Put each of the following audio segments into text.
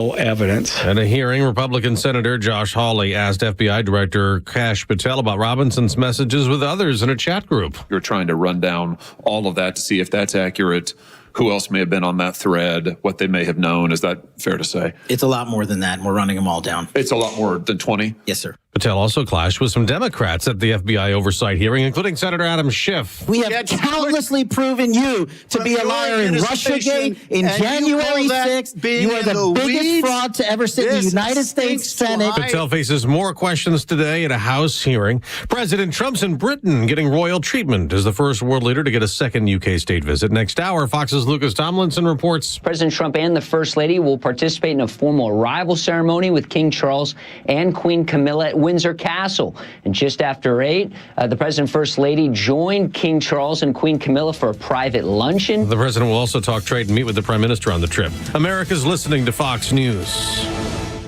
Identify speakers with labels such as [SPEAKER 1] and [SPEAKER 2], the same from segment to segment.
[SPEAKER 1] evidence.
[SPEAKER 2] At a hearing, Republican Senator Josh Hawley asked FBI Director Kash Patel about Robinson's messages with others in a chat group.
[SPEAKER 3] You're trying to run down all of that to see if that's accurate, who else may have been on that thread, what they may have known. Is that fair to say?
[SPEAKER 4] It's a lot more than that, and we're running them all down.
[SPEAKER 3] It's a lot more than 20?
[SPEAKER 4] Yes, sir.
[SPEAKER 2] Patel also clashed with some Democrats at the FBI oversight hearing, including Senator Adam Schiff.
[SPEAKER 4] We have countlessly proven you to be a liar in Russiagate, in January 6th. You are the biggest fraud to ever sit in the United States Senate.
[SPEAKER 2] Patel faces more questions today at a House hearing. President Trump's in Britain getting royal treatment as the first world leader to get a second UK state visit. Next hour, Fox's Lucas Tomlinson reports.
[SPEAKER 5] President Trump and the First Lady will participate in a formal arrival ceremony with King Charles and Queen Camilla at Windsor Castle. And just after 8, the President and First Lady joined King Charles and Queen Camilla for a private luncheon.
[SPEAKER 2] The President will also talk trade and meet with the Prime Minister on the trip. America's listening to Fox News.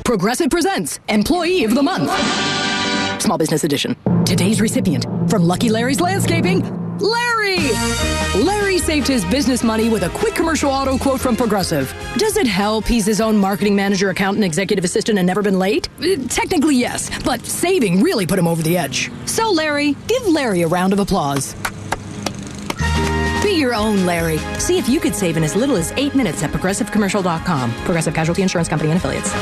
[SPEAKER 6] Progressive presents Employee of the Month. Small Business Edition. Today's recipient from Lucky Larry's Landscaping, Larry! Larry saved his business money with a quick commercial auto quote from Progressive. Does it help he's his own marketing manager, accountant, executive assistant, and never been late? Technically, yes, but saving really put him over the edge. So, Larry, give Larry a round of applause. Be your own Larry. See if you could save in as little as 8 minutes at ProgressiveCommercial.com. Progressive Casualty Insurance Company and Affiliates.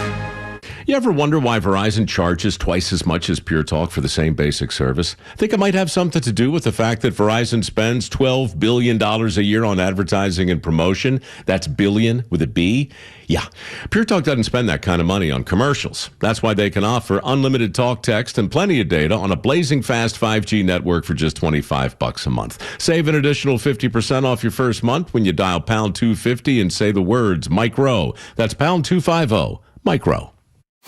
[SPEAKER 7] You ever wonder why Verizon charges twice as much as Pure Talk for the same basic service? Think it might have something to do with the fact that Verizon spends $12 billion a year on advertising and promotion. That's billion with a B. Yeah, Pure Talk doesn't spend that kind of money on commercials. That's why they can offer unlimited talk, text, and plenty of data on a blazing fast 5G network for just $25 a month. Save an additional 50% off your first month when you dial pound 250 and say the words micro. That's pound 250, micro.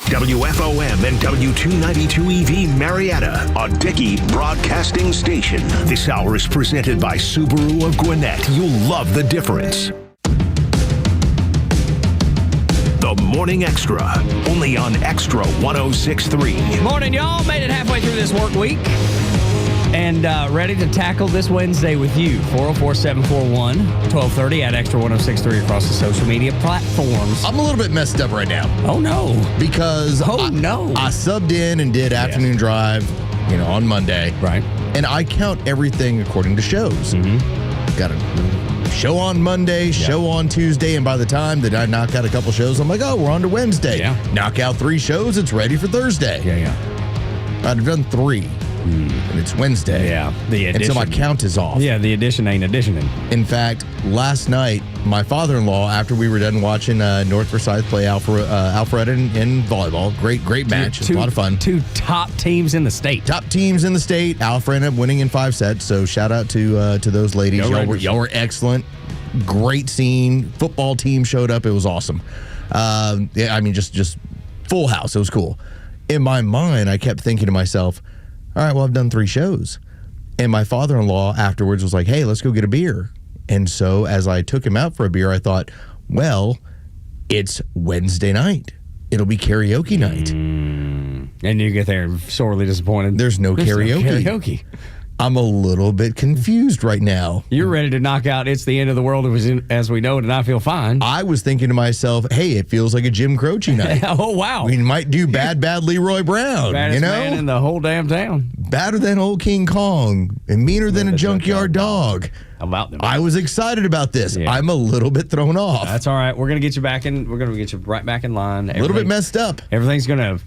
[SPEAKER 8] WFOM and W292 EV Marietta, a Dickey broadcasting station. This hour is presented by Subaru of Gwinnett. You'll love the difference. The Morning Xtra, only on Extra 106.3.
[SPEAKER 9] Morning, y'all. Made it halfway through this work week. And ready to tackle this Wednesday with you. 404-741-1230 at Extra 106.3 across the social media platforms.
[SPEAKER 10] I'm a little bit messed up right now.
[SPEAKER 9] Oh, no.
[SPEAKER 10] Because I subbed in and did afternoon drive, on Monday.
[SPEAKER 9] Right.
[SPEAKER 10] And I count everything according to shows. Mm-hmm. Got a show on Monday, show on Tuesday, and by the time that I knock out a couple shows, I'm like, oh, we're on to Wednesday.
[SPEAKER 9] Yeah.
[SPEAKER 10] Knock out 3 shows, it's ready for Thursday.
[SPEAKER 9] Yeah.
[SPEAKER 10] I'd have done 3. And it's Wednesday.
[SPEAKER 9] Yeah. The addition.
[SPEAKER 10] And so my count is off.
[SPEAKER 9] Yeah, the addition ain't additioning.
[SPEAKER 10] In fact, last night, my father-in-law, after we were done watching North Forsyth play Alpharetta in volleyball, great match. It's a lot of fun.
[SPEAKER 9] 2 top teams in the state.
[SPEAKER 10] Top teams in the state. Alpharetta winning in 5 sets. So shout out to those ladies. Y'all were excellent. Great scene. Football team showed up. It was awesome. Just full house. It was cool. In my mind, I kept thinking to myself, all right, well, I've done 3 shows. And my father-in-law afterwards was like, hey, let's go get a beer. And so as I took him out for a beer, I thought, well, it's Wednesday night. It'll be karaoke night.
[SPEAKER 9] And you get there sorely disappointed.
[SPEAKER 10] There's no karaoke.
[SPEAKER 9] No karaoke.
[SPEAKER 10] I'm a little bit confused right now.
[SPEAKER 9] You're ready to knock out It's the End of the World as we know it, and I feel fine.
[SPEAKER 10] I was thinking to myself, hey, it feels like a Jim Croce night.
[SPEAKER 9] Oh, wow.
[SPEAKER 10] We might do Bad Leroy Brown.
[SPEAKER 9] Baddest man in the whole damn town.
[SPEAKER 10] Badder than old King Kong and meaner than a junkyard dog.
[SPEAKER 9] About them.
[SPEAKER 10] I was excited about this. Yeah. I'm a little bit thrown off.
[SPEAKER 9] That's all right. We're going to get you back in. We're going to get you right back in line.
[SPEAKER 10] A little bit messed up.
[SPEAKER 9] Everything's going to...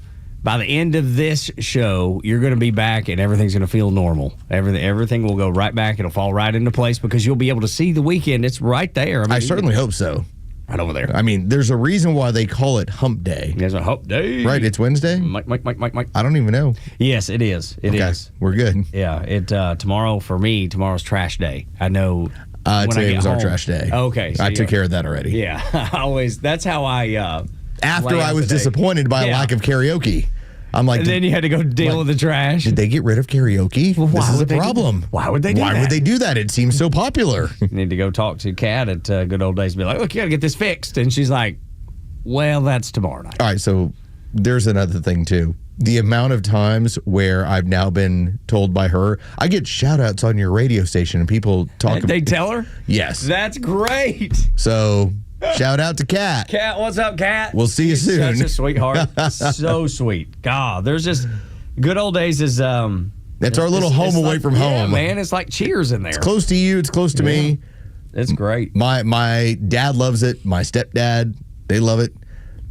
[SPEAKER 9] By the end of this show, you're going to be back and everything's going to feel normal. Everything will go right back. It'll fall right into place because you'll be able to see the weekend. It's right there.
[SPEAKER 10] I certainly hope so.
[SPEAKER 9] Right over there.
[SPEAKER 10] I mean, there's a reason why they call it Hump Day.
[SPEAKER 9] There's a Hump Day.
[SPEAKER 10] Right, it's Wednesday?
[SPEAKER 9] Mike.
[SPEAKER 10] I don't even know.
[SPEAKER 9] Yes, it is. It is.
[SPEAKER 10] We're good.
[SPEAKER 9] Yeah, tomorrow's trash day. I know.
[SPEAKER 10] Today was our trash day.
[SPEAKER 9] Okay.
[SPEAKER 10] So I took care of that already.
[SPEAKER 9] Yeah, that's how I...
[SPEAKER 10] After I was disappointed by a lack of karaoke. I'm like,
[SPEAKER 9] and then you had to go deal with the trash.
[SPEAKER 10] Did they get rid of karaoke?
[SPEAKER 9] Well,
[SPEAKER 10] this is a problem.
[SPEAKER 9] Why would they do that?
[SPEAKER 10] Why would they do that? It seems so popular.
[SPEAKER 9] You need to go talk to Kat at Good Old Days and be like, look, you got to get this fixed. And she's like, well, that's tomorrow night.
[SPEAKER 10] All right, so there's another thing, too. The amount of times where I've now been told by her, I get shout-outs on your radio station and people talk.
[SPEAKER 9] They tell her?
[SPEAKER 10] Yes.
[SPEAKER 9] That's great.
[SPEAKER 10] So Shout out to Kat.
[SPEAKER 9] Kat, what's up, Kat?
[SPEAKER 10] We'll see you soon.
[SPEAKER 9] Such a sweetheart. So sweet. God, there's just good old days is
[SPEAKER 10] that's our little home away from home.
[SPEAKER 9] Yeah, man, it's like Cheers in there.
[SPEAKER 10] It's close to you. It's close to me.
[SPEAKER 9] It's great.
[SPEAKER 10] My dad loves it. My stepdad, they love it.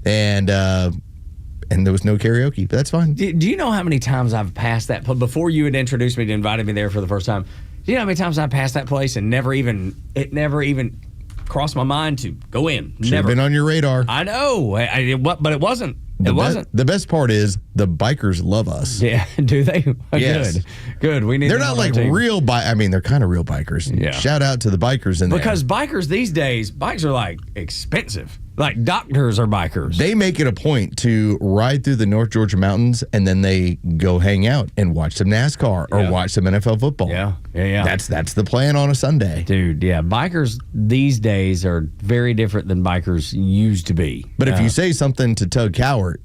[SPEAKER 10] And there was no karaoke, but that's fine.
[SPEAKER 9] Do you know how many times I've passed that place? Before you had introduced me to invited me there for the first time, do you know how many times I passed that place and never even crossed my mind to go in?
[SPEAKER 10] Should have been on your radar.
[SPEAKER 9] I know, but it wasn't.
[SPEAKER 10] The best part is the bikers love us.
[SPEAKER 9] Yeah, do they?
[SPEAKER 10] Yes.
[SPEAKER 9] Good. We need.
[SPEAKER 10] They're not like real they're kind of real bikers.
[SPEAKER 9] Yeah.
[SPEAKER 10] Shout out to the bikers in there.
[SPEAKER 9] Because bikers these days, bikes are like expensive. Like doctors are bikers.
[SPEAKER 10] They make it a point to ride through the North Georgia mountains and then they go hang out and watch some NASCAR or watch some NFL football.
[SPEAKER 9] Yeah.
[SPEAKER 10] That's the plan on a Sunday.
[SPEAKER 9] Dude, yeah. Bikers these days are very different than bikers used to be.
[SPEAKER 10] But if you say something to Tug Cowart,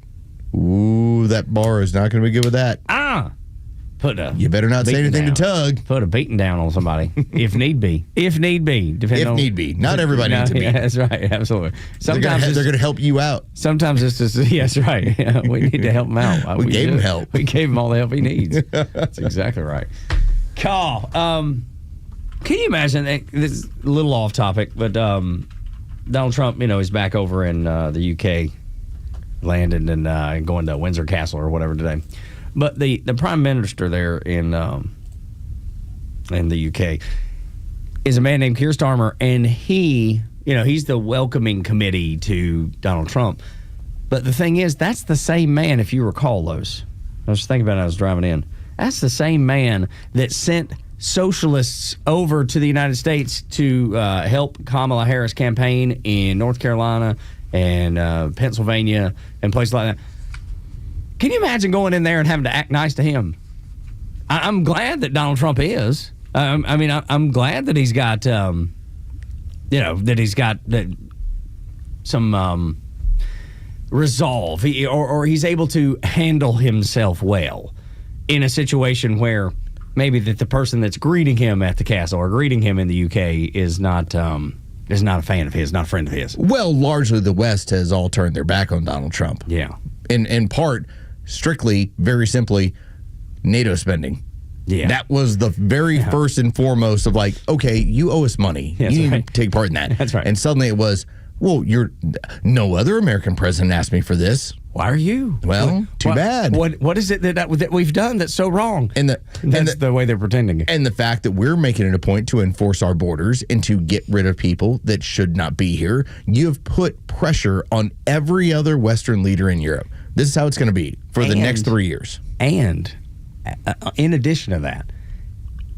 [SPEAKER 10] ooh, that bar is not going to be good with that. You better not say anything to Tug.
[SPEAKER 9] Put a beating down on somebody if need be. If need be.
[SPEAKER 10] Not everybody needs to be.
[SPEAKER 9] Yeah, that's right. Absolutely.
[SPEAKER 10] Sometimes they're going to help you out.
[SPEAKER 9] Sometimes it's just, yes, right. Yeah, we need to help him out.
[SPEAKER 10] We gave him help.
[SPEAKER 9] We gave him all the help he needs. That's exactly right. Carl, can you imagine, this is a little off topic, but Donald Trump, is back over in the UK, landed and going to Windsor Castle or whatever today. But the prime minister there in the UK is a man named Keir Starmer, and he's the welcoming committee to Donald Trump. But the thing is, that's the same man, if you recall those. I was thinking about it, I was driving in. That's the same man that sent socialists over to the United States to help Kamala Harris campaign in North Carolina and Pennsylvania and places like that. Can you imagine going in there and having to act nice to him? I'm glad that Donald Trump is. I'm glad that he's got, some resolve, or he's able to handle himself well in a situation where maybe that the person that's greeting him at the castle or greeting him in the UK is not a fan of his, not a friend of his.
[SPEAKER 10] Well, largely the West has all turned their back on Donald Trump.
[SPEAKER 9] Yeah.
[SPEAKER 10] In part, strictly, very simply, NATO spending.
[SPEAKER 9] Yeah.
[SPEAKER 10] That was the very first and foremost of like, okay, you owe us money.
[SPEAKER 9] That's
[SPEAKER 10] you need
[SPEAKER 9] right.
[SPEAKER 10] to take part in that.
[SPEAKER 9] That's right.
[SPEAKER 10] And suddenly it was, well, no other American president asked me for this.
[SPEAKER 9] Why are you?
[SPEAKER 10] Well, too bad.
[SPEAKER 9] What is it that we've done that's so wrong? That's the way they're pretending it.
[SPEAKER 10] And the fact that we're making it a point to enforce our borders and to get rid of people that should not be here. You've put pressure on every other Western leader in Europe. This is how it's going to be for the next 3 years.
[SPEAKER 9] And in addition to that,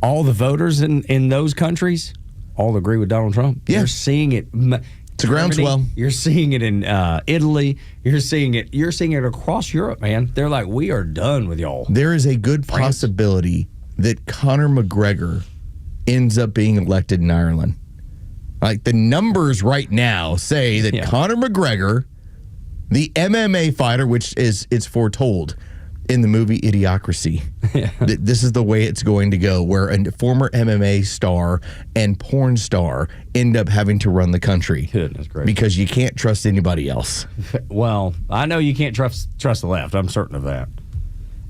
[SPEAKER 9] all the voters in those countries all agree with Donald Trump.
[SPEAKER 10] Yeah.
[SPEAKER 9] You're seeing it.
[SPEAKER 10] It's a groundswell.
[SPEAKER 9] You're seeing it in Italy. You're seeing it across Europe, man. They're like, we are done with y'all.
[SPEAKER 10] There is a good possibility that Conor McGregor ends up being elected in Ireland. Like the numbers right now say that Conor McGregor, the MMA fighter, which it's foretold in the movie Idiocracy, this is the way it's going to go, where a former MMA star and porn star end up having to run the country.
[SPEAKER 9] Goodness gracious.
[SPEAKER 10] Because you can't trust anybody else.
[SPEAKER 9] Well, I know you can't trust the left. I'm certain of that.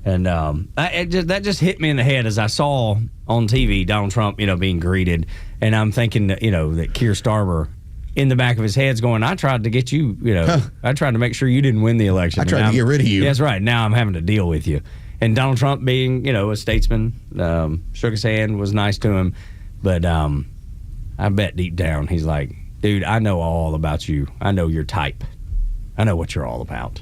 [SPEAKER 9] And that just hit me in the head as I saw on TV Donald Trump, being greeted, and I'm thinking that, that Keir Starmer in the back of his head's going, I tried to get you, I tried to make sure you didn't win the election.
[SPEAKER 10] I tried to get rid of you.
[SPEAKER 9] That's right. Now I'm having to deal with you. And Donald Trump being, a statesman, shook his hand, was nice to him. But I bet deep down he's like, dude, I know all about you. I know your type. I know what you're all about.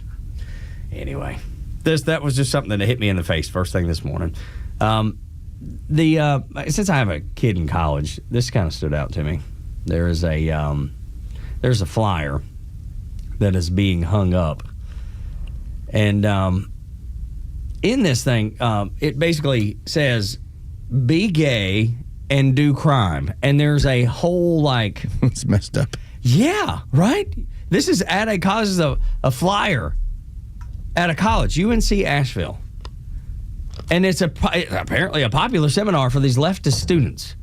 [SPEAKER 9] Anyway, that was just something that hit me in the face first thing this morning. Since I have a kid in college, this kind of stood out to me. There's a flyer that is being hung up, and in this thing, it basically says, "Be gay and do crime," and there's a whole
[SPEAKER 10] it's messed up.
[SPEAKER 9] Yeah, right. This is at a college, a flyer at a college, UNC Asheville, and it's apparently a popular seminar for these leftist students.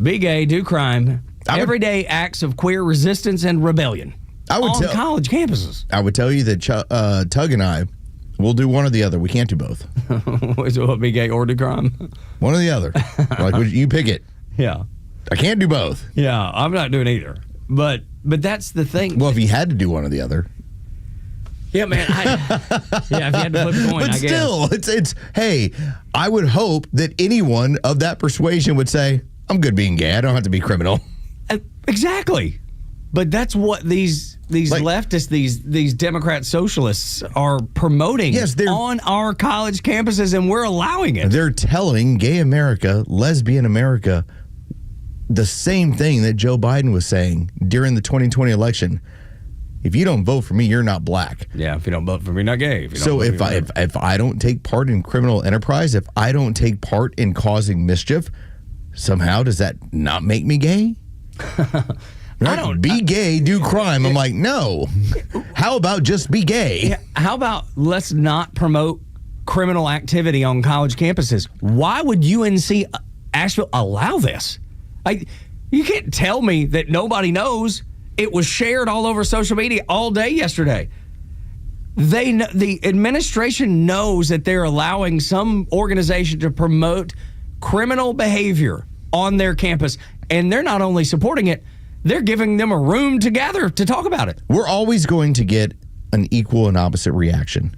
[SPEAKER 9] Be gay, do crime, Everyday acts of queer resistance and rebellion on college campuses.
[SPEAKER 10] I would tell you that Tug and I will do one or the other. We can't do both.
[SPEAKER 9] So be gay or do crime?
[SPEAKER 10] One or the other. Like, you pick it.
[SPEAKER 9] Yeah.
[SPEAKER 10] I can't do both.
[SPEAKER 9] Yeah, I'm not doing either. But that's the thing.
[SPEAKER 10] Well, if you had to do one or the other.
[SPEAKER 9] Yeah, man. If you had to flip a coin,
[SPEAKER 10] but
[SPEAKER 9] I guess.
[SPEAKER 10] still, it's hey, I would hope that anyone of that persuasion would say, I'm good being gay. I don't have to be criminal.
[SPEAKER 9] Exactly. But that's what these leftists, these Democrat socialists are promoting on our college campuses, and we're allowing it.
[SPEAKER 10] They're telling gay America, lesbian America, the same thing that Joe Biden was saying during the 2020 election. If you don't vote for me, you're not black.
[SPEAKER 9] Yeah, if you don't vote for me, not gay.
[SPEAKER 10] If I don't take part in criminal enterprise, if I don't take part in causing mischief, somehow does that not make me gay? Be gay, do crime. I'm like, no. How about just be gay?
[SPEAKER 9] Yeah, how about let's not promote criminal activity on college campuses? Why would UNC Asheville allow this? You can't tell me that nobody knows. It was shared all over social media all day yesterday. The administration knows that they're allowing some organization to promote criminal behavior on their campus, and they're not only supporting it, they're giving them a room to gather to talk about it.
[SPEAKER 10] We're always going to get an equal and opposite reaction.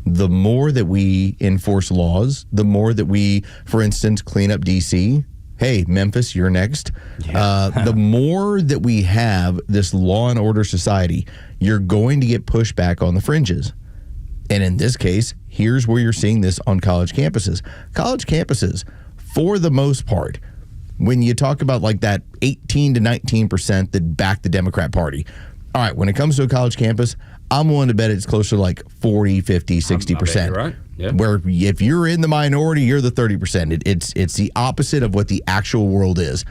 [SPEAKER 10] The more that we enforce laws, the more that we, for instance, clean up D.C., hey, Memphis, you're next. Yeah. The more that we have this law and order society, you're going to get pushback on the fringes. And in this case, here's where you're seeing this on college campuses. College campuses, for the most part, when you talk about like that 18 to 19% that back the Democrat Party, all right, when it comes to a college campus, I'm willing to bet it's closer to like 40, 50, 60%.
[SPEAKER 9] Right. Yeah.
[SPEAKER 10] Where if you're in the minority, you're the 30%. It's the opposite of what the actual world is.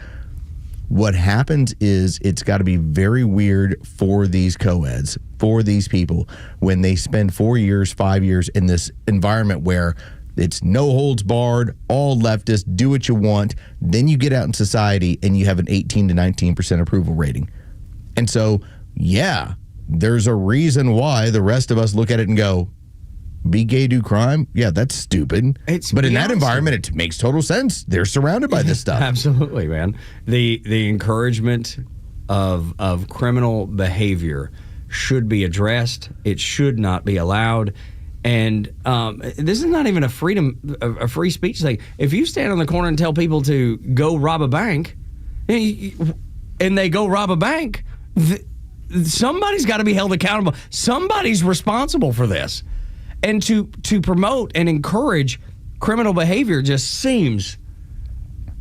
[SPEAKER 10] What happens is it's got to be very weird for these co-eds, for these people, when they spend 4 years, 5 years in this environment where it's no holds barred, all leftists, do what you want. Then you get out in society and you have an 18 to 19% approval rating. And so, yeah, there's a reason why the rest of us look at it and go, be gay, do crime? Yeah, that's stupid. But in that environment, it makes total sense. They're surrounded by this stuff.
[SPEAKER 9] Absolutely, man. The encouragement of criminal behavior should be addressed. It should not be allowed. And this is not even a free speech thing. If you stand on the corner and tell people to go rob a bank, and they go rob a bank, somebody's got to be held accountable. Somebody's responsible for this. And to promote and encourage criminal behavior just seems,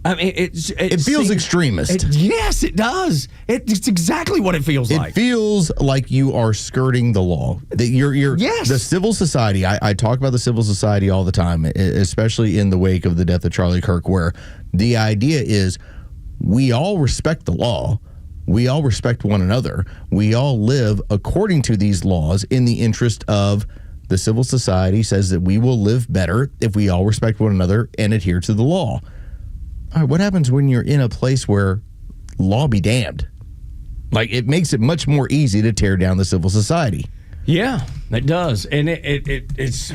[SPEAKER 9] I mean, it
[SPEAKER 10] feels extremist.
[SPEAKER 9] Yes, it does. It's exactly what it feels like.
[SPEAKER 10] It feels like you are skirting the law. That you're
[SPEAKER 9] yes.
[SPEAKER 10] The civil society. I talk about the civil society all the time, especially in the wake of the death of Charlie Kirk, where the idea is we all respect the law. We all respect one another. We all live according to these laws in the interest of the civil society says that we will live better if we all respect one another and adhere to the law. All right, what happens when you're in a place where law be damned? Like, it makes it much more easy to tear down the civil society.
[SPEAKER 9] Yeah, it does. And it's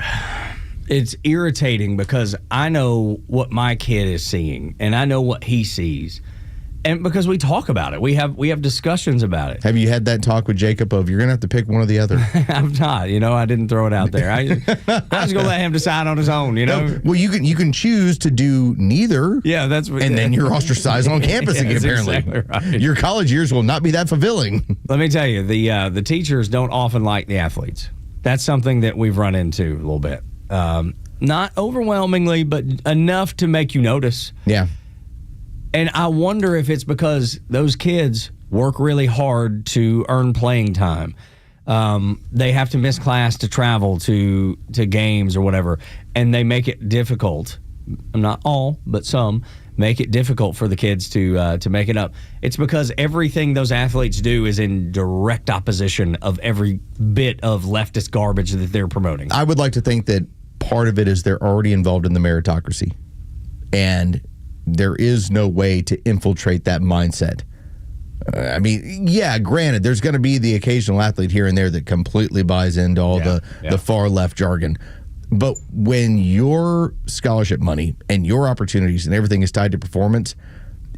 [SPEAKER 9] irritating because I know what my kid is seeing and I know what he sees. And because we talk about it, we have discussions about it.
[SPEAKER 10] Have you had that talk with Jacob of you're going to have to pick one or the other?
[SPEAKER 9] I've not. I didn't throw it out there. I was going to let him decide on his own.
[SPEAKER 10] No, well, you can choose to do neither.
[SPEAKER 9] Yeah, that's what.
[SPEAKER 10] And then you're ostracized on campus again. Apparently,
[SPEAKER 9] exactly right.
[SPEAKER 10] Your college years will not be that fulfilling.
[SPEAKER 9] Let me tell you, the teachers don't often like the athletes. That's something that we've run into a little bit. Not overwhelmingly, but enough to make you notice.
[SPEAKER 10] Yeah.
[SPEAKER 9] And I wonder if it's because those kids work really hard to earn playing time. They have to miss class to travel to games or whatever, and they make it difficult. Not all, but some make it difficult for the kids to make it up. It's because everything those athletes do is in direct opposition of every bit of leftist garbage that they're promoting.
[SPEAKER 10] I would like to think that part of it is they're already involved in the meritocracy, and there is no way to infiltrate that mindset. I mean, yeah, granted, there's going to be the occasional athlete here and there that completely buys into all the far left jargon. But when your scholarship money and your opportunities and everything is tied to performance,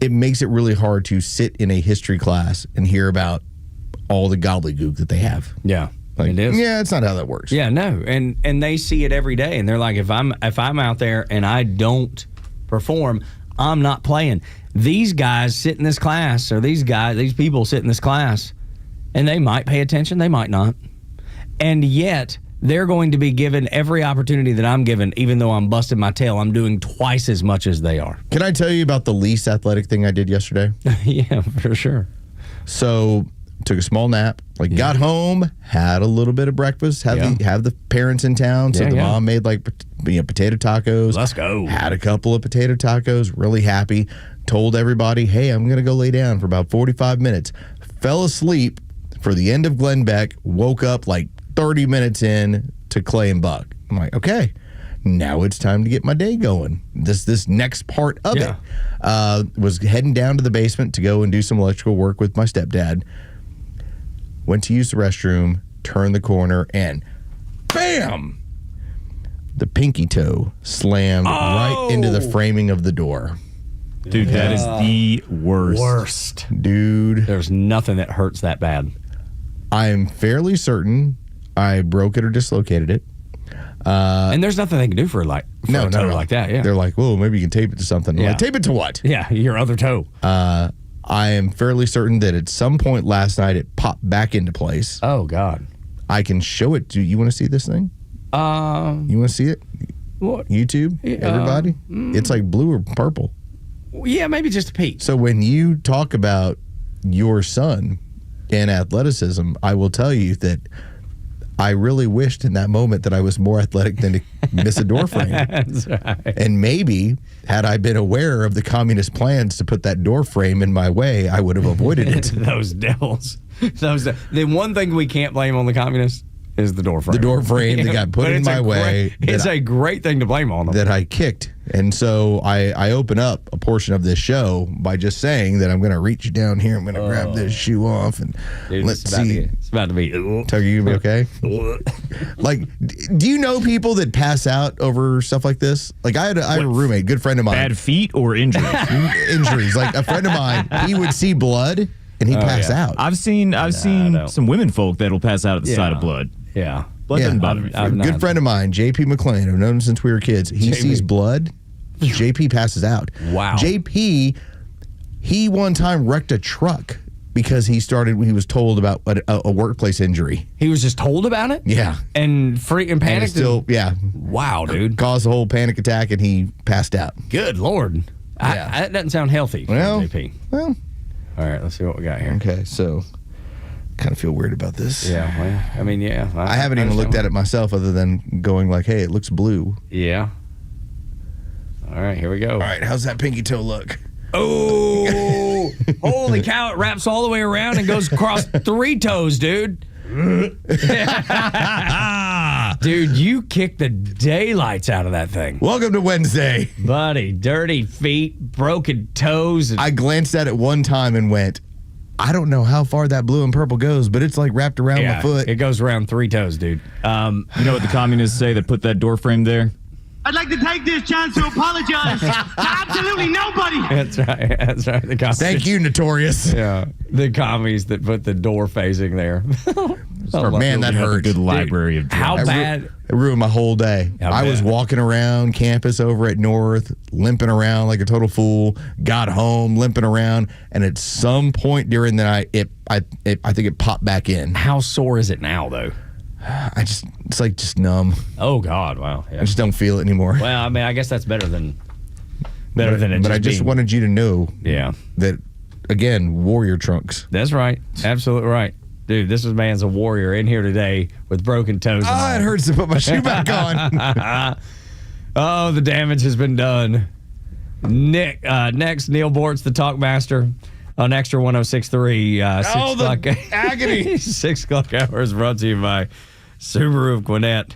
[SPEAKER 10] it makes it really hard to sit in a history class and hear about all the gobbledygook that they have.
[SPEAKER 9] Yeah.
[SPEAKER 10] Like,
[SPEAKER 9] it is.
[SPEAKER 10] Yeah, it's not how that works.
[SPEAKER 9] Yeah, no. And they see it every day, and they're like, if I'm out there and I don't perform, I'm not playing. These guys sit in this class, or these people sit in this class, and they might pay attention, they might not. And yet, they're going to be given every opportunity that I'm given, even though I'm busting my tail. I'm doing twice as much as they are.
[SPEAKER 10] Can I tell you about the least athletic thing I did yesterday?
[SPEAKER 9] Yeah, for sure.
[SPEAKER 10] So, took a small nap, got home, had a little bit of breakfast, have the parents in town. So the mom made potato tacos.
[SPEAKER 9] Let's go.
[SPEAKER 10] Had a couple of potato tacos, really happy. Told everybody, hey, I'm going to go lay down for about 45 minutes. Fell asleep for the end of Glenn Beck, woke up 30 minutes in to Clay and Buck. I'm like, okay, now it's time to get my day going. This next part of it was heading down to the basement to go and do some electrical work with my stepdad. Went to use the restroom, turned the corner, and bam! The pinky toe slammed right into the framing of the door.
[SPEAKER 1] Dude, that is the worst.
[SPEAKER 10] Dude.
[SPEAKER 9] There's nothing that hurts that bad.
[SPEAKER 10] I'm fairly certain I broke it or dislocated it.
[SPEAKER 9] And there's nothing they can do for a toe like that. Yeah.
[SPEAKER 10] They're like, well, maybe you can tape it to something. I'm like, tape it to what?
[SPEAKER 9] Yeah, your other toe.
[SPEAKER 10] I am fairly certain that at some point last night it popped back into place.
[SPEAKER 9] Oh, God.
[SPEAKER 10] I can show it to you. Want to see this thing? You want to see it?
[SPEAKER 9] What?
[SPEAKER 10] YouTube? Everybody? It's like blue or purple.
[SPEAKER 9] Yeah, maybe just a peek.
[SPEAKER 10] So when you talk about your son and athleticism, I will tell you that I really wished in that moment that I was more athletic than to miss a door frame.
[SPEAKER 9] That's right.
[SPEAKER 10] And maybe, had I been aware of the communist plans to put that door frame in my way, I would have avoided it.
[SPEAKER 9] Those devils. The one thing we can't blame on the communists is the door frame.
[SPEAKER 10] The door frame that got put in my way.
[SPEAKER 9] It's a great thing to blame on them.
[SPEAKER 10] That I kicked. And so I open up a portion of this show by just saying that I'm going to reach down here. I'm going to grab this shoe off and let's see.
[SPEAKER 9] It's about to be.
[SPEAKER 10] Tug, you going to be okay? Do you know people that pass out over stuff like this? I had a roommate, good friend of mine.
[SPEAKER 1] Bad feet or injuries?
[SPEAKER 10] Injuries. A friend of mine, he would see blood and he'd pass out.
[SPEAKER 1] I've seen some women folk that'll pass out at the sight of blood.
[SPEAKER 9] Yeah.
[SPEAKER 1] Blood doesn't bother me.
[SPEAKER 10] A good friend of mine, JP McLean, I've known him since we were kids. He sees blood, JP passes out.
[SPEAKER 9] Wow.
[SPEAKER 10] JP, he one time wrecked a truck because he was told about a workplace injury.
[SPEAKER 9] He was just told about it?
[SPEAKER 10] Yeah.
[SPEAKER 9] And freaking panicked? Wow, dude.
[SPEAKER 10] Caused a whole panic attack and he passed out.
[SPEAKER 9] Good Lord. That doesn't sound healthy for JP.
[SPEAKER 10] Well.
[SPEAKER 9] All right, let's see what we got here.
[SPEAKER 10] Okay, so kind of feel weird about this.
[SPEAKER 9] Yeah, well, I mean, yeah.
[SPEAKER 10] I haven't even looked at it myself other than going hey, it looks blue.
[SPEAKER 9] Yeah. All right, here we go.
[SPEAKER 10] All right, how's that pinky toe look?
[SPEAKER 9] Oh, holy cow, it wraps all the way around and goes across 3 toes, dude. Dude, you kicked the daylights out of that thing.
[SPEAKER 10] Welcome to Wednesday.
[SPEAKER 9] Buddy, dirty feet, broken toes.
[SPEAKER 10] I glanced at it one time and went, I don't know how far that blue and purple goes, but it's wrapped around my foot.
[SPEAKER 9] It goes around 3 toes, dude.
[SPEAKER 1] You know what the communists say that put that door frame there?
[SPEAKER 11] I'd like to take this chance to apologize to absolutely nobody.
[SPEAKER 9] That's right. That's right. The commies.
[SPEAKER 10] Thank you, Notorious.
[SPEAKER 9] Yeah. The commies that put the door facing there.
[SPEAKER 10] Man, that hurt.
[SPEAKER 1] A good library of
[SPEAKER 9] how bad?
[SPEAKER 10] It ruined my whole day. I was walking around campus over at North, limping around like a total fool. Got home, limping around, and at some point during the night, I think it popped back in.
[SPEAKER 9] How sore is it now, though?
[SPEAKER 10] It's just numb.
[SPEAKER 9] Oh God! Wow. Yeah.
[SPEAKER 10] I just don't feel it anymore.
[SPEAKER 9] Well, I mean, I guess that's better than it.
[SPEAKER 10] But I just wanted you to know.
[SPEAKER 9] Yeah.
[SPEAKER 10] That again, warrior trunks.
[SPEAKER 9] That's right. Absolutely right. Dude, this man's a warrior in here today with broken toes.
[SPEAKER 10] It hurts to put my shoe back on.
[SPEAKER 9] Oh, the damage has been done. Next, Neil Bortz, the Talkmaster on Extra 106.3. 6 o'clock.
[SPEAKER 10] The agony.
[SPEAKER 9] 6 o'clock hours brought to you by Subaru of Gwinnett.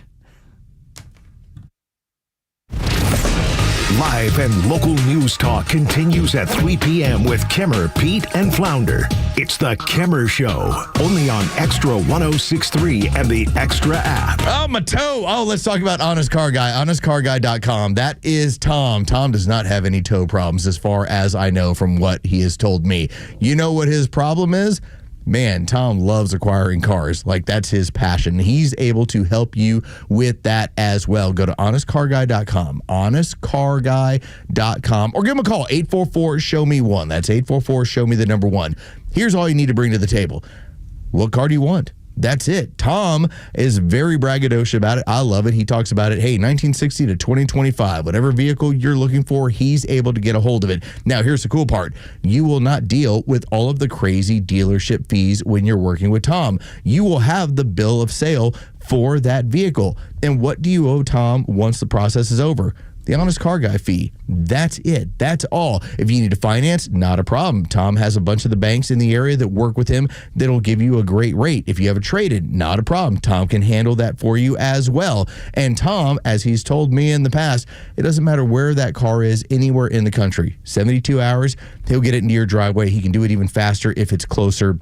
[SPEAKER 8] Live and local news talk continues at 3 p.m. with Kimmer, Pete, and Flounder. It's the Kimmer Show, only on Xtra 106.3 and the Xtra app.
[SPEAKER 10] Oh, my toe. Oh, let's talk about Honest Car Guy. HonestCarGuy.com. That is Tom. Tom does not have any toe problems as far as I know from what he has told me. You know what his problem is? Man, Tom loves acquiring cars. Like, that's his passion. He's able to help you with that as well. Go to honestcarguy.com, honestcarguy.com, or give him a call, 844-SHOW-ME-1. That's 844-SHOW-ME1. Here's all you need to bring to the table. What car do you want? That's it. Tom is very braggadocious about it. I love it. He talks about it. Hey, 1960 to 2025, whatever vehicle you're looking for, he's able to get a hold of it. Now, here's the cool part. You will not deal with all of the crazy dealership fees when you're working with Tom. You will have the bill of sale for that vehicle. And what do you owe Tom once the process is over? The Honest Car Guy fee. That's it. That's all. If you need to finance, not a problem. Tom has a bunch of the banks in the area that work with him that'll give you a great rate. If you have a trade-in, not a problem. Tom can handle that for you as well. And Tom, as he's told me in the past, it doesn't matter where that car is, anywhere in the country. 72 hours, he'll get it into your driveway. He can do it even faster if it's closer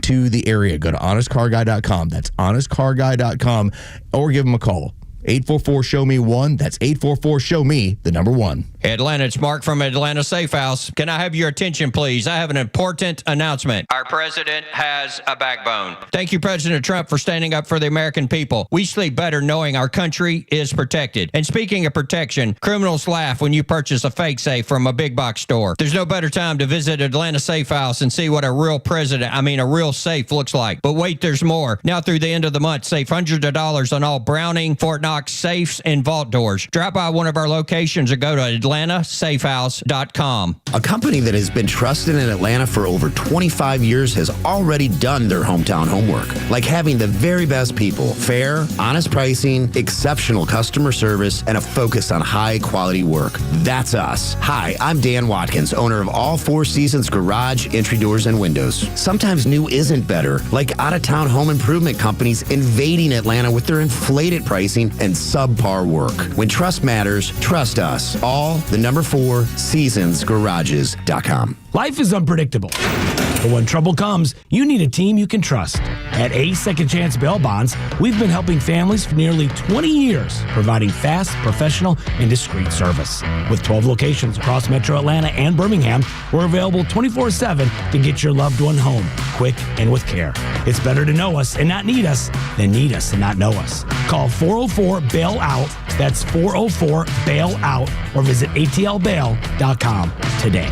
[SPEAKER 10] to the area. Go to honestcarguy.com. That's honestcarguy.com, or give him a call. 844-SHOW-ME-1. That's 844-SHOW-ME1.
[SPEAKER 12] Atlanta, it's Mark from Atlanta Safe House. Can I have your attention, please? I have an important announcement. Our president has a backbone. Thank you, President Trump, for standing up for the American people. We sleep better knowing our country is protected. And speaking of protection, criminals laugh when you purchase a fake safe from a big box store. There's no better time to visit Atlanta Safe House and see what a real a real safe looks like. But wait, there's more. Now through the end of the month, save hundreds of dollars on all Browning, Fort Knox safes and vault doors. Drop by one of our locations or go to atlantasafehouse.com.
[SPEAKER 13] A company that has been trusted in Atlanta for over 25 years has already done their hometown homework, like having the very best people, fair, honest pricing, exceptional customer service, and a focus on high-quality work. That's us. Hi, I'm Dan Watkins, owner of All Four Seasons Garage, Entry Doors, and Windows. Sometimes new isn't better, like out-of-town home improvement companies invading Atlanta with their inflated pricing and subpar work. When trust matters, trust us. All the number 4 seasonsgarages.com.
[SPEAKER 14] Life is unpredictable, but when trouble comes, you need a team you can trust. At A Second Chance Bail Bonds, we've been helping families for nearly 20 years, providing fast, professional, and discreet service. With 12 locations across Metro Atlanta and Birmingham, we're available 24/7 to get your loved one home, quick and with care. It's better to know us and not need us than need us and not know us. Call 404-BAIL-OUT, that's 404-BAIL-OUT, or visit atlbail.com today.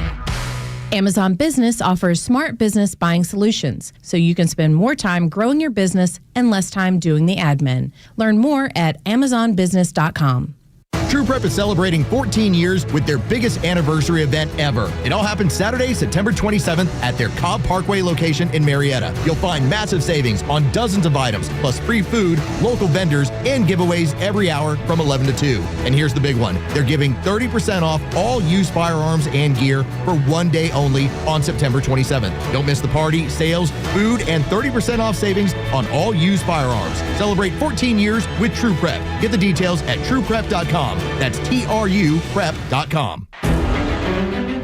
[SPEAKER 15] Amazon Business offers smart business buying solutions, so you can spend more time growing your business and less time doing the admin. Learn more at amazonbusiness.com.
[SPEAKER 10] True Prep is celebrating 14 years with their biggest anniversary event ever. It all happens Saturday, September 27th at their Cobb Parkway location in Marietta. You'll find massive savings on dozens of items, plus free food, local vendors, and giveaways every hour from 11 to 2. And here's the big one. They're giving 30% off all used firearms and gear for one day only on September 27th. Don't miss the party, sales, food, and 30% off savings on all used firearms. Celebrate 14 years with True Prep. Get the details at trueprep.com. That's TRUprep.com.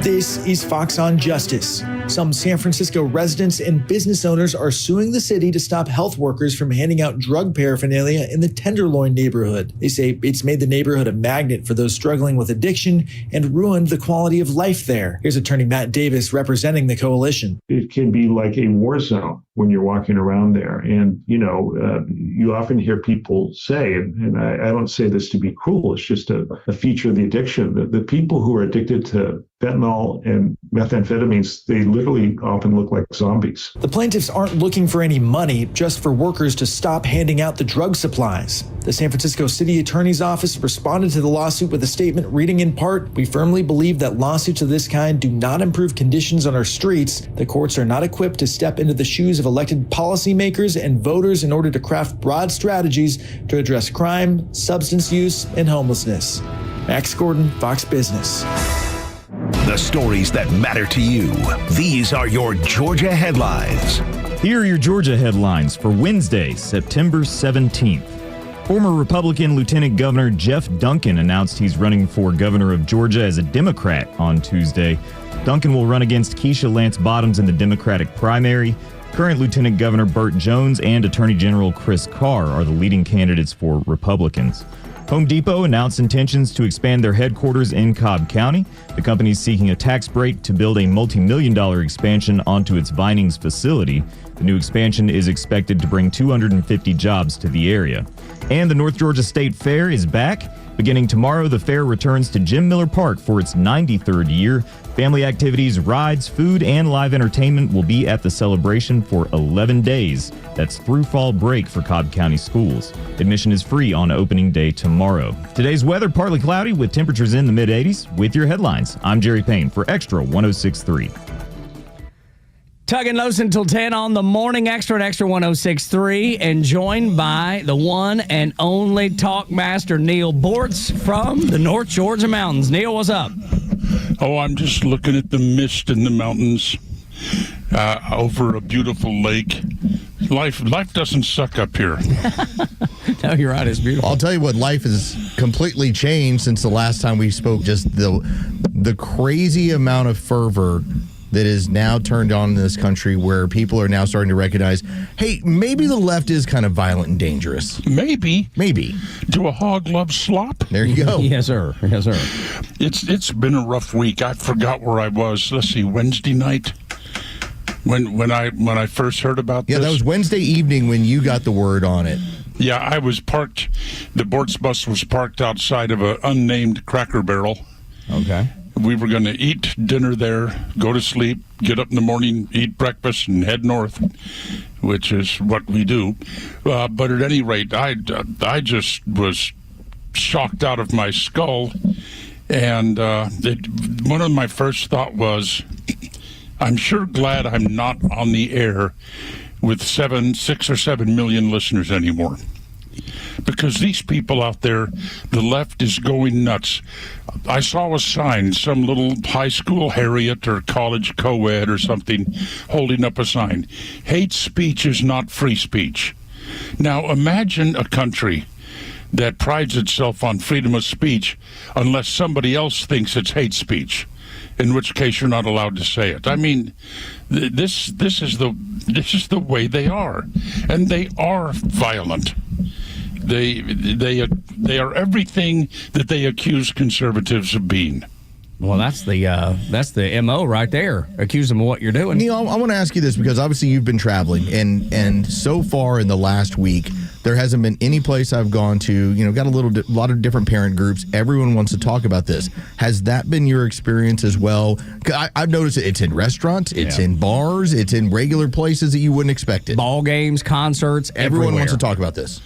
[SPEAKER 16] This is Fox on Justice. Some San Francisco residents and business owners are suing the city to stop health workers from handing out drug paraphernalia in the Tenderloin neighborhood. They say it's made the neighborhood a magnet for those struggling with addiction and ruined the quality of life there. Here's attorney Matt Davis representing the coalition.
[SPEAKER 17] It can be like a war zone when you're walking around there. And, you often hear people say, and I don't say this to be cruel, it's just a feature of the addiction, that the people who are addicted to fentanyl and methamphetamines, they literally often look like zombies.
[SPEAKER 16] The plaintiffs aren't looking for any money, just for workers to stop handing out the drug supplies. The San Francisco City Attorney's Office responded to the lawsuit with a statement reading in part, "We firmly believe that lawsuits of this kind do not improve conditions on our streets. The courts are not equipped to step into the shoes of elected policymakers and voters in order to craft broad strategies to address crime, substance use, and homelessness." Max Gordon, Fox Business.
[SPEAKER 8] The stories that matter to you. These are your Georgia headlines.
[SPEAKER 1] Here are your Georgia headlines for Wednesday, September 17th. Former Republican Lieutenant Governor Jeff Duncan announced he's running for governor of Georgia as a Democrat on Tuesday. Duncan will run against Keisha Lance Bottoms in the Democratic primary. Current Lieutenant Governor Burt Jones and Attorney General Chris Carr are the leading candidates for Republicans. Home Depot announced intentions to expand their headquarters in Cobb County. The company is seeking a tax break to build a multi-million-dollar expansion onto its Vinings facility. The new expansion is expected to bring 250 jobs to the area. And the North Georgia State Fair is back. Beginning tomorrow, the fair returns to Jim Miller Park for its 93rd year. Family activities, rides, food, and live entertainment will be at the celebration for 11 days. That's through fall break for Cobb County schools. Admission is free on opening day tomorrow. Today's weather, partly cloudy with temperatures in the mid-80s. With your headlines, I'm Jerry Payne for Extra 106.3.
[SPEAKER 9] Tug and Los until 10 on the Morning Extra at Extra 106.3, and joined by the one and only talk master, Neil Bortz from the North Georgia mountains. Neil, what's up?
[SPEAKER 18] Oh, I'm just looking at the mist in the mountains over a beautiful lake. Life doesn't suck up here.
[SPEAKER 9] No, you're right. It's beautiful.
[SPEAKER 10] I'll tell you what, life has completely changed since the last time we spoke. Just the crazy amount of fervor that is now turned on in this country, where people are now starting to recognize, hey, maybe the left is kind of violent and dangerous.
[SPEAKER 18] Maybe. Do a hog love slop?
[SPEAKER 10] There you go.
[SPEAKER 9] Yes, sir. Yes, sir.
[SPEAKER 18] It's been a rough week. I forgot where I was. Let's see, Wednesday night when I first heard about this.
[SPEAKER 10] Yeah, that was Wednesday evening when you got the word on it.
[SPEAKER 18] Yeah, I was parked. The Bortz bus was parked outside of an unnamed Cracker Barrel.
[SPEAKER 9] Okay.
[SPEAKER 18] We were going to eat dinner there, go to sleep, get up in the morning, eat breakfast, and head north, which is what we do. But at any rate, I just was shocked out of my skull. And one of my first thought was, I'm sure glad I'm not on the air with 6 or 7 million listeners anymore. Because these people out there, the left is going nuts. I saw a sign, some little high school Harriet or college co-ed or something holding up a sign. Hate speech is not free speech. Now imagine a country that prides itself on freedom of speech unless somebody else thinks it's hate speech, in which case you're not allowed to say it. I mean, this is the way they are, and they are violent. They are everything that they accuse conservatives of being.
[SPEAKER 9] Well, that's the MO right there. Accuse them of what you're doing.
[SPEAKER 10] Neil, I want to ask you this, because obviously you've been traveling, and so far in the last week, there hasn't been any place I've gone to, got a lot of different parent groups. Everyone wants to talk about this. Has that been your experience as well? I've noticed it's in restaurants, it's in bars, it's in regular places that you wouldn't expect it.
[SPEAKER 9] Ball games, concerts,
[SPEAKER 10] everyone wants to talk about this.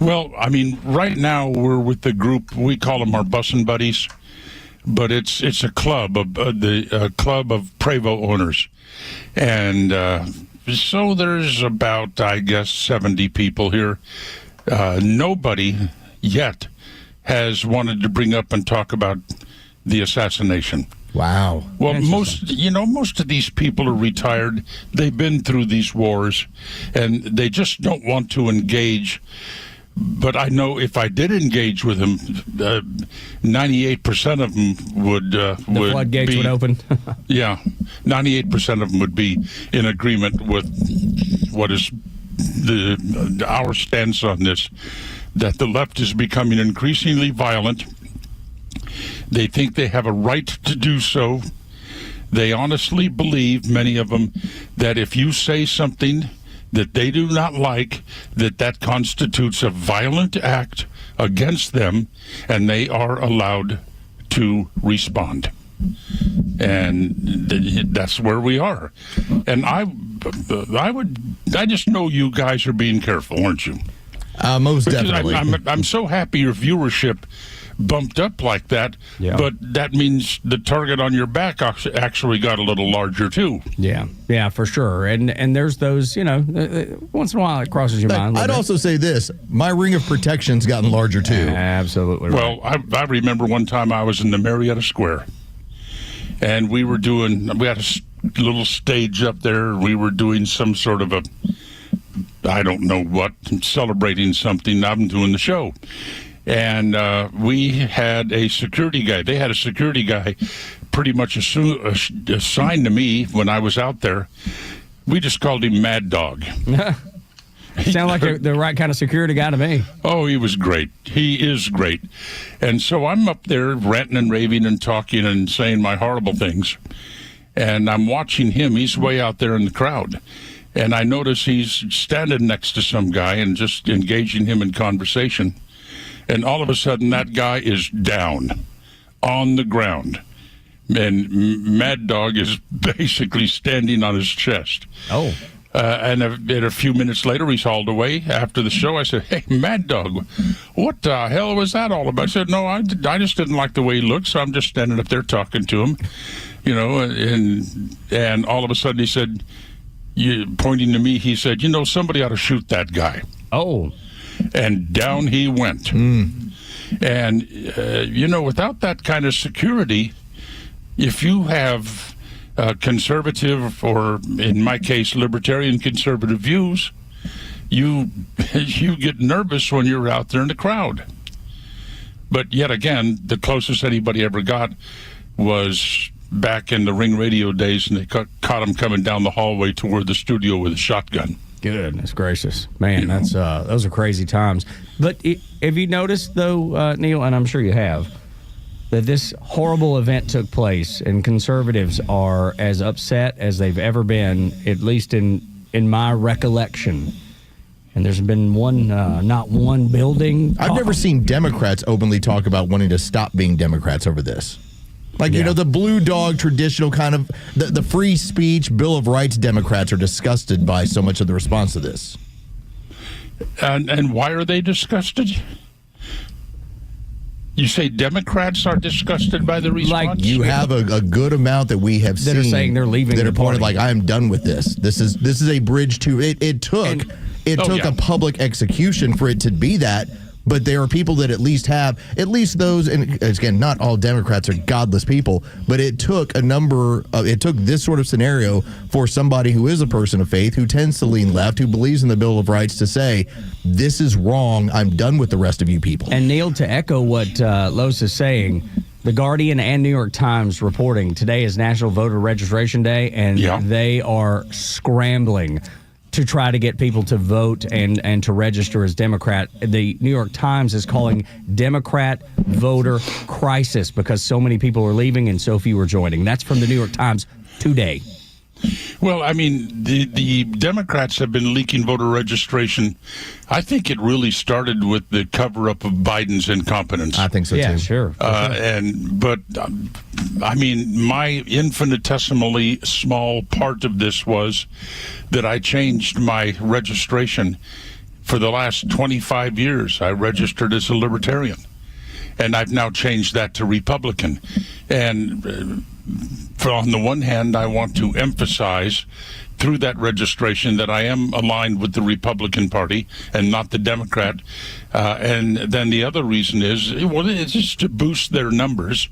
[SPEAKER 18] Well, I mean, right now we're with the group, we call them our bussin' buddies, but it's a club of the club of Prevost owners, and so there's about, I guess, 70 people here. Nobody yet has wanted to bring up and talk about the assassination.
[SPEAKER 10] Wow.
[SPEAKER 18] Well, most of these people are retired. They've been through these wars, and they just don't want to engage. But I know if I did engage with them, 98% of them would
[SPEAKER 9] the floodgates would open.
[SPEAKER 18] Yeah, 98% of them would be in agreement with what is our stance on this, that the left is becoming increasingly violent. They think they have a right to do so. They honestly believe, many of them, that if you say something that they do not like, that constitutes a violent act against them, and they are allowed to respond. And that's where we are. And I just know you guys are being careful, aren't you?
[SPEAKER 10] Most definitely.
[SPEAKER 18] I'm so happy your viewership bumped up like that, but that means the target on your back actually got a little larger too.
[SPEAKER 9] Yeah, for sure. And there's those, once in a while it crosses your mind.
[SPEAKER 10] I'd also say this: my ring of protection's gotten larger too.
[SPEAKER 9] Absolutely.
[SPEAKER 18] Well, I remember one time I was in the Marietta Square, and we had a little stage up there. We were doing some sort of I don't know what, celebrating something. I'm doing the show. And we had a security guy. They had a security guy pretty much assigned to me when I was out there. We just called him Mad Dog.
[SPEAKER 9] Sound like the right kind of security guy to me.
[SPEAKER 18] Oh, he was great. He is great. And so I'm up there ranting and raving and talking and saying my horrible things. And I'm watching him. He's way out there in the crowd. And I notice he's standing next to some guy and just engaging him in conversation. And all of a sudden, that guy is down on the ground. And Mad Dog is basically standing on his chest.
[SPEAKER 9] Oh.
[SPEAKER 18] And a few minutes later, he's hauled away. After the show, I said, "Hey, Mad Dog, what the hell was that all about?" I said, "No, I just didn't like the way he looked, so I'm just standing up there talking to him, you know." And all of a sudden, he said, pointing to me, he said, "Somebody ought to shoot that guy."
[SPEAKER 9] Oh.
[SPEAKER 18] And down he went. And, without that kind of security, if you have conservative, or in my case, libertarian conservative views, you get nervous when you're out there in the crowd. But yet again, the closest anybody ever got was back in the Ring Radio days, and they caught him coming down the hallway toward the studio with a shotgun.
[SPEAKER 9] Goodness gracious, man, that's those are crazy times. But have you noticed, though, Neil, and I'm sure you have, that this horrible event took place, and conservatives are as upset as they've ever been, at least in my recollection. And there's been not one building.
[SPEAKER 10] I've never seen Democrats openly talk about wanting to stop being Democrats over this. Like, the blue dog traditional kind of, the free speech, Bill of Rights Democrats are disgusted by so much of the response to this.
[SPEAKER 18] And why are they disgusted? You say Democrats are disgusted by the response?
[SPEAKER 10] Like, you have a good amount that we have seen
[SPEAKER 9] that are saying they're leaving.
[SPEAKER 10] That
[SPEAKER 9] the
[SPEAKER 10] are pointed
[SPEAKER 9] party.
[SPEAKER 10] like, I am done with this. This is a bridge to it. It took a public execution for it to be that. But there are people that at least those, and again, not all Democrats are godless people, but it took it took this sort of scenario for somebody who is a person of faith, who tends to lean left, who believes in the Bill of Rights, to say, this is wrong, I'm done with the rest of you people.
[SPEAKER 9] And Neil, to echo what Los is saying, The Guardian and New York Times reporting today is National Voter Registration Day, and they are scrambling to try to get people to vote and to register as Democrat. The New York Times is calling Democrat voter crisis because so many people are leaving and so few are joining. That's from the New York Times today.
[SPEAKER 18] Well, I mean, the Democrats have been leaking voter registration. I think it really started with the cover-up of Biden's incompetence.
[SPEAKER 10] I think so, too.
[SPEAKER 9] Yeah, sure.
[SPEAKER 18] But I mean, my infinitesimally small part of this was that I changed my registration. For the last 25 years, I registered as a libertarian. And I've now changed that to Republican. And on the one hand, I want to emphasize through that registration that I am aligned with the Republican Party and not the Democrat. And then the other reason is, it's just to boost their numbers,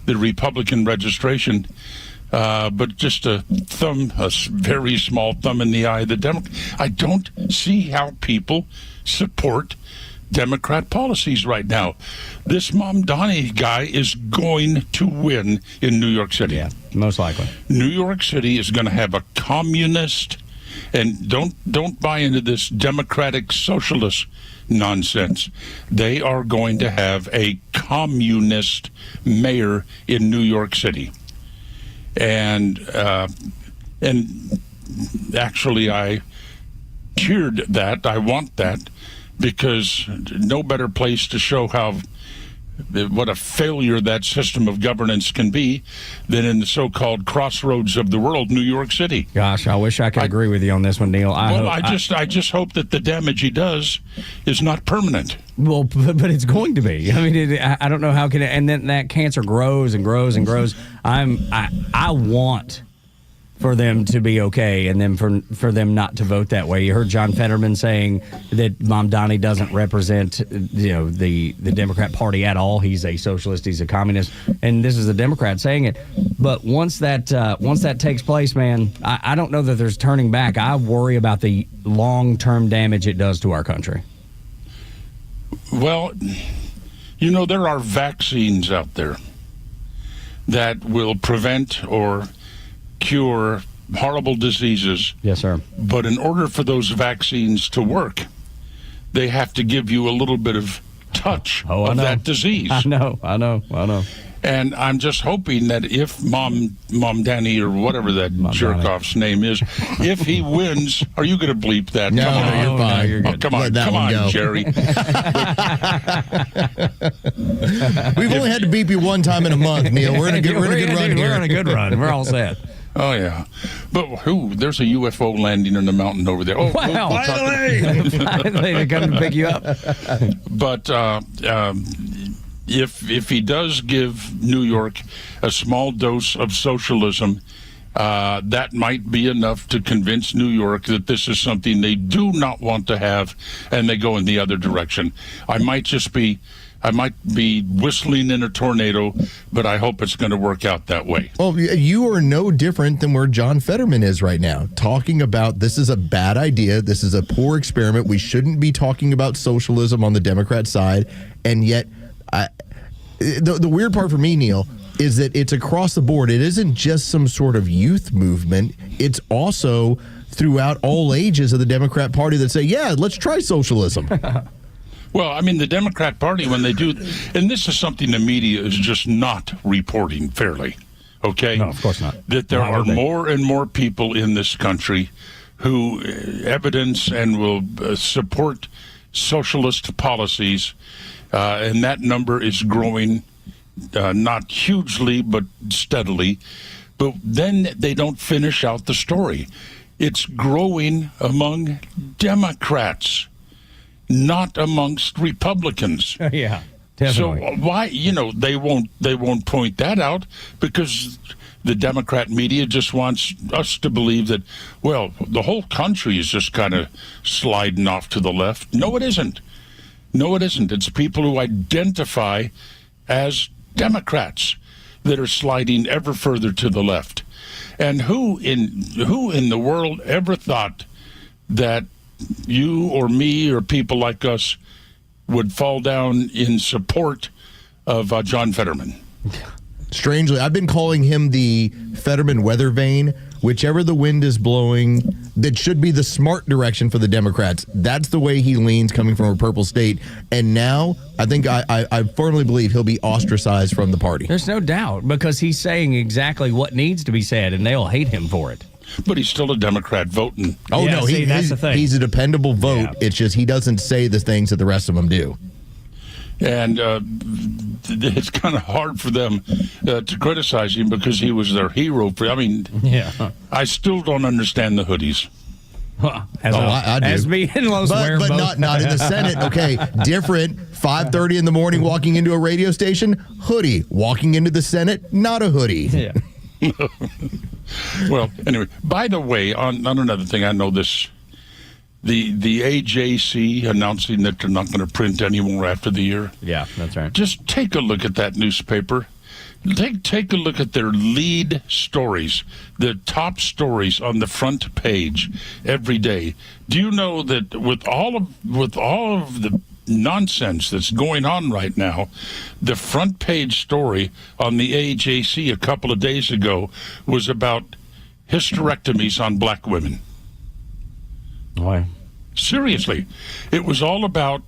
[SPEAKER 18] the Republican registration. But just a very small thumb in the eye of the Democrat. I don't see how people support Democrat policies right now. This Mamdani guy is going to win in New York City.
[SPEAKER 9] Yeah, most likely.
[SPEAKER 18] New York City is going to have a communist, and don't buy into this democratic socialist nonsense. They are going to have a communist mayor in New York City. And actually I cheered that. I want that. Because no better place to show what a failure that system of governance can be than in the so-called crossroads of the world, New York City.
[SPEAKER 9] Gosh, I wish I could agree with you on this one, Neil.
[SPEAKER 18] I just hope that the damage he does is not permanent.
[SPEAKER 9] Well, but it's going to be. I mean, I don't know how and then that cancer grows and grows and grows. I want for them to be okay, and then for them not to vote that way. You heard John Fetterman saying that Mamdani doesn't represent, the Democrat Party at all. He's a socialist. He's a communist, and this is a Democrat saying it. But once that takes place, man, I don't know that there's turning back. I worry about the long-term damage it does to our country.
[SPEAKER 18] Well, there are vaccines out there that will prevent or cure horrible diseases.
[SPEAKER 9] Yes, sir.
[SPEAKER 18] But in order for those vaccines to work, they have to give you a little bit of touch of that disease.
[SPEAKER 9] I know.
[SPEAKER 18] And I'm just hoping that if Mamdani or whatever that jerk-off's name is, if he wins, are you going to bleep that?
[SPEAKER 10] No, you're fine. You're good.
[SPEAKER 18] Come on, Jerry.
[SPEAKER 10] We've only had to beep you one time in a month, Neil. We're in a good run here.
[SPEAKER 9] We're on a good run. We're all set.
[SPEAKER 18] Oh, yeah. But there's a UFO landing in the mountain over there. Oh,
[SPEAKER 9] wow. Finally, they come to pick you up.
[SPEAKER 18] But if he does give New York a small dose of socialism, that might be enough to convince New York that this is something they do not want to have, and they go in the other direction. I might be whistling in a tornado, but I hope it's going to work out that way.
[SPEAKER 10] Well, you are no different than where John Fetterman is right now, talking about this is a bad idea. This is a poor experiment. We shouldn't be talking about socialism on the Democrat side. And yet, the weird part for me, Neil, is that it's across the board. It isn't just some sort of youth movement. It's also throughout all ages of the Democrat Party that say, yeah, let's try socialism.
[SPEAKER 18] Well, I mean, the Democrat Party, when they do, and this is something the media is just not reporting fairly, okay?
[SPEAKER 9] No, of course not.
[SPEAKER 18] That there are more and more people in this country who evidence and will support socialist policies, and that number is growing, not hugely, but steadily. But then they don't finish out the story. It's growing among Democrats, not amongst Republicans.
[SPEAKER 9] Yeah, definitely.
[SPEAKER 18] So why, they won't point that out, because the Democrat media just wants us to believe that, well, the whole country is just kind of sliding off to the left. No, it isn't. No, it isn't. It's people who identify as Democrats that are sliding ever further to the left. And who in the world ever thought that you or me or people like us would fall down in support of John Fetterman?
[SPEAKER 10] Strangely, I've been calling him the Fetterman weather vane. Whichever the wind is blowing, that should be the smart direction for the Democrats. That's the way he leans, coming from a purple state. And now, I think I firmly believe he'll be ostracized from the party.
[SPEAKER 9] There's no doubt, because he's saying exactly what needs to be said, and they'll hate him for it.
[SPEAKER 18] But he's still a Democrat voting.
[SPEAKER 10] Oh,
[SPEAKER 9] yeah,
[SPEAKER 10] no,
[SPEAKER 9] that's the thing.
[SPEAKER 10] He's a dependable vote. Yeah. It's just he doesn't say the things that the rest of them do.
[SPEAKER 18] And it's kind of hard for them to criticize him, because he was their hero. I still don't understand the hoodies.
[SPEAKER 10] I do.
[SPEAKER 9] As me and Los wear
[SPEAKER 10] but
[SPEAKER 9] both.
[SPEAKER 10] not in the Senate. Okay, different. 5:30 in the morning, walking into a radio station, hoodie. Walking into the Senate, not a hoodie.
[SPEAKER 9] Yeah.
[SPEAKER 18] Well, anyway, by the way, on another thing, I know this. The AJC announcing that they're not going to print anymore after the year.
[SPEAKER 9] Yeah, that's right.
[SPEAKER 18] Just take a look at that newspaper. Take a look at their lead stories, the top stories on the front page every day. Do you know that with all of the nonsense that's going on right now, the front page story on the AJC a couple of days ago was about hysterectomies on black women?
[SPEAKER 9] Why?
[SPEAKER 18] Seriously, it was all about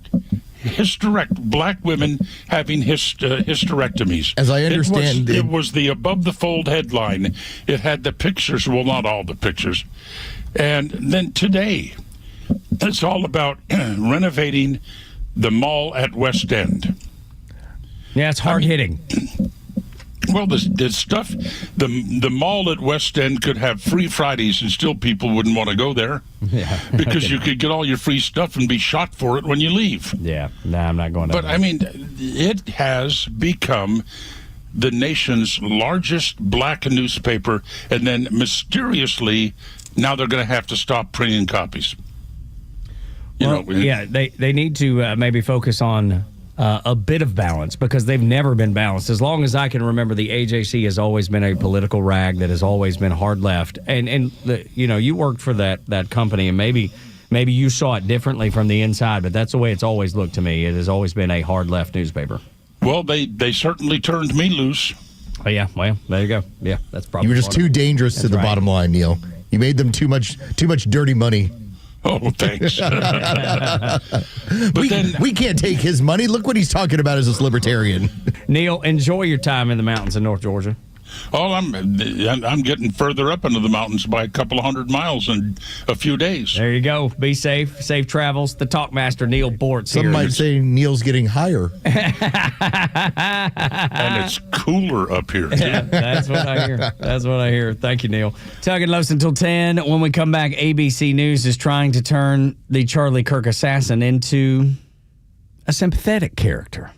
[SPEAKER 18] black women having hysterectomies.
[SPEAKER 10] As I understand,
[SPEAKER 18] it was the above the fold headline. It had the pictures, well, not all the pictures. And then today, it's all about renovating the mall at West End.
[SPEAKER 9] Yeah, it's hard hitting.
[SPEAKER 18] Well, the stuff, the mall at West End could have free Fridays and still people wouldn't want to go there.
[SPEAKER 9] Yeah.
[SPEAKER 18] Because you could get all your free stuff and be shot for it when you leave.
[SPEAKER 9] Yeah, I'm not going to.
[SPEAKER 18] But, I mean, it has become the nation's largest black newspaper, and then mysteriously, now they're going to have to stop printing copies.
[SPEAKER 9] They need to maybe focus on a bit of balance, because they've never been balanced. As long as I can remember, the AJC has always been a political rag that has always been hard left. And you worked for that company, and maybe you saw it differently from the inside, but that's the way it's always looked to me. It has always been a hard left newspaper.
[SPEAKER 18] Well, they certainly turned me loose.
[SPEAKER 9] Oh, yeah. Well, there you go. Yeah, that's probably.
[SPEAKER 10] You were just too dangerous to the bottom line, Neil. You made them too much dirty money.
[SPEAKER 18] Oh, thanks.
[SPEAKER 10] We can't take his money. Look what he's talking about as a libertarian.
[SPEAKER 9] Neil, enjoy your time in the mountains in North Georgia.
[SPEAKER 18] Oh, I'm getting further up into the mountains by a couple of 100 miles in a few days.
[SPEAKER 9] There you go. Be safe. Safe travels. The Talkmaster, Neil Bortz.
[SPEAKER 10] Some might say Neil's getting higher.
[SPEAKER 18] And it's cooler up here.
[SPEAKER 9] Yeah, that's what I hear. That's what I hear. Thank you, Neil. Tug and Los until 10. When we come back, ABC News is trying to turn the Charlie Kirk assassin into a sympathetic character.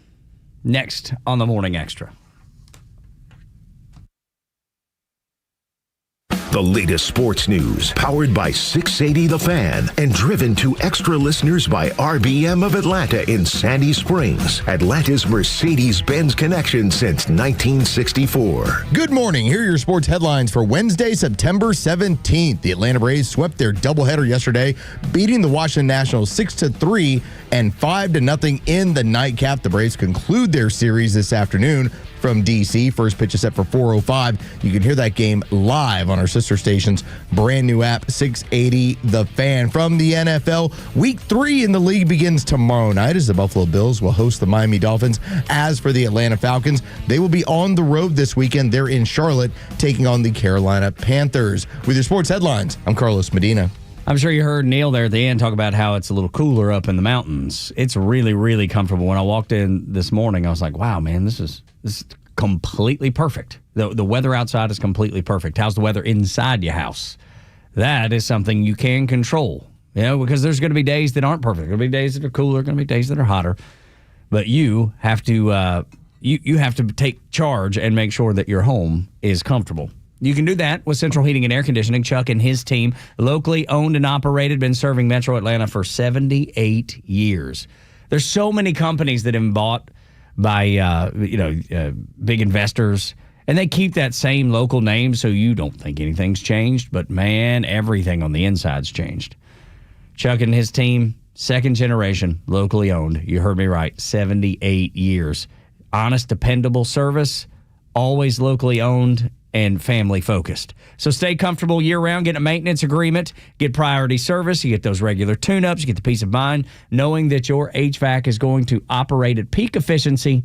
[SPEAKER 9] Next on the Morning Extra.
[SPEAKER 8] The latest sports news, powered by 680 The Fan, and driven to extra listeners by RBM of Atlanta in Sandy Springs, Atlanta's Mercedes-Benz connection since 1964.
[SPEAKER 10] Good morning. Here are your sports headlines for Wednesday, September 17th. The Atlanta Braves swept their doubleheader yesterday, beating the Washington Nationals 6-3 and 5-0 in the nightcap. The Braves conclude their series this afternoon from D.C. First pitch is set for 4:05. You can hear that game live on our sister station's brand new app, 680 The Fan. From the NFL, Week 3 in the league begins tomorrow night as the Buffalo Bills will host the Miami Dolphins. As for the Atlanta Falcons, they will be on the road this weekend. They're in Charlotte taking on the Carolina Panthers. With your sports headlines, I'm Carlos Medina.
[SPEAKER 9] I'm sure you heard Neil there at the end talk about how it's a little cooler up in the mountains. It's really, really comfortable. When I walked in this morning, I was like, wow, man, this is completely perfect. The weather outside is completely perfect. How's the weather inside your house? That is something you can control, because there's going to be days that aren't perfect. There'll be days that are cooler, going to be days that are hotter. But you have to you have to take charge and make sure that your home is comfortable. You can do that with Central Heating and Air Conditioning. Chuck and his team, locally owned and operated, been serving Metro Atlanta for 78 years. There's so many companies that have been bought by big investors, and they keep that same local name so you don't think anything's changed. But man, everything on the inside's changed. Chuck and his team, second generation, locally owned. You heard me right, 78 years. Honest, dependable service, always locally owned and family focused. So stay comfortable year round, get a maintenance agreement, get priority service, you get those regular tune-ups, you get the peace of mind knowing that your HVAC is going to operate at peak efficiency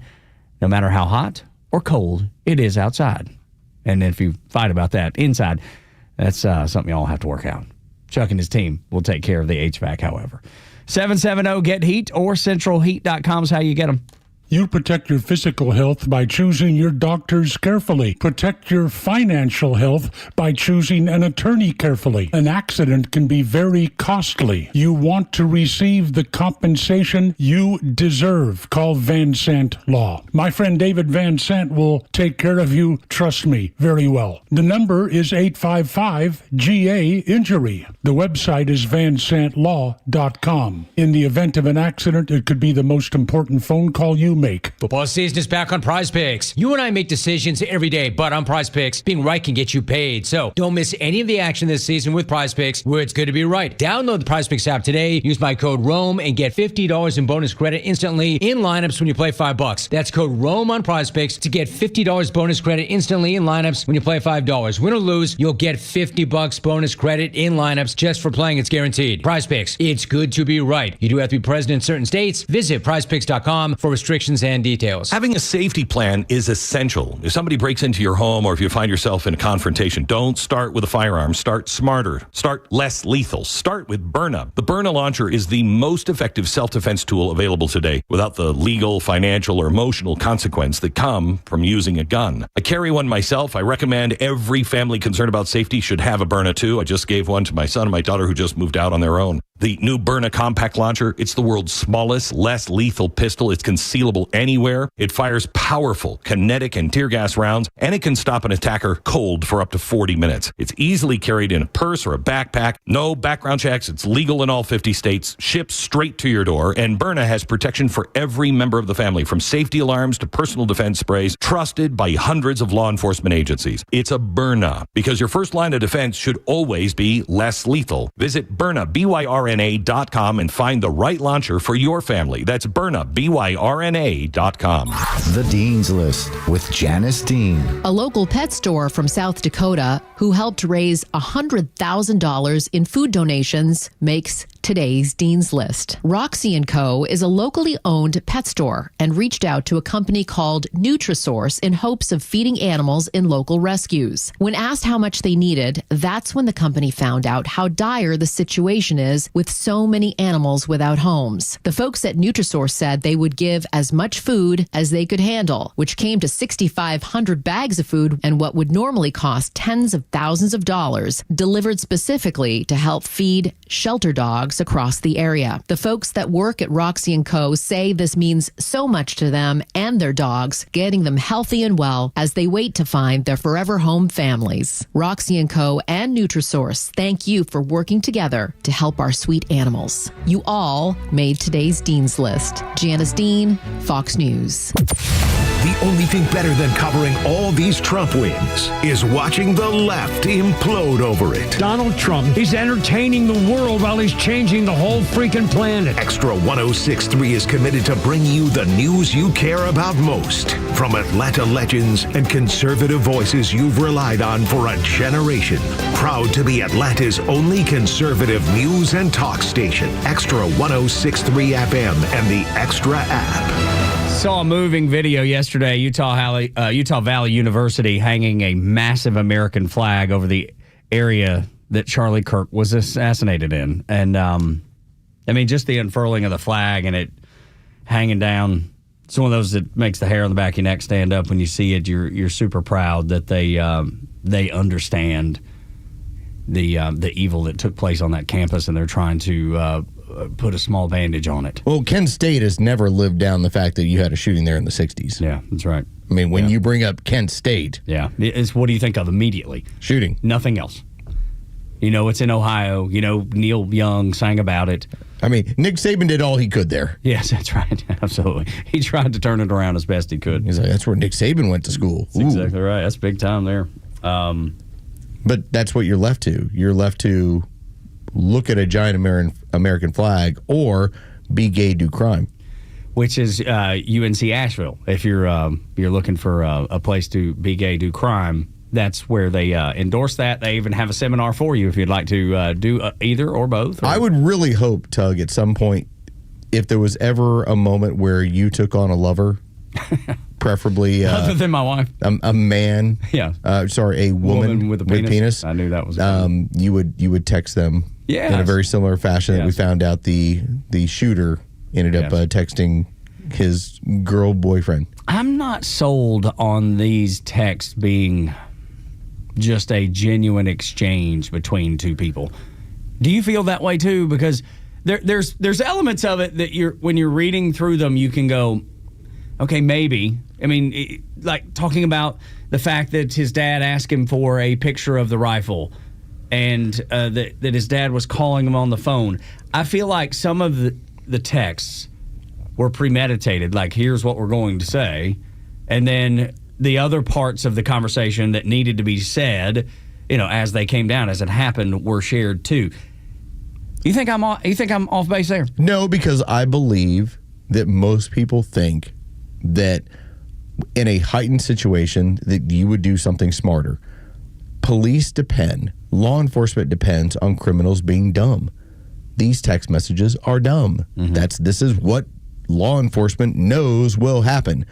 [SPEAKER 9] no matter how hot or cold it is outside. And if you fight about that inside, that's something y'all have to work out. Chuck and his team will take care of the HVAC, however. 770-GET-HEAT or centralheat.com is how you get them.
[SPEAKER 18] You protect your physical health by choosing your doctors carefully. Protect your financial health by choosing an attorney carefully. An accident can be very costly. You want to receive the compensation you deserve. Call Van Sant Law. My friend David Van Sant will take care of you, trust me, very well. The number is 855-GA-INJURY. The website is vansantlaw.com. In the event of an accident, it could be the most important phone call you make.
[SPEAKER 19] Football season is back on Prize Picks. You and I make decisions every day, but on Prize Picks, being right can get you paid. So don't miss any of the action this season with Prize Picks, where it's good to be right. Download the Prize Picks app today. Use my code ROAM and get $50 in bonus credit instantly in lineups when you play $5. That's code ROAM on Prize Picks to get $50 bonus credit instantly in lineups when you play $5. Win or lose, you'll get $50 bonus credit in lineups just for playing. It's guaranteed. Prize Picks. It's good to be right. You do have to be present in certain states. Visit prizepicks.com for restrictions and details.
[SPEAKER 20] Having a safety plan is essential. If somebody breaks into your home or if you find yourself in a confrontation, don't start with a firearm. Start smarter. Start less lethal. Start with Byrna. The Byrna launcher is the most effective self-defense tool available today without the legal, financial, or emotional consequence that come from using a gun. I carry one myself. I recommend every family concerned about safety should have a Byrna too. I just gave one to my son and my daughter who just moved out on their own. The new Byrna compact launcher, it's the world's smallest, less lethal pistol. It's concealable anywhere. It fires powerful kinetic and tear gas rounds, and it can stop an attacker cold for up to 40 minutes. It's easily carried in a purse or a backpack. No background checks. It's legal in all 50 states. Ships straight to your door. And Byrna has protection for every member of the family, from safety alarms to personal defense sprays, trusted by hundreds of law enforcement agencies. It's a Byrna, because your first line of defense should always be less lethal. Visit Byrna, BYRNA.com, and find the right launcher for your family. That's Byrna, BYRNA.com.
[SPEAKER 21] The Dean's List with Janice Dean.
[SPEAKER 22] A local pet store from South Dakota who helped raise $100,000 in food donations makes today's Dean's List. Roxy & Co. is a locally owned pet store and reached out to a company called Nutrisource in hopes of feeding animals in local rescues. When asked how much they needed, that's when the company found out how dire the situation is with so many animals without homes. The folks at Nutrisource said they would give as much food as they could handle, which came to 6,500 bags of food and what would normally cost tens of thousands of dollars, delivered specifically to help feed shelter dogs across the area. The folks that work at Roxy & Co. say this means so much to them and their dogs, getting them healthy and well as they wait to find their forever home families. Roxy & Co. and Nutrisource thank you for working together to help our sweet animals. You all made today's Dean's List. Janice Dean, Fox News.
[SPEAKER 8] The only thing better than covering all these Trump wins is watching the left implode over it.
[SPEAKER 23] Donald Trump is entertaining the world while he's changing the whole freaking planet.
[SPEAKER 8] Extra 106.3 is committed to bring you the news you care about most. From Atlanta legends and conservative voices you've relied on for a generation. Proud to be Atlanta's only conservative news and talk station. Extra 106.3 FM and the Extra app.
[SPEAKER 9] Saw a moving video yesterday. Utah Valley University hanging a massive American flag over the area that Charlie Kirk was assassinated in. And, just the unfurling of the flag and it hanging down. It's one of those that makes the hair on the back of your neck stand up when you see it. You're super proud that they understand the evil that took place on that campus, and they're trying to put a small bandage on it.
[SPEAKER 10] Well, Kent State has never lived down the fact that you had a shooting there in the 60s.
[SPEAKER 9] Yeah, that's right.
[SPEAKER 10] I mean, when you bring up Kent State.
[SPEAKER 9] Yeah. What do you think of immediately?
[SPEAKER 10] Shooting.
[SPEAKER 9] Nothing else. It's in Ohio. Neil Young sang about it.
[SPEAKER 10] I mean, Nick Saban did all he could there.
[SPEAKER 9] Yes, that's right. Absolutely. He tried to turn it around as best he could.
[SPEAKER 10] He's like, that's where Nick Saban went to school.
[SPEAKER 9] That's exactly right. That's big time there.
[SPEAKER 10] But that's what you're left to. You're left to look at a giant American flag or be gay, do crime.
[SPEAKER 9] Which is UNC Asheville. If you're looking for a place to be gay, do crime, that's where they endorse that. They even have a seminar for you if you'd like to do either or both.
[SPEAKER 10] I would really hope, Tug, at some point, if there was ever a moment where you took on a lover, preferably
[SPEAKER 9] other than my wife,
[SPEAKER 10] a man.
[SPEAKER 9] Yeah,
[SPEAKER 10] a woman
[SPEAKER 9] with a penis. I knew that was.
[SPEAKER 10] You would text them.
[SPEAKER 9] Yeah,
[SPEAKER 10] in a very similar fashion that we found out the shooter ended up texting his girl boyfriend.
[SPEAKER 9] I'm not sold on these texts being just a genuine exchange between two people. Do you feel that way too? Because there's elements of it that when you're reading through them, you can go, okay, maybe. I mean, like talking about the fact that his dad asked him for a picture of the rifle and that his dad was calling him on the phone. I feel like some of the texts were premeditated, like here's what we're going to say, and then the other parts of the conversation that needed to be said, as they came down, as it happened, were shared too. You think I'm off base there?
[SPEAKER 10] No, because I believe that most people think that in a heightened situation that you would do something smarter. Police depend, law enforcement depends on criminals being dumb. These text messages are dumb. Mm-hmm. This is what law enforcement knows will happen.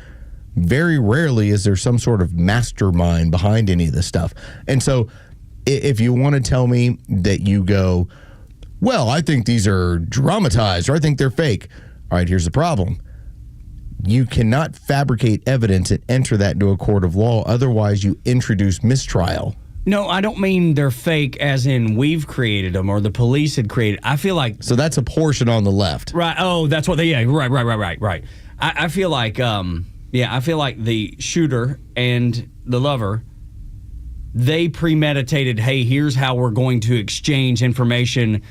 [SPEAKER 10] Very rarely is there some sort of mastermind behind any of this stuff. And so if you want to tell me that you go, well, I think these are dramatized or I think they're fake. All right, here's the problem. You cannot fabricate evidence and enter that into a court of law. Otherwise, you introduce mistrial.
[SPEAKER 9] No, I don't mean they're fake as in we've created them or the police had created. I feel like...
[SPEAKER 10] So that's a portion on the left.
[SPEAKER 9] Right. Oh, that's what they... Yeah, right. I feel like... I feel like the shooter and the lover, they premeditated, hey, here's how we're going to exchange information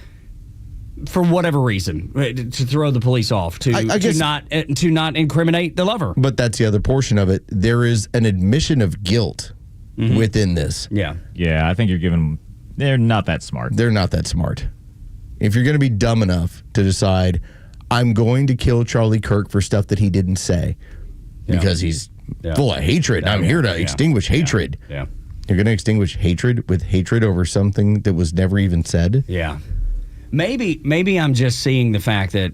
[SPEAKER 9] for whatever reason, to throw the police off, to not incriminate the lover.
[SPEAKER 10] But that's the other portion of it. There is an admission of guilt within this.
[SPEAKER 9] Yeah.
[SPEAKER 1] Yeah, I think you're giving... They're not that smart.
[SPEAKER 10] They're not that smart. If you're going to be dumb enough to decide, I'm going to kill Charlie Kirk for stuff that he didn't say because he's full of hatred. I'm here to extinguish hatred.
[SPEAKER 9] Yeah.
[SPEAKER 10] You're going to extinguish hatred with hatred over something that was never even said?
[SPEAKER 9] Yeah. Maybe I'm just seeing the fact that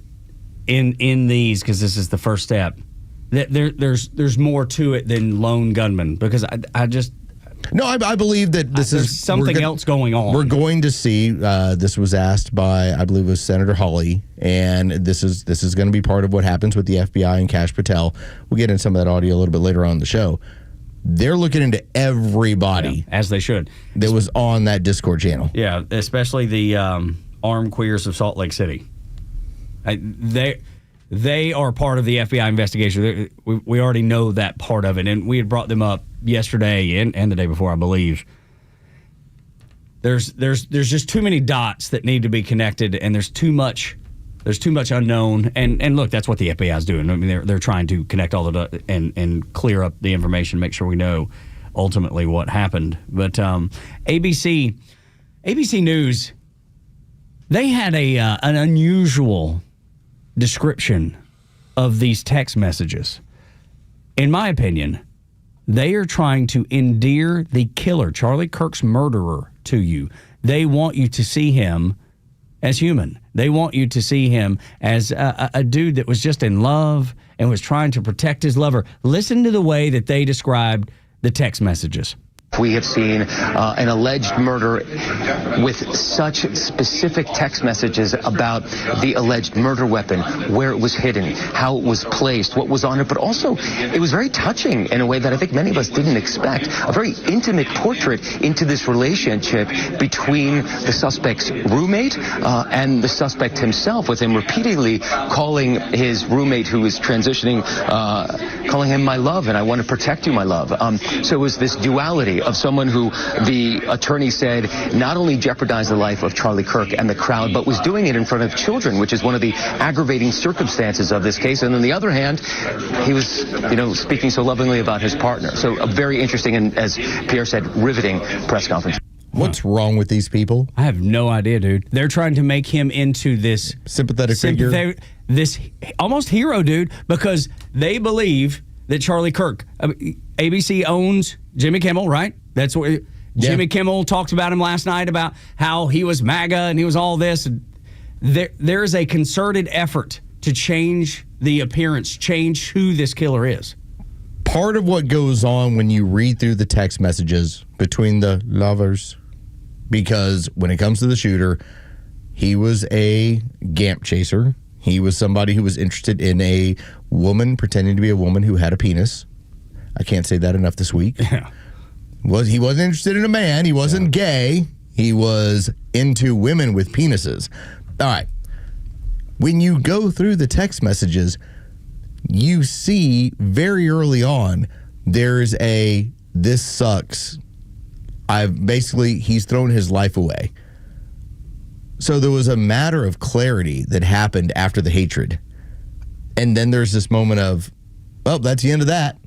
[SPEAKER 9] in these, because this is the first step, that there's more to it than lone gunman, because I just...
[SPEAKER 10] No, I believe that this is
[SPEAKER 9] something else going on.
[SPEAKER 10] We're going to see. This was asked by, I believe it was Senator Hawley, and this is going to be part of what happens with the FBI and Kash Patel. We'll get into some of that audio a little bit later on in the show. They're looking into everybody,
[SPEAKER 9] as they should,
[SPEAKER 10] that was on that Discord channel.
[SPEAKER 9] Yeah, especially the armed queers of Salt Lake City. They are part of the FBI investigation. We already know that part of it, and we had brought them up yesterday and the day before, I believe. There's just too many dots that need to be connected, and there's too much unknown. And look, that's what the FBI is doing. I mean, they're trying to connect all the dots and clear up the information, make sure we know ultimately what happened. But ABC News, they had an unusual description of these text messages. In my opinion, they are trying to endear the killer, Charlie Kirk's murderer, to you. They want you to see him as human. They want you to see him as a dude that was just in love and was trying to protect his lover. Listen to the way that they described the text messages.
[SPEAKER 3] We have seen an alleged murder with such specific text messages about the alleged murder weapon, where it was hidden, how it was placed, what was on it, but also it was very touching in a way that I think many of us didn't expect. A very intimate portrait into this relationship between the suspect's roommate and the suspect himself, with him repeatedly calling his roommate who is transitioning, calling him my love, and I want to protect you, my love. So it was this duality of someone who the attorney said not only jeopardized the life of Charlie Kirk and the crowd, but was doing it in front of children, which is one of the aggravating circumstances of this case. And on the other hand, he was, speaking so lovingly about his partner. So a very interesting and, as Pierre said, riveting press conference.
[SPEAKER 10] What's wrong with these people?
[SPEAKER 9] I have no idea, dude. They're trying to make him into this
[SPEAKER 10] sympathetic figure,
[SPEAKER 9] this almost hero, dude, because they believe that Charlie Kirk, ABC owns Jimmy Kimmel, right? That's what Jimmy Kimmel talked about him last night, about how he was MAGA and he was all this. There is a concerted effort to change the appearance, change who this killer is.
[SPEAKER 10] Part of what goes on when you read through the text messages between the lovers, because when it comes to the shooter, he was a Gamp chaser. He was somebody who was interested in a woman, pretending to be a woman who had a penis. I can't say that enough this week.
[SPEAKER 9] Yeah.
[SPEAKER 10] He wasn't interested in a man. He wasn't gay. He was into women with penises. All right. When you go through the text messages, you see very early on, there's this sucks. He's thrown his life away. So there was a matter of clarity that happened after the hatred. And then there's this moment of, well, that's the end of that.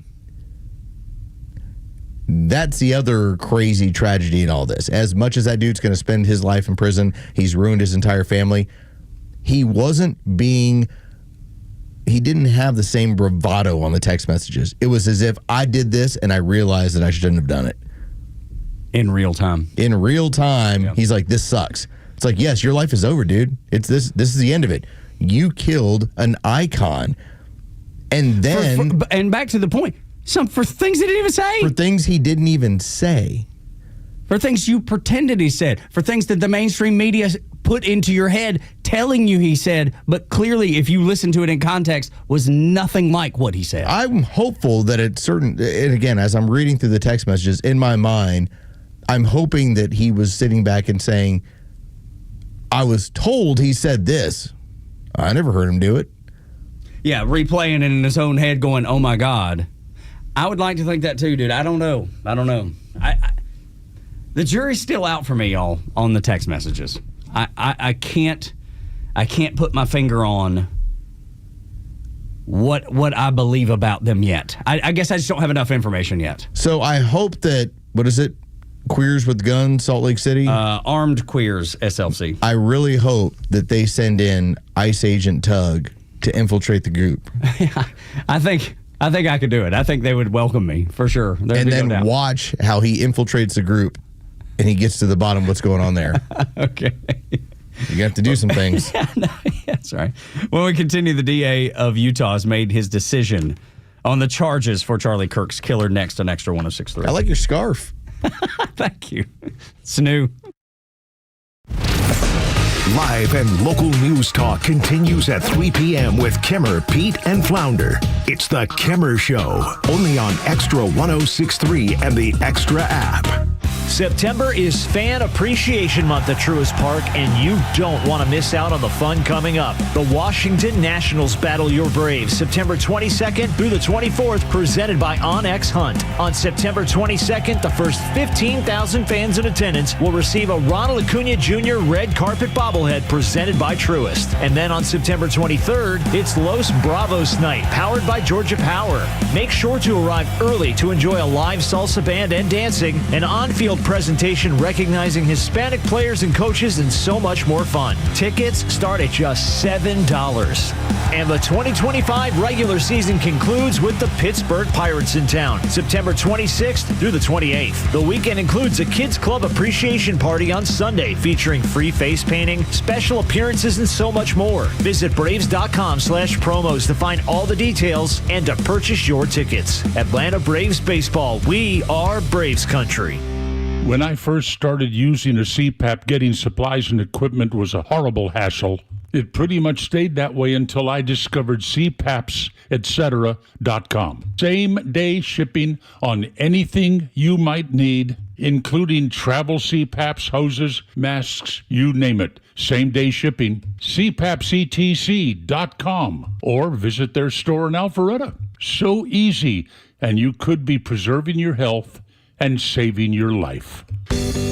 [SPEAKER 10] That's the other crazy tragedy in all this. As much as that dude's going to spend his life in prison, he's ruined his entire family. He didn't have the same bravado on the text messages. It was as if I did this and I realized that I shouldn't have done it.
[SPEAKER 9] In real time.
[SPEAKER 10] He's like, this sucks. It's like, yes, your life is over, dude. It's this is the end of it. You killed an icon. And then...
[SPEAKER 9] and back to the point, for things he didn't even say.
[SPEAKER 10] For things he didn't even say.
[SPEAKER 9] For things you pretended he said. For things that the mainstream media put into your head telling you he said, but clearly, if you listen to it in context, was nothing like what he said.
[SPEAKER 10] I'm hopeful that and again, as I'm reading through the text messages, in my mind, I'm hoping that he was sitting back and saying, I was told he said this. I never heard him do it.
[SPEAKER 9] Yeah, replaying it in his own head going, oh, my God. I would like to think that too, dude. I don't know. The jury's still out for me, y'all, on the text messages. I can't put my finger on what I believe about them yet. I guess I just don't have enough information yet.
[SPEAKER 10] So I hope that, what is it? Queers with Guns, Salt Lake City?
[SPEAKER 9] Armed Queers, SLC.
[SPEAKER 10] I really hope that they send in Ice Agent Tug to infiltrate the group.
[SPEAKER 9] I think I could do it. I think they would welcome me, for sure.
[SPEAKER 10] And then watch how he infiltrates the group and he gets to the bottom of what's going on there.
[SPEAKER 9] Okay.
[SPEAKER 10] You have to do some things.
[SPEAKER 9] That's right. When we continue, the DA of Utah has made his decision on the charges for Charlie Kirk's killer next on Extra 106.3.
[SPEAKER 10] I like your scarf.
[SPEAKER 9] Thank you. It's new.
[SPEAKER 8] Live and local news talk continues at 3 p.m. with Kimmer, Pete, and Flounder. It's the Kimmer Show, only on Extra 106.3 and the Extra app.
[SPEAKER 2] September is Fan Appreciation Month at Truist Park, and you don't want to miss out on the fun coming up. The Washington Nationals battle your Braves September 22nd through the 24th, presented by OnX Hunt. On September 22nd, the first 15,000 fans in attendance will receive a Ronald Acuna Jr. red carpet bobblehead presented by Truist. And then on September 23rd, it's Los Bravos Night, powered by Georgia Power. Make sure to arrive early to enjoy a live salsa band and dancing, an on-field presentation recognizing Hispanic players and coaches, and so much more fun. Tickets start at just $7. And the 2025 regular season concludes with the Pittsburgh Pirates in town, September 26th through the 28th. The weekend includes a Kids Club Appreciation Party on Sunday featuring free face painting, special appearances, and so much more. Visit Braves.com/promos to find all the details and to purchase your tickets. Atlanta Braves Baseball, we are Braves country.
[SPEAKER 18] When I first started using a CPAP, getting supplies and equipment was a horrible hassle. It pretty much stayed that way until I discovered CPAPs, etc.com. Same-day shipping on anything you might need, including travel CPAPs, hoses, masks, you name it. Same-day shipping. CPAPsETC.com or visit their store in Alpharetta. So easy, and you could be preserving your health and saving your life.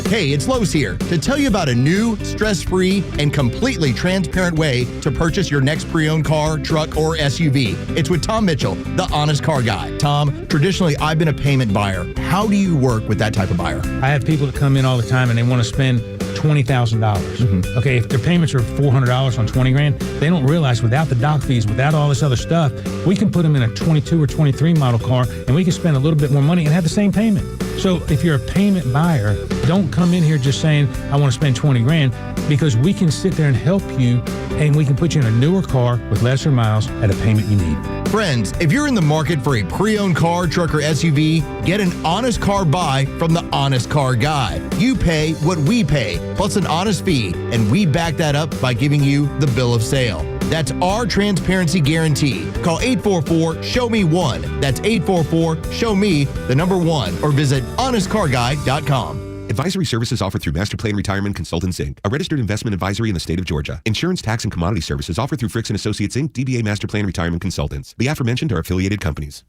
[SPEAKER 10] Hey, it's Lowe's here to tell you about a new, stress-free, and completely transparent way to purchase your next pre-owned car, truck, or SUV. It's with Tom Mitchell, the honest car guy. Tom, traditionally, I've been a payment buyer. How do you work with that type of buyer?
[SPEAKER 4] I have people that come in all the time and they want to spend $20,000. Okay, if their payments are $400 on $20,000, they don't realize without the doc fees, without all this other stuff, we can put them in a 22 or 23 model car and we can spend a little bit more money and have the same payment. So if you're a payment buyer, don't come in here just saying, I want to spend $20,000, because we can sit there and help you and we can put you in a newer car with lesser miles at a payment you need.
[SPEAKER 10] Friends, if you're in the market for a pre-owned car, truck, or SUV, get an honest car buy from the honest car guy. You pay what we pay, plus an honest fee, and we back that up by giving you the bill of sale. That's our transparency guarantee. Call 844-SHOW-ME-1. That's 844-SHOW-ME, the number 1, or visit honestcarguy.com.
[SPEAKER 5] Advisory services offered through Master Plan Retirement Consultants, Inc., a registered investment advisory in the state of Georgia. Insurance, tax, and commodity services offered through Fricks & Associates, Inc., DBA Master Plan Retirement Consultants. The aforementioned are affiliated companies.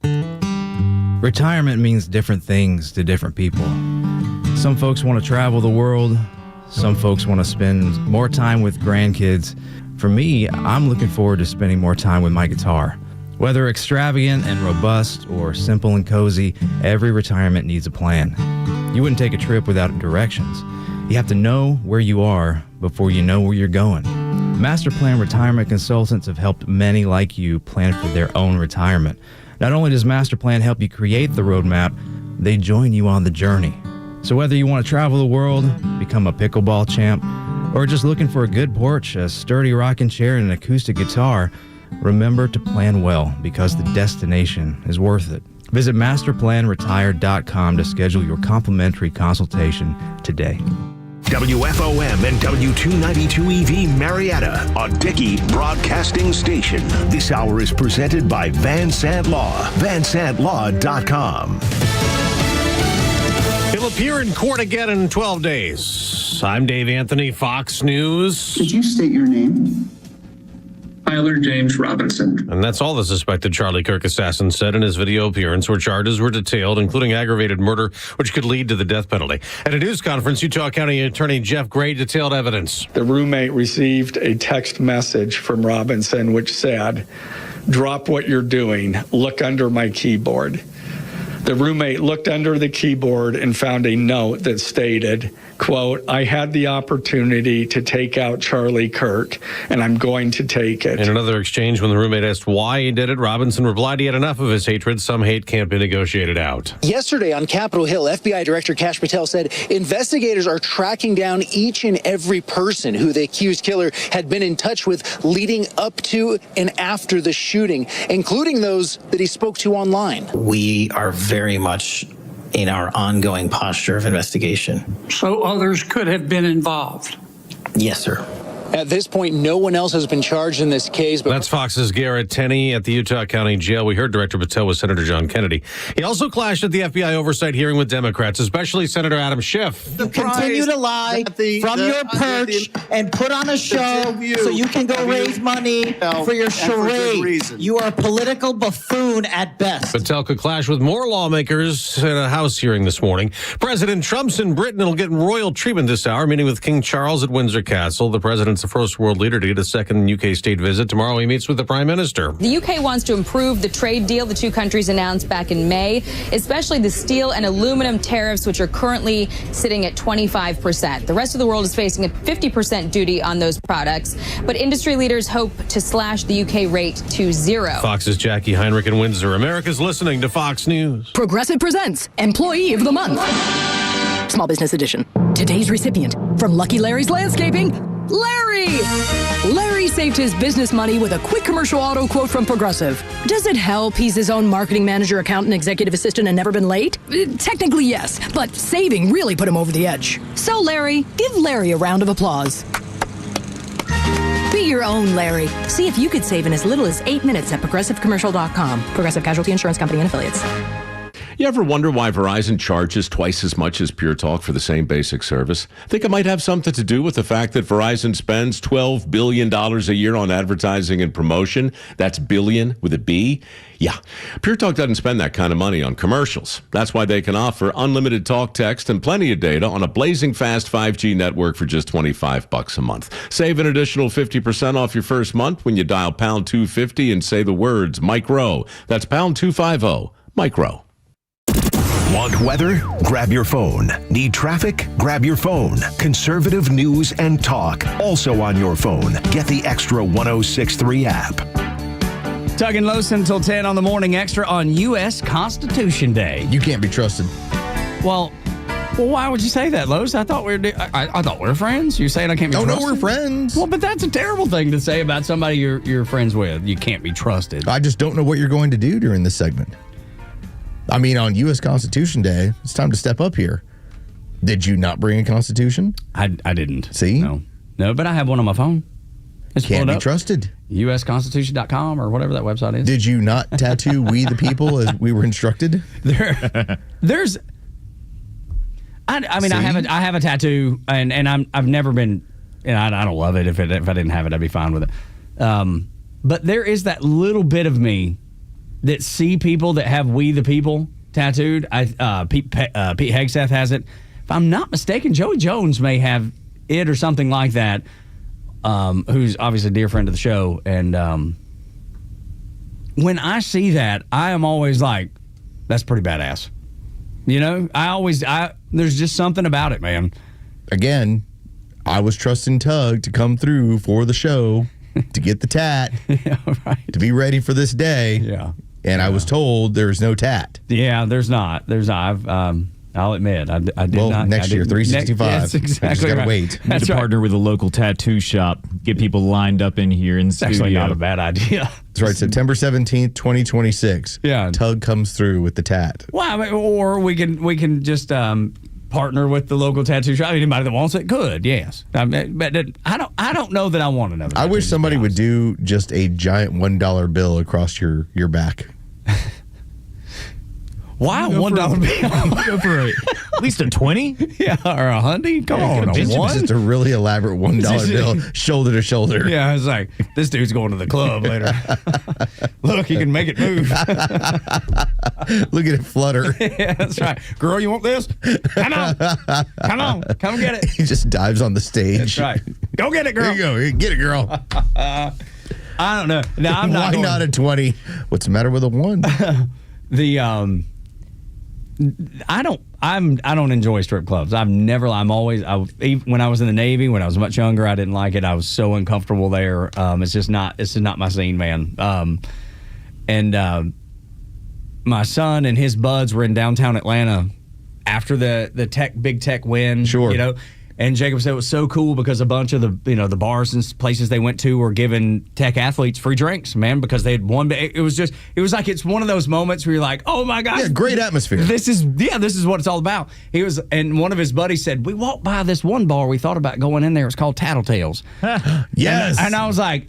[SPEAKER 24] Retirement means different things to different people. Some folks want to travel the world. Some folks want to spend more time with grandkids. For me, I'm looking forward to spending more time with my guitar. Whether extravagant and robust or simple and cozy, every retirement needs a plan. You wouldn't take a trip without directions. You have to know where you are before you know where you're going. Master Plan Retirement Consultants have helped many like you plan for their own retirement. Not only does Master Plan help you create the roadmap, they join you on the journey. So whether you want to travel the world, become a pickleball champ, or just looking for a good porch, a sturdy rocking chair, and an acoustic guitar, remember to plan well, because the destination is worth it. Visit masterplanretired.com to schedule your complimentary consultation today.
[SPEAKER 8] WFOM and W292EV Marietta, a Dickey broadcasting station. This hour is presented by Van Sant Law, vansantlaw.com.
[SPEAKER 6] He'll appear in court again in 12 days. I'm Dave Anthony, Fox News.
[SPEAKER 7] Could you state your name? Tyler James Robinson.
[SPEAKER 6] And that's all the suspected Charlie Kirk assassin said in his video appearance, where charges were detailed, including aggravated murder, which could lead to the death penalty. At a news conference, Utah County Attorney Jeff Gray detailed evidence.
[SPEAKER 11] The roommate received a text message from Robinson which said, "Drop what you're doing. Look under my keyboard." The roommate looked under the keyboard and found a note that stated, quote, "I had the opportunity to take out Charlie Kirk, and I'm going to take it."
[SPEAKER 6] In another exchange, when the roommate asked why he did it, Robinson replied he had enough of his hatred. Some hate can't be negotiated out.
[SPEAKER 12] Yesterday on Capitol Hill, FBI Director Kash Patel said investigators are tracking down each and every person who the accused killer had been in touch with leading up to and after the shooting, including those that he spoke to online.
[SPEAKER 25] We are very much in our ongoing posture of investigation.
[SPEAKER 7] So others could have been involved?
[SPEAKER 25] Yes, sir.
[SPEAKER 12] At this point, no one else has been charged in this case. But
[SPEAKER 6] that's Fox's Garrett Tenney at the Utah County Jail. We heard Director Patel with Senator John Kennedy. He also clashed at the FBI oversight hearing with Democrats, especially Senator Adam Schiff.
[SPEAKER 26] You continue to lie from your perch and put on a show so you can go raise money for your charade. You are a political buffoon at best.
[SPEAKER 6] Patel could clash with more lawmakers at a House hearing this morning. President Trump's in Britain and will get royal treatment this hour, meeting with King Charles at Windsor Castle. The president's the first world leader to get a second UK state visit. Tomorrow he meets with the Prime Minister.
[SPEAKER 27] The UK wants to improve the trade deal the two countries announced back in May, especially the steel and aluminum tariffs, which are currently sitting at 25%. The rest of the world is facing a 50% duty on those products, but industry leaders hope to slash the UK rate to zero.
[SPEAKER 6] Fox's Jackie Heinrich in Windsor. America's listening to Fox News.
[SPEAKER 28] Progressive presents Employee of the Month. Small Business Edition. Today's recipient from Lucky Larry's Landscaping, Larry! Larry saved his business money with a quick commercial auto quote from Progressive. Does it help he's his own marketing manager, accountant, executive assistant, and never been late? Technically, yes, but saving really put him over the edge. So, Larry, give Larry a round of applause. Be your own Larry. See if you could save in as little as 8 minutes at ProgressiveCommercial.com. Progressive Casualty Insurance Company and Affiliates.
[SPEAKER 29] You ever wonder why Verizon charges twice as much as Pure Talk for the same basic service? Think it might have something to do with the fact that Verizon spends $12 billion a year on advertising and promotion. That's billion with a B. Yeah, Pure Talk doesn't spend that kind of money on commercials. That's why they can offer unlimited talk, text, and plenty of data on a blazing fast 5G network for just $25 a month. Save an additional 50% off your first month when you dial pound 250 and say the words micro. That's pound 250, micro.
[SPEAKER 8] Want weather? Grab your phone. Need traffic? Grab your phone. Conservative news and talk, also on your phone. Get the Extra 106.3 app.
[SPEAKER 9] Tug and Los until 10 on the Morning Extra on U.S. Constitution Day.
[SPEAKER 10] You can't be trusted.
[SPEAKER 9] Well, why would you say that, Los? I thought we were friends. You're saying I can't be trusted?
[SPEAKER 10] No, we're friends.
[SPEAKER 9] Well, but that's a terrible thing to say about somebody you're friends with. You can't be trusted.
[SPEAKER 10] I just don't know what you're going to do during this segment. I mean, on U.S. Constitution Day, it's time to step up here. Did you not bring a Constitution?
[SPEAKER 9] I didn't.
[SPEAKER 10] See?
[SPEAKER 9] No, but I have one on my phone. It's
[SPEAKER 10] can't be trusted.
[SPEAKER 9] USConstitution.com or whatever that website is.
[SPEAKER 10] Did you not tattoo "We the People" as we were instructed?
[SPEAKER 9] There's. I mean, I have a tattoo, and I've never been. And I don't love it. If I didn't have it, I'd be fine with it. But there is that little bit of me that see people that have "We the People" tattooed. Pete Hegseth has it. If I'm not mistaken, Joey Jones may have it or something like that. Who's obviously a dear friend of the show, and when I see that, I am always like, "That's pretty badass." You know, there's just something about it, man.
[SPEAKER 10] Again, I was trusting Tug to come through for the show to get the tat, to be ready for this day.
[SPEAKER 9] Yeah.
[SPEAKER 10] And I was told there's no tat.
[SPEAKER 9] Yeah, there's not. I'll admit, I did not.
[SPEAKER 10] Well, next year, 365.
[SPEAKER 9] That's exactly
[SPEAKER 10] right.
[SPEAKER 9] Wait.
[SPEAKER 1] Need to partner with a local tattoo shop, get people lined up in here in studio.
[SPEAKER 9] It's actually not a bad idea.
[SPEAKER 10] That's right, September 17th, 2026.
[SPEAKER 9] Yeah.
[SPEAKER 10] Tug comes through with the tat.
[SPEAKER 9] Well, I mean, or we can just partner with the local tattoo shop. Anybody that wants it could, yes. But I don't know that I want another.
[SPEAKER 10] I wish somebody would do just a giant $1 bill across your back.
[SPEAKER 9] Why a $1 bill?
[SPEAKER 1] Go for at least a 20?
[SPEAKER 9] Yeah, or a $100? Come on, a one?
[SPEAKER 10] Just a really elaborate $1 bill, shoulder to shoulder.
[SPEAKER 9] Yeah, I was like, this dude's going to the club later. Look, he can make it move.
[SPEAKER 10] Look at it flutter.
[SPEAKER 9] Yeah, that's right. Girl, you want this? Come on, come get it.
[SPEAKER 10] He just dives on the stage.
[SPEAKER 9] That's right. Go get it, girl.
[SPEAKER 10] There you go. Get it, girl.
[SPEAKER 9] I don't know. No, I'm not.
[SPEAKER 10] Why
[SPEAKER 9] going.
[SPEAKER 10] not a 20? What's the matter with a 1?
[SPEAKER 9] I don't enjoy strip clubs. When I was in the Navy, when I was much younger, I didn't like it. I was so uncomfortable there. It's just not my scene, man. My son and his buds were in downtown Atlanta after the big tech win.
[SPEAKER 10] Sure.
[SPEAKER 9] You know, and Jacob said it was so cool because a bunch of the bars and places they went to were giving tech athletes free drinks, man, because they had won. It was like it's one of those moments where you're like, oh my gosh,
[SPEAKER 10] yeah, great atmosphere.
[SPEAKER 9] This is what it's all about. And one of his buddies said, we walked by this one bar, we thought about going in there. It's called Tattletales.
[SPEAKER 10] Yes.
[SPEAKER 9] And I was like,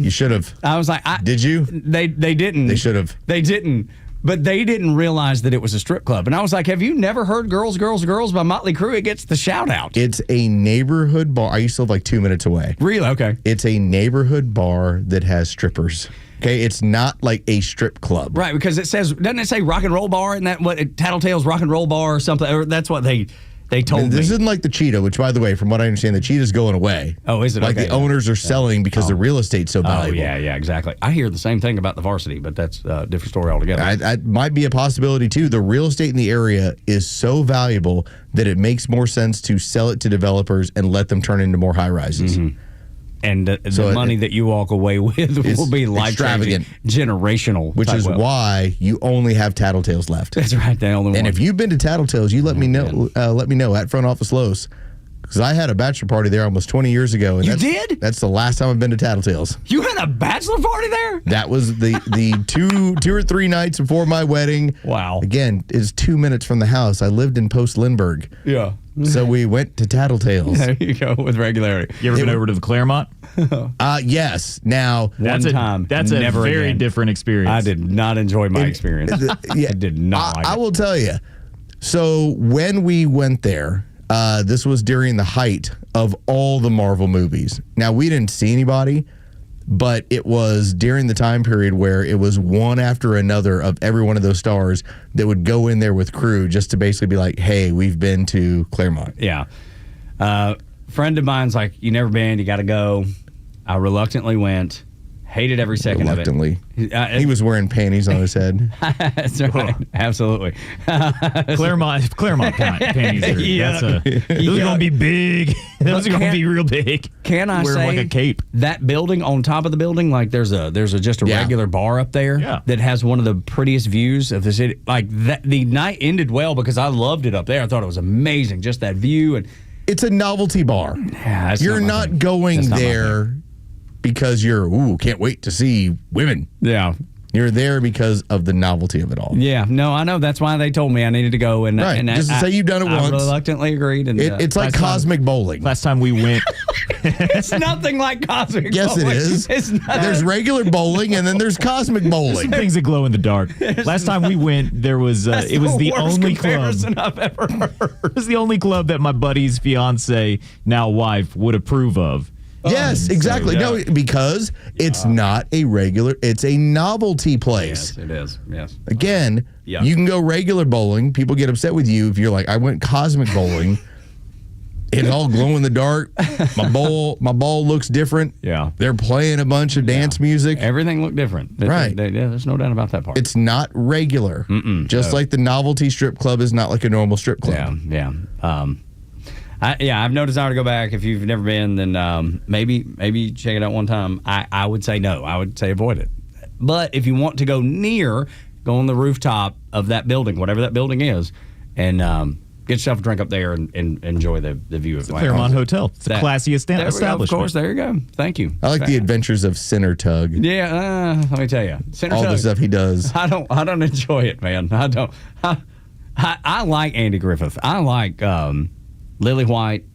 [SPEAKER 10] you should have.
[SPEAKER 9] I was like,
[SPEAKER 10] did you?
[SPEAKER 9] They didn't.
[SPEAKER 10] They should have.
[SPEAKER 9] They didn't. But they didn't realize that it was a strip club. And I was like, have you never heard Girls, Girls, Girls by Motley Crue? It gets the shout out.
[SPEAKER 10] It's a neighborhood bar. I used to live like 2 minutes away.
[SPEAKER 9] Really? Okay.
[SPEAKER 10] It's a neighborhood bar that has strippers. Okay, it's not like a strip club.
[SPEAKER 9] Right, because doesn't it say rock and roll bar? And that what Tattletales rock and roll bar or something? Or that's what they told me.
[SPEAKER 10] This isn't like the Cheetah, which, by the way, from what I understand, the Cheetah's going away.
[SPEAKER 9] Oh, is it?
[SPEAKER 10] Like
[SPEAKER 9] okay,
[SPEAKER 10] the owners are selling because the real estate's so valuable.
[SPEAKER 9] Oh, yeah, exactly. I hear the same thing about the Varsity, but that's a different story altogether.
[SPEAKER 10] That might be a possibility, too. The real estate in the area is so valuable that it makes more sense to sell it to developers and let them turn into more high-rises.
[SPEAKER 9] Mm-hmm. And the money that you walk away with will be life-changing, generational.
[SPEAKER 10] Which is why you only have Tattletales left.
[SPEAKER 9] That's right, the only one.
[SPEAKER 10] And if you've been to Tattletales, you let me know. Let me know at Front Office Los, because I had a bachelor party there almost 20 years ago. And
[SPEAKER 9] you did?
[SPEAKER 10] That's the last time I've been to Tattletales.
[SPEAKER 9] You had a bachelor party there?
[SPEAKER 10] That was the two or three nights before my wedding.
[SPEAKER 9] Wow.
[SPEAKER 10] Again, it's 2 minutes from the house. I lived in Post Lindbergh.
[SPEAKER 9] Yeah.
[SPEAKER 10] So we went to Tattletales.
[SPEAKER 9] There you go, with regularity.
[SPEAKER 1] You ever been over to the Claremont?
[SPEAKER 10] Yes. Now,
[SPEAKER 1] that's a very different experience.
[SPEAKER 9] I did not enjoy my experience. I did not like it.
[SPEAKER 10] I will tell you. So when we went there, this was during the height of all the Marvel movies. Now, we didn't see anybody, but it was during the time period where it was one after another of every one of those stars that would go in there with crew just to basically be like, hey, we've been to Claremont.
[SPEAKER 9] Yeah. Friend of mine's like, you never been, you got to go. I reluctantly went. Hated every second of it.
[SPEAKER 10] He was wearing panties on his head.
[SPEAKER 9] That's right. Absolutely.
[SPEAKER 1] Claremont panties. Those are going to be big. Those are going to be real big.
[SPEAKER 9] Can I
[SPEAKER 1] wear
[SPEAKER 9] say
[SPEAKER 1] like a cape?
[SPEAKER 9] That building on top of the building, like there's just a regular bar up there that has one of the prettiest views of the city. Like that, the night ended well because I loved it up there. I thought it was amazing, just that view. And
[SPEAKER 10] it's a novelty bar.
[SPEAKER 9] Yeah,
[SPEAKER 10] you're not going there because can't wait to see women.
[SPEAKER 9] Yeah.
[SPEAKER 10] You're there because of the novelty of it all.
[SPEAKER 9] Yeah. No, I know. That's why they told me I needed to go. And,
[SPEAKER 10] right. Just to say you've done it once.
[SPEAKER 9] I reluctantly agreed. And
[SPEAKER 10] it's like cosmic bowling.
[SPEAKER 1] Last time we went.
[SPEAKER 9] It's nothing like cosmic
[SPEAKER 10] yes,
[SPEAKER 9] bowling.
[SPEAKER 10] Yes, it is. There's regular bowling and then there's cosmic bowling.
[SPEAKER 1] Some things that glow in the dark. Last time we went, there was it was the only club
[SPEAKER 9] I've ever heard.
[SPEAKER 1] It was the only club that my buddy's fiance, now wife, would approve of.
[SPEAKER 10] Yes, exactly.
[SPEAKER 1] So,
[SPEAKER 10] no, because it's not a regular, it's a novelty place.
[SPEAKER 9] Yes, it is. Yes.
[SPEAKER 10] Again, you can go regular bowling. People get upset with you if you're like, I went cosmic bowling. It's all glow in the dark. My ball looks different.
[SPEAKER 9] Yeah.
[SPEAKER 10] They're playing a bunch of dance music.
[SPEAKER 9] Everything looked different.
[SPEAKER 10] Right.
[SPEAKER 9] There's no doubt about that part.
[SPEAKER 10] It's not regular. Just like the novelty strip club is not like a normal strip club.
[SPEAKER 9] Yeah. I've no desire to go back. If you've never been, then maybe check it out one time. I would say no. I would say avoid it. But if you want to go near, go on the rooftop of that building, whatever that building is, and get yourself a drink up there and enjoy the view of the
[SPEAKER 1] Claremont Hotel. It's the classiest establishment.
[SPEAKER 9] Of course, there you go. Thank you.
[SPEAKER 10] I like the adventures of Center Tug.
[SPEAKER 9] Yeah, let me tell you,
[SPEAKER 10] all the stuff he does.
[SPEAKER 9] I don't enjoy it, man. I don't. I like Andy Griffith. I like Lily White.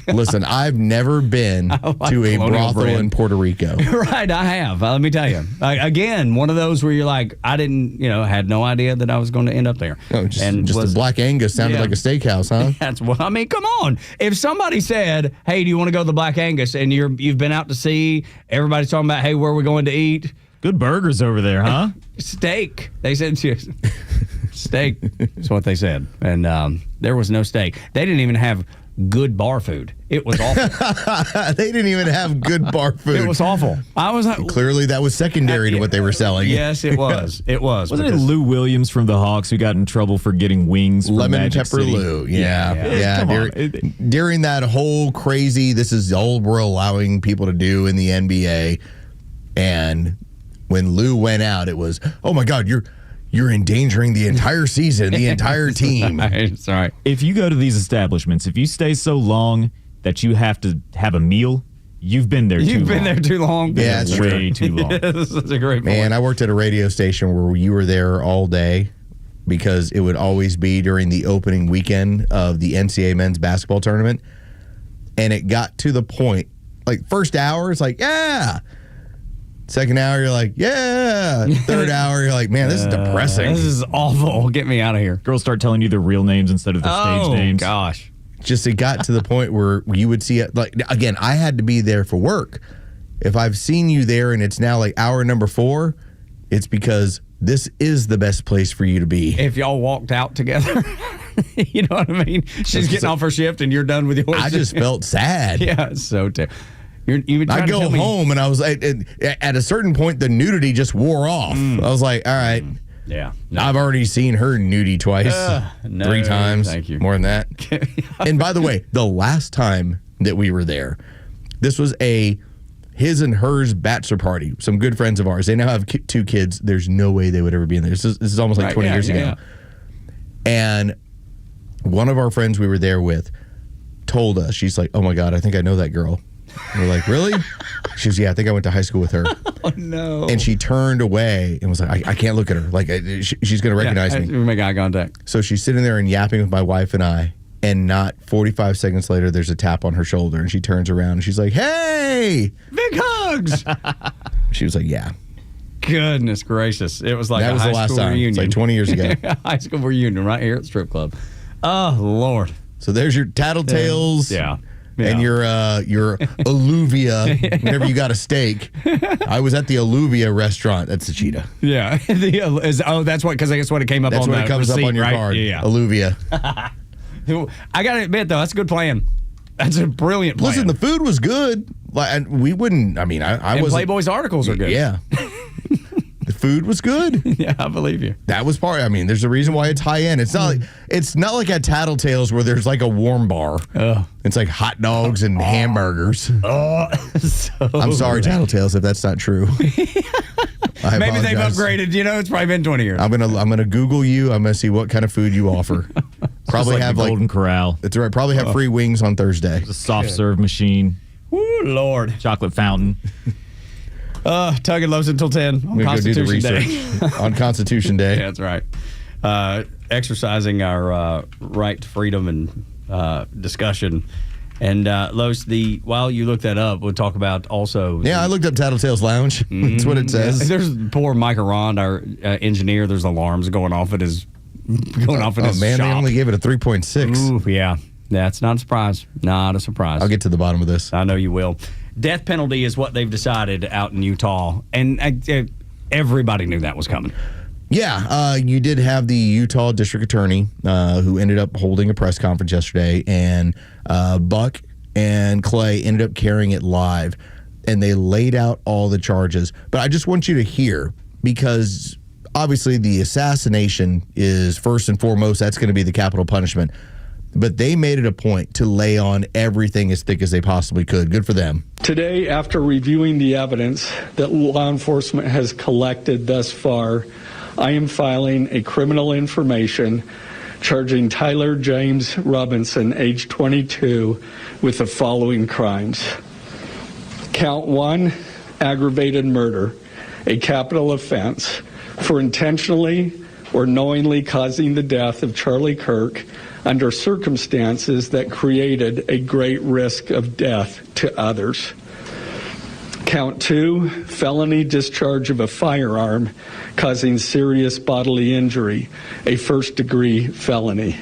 [SPEAKER 10] Listen, I've never been to a brothel in Puerto Rico.
[SPEAKER 9] Right, I have. Let me tell you. Again, one of those where you're like, I didn't, had no idea that I was going to end up there.
[SPEAKER 10] No, just the Black Angus sounded like a steakhouse, huh?
[SPEAKER 9] That's what I mean. Come on. If somebody said, "Hey, do you want to go to the Black Angus?" and you've been out to sea, everybody's talking about, "Hey, where are we going to eat?"
[SPEAKER 1] Good burgers over there, huh?
[SPEAKER 9] Steak. They said steak is what they said. And there was no steak. They didn't even have good bar food. It was awful.
[SPEAKER 10] They didn't even have good bar food.
[SPEAKER 9] It was awful. I was like,
[SPEAKER 10] clearly that was secondary to what they were selling.
[SPEAKER 9] Yes, it was. It was.
[SPEAKER 1] Wasn't it Lou Williams from the Hawks who got in trouble for getting wings from
[SPEAKER 10] Lemon
[SPEAKER 1] Magic
[SPEAKER 10] Pepper
[SPEAKER 1] City?
[SPEAKER 10] Lou? Yeah. During that whole crazy, this is all we're allowing people to do in the NBA, and when Lou went out, it was, oh my God, you're endangering the entire season, the entire team.
[SPEAKER 9] Sorry.
[SPEAKER 1] If you go to these establishments, if you stay so long that you have to have a meal, you've been there too long.
[SPEAKER 9] You've been there too long.
[SPEAKER 10] Yeah, it's
[SPEAKER 1] way too long.
[SPEAKER 9] This is a great point.
[SPEAKER 10] Man, I worked at a radio station where you were there all day because it would always be during the opening weekend of the NCAA men's basketball tournament. And it got to the point, like first hour, it's like, yeah. Second hour, you're like, yeah. Third hour, you're like, man, this is depressing.
[SPEAKER 9] This is awful. Get me out of here.
[SPEAKER 1] Girls start telling you their real names instead of their stage names.
[SPEAKER 9] Oh, gosh.
[SPEAKER 10] Just it got to the point where you would see it. Like, again, I had to be there for work. If I've seen you there and it's now like hour number 4, it's because this is the best place for you to be.
[SPEAKER 9] If y'all walked out together, you know what I mean? She's getting off her shift and you're done with yours.
[SPEAKER 10] I just felt sad.
[SPEAKER 9] Yeah, it's so terrible.
[SPEAKER 10] I go home and I was like, at a certain point, the nudity just wore off. I was like, all right.
[SPEAKER 9] Yeah.
[SPEAKER 10] No. I've already seen her nudie twice. 3 times.
[SPEAKER 9] Thank you.
[SPEAKER 10] More than that. And by the way, the last time that we were there, this was his and hers bachelor party. Some good friends of ours. They now have 2 kids. There's no way they would ever be in there. This is almost like 20 years ago.
[SPEAKER 9] Yeah.
[SPEAKER 10] And one of our friends we were there with told us, she's like, oh my God, I think I know that girl. And we're like, really? She was, yeah, I think I went to high school with her.
[SPEAKER 9] Oh, no.
[SPEAKER 10] And she turned away and was like, I can't look at her. Like, she's going to recognize me.
[SPEAKER 9] We make eye contact.
[SPEAKER 10] So she's sitting there and yapping with my wife and I. And not 45 seconds later, there's a tap on her shoulder. And she turns around and she's like, hey!
[SPEAKER 9] Big hugs!
[SPEAKER 10] She was like, yeah.
[SPEAKER 9] Goodness gracious. It was like
[SPEAKER 10] that
[SPEAKER 9] a
[SPEAKER 10] was
[SPEAKER 9] high
[SPEAKER 10] the last
[SPEAKER 9] school
[SPEAKER 10] time.
[SPEAKER 9] reunion.
[SPEAKER 10] It's like 20 years ago.
[SPEAKER 9] High school reunion right here at the strip club. Oh, Lord.
[SPEAKER 10] So there's your tattletales.
[SPEAKER 9] Yeah.
[SPEAKER 10] And your Alluvia, whenever you got a steak. I was at the Alluvia restaurant. That's the cheetah.
[SPEAKER 9] Yeah. That's what, because I guess what it came up
[SPEAKER 10] that's
[SPEAKER 9] on
[SPEAKER 10] what
[SPEAKER 9] the
[SPEAKER 10] it comes
[SPEAKER 9] receipt,
[SPEAKER 10] up on your
[SPEAKER 9] right?
[SPEAKER 10] card.
[SPEAKER 9] Yeah.
[SPEAKER 10] Alluvia.
[SPEAKER 9] I got to admit, though, that's a good plan. That's a brilliant plan.
[SPEAKER 10] Listen, the food was good. Like, we wouldn't, I mean, I was.
[SPEAKER 9] Playboy's articles are good.
[SPEAKER 10] Yeah. The food was good.
[SPEAKER 9] Yeah, I believe you.
[SPEAKER 10] That was part. I mean, there's a reason why it's high end. It's not like at Tattletales where there's like a warm bar. It's like hot dogs and hamburgers. I'm sorry, Tattletales, if that's not true.
[SPEAKER 9] Maybe they've upgraded. It's probably been 20 years.
[SPEAKER 10] I'm gonna Google you. I'm gonna see what kind of food you offer. Probably
[SPEAKER 1] like
[SPEAKER 10] have
[SPEAKER 1] the Golden Corral.
[SPEAKER 10] That's right. Probably have free wings on Thursday.
[SPEAKER 1] It's a soft serve machine.
[SPEAKER 9] Woo, Lord.
[SPEAKER 1] Chocolate fountain.
[SPEAKER 9] Tug and Los until 10 on Constitution Day.
[SPEAKER 10] On Constitution Day.
[SPEAKER 9] Yeah, that's right. Exercising our right to freedom and discussion. And Los, while you look that up, we'll talk about also.
[SPEAKER 10] Yeah, I looked up Tattletales Lounge. That's what it says.
[SPEAKER 9] Yeah. There's poor Mike Arond, our engineer. There's alarms going off at his shop.
[SPEAKER 10] They only gave it a 3.6.
[SPEAKER 9] Ooh, yeah. That's not a surprise. Not a surprise.
[SPEAKER 10] I'll get to the bottom of this.
[SPEAKER 9] I know you will. Death penalty is what they've decided out in Utah, and everybody knew that was coming.
[SPEAKER 10] Yeah, you did have the Utah district attorney who ended up holding a press conference yesterday, and Buck and Clay ended up carrying it live, and they laid out all the charges. But I just want you to hear, because obviously the assassination is first and foremost, that's going to be the capital punishment. But they made it a point to lay on everything as thick as they possibly could. Good for them.
[SPEAKER 11] Today, after reviewing the evidence that law enforcement has collected thus far, I am filing a criminal information charging Tyler James Robinson, age 22, with the following crimes. Count 1, aggravated murder, a capital offense, for intentionally or knowingly causing the death of Charlie Kirk under circumstances that created a great risk of death to others. Count 2, felony discharge of a firearm causing serious bodily injury, a first-degree felony.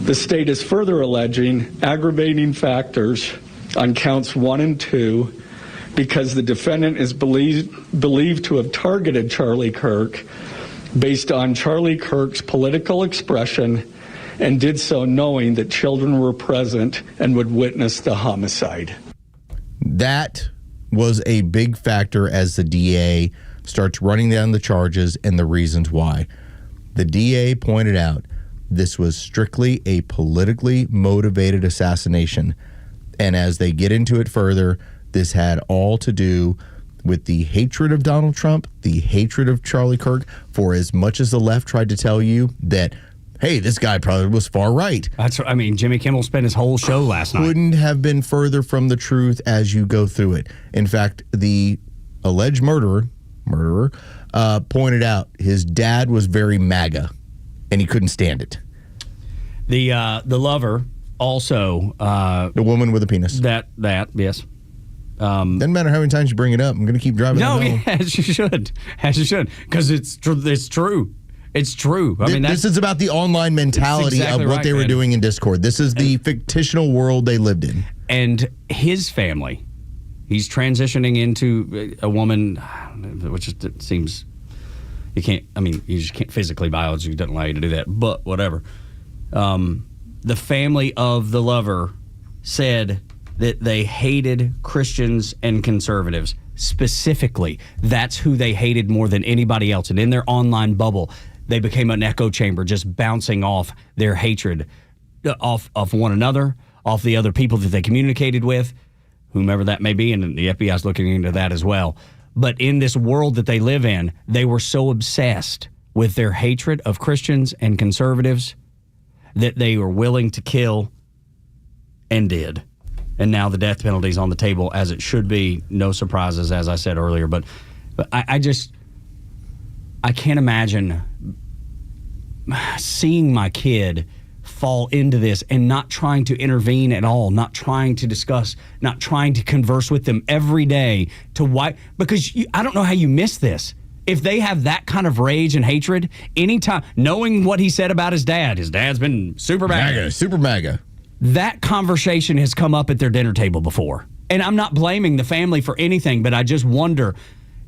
[SPEAKER 11] The state is further alleging aggravating factors on counts 1 and 2 because the defendant is believed to have targeted Charlie Kirk based on Charlie Kirk's political expression and did so knowing that children were present and would witness the homicide.
[SPEAKER 10] That was a big factor as the DA starts running down the charges and the reasons why. The DA pointed out this was strictly a politically motivated assassination. And as they get into it further, this had all to do with the hatred of Donald Trump, the hatred of Charlie Kirk, for as much as the left tried to tell you that, hey, this guy probably was far right.
[SPEAKER 9] Jimmy Kimmel spent his whole show last night.
[SPEAKER 10] Couldn't have been further from the truth as you go through it. In fact, the alleged murderer pointed out his dad was very MAGA, and he couldn't stand it.
[SPEAKER 9] The lover also...
[SPEAKER 10] the woman with a penis.
[SPEAKER 9] That yes.
[SPEAKER 10] Doesn't matter how many times you bring it up. I'm going to keep driving.
[SPEAKER 9] No, as you should. Because it's true. It's true.
[SPEAKER 10] This is about the online mentality exactly of what they were doing in Discord. This is the fictional world they lived in.
[SPEAKER 9] And his family, he's transitioning into a woman, which it seems you just can't physically, biology doesn't allow you to do that, but whatever. The family of the lover said that they hated Christians and conservatives. Specifically, that's who they hated more than anybody else. And in their online bubble, they became an echo chamber, just bouncing off their hatred off one another, off the other people that they communicated with, whomever that may be, and the FBI's looking into that as well. But in this world that they live in, they were so obsessed with their hatred of Christians and conservatives that they were willing to kill and did. And now the death penalty is on the table, as it should be. No surprises, as I said earlier. But I can't imagine seeing my kid fall into this and not trying to intervene at all, not trying to discuss, not trying to converse with them every day to why. Because I don't know how you miss this. If they have that kind of rage and hatred, anytime, knowing what he said about his dad's been super MAGA.
[SPEAKER 10] Super MAGA.
[SPEAKER 9] That conversation has come up at their dinner table before. And I'm not blaming the family for anything, but I just wonder,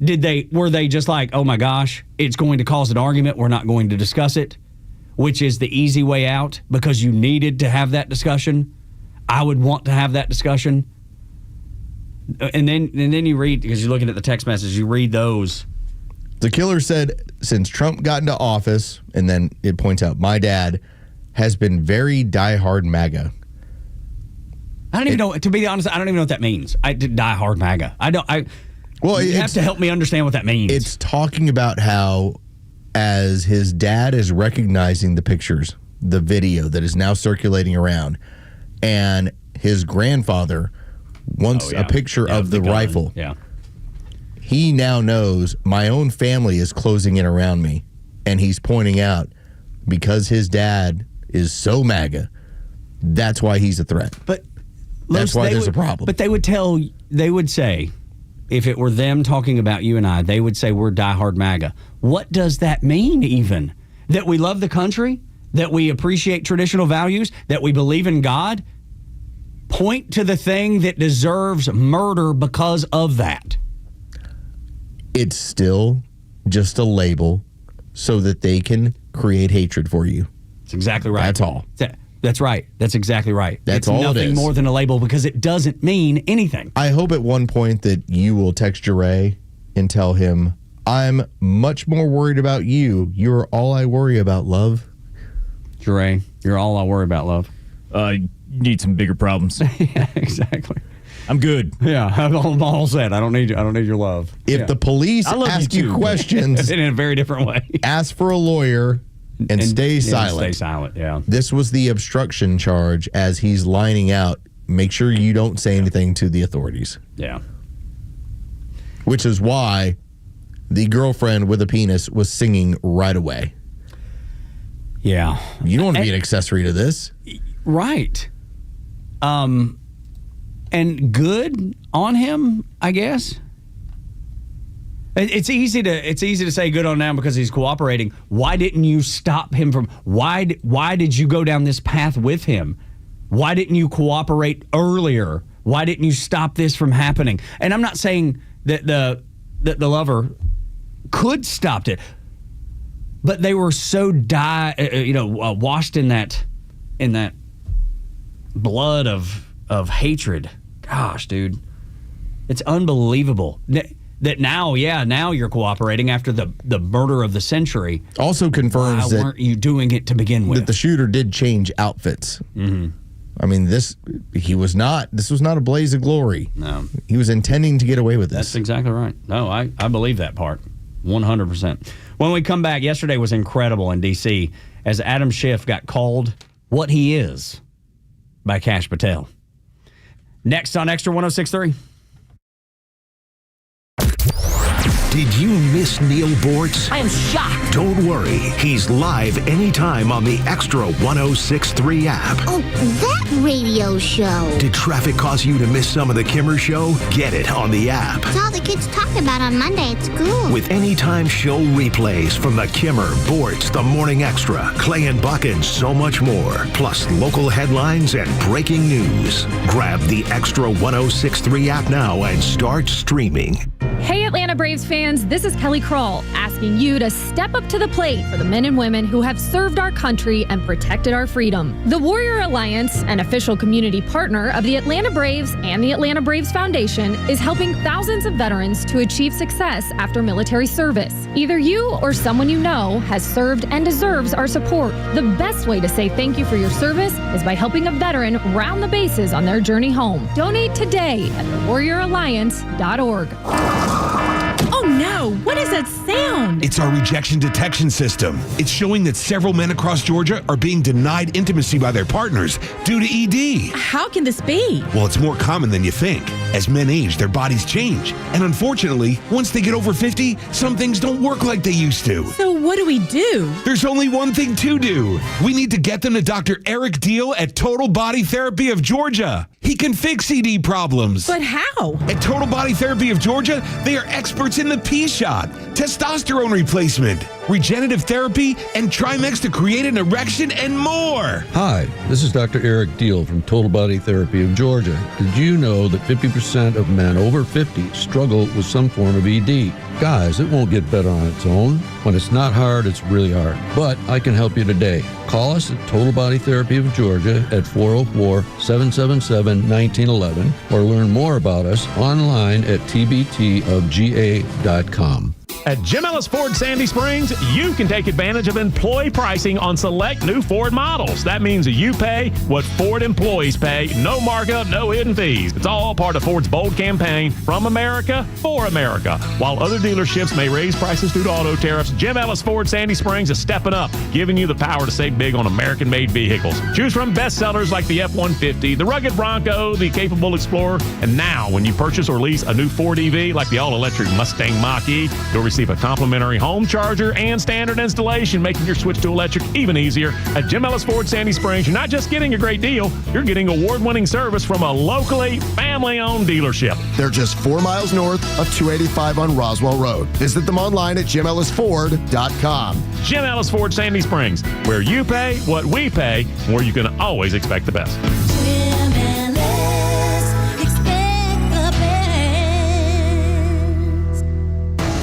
[SPEAKER 9] were they just like, oh my gosh, it's going to cause an argument, we're not going to discuss it, which is the easy way out because you needed to have that discussion. I would want to have that discussion. And then you read, because you're looking at the text messages, you read those.
[SPEAKER 10] The killer said since Trump got into office, and then it points out, my dad has been very diehard MAGA.
[SPEAKER 9] I don't even know. To be honest, I don't even know what that means. Die hard MAGA. You have to help me understand what that means.
[SPEAKER 10] It's talking about how, as his dad is recognizing the pictures, the video that is now circulating around, and his grandfather wants a picture of the rifle.
[SPEAKER 9] Yeah.
[SPEAKER 10] He now knows my own family is closing in around me, and he's pointing out because his dad is so MAGA, that's why he's a threat.
[SPEAKER 9] But
[SPEAKER 10] that's why there's a problem.
[SPEAKER 9] But they would say, if it were them talking about you and I, they would say we're diehard MAGA. What does that mean even? That we love the country? That we appreciate traditional values? That we believe in God? Point to the thing that deserves murder because of that.
[SPEAKER 10] It's still just a label so that they can create hatred for you.
[SPEAKER 9] That's exactly right.
[SPEAKER 10] That's all.
[SPEAKER 9] That's right. That's exactly right.
[SPEAKER 10] That's all it is.
[SPEAKER 9] It's nothing more than a label because it doesn't mean anything.
[SPEAKER 10] I hope at one point that you will text Jure and tell him, I'm much more worried about you. You're all I worry about, love.
[SPEAKER 9] Jure, you're all I worry about, love.
[SPEAKER 1] You need some bigger problems.
[SPEAKER 9] Yeah, exactly.
[SPEAKER 1] I'm good.
[SPEAKER 9] Yeah, I'm all set. I don't need your love.
[SPEAKER 10] If the police ask you questions
[SPEAKER 9] in a very different way,
[SPEAKER 10] ask for a lawyer and stay silent.
[SPEAKER 9] Stay silent, yeah.
[SPEAKER 10] This was the obstruction charge as he's lining out. Make sure you don't say anything to the authorities.
[SPEAKER 9] Yeah.
[SPEAKER 10] Which is why the girlfriend with a penis was singing right away.
[SPEAKER 9] Yeah.
[SPEAKER 10] You don't want to be an accessory to this.
[SPEAKER 9] Right. And good on him, I guess. It's easy to say good on him because he's cooperating. Why didn't you stop him from? Why did you go down this path with him? Why didn't you cooperate earlier? Why didn't you stop this from happening? And I'm not saying that the lover could stopped it, but they were so washed in that blood of hatred. Gosh, dude, it's unbelievable that now you're cooperating after the murder of the century.
[SPEAKER 10] Also confirms that
[SPEAKER 9] weren't you doing it to begin with?
[SPEAKER 10] That the shooter did change outfits.
[SPEAKER 9] Mm-hmm.
[SPEAKER 10] I mean, this was not a blaze of glory.
[SPEAKER 9] No,
[SPEAKER 10] he was intending to get away with this.
[SPEAKER 9] That's exactly right. No, I believe that part, 100%. When we come back, yesterday was incredible in D.C. as Adam Schiff got called what he is by Kash Patel. Next on Extra 106.3.
[SPEAKER 8] Did you miss Neil Bortz?
[SPEAKER 28] I am shocked.
[SPEAKER 8] Don't worry. He's live anytime on the Extra 106.3 app.
[SPEAKER 13] Oh, that radio show.
[SPEAKER 8] Did traffic cause you to miss some of the Kimmer Show? Get it on the app.
[SPEAKER 13] It's all the kids talk about on Monday at school.
[SPEAKER 8] With anytime show replays from the Kimmer, Bortz, the Morning Extra, Clay and Buck, and so much more. Plus local headlines and breaking news. Grab the Extra 106.3 app now and start streaming.
[SPEAKER 14] Hey, Atlanta Braves fans, this is Kelly Kroll asking you to step up to the plate for the men and women who have served our country and protected our freedom. The Warrior Alliance, an official community partner of the Atlanta Braves and the Atlanta Braves Foundation, is helping thousands of veterans to achieve success after military service. Either you or someone you know has served and deserves our support. The best way to say thank you for your service is by helping a veteran round the bases on their journey home. Donate today at thewarrioralliance.org.
[SPEAKER 15] Oh no, what is that sound?
[SPEAKER 16] It's our rejection detection system. It's showing that several men across Georgia are being denied intimacy by their partners due to ED.
[SPEAKER 15] How can this be?
[SPEAKER 16] Well, it's more common than you think. As men age, their bodies change. And unfortunately, once they get over 50, some things don't work like they used to.
[SPEAKER 15] So what do we do?
[SPEAKER 16] There's only one thing to do. We need to get them to Dr. Eric Deal at Total Body Therapy of Georgia. He can fix ED problems.
[SPEAKER 15] But how?
[SPEAKER 16] At Total Body Therapy of Georgia, they are experts in the P-shot, testosterone replacement, regenerative therapy, and Trimex to create an erection and more.
[SPEAKER 17] Hi, this is Dr. Eric Deal from Total Body Therapy of Georgia. Did you know that 50% of men over 50 struggle with some form of ED? Guys, it won't get better on its own. When it's not hard, it's really hard. But I can help you today. Call us at Total Body Therapy of Georgia at 404-777-1911 or learn more about us online at tbtofga.com.
[SPEAKER 19] At Jim Ellis Ford Sandy Springs, you can take advantage of employee pricing on select new Ford models. That means you pay what Ford employees pay. No markup, no hidden fees. It's all part of Ford's bold campaign, from America for America. While other dealerships may raise prices due to auto tariffs, Jim Ellis Ford Sandy Springs is stepping up, giving you the power to save big on American-made vehicles. Choose from bestsellers like the F-150, the rugged Bronco, the capable Explorer, and now when you purchase or lease a new Ford EV like the all-electric Mustang Mach-E, you'll receive a complimentary home charger and standard installation, making your switch to electric even easier. At Jim Ellis Ford Sandy Springs, you're not just getting a great deal, you're getting award-winning service from a locally family-owned dealership.
[SPEAKER 20] They're just 4 miles north of 285 on Roswell Road. Visit them online at jimellisford.com.
[SPEAKER 19] Jim Ellis Ford Sandy Springs, where you pay what we pay, where you can always expect the best.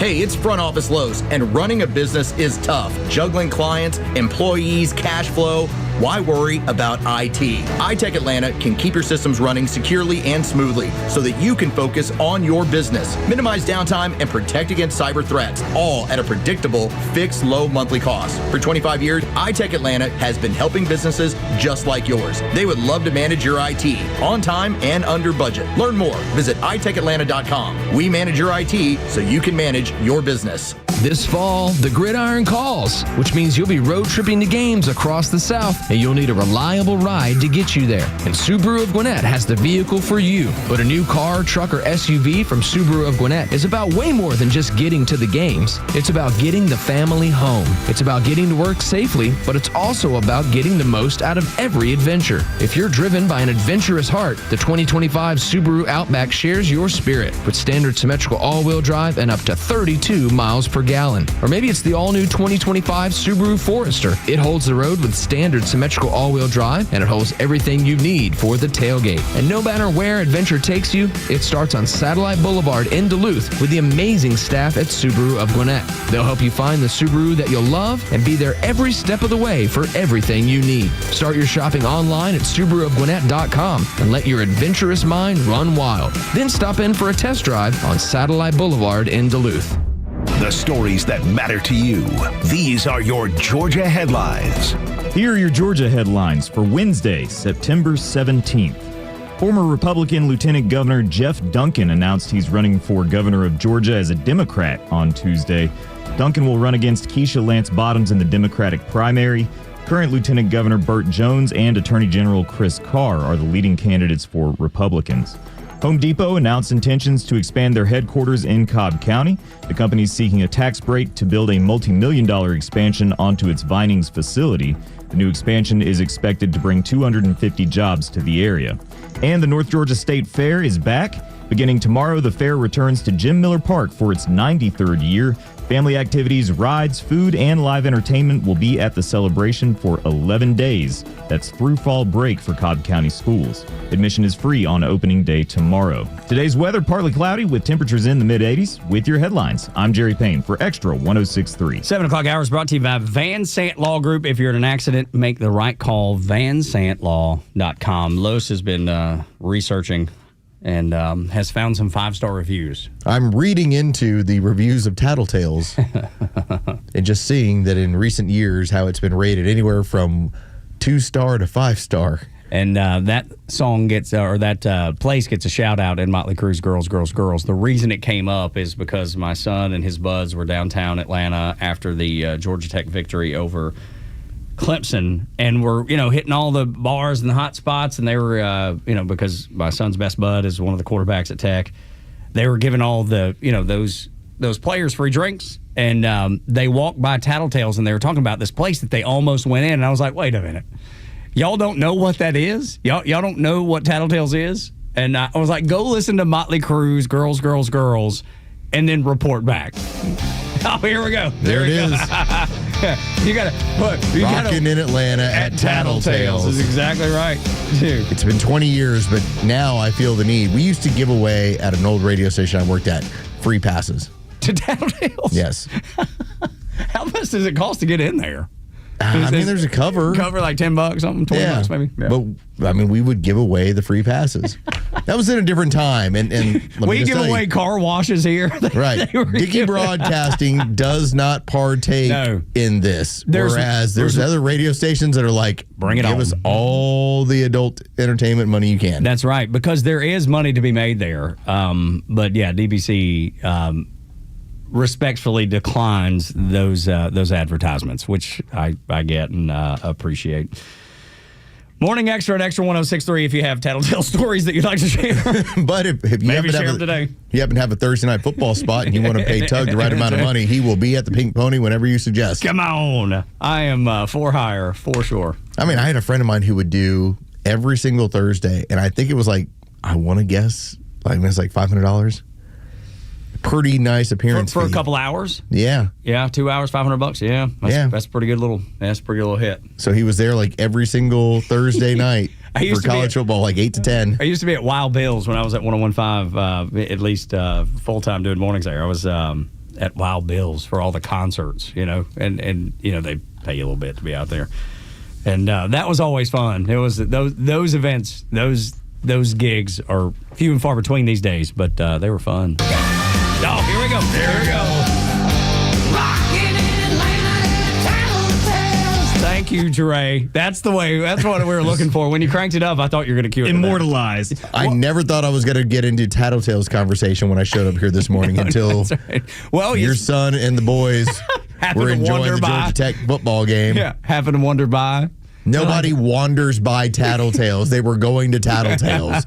[SPEAKER 21] Hey, it's Front Office Lowe's, and running a business is tough. Juggling clients, employees, cash flow. Why worry about IT? iTech Atlanta can keep your systems running securely and smoothly so that you can focus on your business, minimize downtime, and protect against cyber threats, all at a predictable, fixed, low monthly cost. For 25 years, iTech Atlanta has been helping businesses just like yours. They would love to manage your IT on time and under budget. Learn more. Visit itechatlanta.com. We manage your IT so you can manage your business.
[SPEAKER 2] This fall, the gridiron calls, which means you'll be road tripping to games across the South, and you'll need a reliable ride to get you there. And Subaru of Gwinnett has the vehicle for you. But a new car, truck, or SUV from Subaru of Gwinnett is about way more than just getting to the games. It's about getting the family home. It's about getting to work safely, but it's also about getting the most out of every adventure. If you're driven by an adventurous heart, the 2025 Subaru Outback shares your spirit with standard symmetrical all-wheel drive and up to 32 miles per gallon. Or maybe it's the all-new 2025 Subaru Forester. It holds the road with standard symmetrical all-wheel drive, and it holds everything you need for the tailgate. And no matter where adventure takes you, it starts on Satellite Boulevard in Duluth with the amazing staff at Subaru of Gwinnett. They'll help you find the Subaru that you'll love and be there every step of the way for everything you need. Start your shopping online at SubaruofGwinnett.com and let your adventurous mind run wild. Then stop in for a test drive on Satellite Boulevard in Duluth.
[SPEAKER 8] The stories that matter to you. These are your Georgia headlines.
[SPEAKER 1] Here are your Georgia headlines for Wednesday, September 17th. Former Republican Lieutenant Governor Jeff Duncan announced he's running for governor of Georgia as a Democrat on Tuesday. Duncan will run against Keisha Lance Bottoms in the Democratic primary. Current Lieutenant Governor Burt Jones and Attorney General Chris Carr are the leading candidates for Republicans. Home Depot announced intentions to expand their headquarters in Cobb County. The company is seeking a tax break to build a multi-million-dollar expansion onto its Vinings facility. The new expansion is expected to bring 250 jobs to the area. And the North Georgia State Fair is back. Beginning tomorrow, the fair returns to Jim Miller Park for its 93rd year. Family activities, rides, food, and live entertainment will be at the celebration for 11 days. That's through fall break for Cobb County schools. Admission is free on opening day tomorrow. Today's weather, partly cloudy with temperatures in the mid-80s. With your headlines, I'm Jerry Payne for Extra 106.3.
[SPEAKER 9] 7 o'clock hour is brought to you by Van Sant Law Group. If you're in an accident, make the right call, vansantlaw.com. Los has been researching and has found some 5-star reviews.
[SPEAKER 10] I'm reading into the reviews of Tattletales and just seeing that in recent years how it's been rated anywhere from 2-star to 5-star.
[SPEAKER 9] And that song gets, or that place gets a shout out in Motley Crue's Girls, Girls, Girls. The reason it came up is because my son and his buds were downtown Atlanta after the Georgia Tech victory over Clemson, and were, hitting all the bars and the hot spots, and they were, because my son's best bud is one of the quarterbacks at Tech, they were giving all the, those players free drinks, and they walked by Tattletales, and they were talking about this place that they almost went in, and I was like, wait a minute. Y'all don't know what that is? Y'all don't know what Tattletales is? And I was like, go listen to Motley Crue's Girls, Girls, Girls, and then report back. Oh, here we go.
[SPEAKER 10] There it is.
[SPEAKER 9] You got to look.
[SPEAKER 10] Rocking in Atlanta at Tattletales.
[SPEAKER 9] Is exactly right, dude.
[SPEAKER 10] It's been 20 years, but now I feel the need. We used to give away at an old radio station I worked at free passes.
[SPEAKER 9] To Tattletales?
[SPEAKER 10] Yes.
[SPEAKER 9] How much does it cost to get in there?
[SPEAKER 10] There's a cover.
[SPEAKER 9] Cover like $10, something, $20 maybe. Yeah.
[SPEAKER 10] But we would give away the free passes. That was in a different time, and
[SPEAKER 9] we give away car washes here.
[SPEAKER 10] Right. Dickey Broadcasting does not partake in this. Whereas there's other radio stations that are like, give us all the adult entertainment money you can.
[SPEAKER 9] That's right, because there is money to be made there. But yeah, DBC respectfully declines those advertisements, which I get and appreciate. Morning Xtra at Extra 106.3 if you have Tattletale stories that you'd like to share.
[SPEAKER 10] But if you happen to have a Thursday night football spot and you want to pay Tug the right amount of money, he will be at the Pink Pony whenever you suggest.
[SPEAKER 9] Come on. I am for hire, for sure.
[SPEAKER 10] I had a friend of mine who would do every single Thursday, and I think it was like, I want to guess, it's like $500. Pretty nice appearance
[SPEAKER 9] for
[SPEAKER 10] fee.
[SPEAKER 9] A couple hours.
[SPEAKER 10] Yeah,
[SPEAKER 9] 2 hours, $500. Yeah, that's pretty good little. That's a pretty good little hit.
[SPEAKER 10] So he was there like every single Thursday night for college football, like 8 to 10.
[SPEAKER 9] I used to be at Wild Bill's when I was at 101.5, at least full time doing mornings there. I was at Wild Bill's for all the concerts, and they pay you a little bit to be out there, and that was always fun. It was those events, those gigs are few and far between these days, but they were fun. Oh, here we go. There we go. Rockin' in Atlanta, Tattletales. Thank cue, Trey. That's the way. That's what we were looking for. When you cranked it up, I thought you were going to cue it.
[SPEAKER 1] Immortalized.
[SPEAKER 10] I never thought I was going to get into Tattletales conversation when I showed up here this morning until your son and the boys were enjoying the Georgia Tech football game.
[SPEAKER 9] Yeah, happened to wander by.
[SPEAKER 10] Nobody wanders by Tattletales. They were going to Tattletales.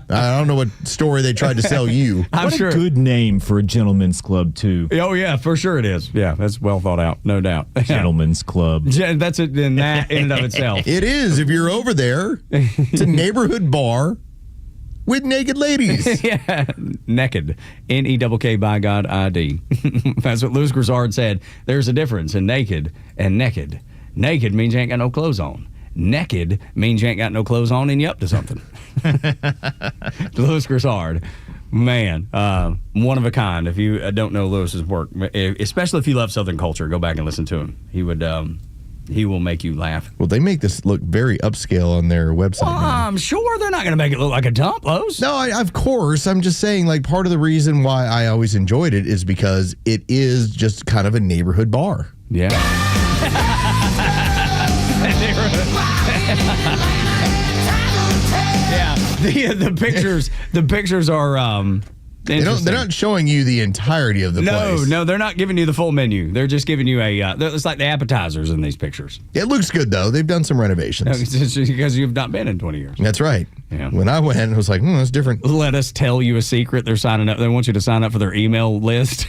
[SPEAKER 10] I don't know what story they tried to sell you.
[SPEAKER 1] What a good name for a gentleman's club, too.
[SPEAKER 9] Oh, yeah, for sure it is. Yeah, that's well thought out, no doubt.
[SPEAKER 1] Gentleman's club.
[SPEAKER 9] That's it in that in and of itself.
[SPEAKER 10] It is. If you're over there, it's a neighborhood bar with naked ladies.
[SPEAKER 9] Yeah, naked. N-E-K-K by God I-D. That's what Louis Grizzard said. There's a difference in naked and naked. Naked means you ain't got no clothes on. Naked means you ain't got no clothes on and you up to something. Louis Grizzard, man, one of a kind. If you don't know Louis's work, especially if you love Southern culture, go back and listen to him. He will make you laugh.
[SPEAKER 10] Well, they make this look very upscale on their website.
[SPEAKER 9] Well, I'm sure they're not going to make it look like a dump, Lowe's.
[SPEAKER 10] No, of course. I'm just saying, like, part of the reason why I always enjoyed it is because it is just kind of a neighborhood bar.
[SPEAKER 9] Yeah. Yeah, the pictures are
[SPEAKER 10] they're not showing you the entirety of the place.
[SPEAKER 9] No, they're not giving you the full menu. They're just giving you it's like the appetizers in these pictures.
[SPEAKER 10] It looks good though. They've done some renovations.
[SPEAKER 9] It's just because you've not been in 20 years.
[SPEAKER 10] That's right.
[SPEAKER 9] Yeah.
[SPEAKER 10] When I went, I was like, that's different.
[SPEAKER 9] Let us tell you a secret. They're signing up. They want you to sign up for their email list.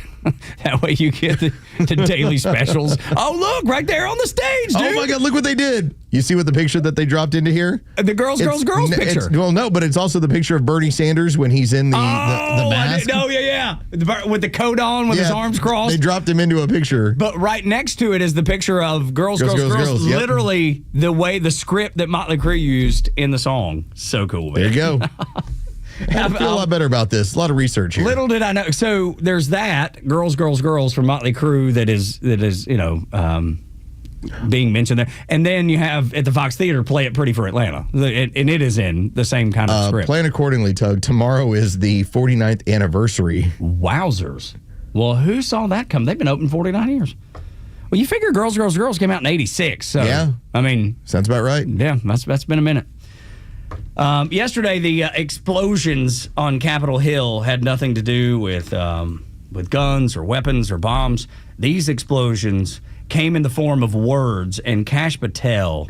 [SPEAKER 9] That way you get the daily specials. Oh, look, right there on the stage, dude.
[SPEAKER 10] Oh, my God, look what they did. You see what the picture that they dropped into here?
[SPEAKER 9] The girls picture.
[SPEAKER 10] Well, no, but it's also the picture of Bernie Sanders when he's in the mask.
[SPEAKER 9] Yeah. With the coat on, with his arms crossed.
[SPEAKER 10] They dropped him into a picture.
[SPEAKER 9] But right next to it is the picture of girls.
[SPEAKER 10] Yep.
[SPEAKER 9] Literally the script that Motley Crue used in the song. So cool, man.
[SPEAKER 10] There you go. I feel a lot better about this. A lot of research here.
[SPEAKER 9] Little did I know. So there's that Girls from Motley Crue that is being mentioned there, and then you have at the Fox Theater Play It Pretty for Atlanta, and it is in the same kind of script.
[SPEAKER 10] Plan accordingly, Tug. Tomorrow is the 49th anniversary.
[SPEAKER 9] Wowzers! Well, who saw that come? They've been open 49 years. Well, you figure Girls came out in '86. So,
[SPEAKER 10] yeah,
[SPEAKER 9] I mean,
[SPEAKER 10] sounds about right.
[SPEAKER 9] Yeah, that's been a minute. Yesterday, the explosions on Capitol Hill had nothing to do with guns or weapons or bombs. These explosions came in the form of words, and Kash Patel,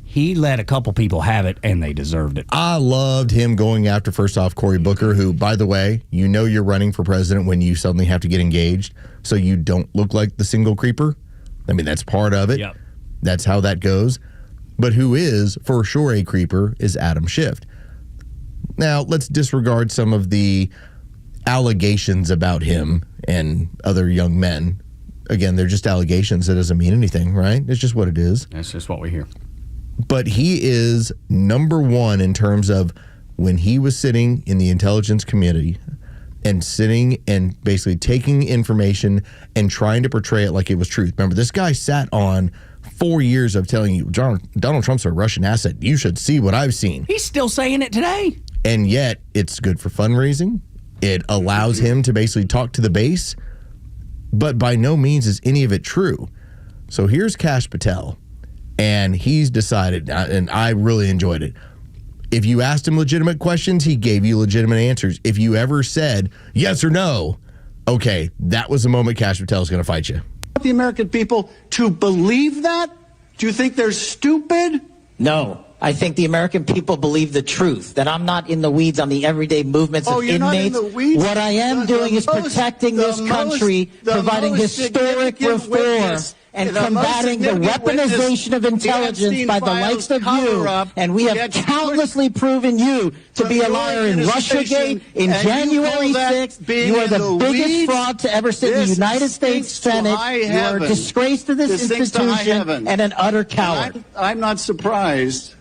[SPEAKER 9] he let a couple people have it, and they deserved it.
[SPEAKER 10] I loved him going after, first off, Cory Booker, who, by the way, you know you're running for president when you suddenly have to get engaged, so you don't look like the single creeper. I mean, that's part of it.
[SPEAKER 9] Yep.
[SPEAKER 10] That's how that goes. But who is, for sure, a creeper is Adam Schiff. Now, let's disregard some of the allegations about him and other young men. Again, they're just allegations. That doesn't mean anything, right? It's just what it is.
[SPEAKER 9] That's just what we hear.
[SPEAKER 10] But he is number one in terms of when he was sitting in the intelligence committee and sitting and basically taking information and trying to portray it like it was truth. Remember, this guy sat on 4 years of telling you, Donald Trump's a Russian asset. You should see what I've seen.
[SPEAKER 9] He's still saying it today.
[SPEAKER 10] And yet, it's good for fundraising. It allows him to basically talk to the base. But by no means is any of it true. So here's Kash Patel. And he's decided, and I really enjoyed it. If you asked him legitimate questions, he gave you legitimate answers. If you ever said yes or no, okay, that was the moment Kash Patel is going to fight you.
[SPEAKER 3] The American people to believe that? Do you think they're stupid?
[SPEAKER 26] No. I think the American people believe the truth, that I'm not in the weeds on the everyday movements of
[SPEAKER 3] you're
[SPEAKER 26] inmates.
[SPEAKER 3] Not in the weeds?
[SPEAKER 26] What I am doing is protecting this country, providing historic reform, and combating the weaponization of intelligence by the likes of you. And we have countlessly proven you to be a liar in Russiagate, in January 6th. You are the biggest fraud to ever sit in the United States Senate. You are a disgrace to this institution and an utter coward.
[SPEAKER 3] I'm not surprised.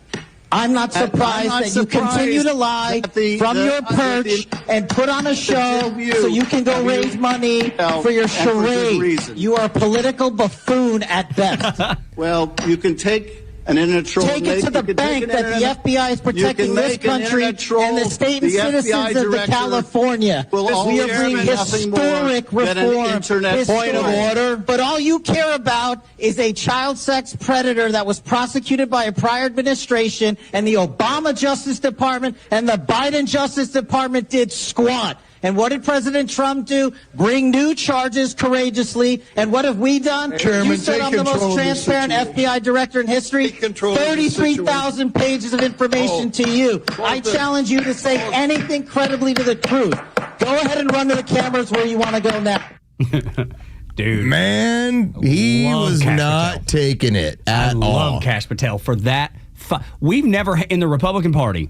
[SPEAKER 26] I'm not surprised that you continue to lie from your perch and put on a show so you can go raise money for your charade. You are a political buffoon at best.
[SPEAKER 3] Well, you can take an internet troll.
[SPEAKER 26] Take it to the bank that the FBI is protecting this country and the state and citizens of California. We are bringing historic reform. Point of order. But all you care about is a child sex predator that was prosecuted by a prior administration, and the Obama Justice Department and the Biden Justice Department did squat. And what did President Trump do? Bring new charges courageously. And what have we done?
[SPEAKER 3] Chairman,
[SPEAKER 26] you said I'm the most transparent FBI director in history. 33,000 pages of information to you. I challenge you to say anything credibly to the truth. Go ahead and run to the cameras where you want to go now.
[SPEAKER 9] Dude.
[SPEAKER 10] Man, he was not taking it at all.
[SPEAKER 9] I love Kash Patel for that. We've never, in the Republican Party,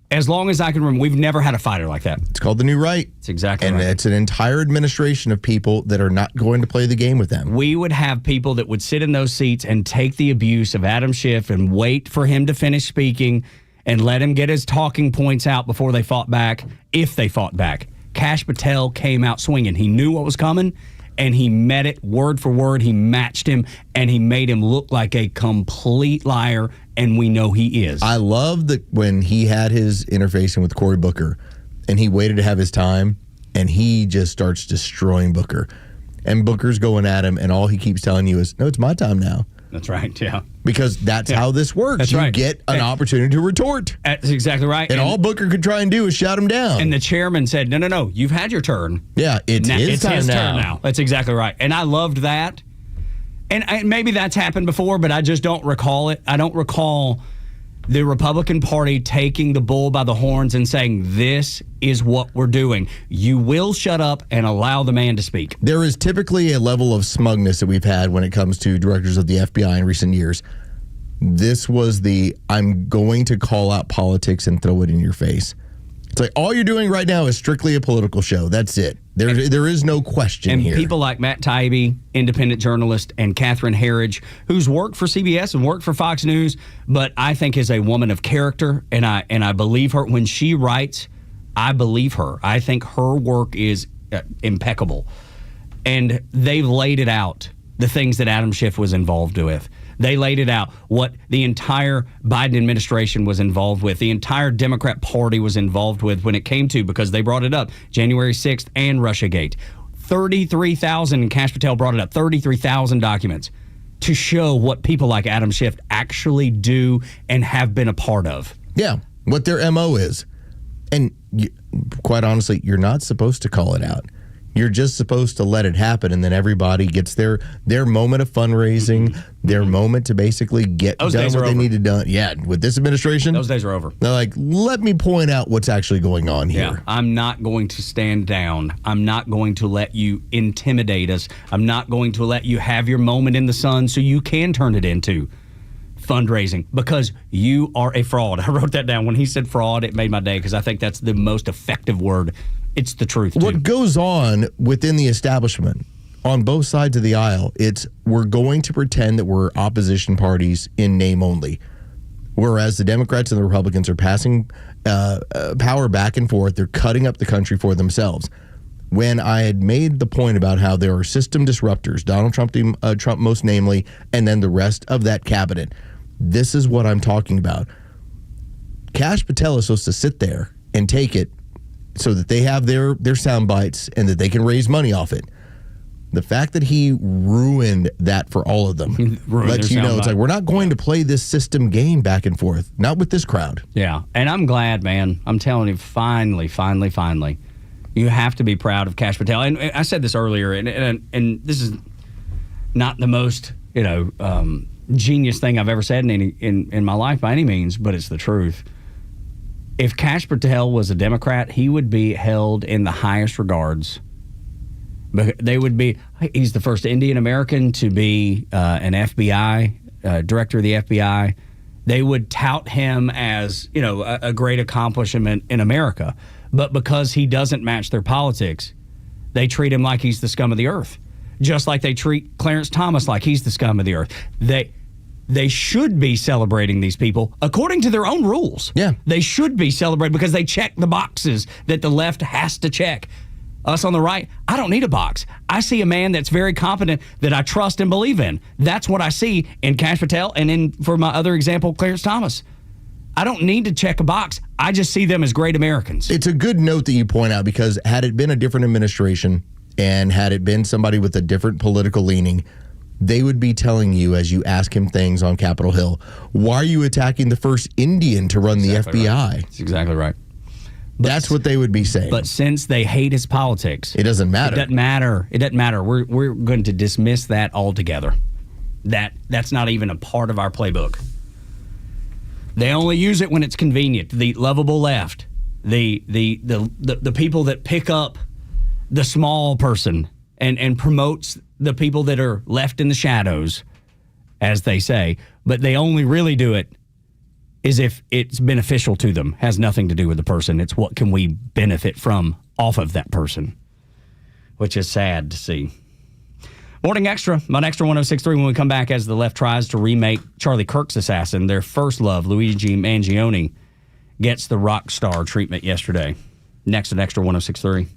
[SPEAKER 9] as long as I can remember, we've never had a fighter like that.
[SPEAKER 10] It's called the New Right.
[SPEAKER 9] It's exactly
[SPEAKER 10] right. And it's an entire administration of people that are not going to play the game with them.
[SPEAKER 9] We would have people that would sit in those seats and take the abuse of Adam Schiff and wait for him to finish speaking and let him get his talking points out before they fought back, if they fought back. Kash Patel came out swinging. He knew what was coming, and he met it word for word. He matched him, and he made him look like a complete liar, and we know he is.
[SPEAKER 10] I love that when he had his interfacing with Cory Booker, and he waited to have his time, and he just starts destroying Booker. And Booker's going at him, and all he keeps telling you is, no, it's my time now.
[SPEAKER 9] That's right, yeah.
[SPEAKER 10] Because that's how this works.
[SPEAKER 9] That's
[SPEAKER 10] you
[SPEAKER 9] right.
[SPEAKER 10] get an opportunity to retort.
[SPEAKER 9] That's exactly right.
[SPEAKER 10] And all Booker could try and do is shout him down.
[SPEAKER 9] And the chairman said, no, you've had your turn.
[SPEAKER 10] Yeah, it's his time
[SPEAKER 9] turn now. That's exactly right. And I loved that. And maybe that's happened before, but I just don't recall it. I don't recall the Republican Party taking the bull by the horns and saying, this is what we're doing. You will shut up and allow the man to speak.
[SPEAKER 10] There is typically a level of smugness that we've had when it comes to directors of the FBI in recent years. This was I'm going to call out politics and throw it in your face. It's like all you're doing right now is strictly a political show. That's it. There is no question here.
[SPEAKER 9] And people like Matt Taibbi, independent journalist, and Catherine Herridge, who's worked for CBS and worked for Fox News, but I think is a woman of character, and I believe her. When she writes, I believe her. I think her work is impeccable. And they've laid it out, the things that Adam Schiff was involved with. They laid it out, what the entire Biden administration was involved with, the entire Democrat Party was involved with when it came to, because they brought it up, January 6th and Russiagate. 33,000, and Kash Patel brought it up, 33,000 documents to show what people like Adam Schiff actually do and have been a part of.
[SPEAKER 10] Yeah, what their MO is. And quite honestly, you're not supposed to call it out. You're just supposed to let it happen, and then everybody gets their moment of fundraising, their moment to basically get done what they need to done. Yeah, with this administration,
[SPEAKER 9] those days are over.
[SPEAKER 10] They're like, let me point out what's actually going on here.
[SPEAKER 9] Yeah, I'm not going to stand down. I'm not going to let you intimidate us. I'm not going to let you have your moment in the sun so you can turn it into fundraising, because you are a fraud. I wrote that down. When he said fraud, it made my day, because I think that's the most effective word. It's the truth, too.
[SPEAKER 10] What goes on within the establishment on both sides of the aisle, we're going to pretend that we're opposition parties in name only. Whereas the Democrats and the Republicans are passing power back and forth. They're cutting up the country for themselves. When I had made the point about how there are system disruptors, Donald Trump most namely, and then the rest of that cabinet, this is what I'm talking about. Kash Patel is supposed to sit there and take it so that they have their sound bites and that they can raise money off it. The fact that he ruined that for all of them lets you know it's like, we're not going to play this system game back and forth. Not with this crowd.
[SPEAKER 9] Yeah, and I'm glad, man. I'm telling you, finally, you have to be proud of Kash Patel. And I said this earlier, and this is not the most genius thing I've ever said in my life by any means, but it's the truth. If Kash Patel was a Democrat, he would be held in the highest regards. He's the first Indian American to be an FBI, director of the FBI. They would tout him as, a great accomplishment in America. But because he doesn't match their politics, they treat him like he's the scum of the earth. Just like they treat Clarence Thomas like he's the scum of the earth. They should be celebrating these people according to their own rules.
[SPEAKER 10] Yeah.
[SPEAKER 9] They should be celebrated because they check the boxes that the left has to check. Us on the right, I don't need a box. I see a man that's very competent that I trust and believe in. That's what I see in Cash Patel and for my other example, Clarence Thomas. I don't need to check a box. I just see them as great Americans.
[SPEAKER 10] It's a good note that you point out, because had it been a different administration and had it been somebody with a different political leaning, they would be telling you, as you ask him things on Capitol Hill, why are you attacking the first Indian to run the FBI?
[SPEAKER 9] Right. That's exactly right.
[SPEAKER 10] That's what they would be saying.
[SPEAKER 9] But since they hate his politics,
[SPEAKER 10] it doesn't matter.
[SPEAKER 9] It doesn't matter. We're going to dismiss that altogether. That's not even a part of our playbook. They only use it when it's convenient. The lovable left, the people that pick up the small person and promotes the people that are left in the shadows, as they say. But they only really do it is if it's beneficial to them. Has nothing to do with the person. It's what can we benefit from off of that person, which is sad to see. Morning Xtra on Xtra 106.3 when we come back, as the left tries to remake Charlie Kirk's assassin. Their first love, Luigi Mangione, gets the rock star treatment yesterday. Next at Xtra 106.3.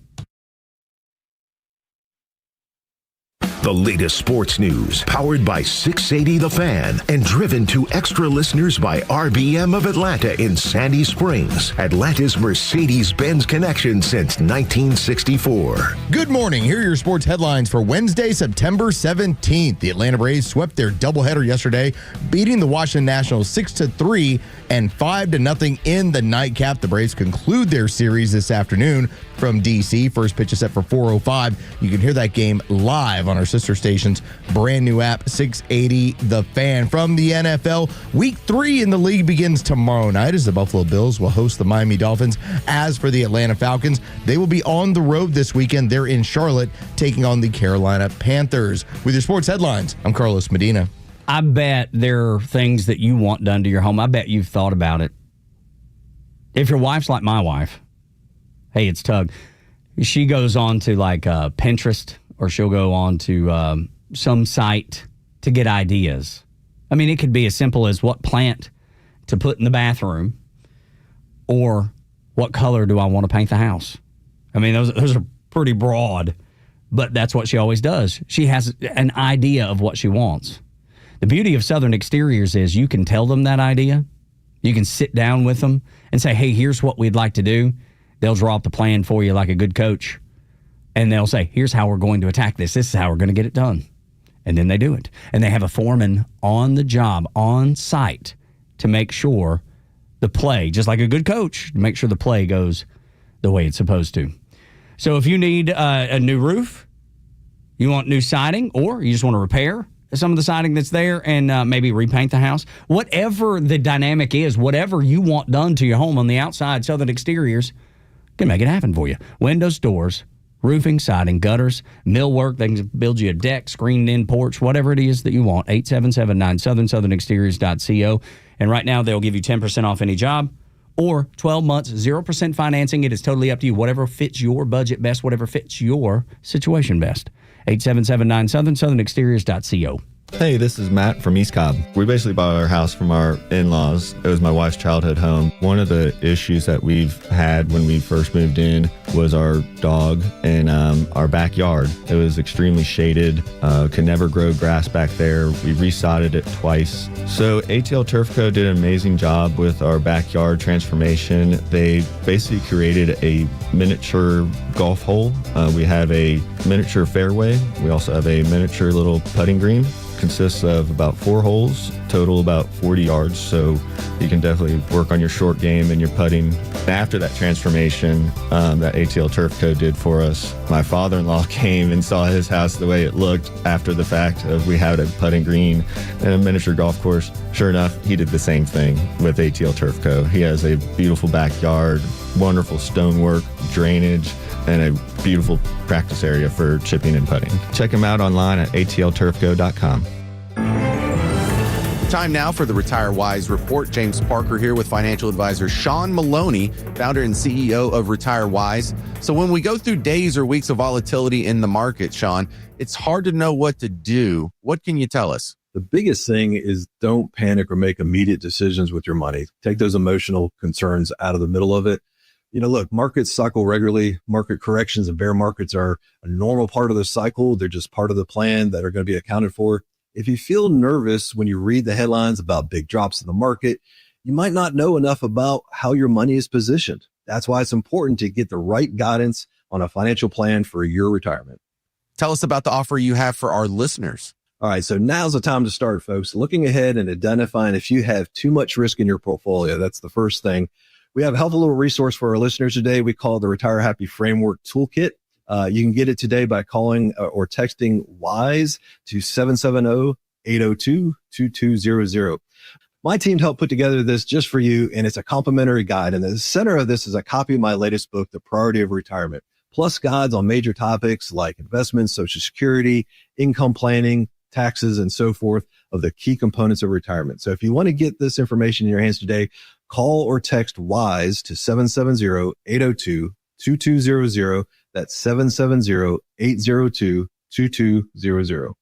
[SPEAKER 8] The latest sports news, powered by 680 The Fan, and driven to extra listeners by RBM of Atlanta in Sandy Springs, Atlanta's Mercedes-Benz connection since 1964.
[SPEAKER 10] Good morning. Here are your sports headlines for Wednesday, September 17th. The Atlanta Braves swept their doubleheader yesterday, beating the Washington Nationals 6-3 and 5-0 in the nightcap. The Braves conclude their series this afternoon from D.C. First pitch is set for 4:05. You can hear that game live on our sister station's brand new app, 680 The Fan. From the NFL, Week 3 in the league begins tomorrow night as the Buffalo Bills will host the Miami Dolphins. As for the Atlanta Falcons, they will be on the road this weekend. They're in Charlotte taking on the Carolina Panthers. With your sports headlines, I'm Carlos Medina.
[SPEAKER 9] I bet there are things that you want done to your home. I bet you've thought about it. If your wife's like my wife, hey, it's Tug. She goes on to like Pinterest, or she'll go on to some site to get ideas. I mean, it could be as simple as what plant to put in the bathroom, or what color do I want to paint the house. I mean, those are pretty broad, but that's what she always does. She has an idea of what she wants. The beauty of Southern Exteriors is you can tell them that idea. You can sit down with them and say, hey, here's what we'd like to do. They'll draw up the plan for you like a good coach. And they'll say, here's how we're going to attack this. This is how we're going to get it done. And then they do it. And they have a foreman on the job, on site, to make sure the play, just like a good coach, to make sure the play goes the way it's supposed to. So if you need a new roof, you want new siding, or you just want to repair some of the siding that's there and maybe repaint the house, whatever the dynamic is, whatever you want done to your home on the outside, Southern Exteriors can make it happen for you. Windows, doors, roofing, siding, gutters, millwork. They can build you a deck, screened-in porch, whatever it is that you want. 8779 southernexteriors.co. And right now, they'll give you 10% off any job, or 12 months, 0% financing. It is totally up to you. Whatever fits your budget best, whatever fits your situation best. 8779 southernexteriors.co.
[SPEAKER 4] Hey, this is Matt from East Cobb. We basically bought our house from our in-laws. It was my wife's childhood home. One of the issues that we've had when we first moved in was our dog in our backyard. It was extremely shaded, could never grow grass back there. We resodded it twice. So ATL Turf Co. did an amazing job with our backyard transformation. They basically created a miniature golf hole. We have a miniature fairway. We also have a miniature little putting green. Consists of about 4 holes, total about 40 yards, so you can definitely work on your short game and your putting. After that transformation that ATL Turf Co. did for us, my father-in-law came and saw his house the way it looked after the fact of we had a putting green and a miniature golf course. Sure enough, he did the same thing with ATL Turf Co. He has a beautiful backyard, wonderful stonework, drainage, and a beautiful practice area for chipping and putting. Check him out online at atlturfco.com.
[SPEAKER 5] Time now for the Retire Wise Report. James Parker here with financial advisor Sean Maloney, founder and CEO of Retire Wise. So when we go through days or weeks of volatility in the market, Sean, it's hard to know what to do. What can you tell us?
[SPEAKER 7] The biggest thing is don't panic or make immediate decisions with your money. Take those emotional concerns out of the middle of it. Look, markets cycle regularly. Market corrections and bear markets are a normal part of the cycle. They're just part of the plan that are going to be accounted for. If you feel nervous when you read the headlines about big drops in the market, you might not know enough about how your money is positioned. That's why it's important to get the right guidance on a financial plan for your retirement.
[SPEAKER 5] Tell us about the offer you have for our listeners.
[SPEAKER 7] All right, so now's the time to start, folks. Looking ahead and identifying if you have too much risk in your portfolio. That's the first thing. We have a helpful little resource for our listeners today. We call it the Retire Happy Framework Toolkit. You can get it today by calling or texting WISE to 770-802-2200. My team helped put together this just for you, and it's a complimentary guide. And the center of this is a copy of my latest book, The Priority of Retirement, plus guides on major topics like investments, Social Security, income planning, taxes, and so forth of the key components of retirement. So if you want to get this information in your hands today, call or text WISE to 770-802-2200. That's 770-802-2200.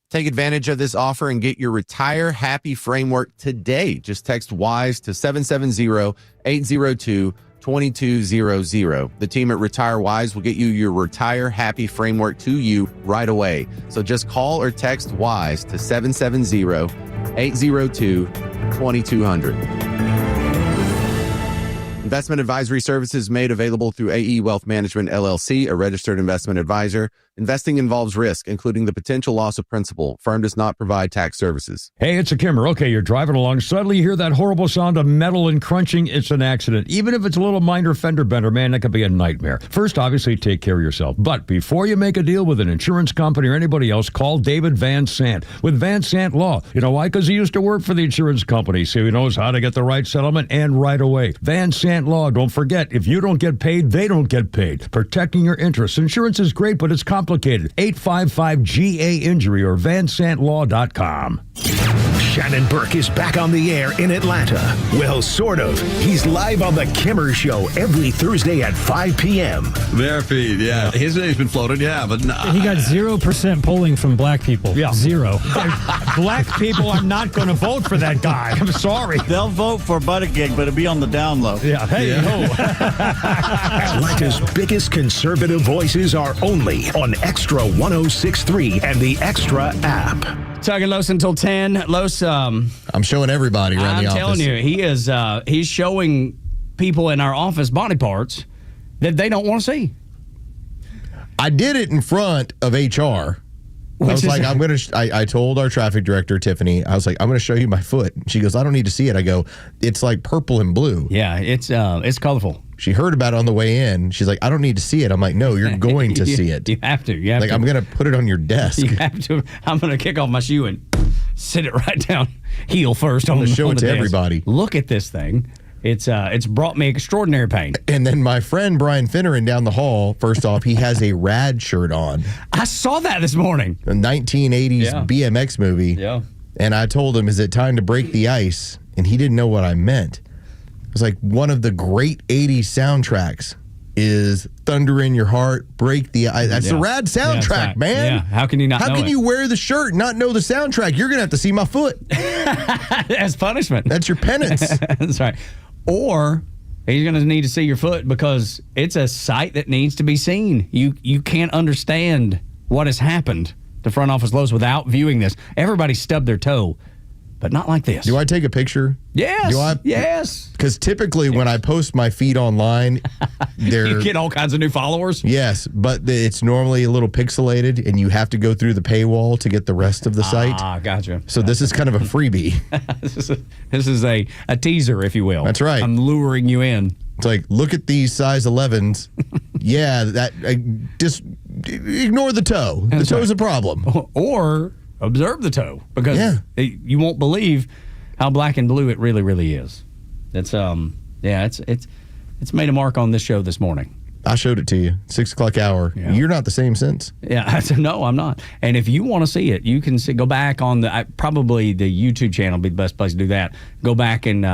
[SPEAKER 5] Take advantage of this offer and get your Retire Happy Framework today. Just text WISE to 770-802-2200. The team at Retire Wise will get you your Retire Happy Framework to you right away. So just call or text WISE to 770-802-2200. Investment advisory services made available through AE Wealth Management, LLC, a registered investment advisor. Investing involves risk, including the potential loss of principal. Firm does not provide tax services.
[SPEAKER 6] Hey, it's a Kimmer. Okay, you're driving along. Suddenly you hear that horrible sound of metal and crunching. It's an accident. Even if it's a little minor fender bender, man, that could be a nightmare. First, obviously, take care of yourself. But before you make a deal with an insurance company or anybody else, call David Van Sant with Van Sant Law. You know why? Because he used to work for the insurance company, so he knows how to get the right settlement and right away. Van Sant Law. Don't forget, if you don't get paid, they don't get paid. Protecting your interests. Insurance is great, but it's complicated. 855-GA-INJURY or vansantlaw.com.
[SPEAKER 8] Shannon Burke is back on the air in Atlanta. Well, sort of. He's live on The Kimmer Show every Thursday at 5 p.m.
[SPEAKER 12] Their feed, yeah. His name's been floated, yeah, but nah.
[SPEAKER 18] He got 0% polling from black people. Yeah. 0.
[SPEAKER 6] Black people are not going to vote for that guy. I'm sorry.
[SPEAKER 22] They'll vote for Buttigieg, but it'll be on the down low.
[SPEAKER 6] Yeah. Hey,
[SPEAKER 8] Atlanta's biggest conservative voices are only on Xtra 106.3 and the Xtra app.
[SPEAKER 9] Tug and Los until 10. Los,
[SPEAKER 10] I'm showing everybody around the office.
[SPEAKER 9] I'm telling you, he is. He's showing people in our office body parts that they don't want to see.
[SPEAKER 10] I did it in front of HR. I was like, I told our traffic director, Tiffany, I was like, I'm going to show you my foot. She goes, I don't need to see it. I go, it's like purple and blue.
[SPEAKER 9] Yeah, it's colorful.
[SPEAKER 10] She heard about it on the way in. She's like, I don't need to see it. I'm like, no, you're going to see it.
[SPEAKER 9] You have to. You have
[SPEAKER 10] like,
[SPEAKER 9] to.
[SPEAKER 10] I'm going to put it on your desk.
[SPEAKER 9] You have to. I'm going to kick off my shoe and sit it right down, heel first.
[SPEAKER 10] I'm going to show it to everybody.
[SPEAKER 9] Look at this thing. It's brought me extraordinary pain.
[SPEAKER 10] And then my friend Brian Finneran down the hall, first off, he has a rad shirt on.
[SPEAKER 9] I saw that this morning.
[SPEAKER 10] A 1980s BMX movie.
[SPEAKER 9] Yeah.
[SPEAKER 10] And I told him, is it time to break the ice? And he didn't know what I meant. It was like one of the great 80s soundtracks is Thunder in Your Heart, Break the Ice. That's a rad soundtrack, man.
[SPEAKER 9] Yeah. How can you not know
[SPEAKER 10] How can
[SPEAKER 9] it?
[SPEAKER 10] you wear the shirt and not know the soundtrack? You're going to have to see my foot.
[SPEAKER 9] As punishment.
[SPEAKER 10] That's your penance.
[SPEAKER 9] That's right. Or he's going to need to see your foot because it's a sight that needs to be seen. You can't understand what has happened to front office Lowe's without viewing this. Everybody stubbed their toe, but not like this.
[SPEAKER 10] Do I take a picture?
[SPEAKER 9] Yes. Yes.
[SPEAKER 10] Because typically when I post my feed online,
[SPEAKER 9] you get all kinds of new followers.
[SPEAKER 10] Yes, but it's normally a little pixelated, and you have to go through the paywall to get the rest of the site.
[SPEAKER 9] Ah, gotcha.
[SPEAKER 10] So this is kind of a freebie.
[SPEAKER 9] This is a teaser, if you will.
[SPEAKER 10] That's right.
[SPEAKER 9] I'm luring you in.
[SPEAKER 10] It's like, look at these size 11s. Yeah, just ignore the toe. The toe is a problem.
[SPEAKER 9] Or observe the toe, because you won't believe how black and blue it really, really is. It's made a mark on this show this morning.
[SPEAKER 10] I showed it to you, 6 o'clock hour. Yeah. You're not the same since.
[SPEAKER 9] Yeah, no, I'm not. And if you want to see it, you can go back on probably the YouTube channel would be the best place to do that. Go back and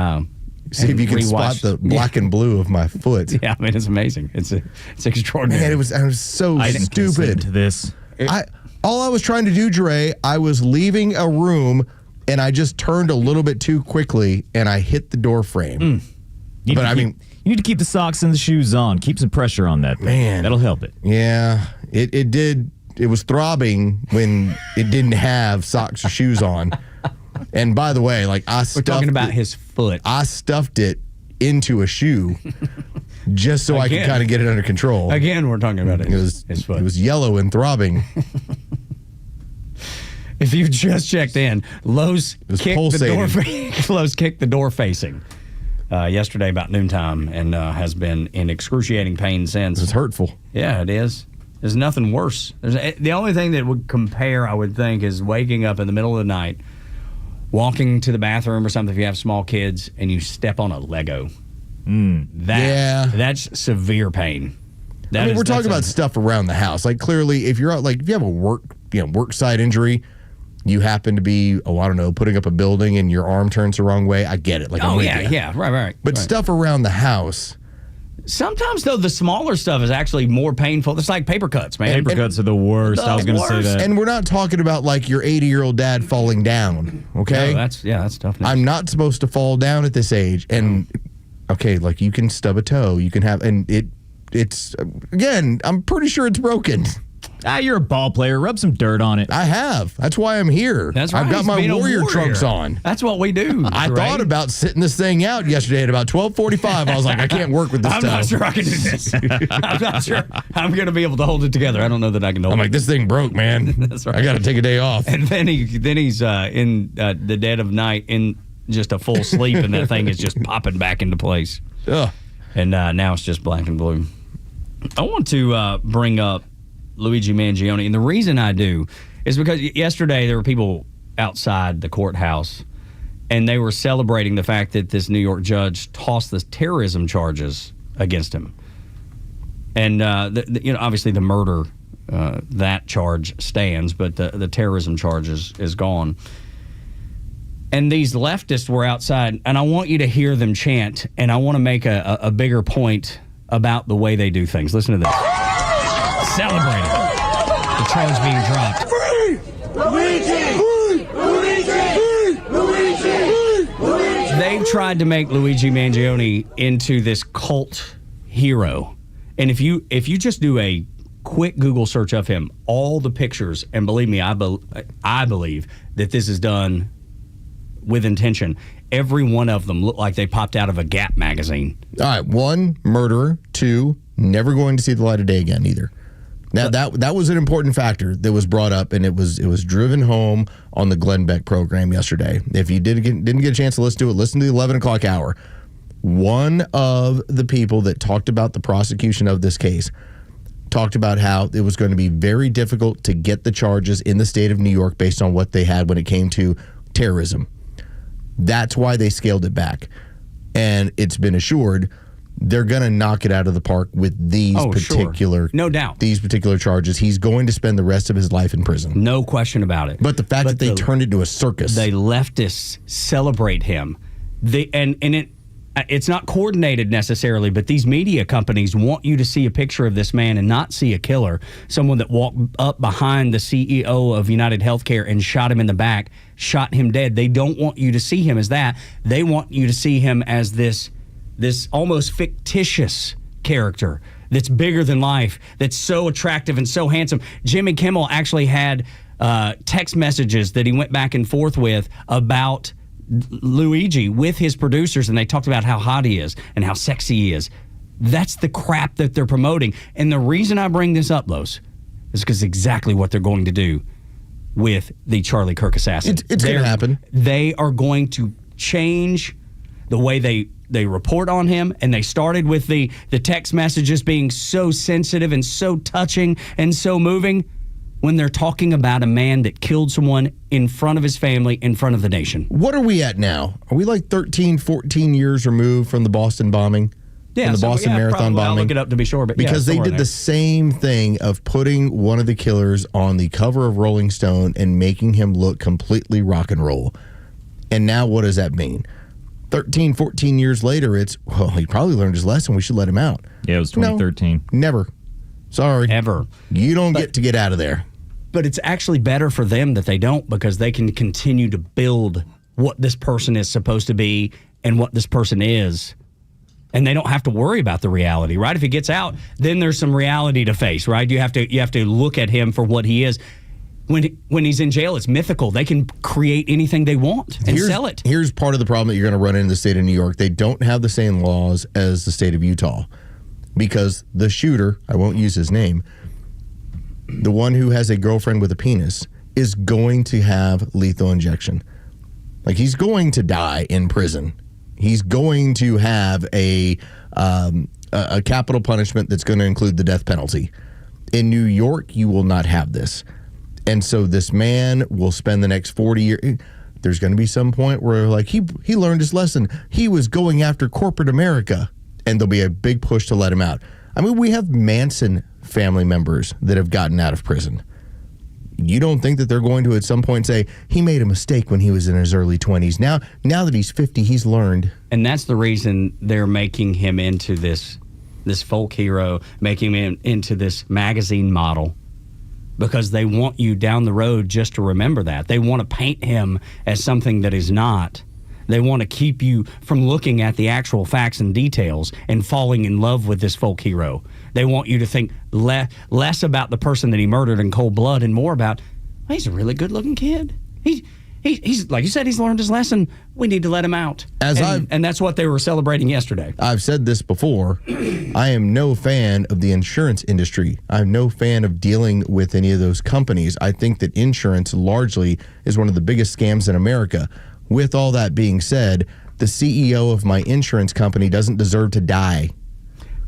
[SPEAKER 10] see if you can spot the black and blue of my foot.
[SPEAKER 9] Yeah, I mean, it's amazing. It's extraordinary.
[SPEAKER 10] Man, I was so stupid.
[SPEAKER 1] To this.
[SPEAKER 10] All I was trying to do, Dre, I was leaving a room and I just turned a little bit too quickly and I hit the door frame.
[SPEAKER 1] You You need to keep the socks and the shoes on. Keep some pressure on that thing.
[SPEAKER 10] Man.
[SPEAKER 1] That'll help it.
[SPEAKER 10] Yeah, it did. It was throbbing when it didn't have socks or shoes on. And by the way, like
[SPEAKER 9] We're talking about his foot.
[SPEAKER 10] I stuffed it into a shoe just so I could kind of get it under control.
[SPEAKER 9] Again, we're talking about his foot.
[SPEAKER 10] It was yellow and throbbing.
[SPEAKER 9] If you just checked in, Lowe's kicked the door facing yesterday about noontime and has been in excruciating pain since.
[SPEAKER 10] It's hurtful.
[SPEAKER 9] Yeah, it is. There's nothing worse. The only thing that would compare, I would think, is waking up in the middle of the night, walking to the bathroom or something if you have small kids, and you step on a Lego. That's severe pain.
[SPEAKER 10] We're talking about stuff around the house. Like clearly, if you're out, like if you have a work site injury, you happen to be, putting up a building and your arm turns the wrong way. I get it. Like,
[SPEAKER 9] right.
[SPEAKER 10] But stuff around the house.
[SPEAKER 9] Sometimes, though, the smaller stuff is actually more painful. It's like paper cuts, man.
[SPEAKER 1] Paper cuts are the worst. I was going to say that.
[SPEAKER 10] And we're not talking about like your 80-year-old dad falling down, okay?
[SPEAKER 9] No, that's tough.
[SPEAKER 10] I'm not supposed to fall down at this age. And, like you can stub a toe. You can have, and it's, again, I'm pretty sure it's broken.
[SPEAKER 1] You're a ball player. Rub some dirt on it.
[SPEAKER 10] I have. That's why I'm here.
[SPEAKER 9] That's right.
[SPEAKER 10] I've got my warrior trunks on.
[SPEAKER 9] That's what we do.
[SPEAKER 10] I thought about sitting this thing out yesterday at about 12:45. I was like, I can't work with this
[SPEAKER 9] I'm
[SPEAKER 10] stuff.
[SPEAKER 9] not sure I can do this. I'm not sure I'm going to be able to hold it together. I don't know that I can hold it.
[SPEAKER 10] I'm like, this thing broke, man.
[SPEAKER 9] That's right.
[SPEAKER 10] I got to take a day off.
[SPEAKER 9] And then he's in the dead of night in just a full sleep, and that thing is just popping back into place.
[SPEAKER 10] Ugh.
[SPEAKER 9] And now it's just black and blue. I want to bring up Luigi Mangione, and the reason I do is because yesterday there were people outside the courthouse, and they were celebrating the fact that this New York judge tossed the terrorism charges against him. And obviously the murder, that charge stands, but the terrorism charge is gone. And these leftists were outside, and I want you to hear them chant, and I want to make a bigger point about the way they do things. Listen to this. Celebrating the charge being dropped.
[SPEAKER 11] Free! Luigi! Luigi! Luigi!
[SPEAKER 9] They've tried to make Luigi Mangione into this cult hero. And if you just do a quick Google search of him, all the pictures, and believe me, I believe that this is done with intention. Every one of them look like they popped out of a Gap magazine.
[SPEAKER 10] All right, 1, murderer. 2, never going to see the light of day again either. Now that was an important factor that was brought up, and it was driven home on the Glenn Beck program yesterday. If you didn't get a chance to listen to it, listen to the 11 o'clock hour. One of the people that talked about the prosecution of this case talked about how it was going to be very difficult to get the charges in the state of New York based on what they had when it came to terrorism. That's why they scaled it back. And it's been assured they're going to knock it out of the park with these particular,
[SPEAKER 9] no doubt,
[SPEAKER 10] these particular charges. He's going to spend the rest of his life in prison.
[SPEAKER 9] No question about it.
[SPEAKER 10] But the fact that they turned it into a circus.
[SPEAKER 9] They leftists celebrate him. It's not coordinated necessarily, but these media companies want you to see a picture of this man and not see a killer, someone that walked up behind the CEO of United Healthcare and shot him in the back, shot him dead. They don't want you to see him as that. They want you to see him as this almost fictitious character that's bigger than life, that's so attractive and so handsome. Jimmy Kimmel actually had text messages that he went back and forth with about Luigi with his producers, and they talked about how hot he is and how sexy he is. That's the crap that they're promoting. And the reason I bring this up, Los, is because exactly what they're going to do with the Charlie Kirk assassin.
[SPEAKER 10] It's going to happen.
[SPEAKER 9] They are going to change the way they report on him, and they started with the text messages being so sensitive and so touching and so moving when they're talking about a man that killed someone in front of his family, in front of the nation.
[SPEAKER 10] What are we at now? Are we like 13, 14 years removed from the Boston bombing?
[SPEAKER 9] Yeah,
[SPEAKER 10] from the Boston Marathon bombing?
[SPEAKER 9] I'll look it up to be sure. But
[SPEAKER 10] because they did the same thing of putting one of the killers on the cover of Rolling Stone and making him look completely rock and roll. And now what does that mean? 13, 14 years later, he probably learned his lesson. We should let him out.
[SPEAKER 1] Yeah, it was 2013.
[SPEAKER 10] No, never. Sorry.
[SPEAKER 9] Ever.
[SPEAKER 10] You don't get to get out of there.
[SPEAKER 9] But it's actually better for them that they don't, because they can continue to build what this person is supposed to be and what this person is And they don't have to worry about the reality, right? If he gets out, then there's some reality to face, right? You have to look at him for what he is. When he's in jail, it's mythical. They can create anything they want and sell it.
[SPEAKER 10] Here's part of the problem that you're going to run into the state of New York. They don't have the same laws as the state of Utah because the shooter, I won't use his name, the one who has a girlfriend with a penis, is going to have lethal injection. Like, he's going to die in prison. He's going to have a capital punishment that's going to include the death penalty. In New York, you will not have this. And so this man will spend the next 40 years. There's going to be some point where, like, he learned his lesson. He was going after corporate America, and there'll be a big push to let him out. I mean, we have Manson family members that have gotten out of prison. You don't think that they're going to at some point say, he made a mistake when he was in his early 20s. Now that he's 50, he's learned.
[SPEAKER 9] And that's the reason they're making him into this folk hero, making him into this magazine model. Because they want you down the road just to remember that. They want to paint him as something that is not. They want to keep you from looking at the actual facts and details and falling in love with this folk hero. They want you to think less about the person that he murdered in cold blood and more about, well, he's a really good-looking kid. He's like you said, he's learned his lesson. We need to let him out. And that's what they were celebrating yesterday.
[SPEAKER 10] I've said this before. I am no fan of the insurance industry. I'm no fan of dealing with any of those companies. I think that insurance largely is one of the biggest scams in America. With all that being said, the CEO of my insurance company doesn't deserve to die.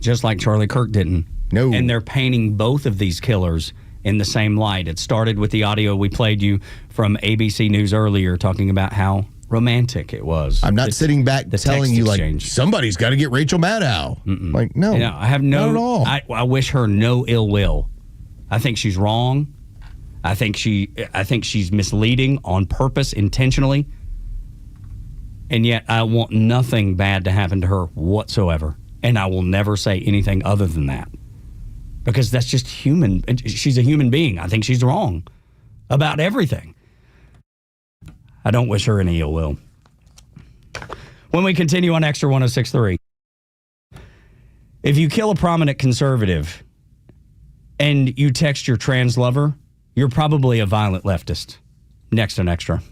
[SPEAKER 9] Just like Charlie Kirk didn't.
[SPEAKER 10] No.
[SPEAKER 9] And they're painting both of these killers in the same light. It started with the audio we played you from ABC News earlier talking about how romantic it was.
[SPEAKER 10] I'm not sitting back telling you like somebody's got to get Rachel Maddow. Like, no,
[SPEAKER 9] I have not at all. I wish her no ill will. I think she's wrong. I think she's misleading on purpose, intentionally. And yet I want nothing bad to happen to her whatsoever. And I will never say anything other than that. Because that's just human. She's a human being. I think she's wrong about everything. I don't wish her any ill will. When we continue on Extra 106.3, if you kill a prominent conservative and you text your trans lover, you're probably a violent leftist. Next on Extra.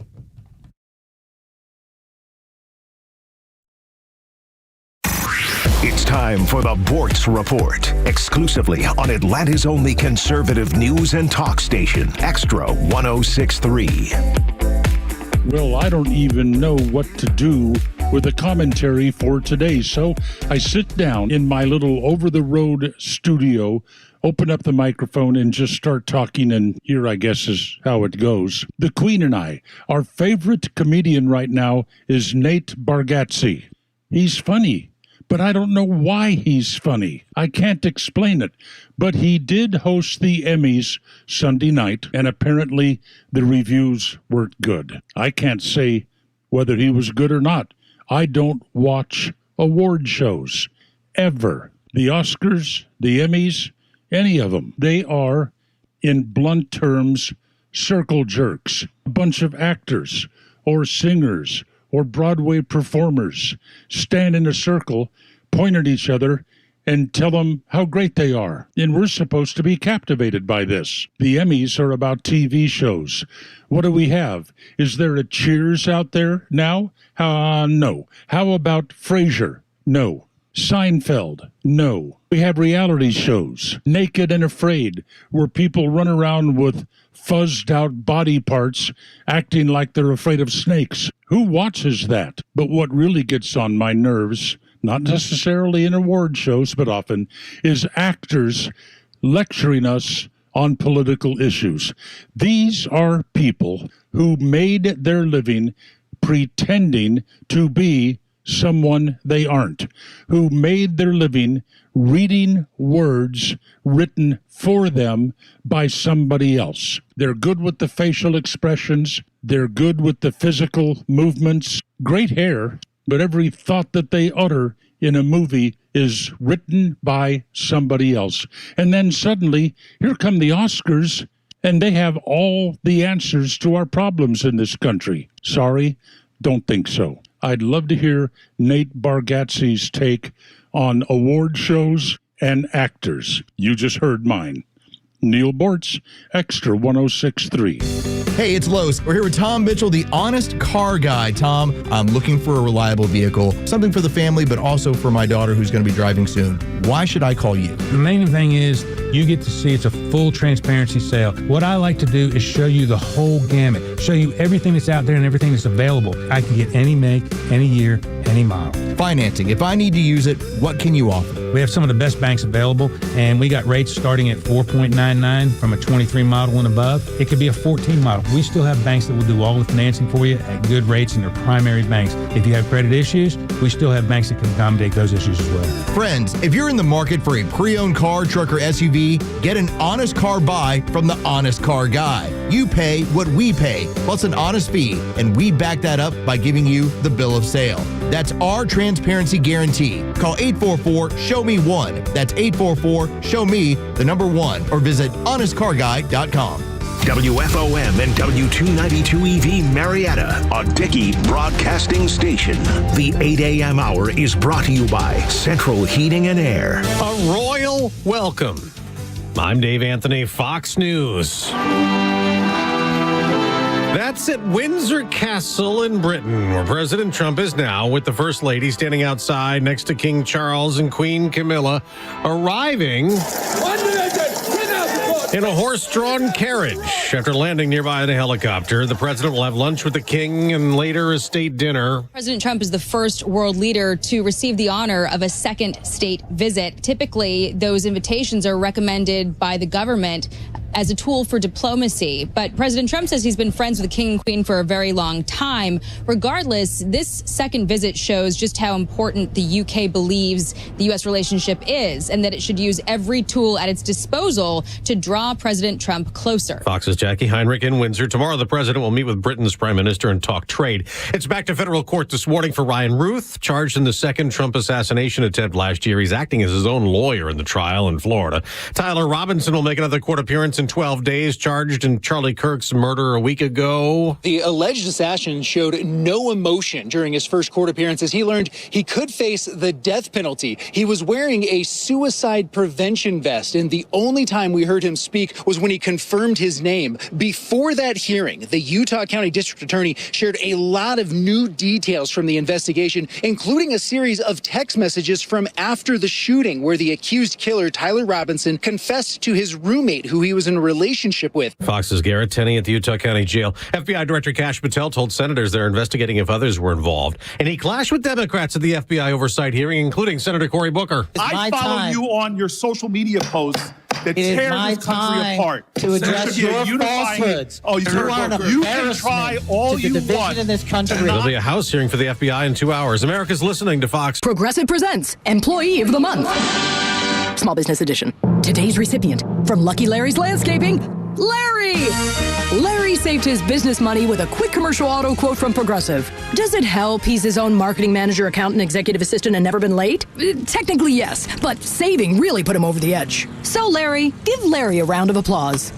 [SPEAKER 8] It's time for the Bortz Report, exclusively on Atlanta's only conservative news and talk station, Extra 106.3.
[SPEAKER 13] Well, I don't even know what to do with the commentary for today, so I sit down in my little over-the-road studio, open up the microphone, and just start talking, and here, I guess, is how it goes. The Queen and I, our favorite comedian right now is Nate Bargatze. He's funny. But I don't know why he's funny. I can't explain it. But he did host the Emmys Sunday night, and apparently the reviews weren't good. I can't say whether he was good or not. I don't watch award shows, ever. The Oscars, the Emmys, any of them. They are, in blunt terms, circle jerks. A bunch of actors or singers or Broadway performers stand in a circle, point at each other, and tell them how great they are. And we're supposed to be captivated by this. The Emmys are about TV shows. What do we have? Is there a Cheers out there now? No. How about Frasier? No. Seinfeld? No. We have reality shows, Naked and Afraid, where people run around with fuzzed out body parts acting like they're afraid of snakes. Who watches that? But what really gets on my nerves, not necessarily in award shows, but often, is actors lecturing us on political issues. These are people who made their living pretending to be someone they aren't, who made their living reading words written for them by somebody else. They're good with the facial expressions. They're good with the physical movements. Great hair, but every thought that they utter in a movie is written by somebody else. And then suddenly, here come the Oscars, and they have all the answers to our problems in this country. Sorry, don't think so. I'd love to hear Nate Bargatze's take on award shows and actors. You just heard mine. Neil Bortz, Extra 106.3.
[SPEAKER 10] Hey, it's Los. We're here with Tom Mitchell, the honest car guy. Tom, I'm looking for a reliable vehicle, something for the family, but also for my daughter who's going to be driving soon. Why should I call you?
[SPEAKER 18] The main thing is you get to see it's a full transparency sale. What I like to do is show you the whole gamut, show you everything that's out there and everything that's available. I can get any make, any year, any model.
[SPEAKER 10] Financing. If I need to use it, what can you offer?
[SPEAKER 18] We have some of the best banks available, and we got rates starting at 4.99 from a 23 model and above. It could be a 14 model. We still have banks that will do all the financing for you at good rates in their primary banks. If you have credit issues, we still have banks that can accommodate those issues as well.
[SPEAKER 10] Friends, if you're in the market for a pre-owned car, truck, or SUV, get an honest car buy from the Honest Car Guy. You pay what we pay, plus an honest fee, and we back that up by giving you the bill of sale. That's our transparency guarantee. Call 844-SHOW-ME-1. That's 844-SHOW-ME, the number 1, or visit honestcarguy.com.
[SPEAKER 8] WFOM and W292EV Marietta, a Dickey broadcasting station. The 8 a.m. hour is brought to you by Central Heating and Air.
[SPEAKER 14] A royal welcome. I'm Dave Anthony, Fox News. That's at Windsor Castle in Britain, where President Trump is now, with the First Lady standing outside next to King Charles and Queen Camilla, arriving in a horse-drawn carriage. After landing nearby in a helicopter, the president will have lunch with the king and later a state dinner.
[SPEAKER 15] President Trump is the first world leader to receive the honor of a second state visit. Typically, those invitations are recommended by the government as a tool for diplomacy. But President Trump says he's been friends with the king and queen for a very long time. Regardless, this second visit shows just how important the UK believes the U.S. relationship is, and that it should use every tool at its disposal to draw President Trump closer.
[SPEAKER 14] Fox's Jackie Heinrich in Windsor. Tomorrow, the president will meet with Britain's prime minister and talk trade. It's back to federal court this morning for Ryan Ruth, charged in the second Trump assassination attempt last year. He's acting as his own lawyer in the trial in Florida. Tyler Robinson will make another court appearance in 12 days, charged in Charlie Kirk's murder a week ago.
[SPEAKER 16] The alleged assassin showed no emotion during his first court appearance as he learned he could face the death penalty. He was wearing a suicide prevention vest, and the only time we heard him speak was when he confirmed his name. Before that hearing, the Utah County District Attorney shared a lot of new details from the investigation, including a series of text messages from after the shooting where the accused killer, Tyler Robinson, confessed to his roommate who he was in a relationship with.
[SPEAKER 14] Fox's Garrett Tenney at the Utah County Jail. FBI Director Kash Patel told senators they're investigating if others were involved. And he clashed with Democrats at the FBI oversight hearing, including Senator Cory Booker.
[SPEAKER 23] I follow you on your social media posts that tear this country apart.
[SPEAKER 26] To address your falsehoods.
[SPEAKER 23] Oh, you can try all you want.
[SPEAKER 26] In this country.
[SPEAKER 14] There'll be a House hearing for the FBI in 2 hours. America's listening to Fox.
[SPEAKER 24] Progressive presents Employee of the Month. Small Business Edition. Today's recipient from Lucky Larry's Landscaping, Larry! Larry saved his business money with a quick commercial auto quote from Progressive. Does it help he's his own marketing manager, accountant, executive assistant, and never been late? Technically, yes, but saving really put him over the edge. So, Larry, give Larry a round of applause.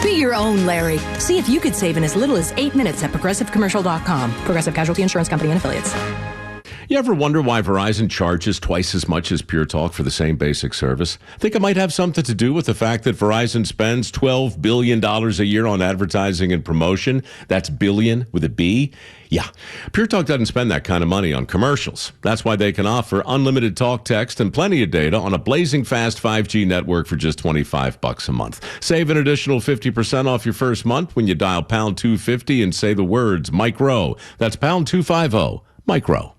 [SPEAKER 24] Be your own Larry. See if you could save in as little as 8 minutes at ProgressiveCommercial.com. Progressive Casualty Insurance Company and Affiliates.
[SPEAKER 25] You ever wonder why Verizon charges twice as much as Pure Talk for the same basic service? Think it might have something to do with the fact that Verizon spends $12 billion a year on advertising and promotion. That's billion with a B. Yeah, Pure Talk doesn't spend that kind of money on commercials. That's why they can offer unlimited talk, text, and plenty of data on a blazing fast 5G network for just $25 a month. Save an additional 50% off your first month when you dial pound 250 and say the words micro. That's pound 250, micro.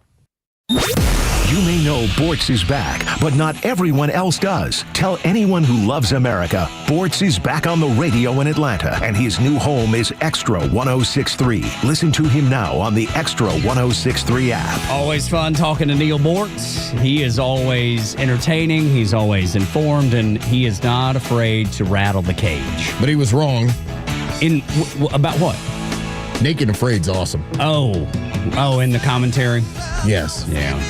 [SPEAKER 8] You may know Bortz is back, but not everyone else does. Tell anyone who loves America, Bortz is back on the radio in Atlanta, and his new home is Extra 106.3. Listen to him now on the Extra 106.3 app.
[SPEAKER 9] Always fun talking to Neil Bortz. He is always entertaining, he's always informed, and he is not afraid to rattle the cage.
[SPEAKER 10] But he was wrong.
[SPEAKER 9] About what?
[SPEAKER 10] Naked and Afraid's awesome.
[SPEAKER 9] Oh, in the commentary?
[SPEAKER 10] Yes.
[SPEAKER 9] Yeah.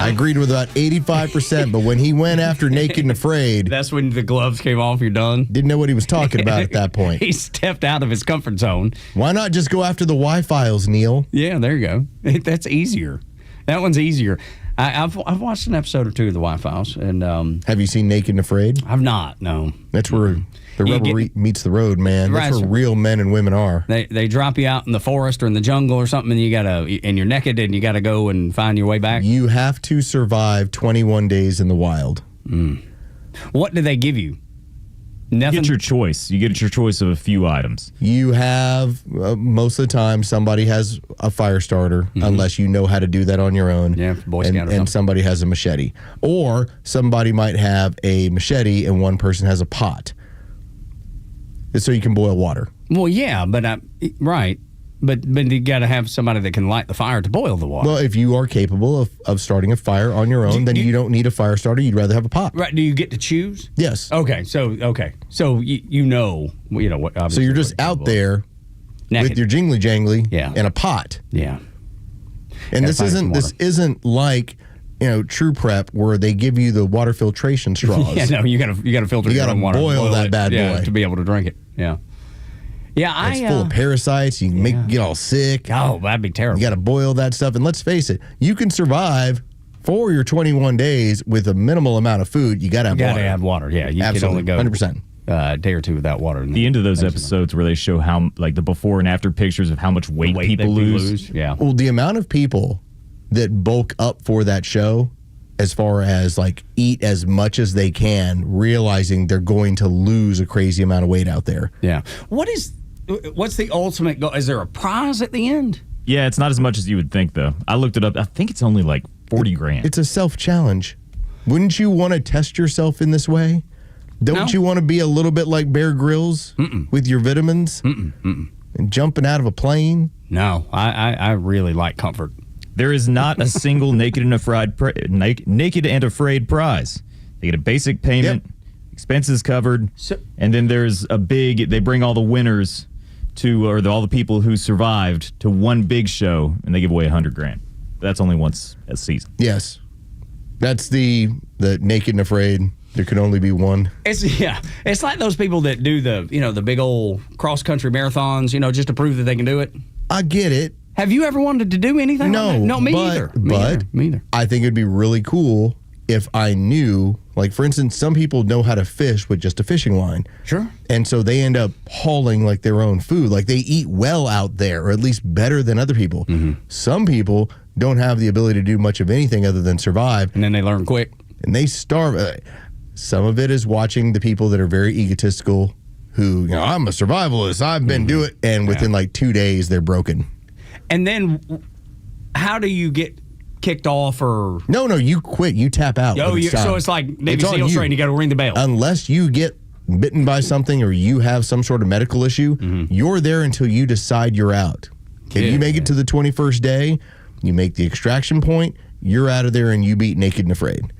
[SPEAKER 10] I agreed with about 85%, but when he went after Naked and Afraid...
[SPEAKER 9] That's when the gloves came off, you're done?
[SPEAKER 10] Didn't know what he was talking about at that point.
[SPEAKER 9] He stepped out of his comfort zone.
[SPEAKER 10] Why not just go after the Y-Files, Neil?
[SPEAKER 9] Yeah, there you go. That's easier. That one's easier. I've watched an episode or two of the White Files, and
[SPEAKER 10] have you seen Naked and Afraid?
[SPEAKER 9] I've not. No,
[SPEAKER 10] that's where the rubber meets the road, man. That's where real men and women are.
[SPEAKER 9] They drop you out in the forest or in the jungle or something, and you're naked, and you gotta go and find your way back.
[SPEAKER 10] You have to survive 21 days in the wild.
[SPEAKER 9] What do they give you? Nothing.
[SPEAKER 1] You get your choice. You get your choice of a few items.
[SPEAKER 10] You have, most of the time, somebody has a fire starter, unless you know how to do that on your own.
[SPEAKER 9] Yeah, Boy Scout or something.
[SPEAKER 10] And somebody has a machete. Or somebody might have a machete and one person has a pot. So you can boil water.
[SPEAKER 9] Well, yeah, but right. But you got to have somebody that can light the fire to boil the water.
[SPEAKER 10] Well, if you are capable of starting a fire on your own, then you don't need a fire starter. You'd rather have a pot.
[SPEAKER 9] Right. Do you get to choose?
[SPEAKER 10] Yes.
[SPEAKER 9] Okay. So you know what.
[SPEAKER 10] So you're just out there with your jingly jangly and a pot.
[SPEAKER 9] Yeah.
[SPEAKER 10] And this isn't like True Prep where they give you the water filtration straws.
[SPEAKER 9] Yeah, no, you got to filter.
[SPEAKER 10] You got to boil that bad boy
[SPEAKER 9] to be able to drink it. Yeah. Yeah,
[SPEAKER 10] it's full of parasites. You can get all sick.
[SPEAKER 9] Oh, that'd be terrible.
[SPEAKER 10] You got to boil that stuff. And let's face it, you can survive for your 21 days with a minimal amount of food. You got to have water.
[SPEAKER 9] You got to have water. Yeah, you
[SPEAKER 10] absolutely
[SPEAKER 9] can only go
[SPEAKER 10] 100%.
[SPEAKER 9] A day or two without water.
[SPEAKER 1] The end of those episodes where they show how the before and after pictures of how much weight people lose.
[SPEAKER 9] Yeah.
[SPEAKER 10] Well, the amount of people that bulk up for that show, as far as eat as much as they can, realizing they're going to lose a crazy amount of weight out there.
[SPEAKER 9] Yeah. What's the ultimate goal? Is there a prize at the end?
[SPEAKER 1] Yeah, it's not as much as you would think, though. I looked it up. I think it's only like $40,000.
[SPEAKER 10] It's a self-challenge. Wouldn't you want to test yourself in this way? Don't you want to be a little bit like Bear Grylls with your vitamins and jumping out of a plane?
[SPEAKER 9] No, I really like comfort.
[SPEAKER 1] There is not a single naked and afraid prize. They get a basic payment, expenses covered, and then there's a big. They bring all the winners all the people who survived to one big show, and they give away $100,000. That's only once a season.
[SPEAKER 10] Yes, that's the Naked and Afraid. There can only be one.
[SPEAKER 9] It's like those people that do the big old cross country marathons, just to prove that they can do it.
[SPEAKER 10] I get it.
[SPEAKER 9] Have you ever wanted to do anything?
[SPEAKER 10] No,
[SPEAKER 9] like that? No, me either. Me either.
[SPEAKER 10] I think it'd be really cool if I knew, for instance, some people know how to fish with just a fishing line.
[SPEAKER 9] Sure.
[SPEAKER 10] And so they end up hauling their own food. They eat well out there, or at least better than other people. Some people don't have the ability to do much of anything other than survive.
[SPEAKER 9] And then they learn quick.
[SPEAKER 10] And they starve. Some of it is watching the people that are very egotistical who, I'm a survivalist, I've been doing it. And within 2 days, they're broken.
[SPEAKER 9] And then how do you get kicked off or...
[SPEAKER 10] No, you quit. You tap out.
[SPEAKER 9] So it's like Navy SEALs training, you got to ring the bell.
[SPEAKER 10] Unless you get bitten by something or you have some sort of medical issue, you're there until you decide you're out. If you make it to the 21st day, you make the extraction point, you're out of there and you beat Naked and Afraid.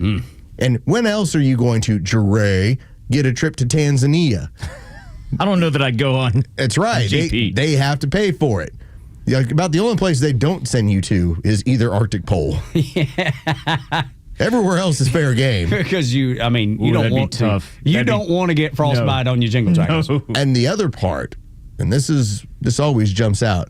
[SPEAKER 10] And when else are you going to, Jure, get a trip to Tanzania?
[SPEAKER 1] I don't know that I'd go on.
[SPEAKER 10] That's right. They have to pay for it. About the only place they don't send you to is either Arctic Pole. Everywhere else is fair game.
[SPEAKER 9] Because you don't want to. You don't want to get frostbite on your jingle jackets.
[SPEAKER 10] No. And the other part, and this always jumps out,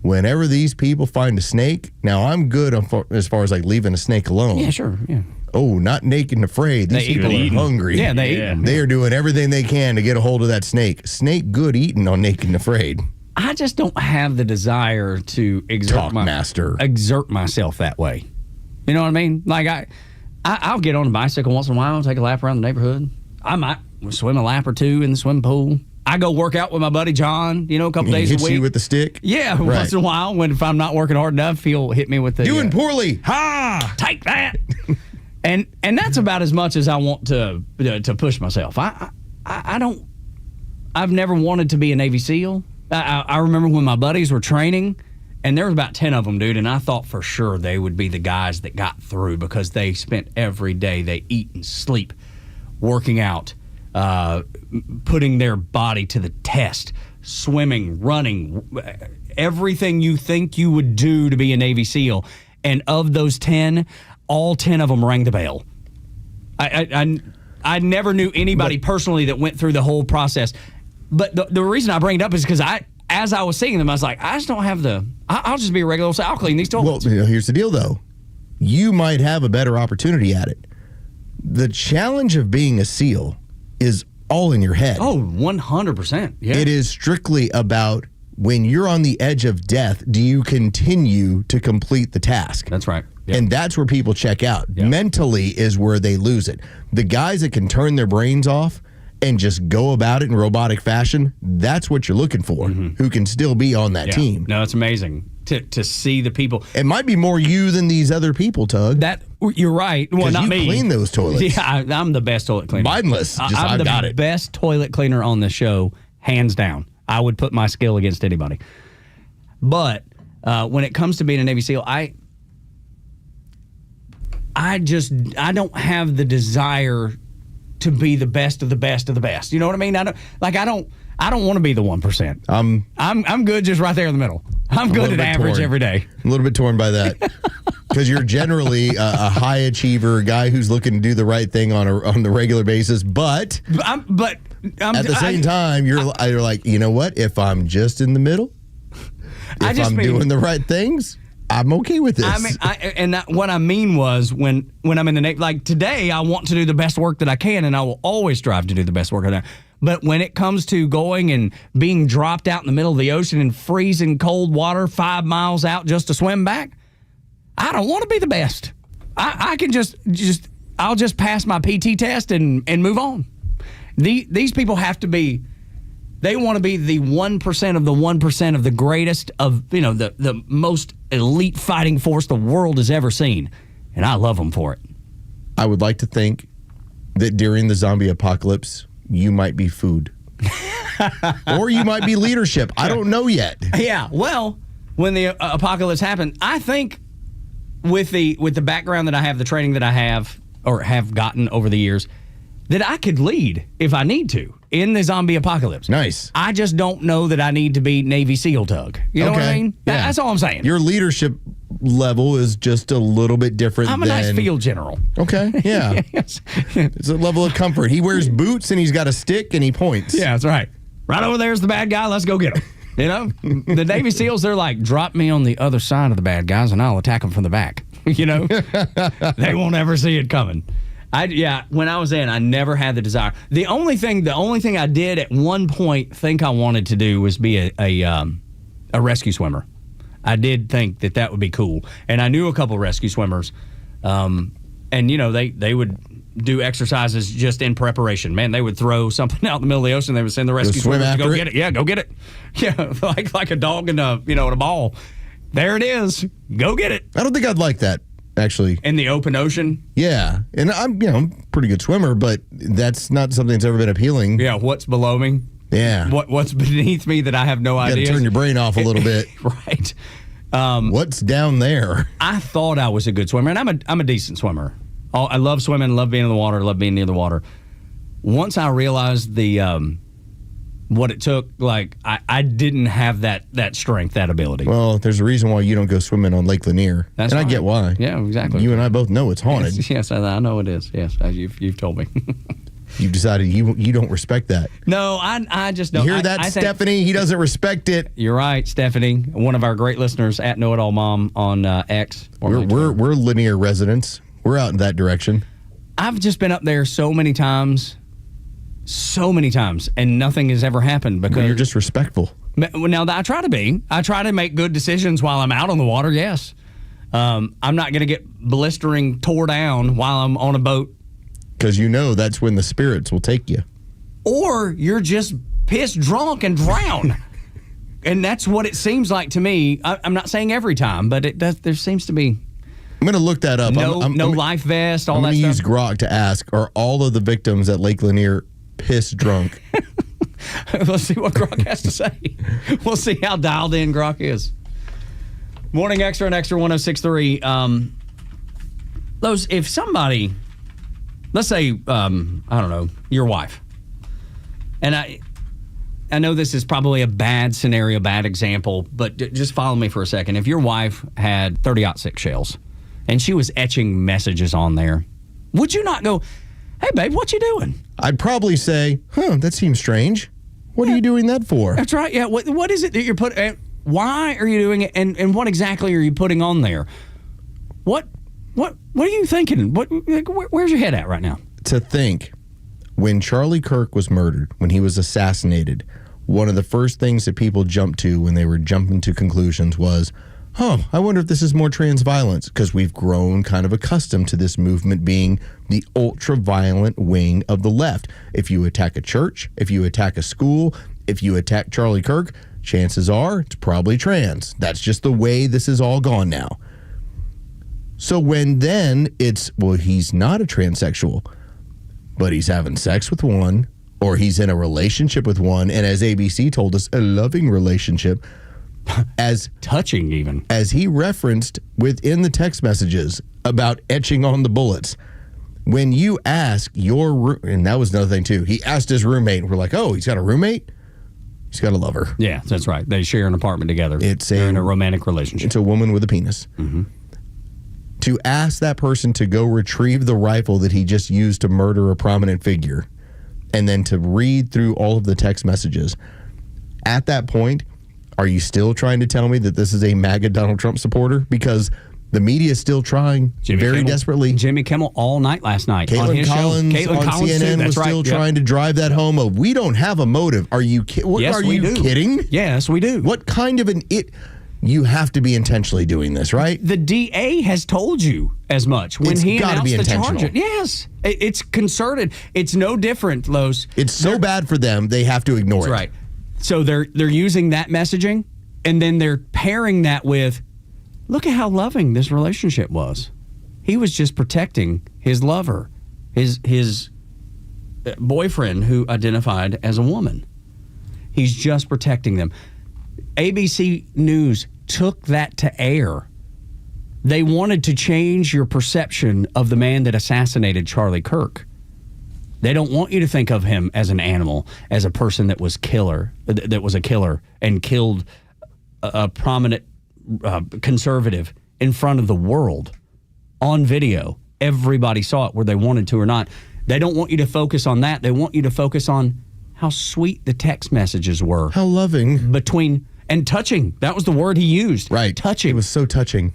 [SPEAKER 10] whenever these people find a snake, now I'm good as far as leaving a snake alone.
[SPEAKER 9] Yeah, sure. Yeah.
[SPEAKER 10] Oh, not Naked and Afraid. These people are hungry.
[SPEAKER 9] Yeah, they eat them.
[SPEAKER 10] They are doing everything they can to get a hold of that snake. Snake good eating on Naked and Afraid.
[SPEAKER 9] I just don't have the desire to exert myself that way. You know what I mean? I'll get on a bicycle once in a while, take a lap around the neighborhood. I might swim a lap or two in the swimming pool. I go work out with my buddy John, a couple days a week.
[SPEAKER 10] Hits you with the stick?
[SPEAKER 9] Yeah, once in a while. If I'm not working hard enough, he'll hit me with the...
[SPEAKER 10] Doing poorly.
[SPEAKER 9] Ha! Take that! And that's about as much as I want to push myself. I've never wanted to be a Navy SEAL. I remember when my buddies were training, and there was about 10 of them, dude, and I thought for sure they would be the guys that got through because they spent every day, they eat and sleep, working out, putting their body to the test, swimming, running, everything you think you would do to be a Navy SEAL. And of those 10, all 10 of them rang the bell. I never knew anybody personally that went through the whole process. But the reason I bring it up is because as I was seeing them, I was like, I just don't have I'll just be a regular old, I'll clean these toilets.
[SPEAKER 10] Well, here's the deal, though. you might have a better opportunity at it. The challenge of being a SEAL is all in your head.
[SPEAKER 9] Oh, 100%. Yeah.
[SPEAKER 10] It is strictly about when you're on the edge of death, do you continue to complete the task?
[SPEAKER 9] That's right.
[SPEAKER 10] Yep. And that's where people check out. Yep. Mentally is where they lose it. The guys that can turn their brains off and just go about it in robotic fashion, that's what you're looking for, who can still be on that team.
[SPEAKER 9] No, it's amazing to see the people.
[SPEAKER 10] It might be more you than these other people, Tug.
[SPEAKER 9] You're right. Well, not
[SPEAKER 10] you
[SPEAKER 9] me.
[SPEAKER 10] Clean those toilets.
[SPEAKER 9] Yeah, I'm the best toilet cleaner.
[SPEAKER 10] Mindless.
[SPEAKER 9] I'm the best toilet cleaner on the show, hands down. I would put my skill against anybody. But when it comes to being a Navy SEAL, I don't have the desire to be the best of the best of the best. You know what I mean? I don't want to be the 1%. I'm good just right there in the middle. I'm good at average every day.
[SPEAKER 10] I'm a little bit torn by that. Because you're generally a high achiever, a guy who's looking to do the right thing on the regular basis, but at the same time, you're like, you know what? If I'm just in the middle, if I'm doing the right things, I'm okay with this.
[SPEAKER 9] What I mean was when I'm in the Navy, like today, I want to do the best work that I can, and I will always strive to do the best work I can. But when it comes to going and being dropped out in the middle of the ocean in freezing cold water 5 miles out just to swim back, I don't want to be the best. I can I'll just pass my PT test and move on. These people have to be, they want to be the 1% of the 1% of the greatest of, the most elite fighting force the world has ever seen. And I love them for it.
[SPEAKER 10] I would like to think that during the zombie apocalypse, you might be food. Or you might be leadership. I don't know yet.
[SPEAKER 9] Yeah, well, when the apocalypse happened, I think with the background that I have, the training that I have or have gotten over the years, that I could lead if I need to in the zombie apocalypse.
[SPEAKER 10] Nice.
[SPEAKER 9] I just don't know that I need to be Navy SEAL, Tug. You know what I mean?
[SPEAKER 10] Yeah.
[SPEAKER 9] That's all I'm saying.
[SPEAKER 10] Your leadership level is just a little bit different.
[SPEAKER 9] I'm a nice field general.
[SPEAKER 10] Okay, yeah.
[SPEAKER 9] Yes.
[SPEAKER 10] It's a level of comfort. He wears boots and he's got a stick and he points.
[SPEAKER 9] Yeah, that's right. Right over there's the bad guy. Let's go get him. You know, the Navy SEALs, they're like, drop me on the other side of the bad guys and I'll attack them from the back. You know, they won't ever see it coming. When I was in, I never had the desire. The only thing I did at one point think I wanted to do was be a rescue swimmer. I did think that would be cool, and I knew a couple rescue swimmers, and they would do exercises just in preparation. Man, they would throw something out in the middle of the ocean. They would send the rescue swimmers to go get it. Yeah, go get it. Yeah, like a dog in a ball. There it is. Go get it.
[SPEAKER 10] I don't think I'd like that. Actually,
[SPEAKER 9] in the open ocean.
[SPEAKER 10] Yeah, and I'm a pretty good swimmer, but that's not something that's ever been appealing.
[SPEAKER 9] Yeah, what's below me?
[SPEAKER 10] Yeah,
[SPEAKER 9] what's beneath me that I have no idea.
[SPEAKER 10] You got to turn your brain off a little bit,
[SPEAKER 9] right?
[SPEAKER 10] What's down there?
[SPEAKER 9] I thought I was a good swimmer, and I'm a decent swimmer. I love swimming, love being in the water, love being near the water. Once I realized what it took, like I didn't have that strength, that ability.
[SPEAKER 10] Well, there's a reason why you don't go swimming on Lake Lanier.
[SPEAKER 9] That's
[SPEAKER 10] and
[SPEAKER 9] right.
[SPEAKER 10] I get why.
[SPEAKER 9] Yeah, exactly.
[SPEAKER 10] You and I both know it's haunted.
[SPEAKER 9] Yes, I know it is. Yes, you've told me.
[SPEAKER 10] You've decided you don't respect that.
[SPEAKER 9] No, I just don't.
[SPEAKER 10] You hear that, Stephanie? He doesn't respect it.
[SPEAKER 9] You're right, Stephanie. One of our great listeners at Know It All Mom on X.
[SPEAKER 10] We're Lanier residents. We're out in that direction.
[SPEAKER 9] I've just been up there so many times, and nothing has ever happened because
[SPEAKER 10] you're just respectful.
[SPEAKER 9] Now, I try to be. I try to make good decisions while I'm out on the water, yes. I'm not going to get blistering tore down while I'm on a boat.
[SPEAKER 10] Because that's when the spirits will take you.
[SPEAKER 9] Or you're just pissed drunk and drown. And that's what it seems like to me. I'm not saying every time, but it does. There seems to be.
[SPEAKER 10] I'm going to look that up.
[SPEAKER 9] No life vest, all that stuff.
[SPEAKER 10] I'm going to use Grok to ask, are all of the victims at Lake Lanier pissed drunk?
[SPEAKER 9] Let's see what Grok has to say. We'll see how dialed in Grok is. Morning Xtra and Xtra 106.3. Los, if somebody, let's say, I don't know, your wife, and I know this is probably a bad scenario, bad example, but just follow me for a second. If your wife had 30-06 shells and she was etching messages on there, would you not go, hey, babe, what you doing?
[SPEAKER 10] I'd probably say, that seems strange. What are you doing that for?
[SPEAKER 9] That's right. Yeah. What is it that you're putting? Why are you doing it? And what exactly are you putting on there? What What are you thinking? Where's your head at right now?
[SPEAKER 10] To think, when Charlie Kirk was murdered, when he was assassinated, one of the first things that people jumped to when they were jumping to conclusions was, I wonder if this is more trans violence, because we've grown kind of accustomed to this movement being the ultra-violent wing of the left. If you attack a church, if you attack a school, if you attack Charlie Kirk, chances are it's probably trans. That's just the way this is all gone now. So when then it's, well, he's not a transsexual, but he's having sex with one, or he's in a relationship with one, and as ABC told us, a loving relationship, as
[SPEAKER 9] touching even,
[SPEAKER 10] as he referenced within the text messages about etching on the bullets. When you ask and that was another thing too, he asked his roommate, and we're like, oh, he's got a roommate? He's got a lover.
[SPEAKER 9] Yeah, that's right. They share an apartment together. They're in a romantic relationship.
[SPEAKER 10] It's a woman with a penis.
[SPEAKER 9] Mm-hmm.
[SPEAKER 10] To ask that person to go retrieve the rifle that he just used to murder a prominent figure, and then to read through all of the text messages, at that point, are you still trying to tell me that this is a MAGA Donald Trump supporter? Because the media is still trying desperately.
[SPEAKER 9] Jimmy Kimmel all night last night.
[SPEAKER 10] Caitlin Collins on CNN was still trying to drive that home of, we don't have a motive. Are you kidding?
[SPEAKER 9] Yes, we do.
[SPEAKER 10] What kind of an you have to be intentionally doing this, right?
[SPEAKER 9] The DA has told you as much when he announced
[SPEAKER 10] be
[SPEAKER 9] the
[SPEAKER 10] intentional.
[SPEAKER 9] charge. Yes, it's concerted. It's no different, Los.
[SPEAKER 10] It's so bad for them, they have to ignore it.
[SPEAKER 9] That's right. So they're using that messaging, and then they're pairing that with, look at how loving this relationship was. He was just protecting his lover, his boyfriend who identified as a woman. He's just protecting them. ABC News took that to air. They wanted to change your perception of the man that assassinated Charlie Kirk. They don't want you to think of him as an animal, as a person that was a killer and killed a prominent conservative in front of the world on video. Everybody saw it, whether they wanted to or not. They don't want you to focus on that. They want you to focus on how sweet the text messages were.
[SPEAKER 10] How loving.
[SPEAKER 9] And touching. That was the word he used.
[SPEAKER 10] Right.
[SPEAKER 9] Touching.
[SPEAKER 10] It was so touching.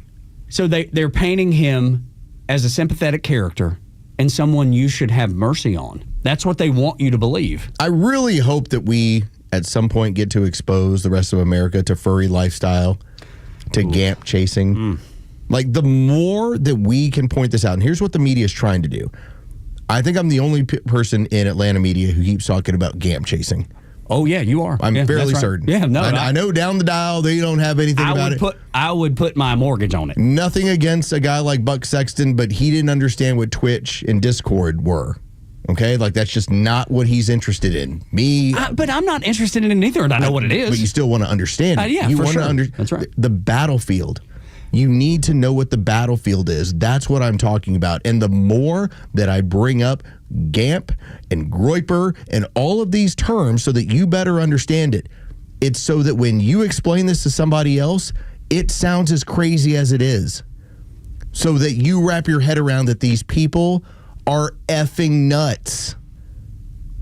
[SPEAKER 9] So they're painting him as a sympathetic character and someone you should have mercy on. That's what they want you to believe.
[SPEAKER 10] I really hope that we, at some point, get to expose the rest of America to furry lifestyle, to GAMP chasing. Like, the more that we can point this out, and here's what the media is trying to do. I think I'm the only person in Atlanta media who keeps talking about GAMP chasing.
[SPEAKER 9] Oh, yeah, you are.
[SPEAKER 10] I'm fairly certain.
[SPEAKER 9] Yeah, no,
[SPEAKER 10] I know down the dial they don't have anything about it.
[SPEAKER 9] I would put my mortgage on it.
[SPEAKER 10] Nothing against a guy like Buck Sexton, but he didn't understand what Twitch and Discord were. Okay? Like, that's just not what he's interested in.
[SPEAKER 9] But I'm not interested in it either, and I know what it is.
[SPEAKER 10] But you still want to understand it.
[SPEAKER 9] Yeah,
[SPEAKER 10] you
[SPEAKER 9] for
[SPEAKER 10] want
[SPEAKER 9] sure.
[SPEAKER 10] That's right. The battlefield. You need to know what the battlefield is. That's what I'm talking about. And the more that I bring up GAMP and Groyper and all of these terms so that you better understand it, it's so that when you explain this to somebody else, it sounds as crazy as it is. So that you wrap your head around that these people are effing nuts.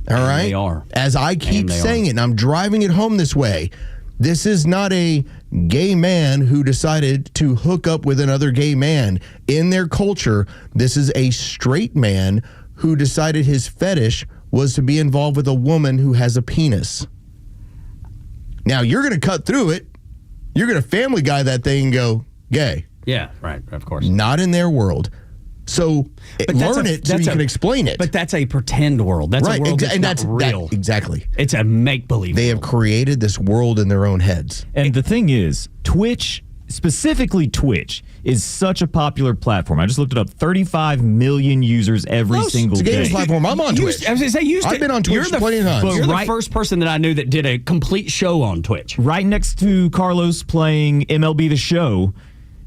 [SPEAKER 10] All right?
[SPEAKER 9] They are.
[SPEAKER 10] As I keep saying it, and I'm driving it home this way, this is not a gay man who decided to hook up with another gay man. In their culture, this is a straight man who decided his fetish was to be involved with a woman who has a penis. Now, you're going to cut through it. You're going to Family Guy that thing and go, gay.
[SPEAKER 9] Yeah, right, of course.
[SPEAKER 10] Not in their world. So learn it so you can explain it.
[SPEAKER 9] But that's a pretend world. That's a world that's not real.
[SPEAKER 10] Exactly.
[SPEAKER 9] It's a make-believe
[SPEAKER 10] They have created this world in their own heads.
[SPEAKER 1] And the thing is, Twitch, specifically Twitch, is such a popular platform. I just looked it up. 35 million users every single day.
[SPEAKER 10] It's a gaming platform. I'm on Twitch.
[SPEAKER 9] I've been
[SPEAKER 10] on Twitch plenty of times.
[SPEAKER 9] You're the first person that I knew that did a complete show on Twitch.
[SPEAKER 1] Right next to Carlos playing MLB The Show,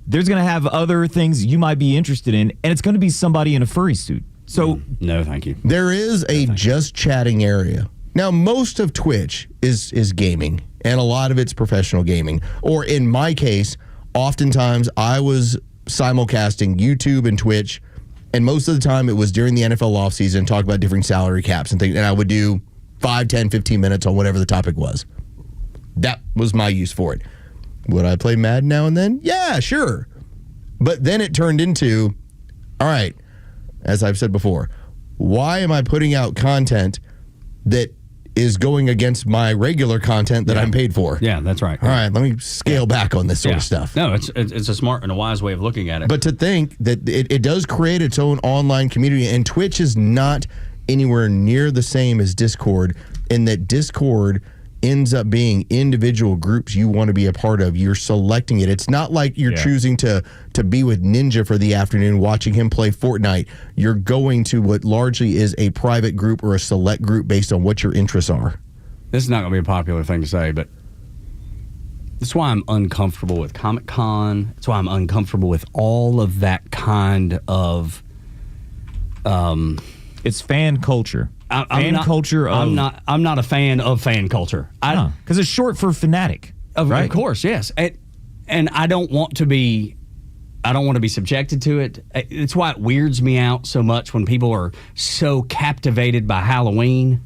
[SPEAKER 1] there's going to have other things you might be interested in, and it's going to be somebody in a furry suit. So,
[SPEAKER 9] no, thank you.
[SPEAKER 10] There is a just chatting area. Now, most of Twitch is gaming, and a lot of it's professional gaming. Or in my case, oftentimes I was simulcasting YouTube and Twitch, and most of the time it was during the NFL offseason, talk about different salary caps and things, and I would do 5, 10, 15 minutes on whatever the topic was. That was my use for it. Would I play Madden now and then? Yeah, sure. But then it turned into, all right, as I've said before, why am I putting out content that is going against my regular content that I'm paid for?
[SPEAKER 9] Yeah, that's right.
[SPEAKER 10] All right, let me scale back on this sort of stuff.
[SPEAKER 9] No, it's a smart and a wise way of looking at it.
[SPEAKER 10] But to think that it does create its own online community, and Twitch is not anywhere near the same as Discord, in that Discord ends up being individual groups you want to be a part of. You're selecting it. It's not like you're choosing to be with Ninja for the afternoon watching him play Fortnite. You're going to what largely is a private group or a select group based on what your interests are.
[SPEAKER 9] This is not going to be a popular thing to say, but that's why I'm uncomfortable with Comic-Con. That's why I'm uncomfortable with all of that kind of...
[SPEAKER 1] it's fan culture. I'm not
[SPEAKER 9] a fan of fan culture.
[SPEAKER 1] Because it's short for fanatic.
[SPEAKER 9] Of course, yes. And I don't want to be subjected to it. It's why it weirds me out so much when people are so captivated by Halloween,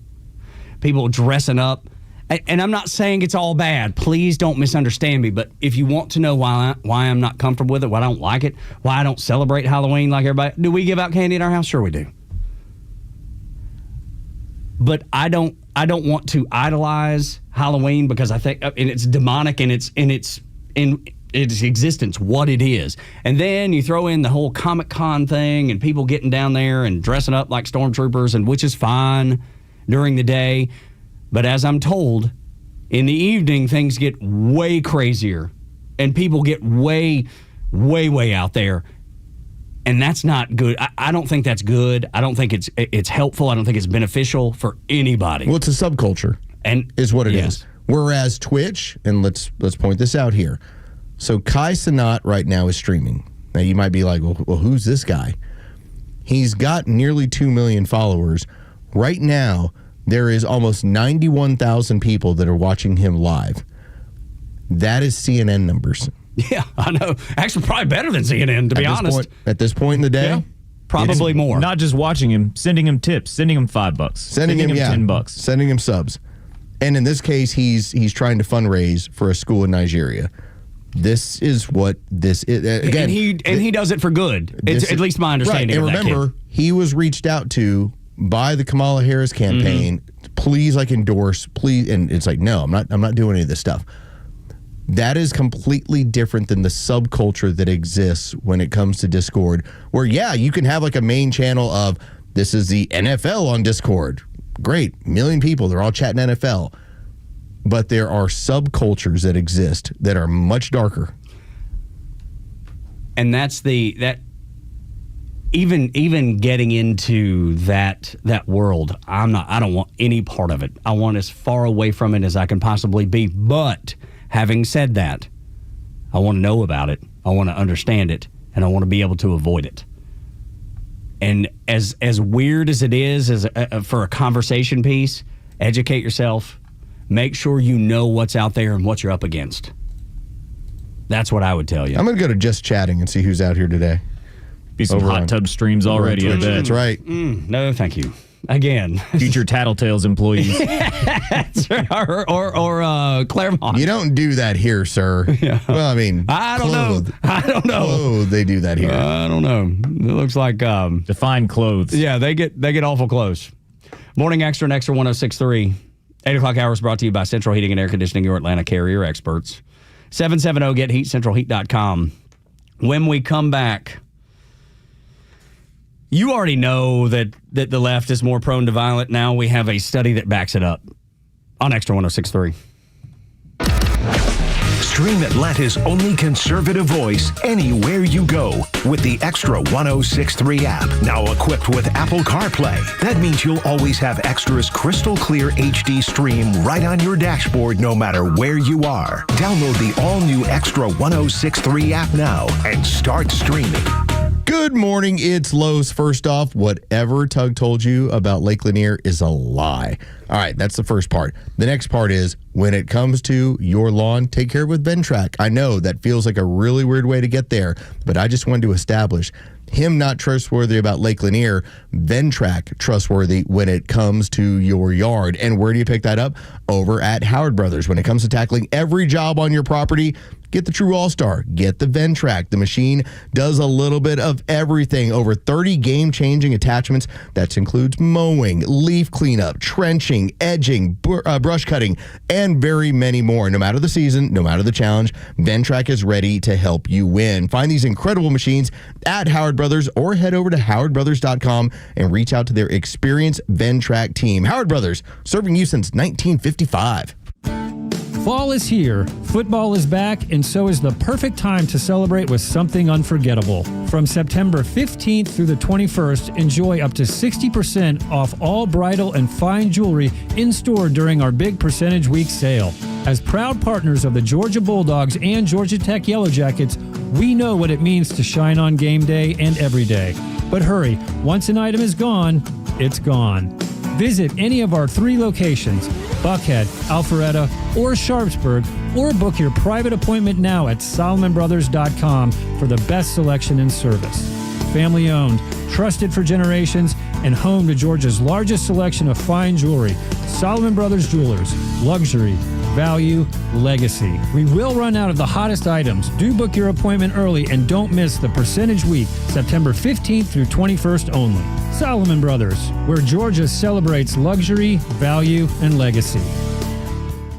[SPEAKER 9] people dressing up. And I'm not saying it's all bad. Please don't misunderstand me. But if you want to know why I'm not comfortable with it, why I don't like it, why I don't celebrate Halloween like everybody. Do we give out candy in our house? Sure we do. But I don't want to idolize Halloween because I think it's demonic in its existence, what it is. And then you throw in the whole Comic-Con thing and people getting down there and dressing up like stormtroopers, and which is fine during the day. But as I'm told, in the evening things get way crazier and people get way, way, way out there. And that's not good. I don't think that's good. I don't think it's helpful. I don't think it's beneficial for anybody.
[SPEAKER 10] Well, it's a subculture,
[SPEAKER 9] and
[SPEAKER 10] is what it is. Whereas Twitch, and let's point this out here. So Kai Cenat right now is streaming. Now you might be like, well, who's this guy? He's got nearly 2 million followers. Right now, there is almost 91,000 people that are watching him live. That is CNN numbers.
[SPEAKER 9] Yeah, I know. Actually, probably better than CNN, to be honest.
[SPEAKER 10] At this point in the day,
[SPEAKER 9] probably more.
[SPEAKER 1] Not just watching him, sending him tips, sending him $5, sending him $10,
[SPEAKER 10] sending him subs. And in this case, he's trying to fundraise for a school in Nigeria. This is what this is. Again,
[SPEAKER 9] and he does it for good. It's at least my understanding.
[SPEAKER 10] Right. And remember, he was reached out to by the Kamala Harris campaign. Mm-hmm. Please, endorse, please. And it's like, no, I'm not doing any of this stuff. That is completely different than the subculture that exists when it comes to Discord, where, you can have a main channel of, this is the NFL on Discord. Great, 1 million people, they're all chatting NFL. But there are subcultures that exist that are much darker.
[SPEAKER 9] And that's even getting into that world, I don't want any part of it. I want as far away from it as I can possibly be. But having said that, I want to know about it, I want to understand it, and I want to be able to avoid it. And as weird as it is for a conversation piece, educate yourself. Make sure you know what's out there and what you're up against. That's what I would tell you.
[SPEAKER 10] I'm going to go to Just Chatting and see who's out here today.
[SPEAKER 1] Be some hot tub streams already, I bet.
[SPEAKER 10] That's right.
[SPEAKER 9] No, no, thank you. Again.
[SPEAKER 1] Future Tattletales employees.
[SPEAKER 9] or Claremont.
[SPEAKER 10] You don't do that here, sir.
[SPEAKER 9] Yeah.
[SPEAKER 10] Well, I mean,
[SPEAKER 9] I don't know.
[SPEAKER 10] Oh, they do that here.
[SPEAKER 9] I don't know. It looks like
[SPEAKER 1] define clothes.
[SPEAKER 9] Yeah, they get awful close. Morning Xtra and Xtra 106.3. 8 o'clock hour is brought to you by Central Heating and Air Conditioning, your Atlanta carrier experts. 770-GET-HEAT, centralheat.com. When we come back, you already know that the left is more prone to violence. Now we have a study that backs it up on Xtra 106.3.
[SPEAKER 8] Stream Atlanta's only conservative voice anywhere you go with the Xtra 106.3 app. Now equipped with Apple CarPlay. That means you'll always have Xtra's crystal clear HD stream right on your dashboard no matter where you are. Download the all-new Xtra 106.3 app now and start streaming.
[SPEAKER 10] Good morning, it's Los. First off, whatever Tug told you about Lake Lanier is a lie. All right, that's the first part. The next part is, when it comes to your lawn, take care of it with Ventrac. I know that feels like a really weird way to get there, but I just wanted to establish him not trustworthy about Lake Lanier, Ventrac trustworthy when it comes to your yard. And where do you pick that up? Over at Howard Brothers. When it comes to tackling every job on your property, Get the True All-Star. Get the Ventrac. The machine does a little bit of everything. Over 30 game-changing attachments. That includes mowing, leaf cleanup, trenching, edging, brush cutting, and very many more. No matter the season, no matter the challenge, Ventrac is ready to help you win. Find these incredible machines at Howard Brothers or head over to howardbrothers.com and reach out to their experienced Ventrac team. Howard Brothers, serving you since 1955.
[SPEAKER 2] Fall is here, football is back, and so is the perfect time to celebrate with something unforgettable. From September 15th through the 21st, enjoy up to 60% off all bridal and fine jewelry in store during our big Percentage Week sale. As proud partners of the Georgia Bulldogs and Georgia Tech Yellow Jackets, we know what it means to shine on game day and every day. But hurry, once an item is gone, it's gone. Visit any of our 3 locations, Buckhead, Alpharetta, or Sharpsburg, or book your private appointment now at SolomonBrothers.com for the best selection and service. Family owned, trusted for generations, and home to Georgia's largest selection of fine jewelry. Solomon Brothers Jewelers, luxury, value, legacy. We will run out of the hottest items. Do book your appointment early and don't miss the Percentage Week, September 15th through 21st only. Solomon Brothers, where Georgia celebrates luxury, value, and legacy.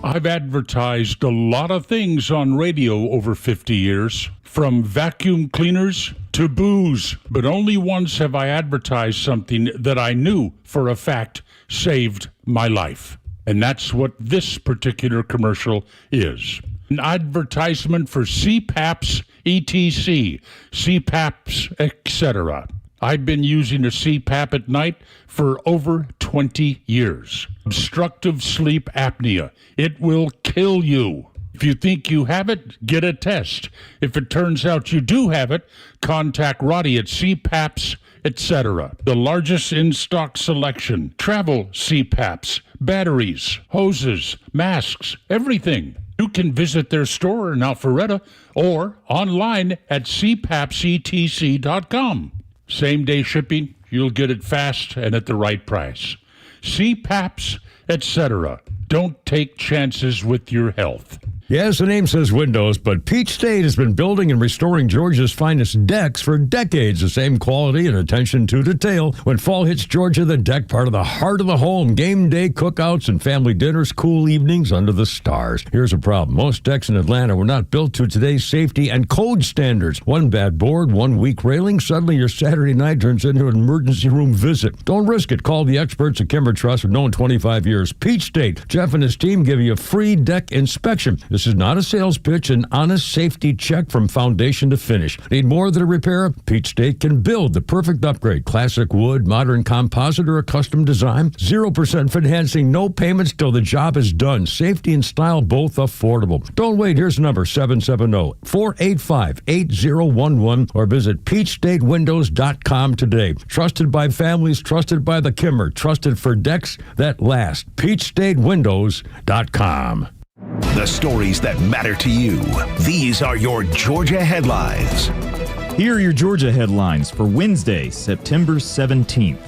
[SPEAKER 13] I've advertised a lot of things on radio over 50 years, from vacuum cleaners to booze, but only once have I advertised something that I knew for a fact saved my life. And that's what this particular commercial is. An advertisement for CPAPs, ETC, CPAPs, etc. I've been using a CPAP at night for over 20 years. Obstructive sleep apnea. It will kill you. If you think you have it, get a test. If it turns out you do have it, contact Roddy at CPAPs, etc. The largest in-stock selection. Travel CPAPs, batteries, hoses, masks, everything. You can visit their store in Alpharetta or online at cpapsetc.com. Same-day shipping, you'll get it fast and at the right price. CPAPs, etc. Don't take chances with your health.
[SPEAKER 6] Yes, the name says windows, but Peach State has been building and restoring Georgia's finest decks for decades. The same quality and attention to detail. When fall hits Georgia, the deck part of the heart of the home. Game day, cookouts, and family dinners, cool evenings under the stars. Here's a problem. Most decks in Atlanta were not built to today's safety and code standards. One bad board, one weak railing, suddenly your Saturday night turns into an emergency room visit. Don't risk it. Call the experts at Kimber Trust, known 25 years. Peach State. Jeff and his team give you a free deck inspection. This is not a sales pitch, an honest safety check from foundation to finish. Need more than a repair? Peach State can build the perfect upgrade. Classic wood, modern composite, or a custom design. 0% financing, no payments till the job is done. Safety and style both affordable. Don't wait. Here's the number, 770-485-8011, or visit peachstatewindows.com today. Trusted by families, trusted by the Kimmer, trusted for decks that last. peachstatewindows.com.
[SPEAKER 8] The stories that matter to you. These are your Georgia headlines.
[SPEAKER 1] Here are your Georgia headlines for Wednesday, September 17th.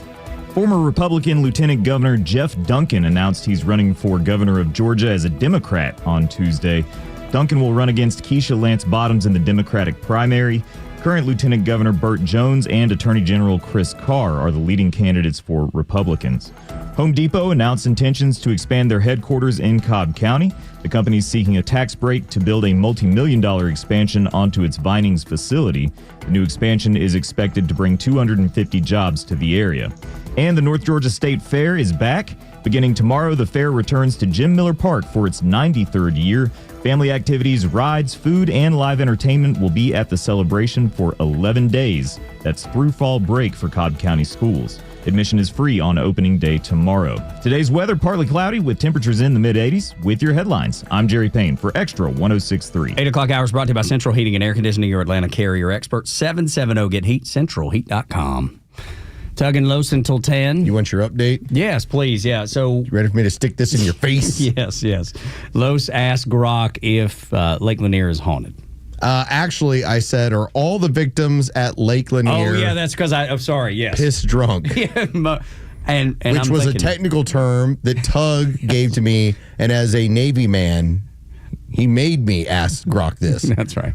[SPEAKER 1] Former Republican Lieutenant Governor Jeff Duncan announced he's running for governor of Georgia as a Democrat on Tuesday. Duncan will run against Keisha Lance Bottoms in the Democratic primary. Current Lieutenant Governor Burt Jones and Attorney General Chris Carr are the leading candidates for Republicans. Home Depot announced intentions to expand their headquarters in Cobb County. The company is seeking a tax break to build a multi-million-dollar expansion onto its Vinings facility. The new expansion is expected to bring 250 jobs to the area. And the North Georgia State Fair is back. Beginning tomorrow, the fair returns to Jim Miller Park for its 93rd year. Family activities, rides, food, and live entertainment will be at the celebration for 11 days. That's through fall break for Cobb County schools. Admission is free on opening day tomorrow. Today's weather, partly cloudy with temperatures in the mid-80s. With your headlines, I'm Jerry Payne for Extra 106.3.
[SPEAKER 9] 8 o'clock hours brought to you by Central Heating and Air Conditioning, your Atlanta carrier expert. 770-GET-HEAT, centralheat.com. Tug and Los until 10.
[SPEAKER 10] You want your update?
[SPEAKER 9] Yes, please. Yeah. So,
[SPEAKER 10] you ready for me to stick this in your face?
[SPEAKER 9] Yes. Los asked Grok if Lake Lanier is haunted.
[SPEAKER 10] Actually, I said, are all the victims at Lake Lanier?
[SPEAKER 9] Oh, yeah, that's because I'm sorry, yes.
[SPEAKER 10] Piss drunk.
[SPEAKER 9] Yeah, and
[SPEAKER 10] which was a technical term that Tug gave to me, and as a Navy man, He made me ask Grok this.
[SPEAKER 9] That's right.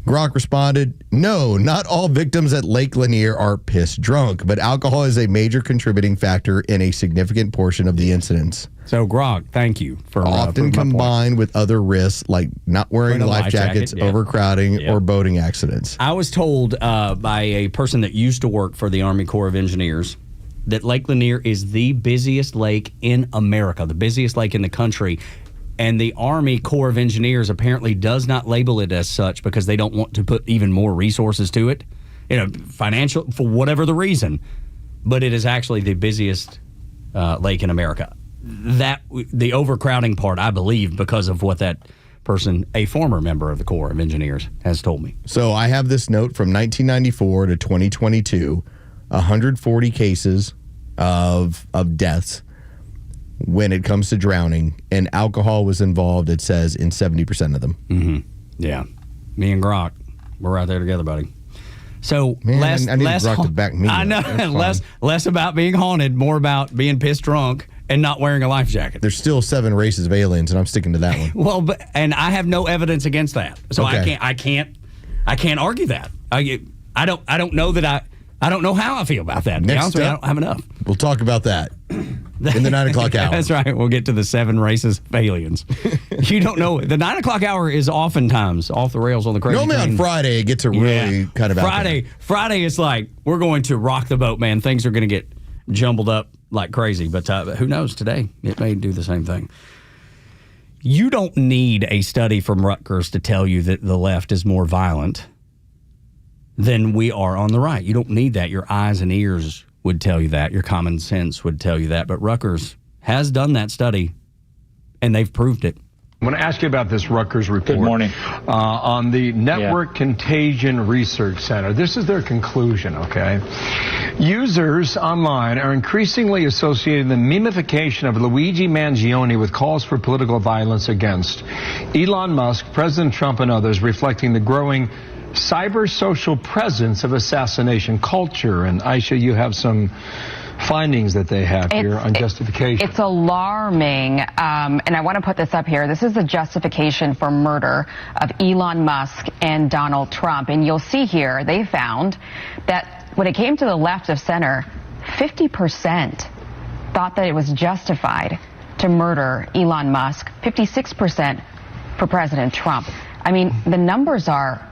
[SPEAKER 10] Grok responded, no, not all victims at Lake Lanier are piss drunk, but alcohol is a major contributing factor in a significant portion of the incidents.
[SPEAKER 9] So, Grok, thank you for
[SPEAKER 10] often combined with other risks like not wearing life jackets, overcrowding, or boating accidents.
[SPEAKER 9] I was told by a person that used to work for the Army Corps of Engineers that Lake Lanier is the busiest lake in America, the busiest lake in the country. And the Army Corps of Engineers apparently does not label it as such because they don't want to put even more resources to it, financial, for whatever the reason. But it is actually the busiest lake in America. The overcrowding part, I believe, because of what that person, a former member of the Corps of Engineers, has told me.
[SPEAKER 10] So I have this note from 1994 to 2022, 140 cases of deaths when it comes to drowning, and alcohol was involved, it says, in 70% of them.
[SPEAKER 9] Mm-hmm. Yeah. Me and Grok, we're right there together, buddy. So
[SPEAKER 10] Man,
[SPEAKER 9] less,
[SPEAKER 10] I need
[SPEAKER 9] less,
[SPEAKER 10] Grok to back me
[SPEAKER 9] I know, less about being haunted, more about being pissed drunk and not wearing a life jacket.
[SPEAKER 10] There's still 7 races of aliens, and I'm sticking to that one.
[SPEAKER 9] Well, and I have no evidence against that, so
[SPEAKER 10] Okay.
[SPEAKER 9] I can't argue that. I don't know that I don't know how I feel about that. To be honest with you, I don't have enough.
[SPEAKER 10] We'll talk about that in the 9 o'clock hour.
[SPEAKER 9] That's right. We'll get to the 7 races of aliens. You don't know. The 9 o'clock hour is oftentimes off the rails on the crazy
[SPEAKER 10] Normally
[SPEAKER 9] train.
[SPEAKER 10] on Friday, it gets a really kind of out there.
[SPEAKER 9] Friday is like, we're going to rock the boat, man. Things are going to get jumbled up like crazy. But who knows today? It may do the same thing. You don't need a study from Rutgers to tell you that the left is more violent than we are on the right. You don't need that. Your eyes and ears would tell you that. Your common sense would tell you that. But Rutgers has done that study, and they've proved it.
[SPEAKER 3] I want to ask you about this Rutgers report.
[SPEAKER 23] Good morning.
[SPEAKER 3] On the Network Contagion Research Center. This is their conclusion, okay? Users online are increasingly associating the memification of Luigi Mangione with calls for political violence against Elon Musk, President Trump, and others, reflecting the growing cyber social presence of assassination culture. And Aisha, you have some findings that they have here on justification.
[SPEAKER 4] It's alarming, and I want to put this up here. This is the justification for murder of Elon Musk and Donald Trump. And you'll see here, they found that when it came to the left of center, 50% thought that it was justified to murder Elon Musk, 56% for President Trump. I mean, the numbers are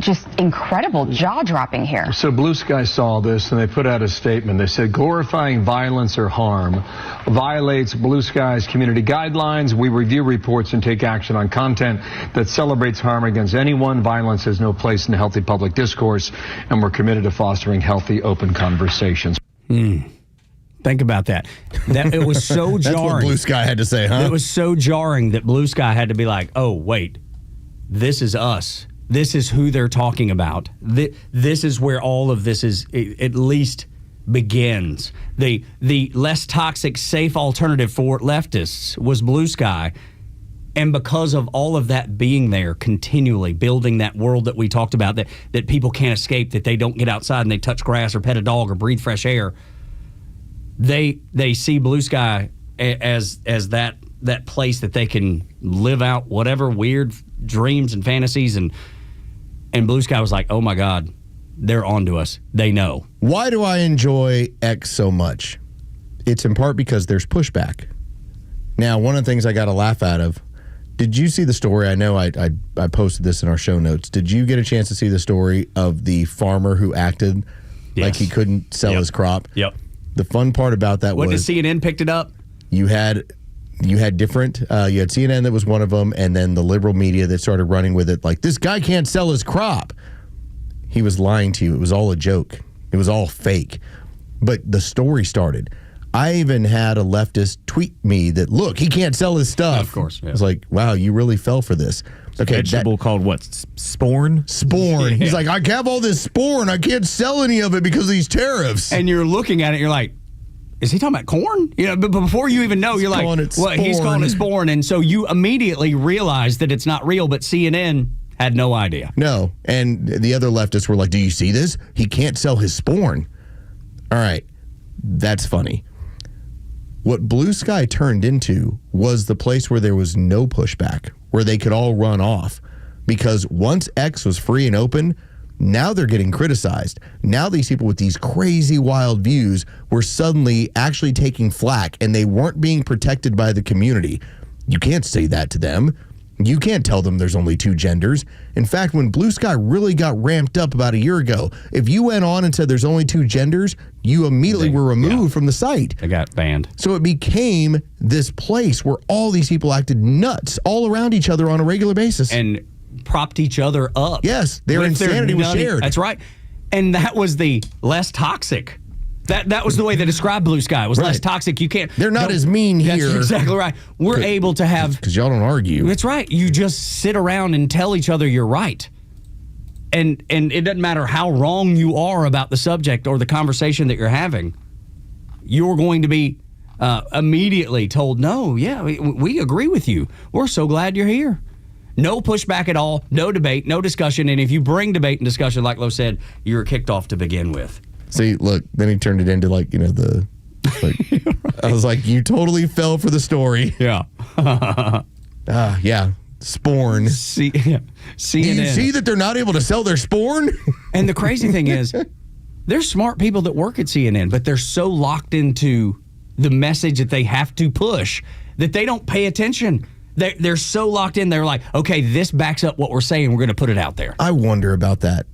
[SPEAKER 4] just incredible, jaw-dropping here.
[SPEAKER 3] So Blue Sky saw this, and they put out a statement. They said, glorifying violence or harm violates Blue Sky's community guidelines. We review reports and take action on content that celebrates harm against anyone. Violence has no place in healthy public discourse, and we're committed to fostering healthy, open conversations.
[SPEAKER 9] Think about that. It was so jarring.
[SPEAKER 10] That's what Blue Sky had to say, huh?
[SPEAKER 9] It was so jarring that Blue Sky had to be like, oh, wait, this is us. This is who they're talking about. This is where all of this is, at least begins. The less toxic, safe alternative for leftists was Blue Sky. And because of all of that being there, continually building that world that we talked about, that people can't escape, that they don't get outside and they touch grass or pet a dog or breathe fresh air, they see Blue Sky as that place that they can live out whatever weird dreams and fantasies. And Blue Sky was like, oh my God, they're onto us. They know.
[SPEAKER 10] Why do I enjoy X so much? It's in part because there's pushback. Now, one of the things I got a laugh out of, did you see the story? I know I posted this in our show notes. Did you get a chance to see the story of the farmer who acted like he couldn't sell his crop?
[SPEAKER 9] Yep.
[SPEAKER 10] The fun part about that was...
[SPEAKER 9] When CNN picked it up?
[SPEAKER 10] You had different, you had CNN that was one of them, and then the liberal media that started running with it like, this guy can't sell his crop. He was lying to you. It was all a joke. It was all fake. But the story started. I even had a leftist tweet me that, look, he can't sell his stuff.
[SPEAKER 9] Of course. Yeah.
[SPEAKER 10] I was like, wow, you really fell for this.
[SPEAKER 1] Okay, vegetable called what? Sporn?
[SPEAKER 10] Sporn. Yeah. He's like, I have all this sporn. I can't sell any of it because of these tariffs.
[SPEAKER 9] And you're looking at it, you're like, is he talking about corn? You know, but before you even know, you're like, what? He's calling it sporn. And so you immediately realize that it's not real, but CNN had no idea.
[SPEAKER 10] No. And the other leftists were like, do you see this? He can't sell his sporn. All right. That's funny. What Blue Sky turned into was the place where there was no pushback, where they could all run off. Because once X was free and open, now they're getting criticized. Now these people with these crazy wild views were suddenly actually taking flack, and they weren't being protected by the community. You can't say that to them. You can't tell them there's only two genders. In fact, when Blue Sky really got ramped up about a year ago, if you went on and said there's only two genders, you immediately were removed from the site.
[SPEAKER 9] They got banned.
[SPEAKER 10] So it became this place where all these people acted nuts all around each other on a regular basis.
[SPEAKER 9] And propped each other up.
[SPEAKER 10] Yes, their insanity was shared.
[SPEAKER 9] That's right. And that was the less toxic. That was the way they described Blue Sky. It was less toxic. You can't.
[SPEAKER 10] They're not as mean here.
[SPEAKER 9] That's exactly right. We're able to have.
[SPEAKER 10] Because y'all don't argue.
[SPEAKER 9] That's right. You just sit around and tell each other you're right. And it doesn't matter how wrong you are about the subject or the conversation that you're having. You're going to be immediately told, no, yeah, we agree with you. We're so glad you're here. No pushback at all. No debate. No discussion. And if you bring debate and discussion, like Lo said, you're kicked off to begin with.
[SPEAKER 10] See, look, then he turned it into right. I was like, you totally fell for the story.
[SPEAKER 9] Yeah.
[SPEAKER 10] Yeah. Sporn.
[SPEAKER 9] CNN.
[SPEAKER 10] Do you see that they're not able to sell their sporn?
[SPEAKER 9] And the crazy thing is, there's smart people that work at CNN, but they're so locked into the message that they have to push that they don't pay attention. They're so locked in. They're like, okay, this backs up what we're saying. We're going to put it out there.
[SPEAKER 10] I wonder about that.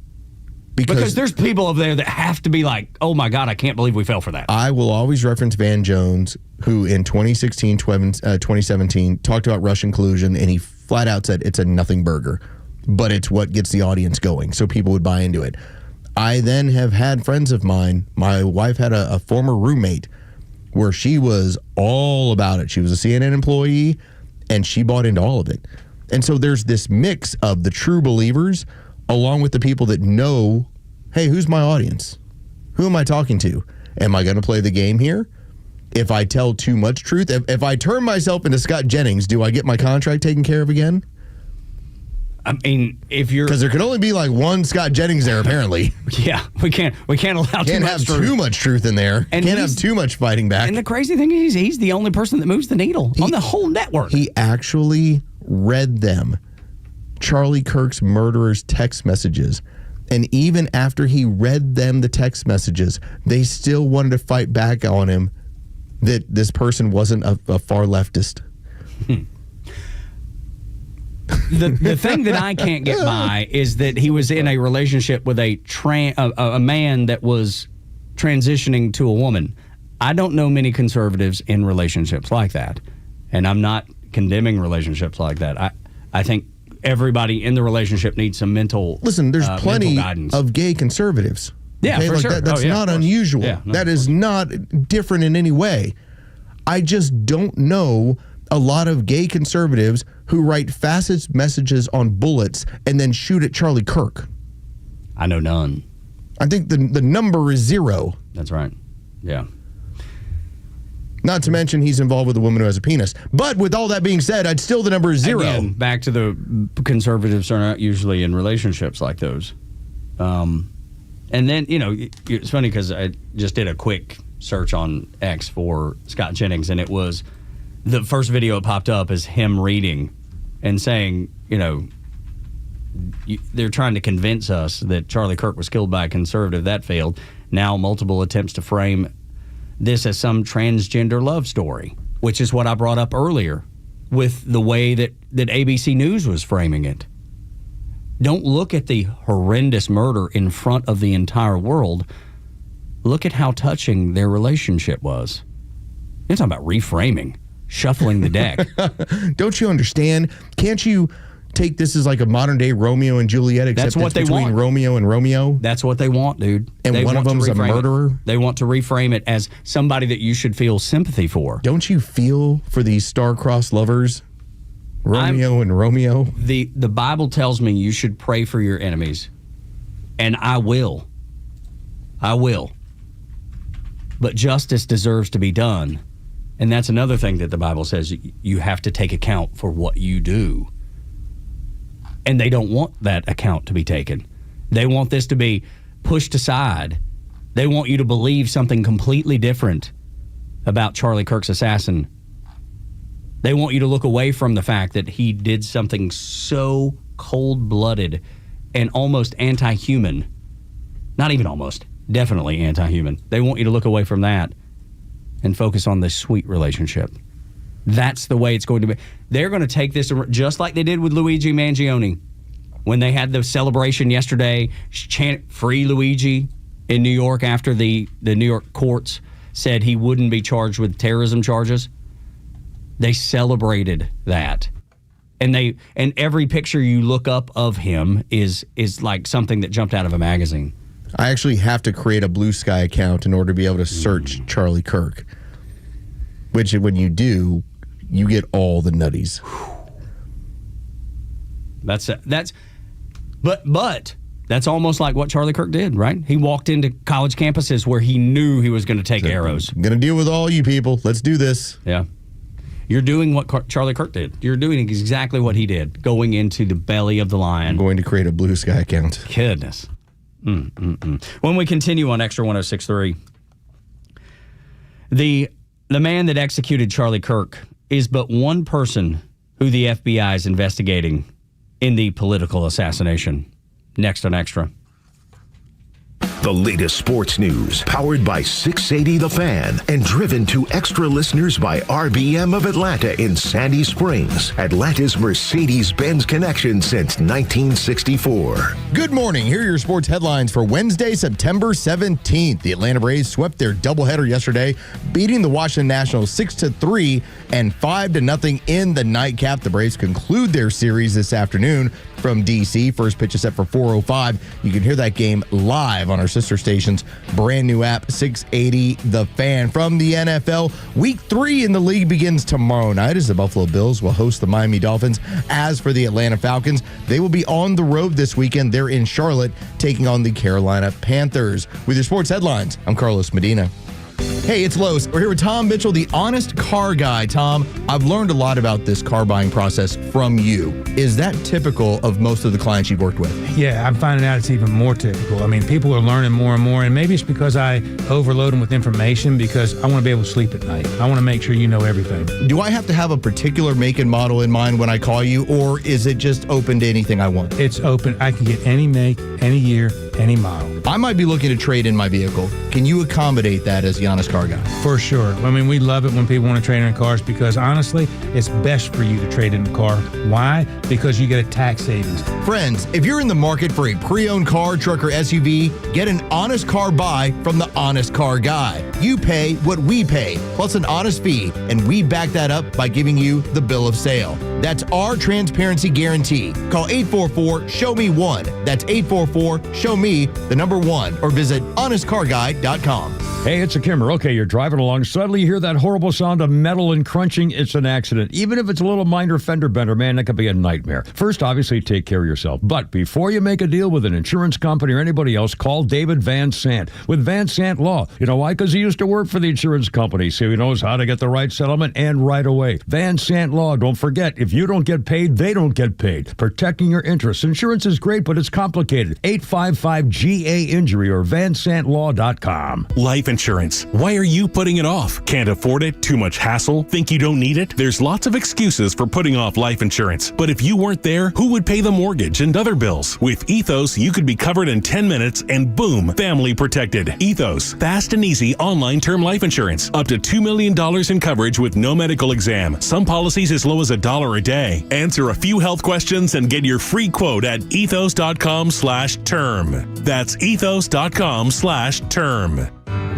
[SPEAKER 9] Because there's people over there that have to be like, oh my God, I can't believe we fell for that.
[SPEAKER 10] I will always reference Van Jones, who in 2016, 2017 talked about Russian collusion, and he flat out said it's a nothing burger, but it's what gets the audience going, so people would buy into it. I then have had friends of mine. My wife had a former roommate where she was all about it. She was a CNN employee, and she bought into all of it. And so there's this mix of the true believers along with the people that know, hey, who's my audience? Who am I talking to? Am I going to play the game here? If I tell too much truth, if I turn myself into Scott Jennings, do I get my contract taken care of again?
[SPEAKER 9] I mean, if you're...
[SPEAKER 10] Because there can only be like one Scott Jennings there, apparently.
[SPEAKER 9] Yeah, we can't allow
[SPEAKER 10] too much truth in there. And can't have too much fighting back.
[SPEAKER 9] And the crazy thing is, he's the only person that moves the needle on the whole network.
[SPEAKER 10] He actually read them. Charlie Kirk's murderers' text messages. And even after he read them the text messages, they still wanted to fight back on him that this person wasn't a far leftist.
[SPEAKER 9] The thing that I can't get by is that he was in a relationship with a man that was transitioning to a woman. I don't know many conservatives in relationships like that. And I'm not condemning relationships like that. I think everybody in the relationship needs some mental
[SPEAKER 10] Listen, there's plenty of gay conservatives.
[SPEAKER 9] Yeah, for sure.
[SPEAKER 10] That's not unusual.
[SPEAKER 9] Yeah,
[SPEAKER 10] that is not different in any way. I just don't know a lot of gay conservatives who write fascist messages on bullets and then shoot at Charlie Kirk.
[SPEAKER 9] I know none.
[SPEAKER 10] I think the number is 0.
[SPEAKER 9] That's right. Yeah.
[SPEAKER 10] Not to mention he's involved with a woman who has a penis. But with all that being said, I'd still the number is 0.
[SPEAKER 9] Again, back to the conservatives are not usually in relationships like those. And then, it's funny because I just did a quick search on X for Scott Jennings, and it was the first video that popped up is him reading and saying, they're trying to convince us that Charlie Kirk was killed by a conservative. That failed. Now multiple attempts to frame this as some transgender love story, which is what I brought up earlier with the way that ABC News was framing it. Don't look at the horrendous murder in front of the entire world. Look at how touching their relationship was. You're talking about reframing, shuffling the deck.
[SPEAKER 10] Don't you understand? Can't you take this as like a modern day Romeo and Juliet, except
[SPEAKER 9] That's what
[SPEAKER 10] it's
[SPEAKER 9] they
[SPEAKER 10] between
[SPEAKER 9] want.
[SPEAKER 10] Romeo and Romeo?
[SPEAKER 9] That's what they want, dude.
[SPEAKER 10] And one of them's a murderer?
[SPEAKER 9] They want to reframe it as somebody that you should feel sympathy for.
[SPEAKER 10] Don't you feel for these star-crossed lovers? Romeo and Romeo?
[SPEAKER 9] The Bible tells me you should pray for your enemies. And I will. I will. But justice deserves to be done. And that's another thing that the Bible says. You have to take account for what you do. And they don't want that account to be taken. They want this to be pushed aside. They want you to believe something completely different. about Charlie Kirk's assassin. They want you to look away from the fact that he did something so cold-blooded and almost anti-human. Not even almost, definitely anti-human. They want you to look away from that and focus on this sweet relationship. That's the way it's going to be. They're going to take this just like they did with Luigi Mangione. When they had the celebration yesterday, chant Free Luigi in New York after the New York courts said he wouldn't be charged with terrorism charges. They celebrated that. And every picture you look up of him is like something that jumped out of a magazine.
[SPEAKER 10] I actually have to create a Blue Sky account in order to be able to search Charlie Kirk. Which, when you do, you get all the nutties.
[SPEAKER 9] But that's almost like what Charlie Kirk did, right? He walked into college campuses where he knew he was going to take arrows.
[SPEAKER 10] I'm going to deal with all you people. Let's do this.
[SPEAKER 9] Yeah. You're doing what Charlie Kirk did. You're doing exactly what he did, going into the belly of the lion.
[SPEAKER 10] I'm going to create a Blue Sky account.
[SPEAKER 9] Goodness. When we continue on Extra 106.3, the man that executed Charlie Kirk is but one person who the FBI is investigating in the political assassination. Next on Extra.
[SPEAKER 8] The latest sports news, powered by 680 The Fan and driven to extra listeners by RBM of Atlanta in Sandy Springs, Atlanta's Mercedes-Benz connection since 1964.
[SPEAKER 10] Good morning. Here are your sports headlines for Wednesday, September 17th. The Atlanta Braves swept their doubleheader yesterday, beating the Washington Nationals 6-3 and 5-0 in the nightcap. The Braves conclude their series this afternoon from D.C. First pitch is set for 4:05. You can hear that game live on our sister station's brand new app, 680 The Fan. From the NFL, Week 3 in the league begins tomorrow night as the Buffalo Bills will host the Miami Dolphins. As for the Atlanta Falcons, they will be on the road this weekend. They're in Charlotte taking on the Carolina Panthers. With your sports headlines, I'm Carlos Medina. Hey, it's Los. We're here with Tom Mitchell, the honest car guy. Tom, I've learned a lot about this car buying process from you. Is that typical of most of the clients you've worked with?
[SPEAKER 18] Yeah, I'm finding out it's even more typical. I mean, people are learning more and more, and maybe it's because I overload them with information because I want to be able to sleep at night. I want to make sure you know everything.
[SPEAKER 10] Do I have to have a particular make and model in mind when I call you, or is it just open to anything I want?
[SPEAKER 18] It's open. I can get any make, any year, any model.
[SPEAKER 10] I might be looking to trade in my vehicle. Can you accommodate that as the honest car guy?
[SPEAKER 18] For sure. I mean, we love it when people want to trade in cars because, honestly, it's best for you to trade in a car. Why? Because you get a tax savings.
[SPEAKER 10] Friends, if you're in the market for a pre-owned car, truck, or SUV, get an honest car buy from the honest car guy. You pay what we pay, plus an honest fee, and we back that up by giving you the bill of sale. That's our transparency guarantee. Call 844-SHOW-ME-1. That's 844-SHOW-ME, the number 1, or visit honestcarguy.com.
[SPEAKER 6] Hey, it's a Kimmer. Okay, you're driving along. Suddenly you hear that horrible sound of metal and crunching. It's an accident. Even if it's a little minor fender bender, man, that could be a nightmare. First, obviously, take care of yourself. But before you make a deal with an insurance company or anybody else, call David Van Sant with Van Sant Law. You know why? Because he used to work for the insurance company, so he knows how to get the right settlement and right away. Van Sant Law. Don't forget, if you don't get paid, they don't get paid. Protecting your interests. Insurance is great, but it's complicated. 855-GA-INJURY or vansantlaw.com.
[SPEAKER 5] Life insurance. Why are you putting it off? Can't afford it? Too much hassle? Think you don't need it? There's lots of excuses for putting off life insurance. But if you weren't there, who would pay the mortgage and other bills? With Ethos, you could be covered in 10 minutes and boom, family protected. Ethos, fast and easy online term life insurance. Up to $2 million in coverage with no medical exam. Some policies as low as $1 a day. Answer a few health questions and get your free quote at ethos.com/term. That's ethos.com/term.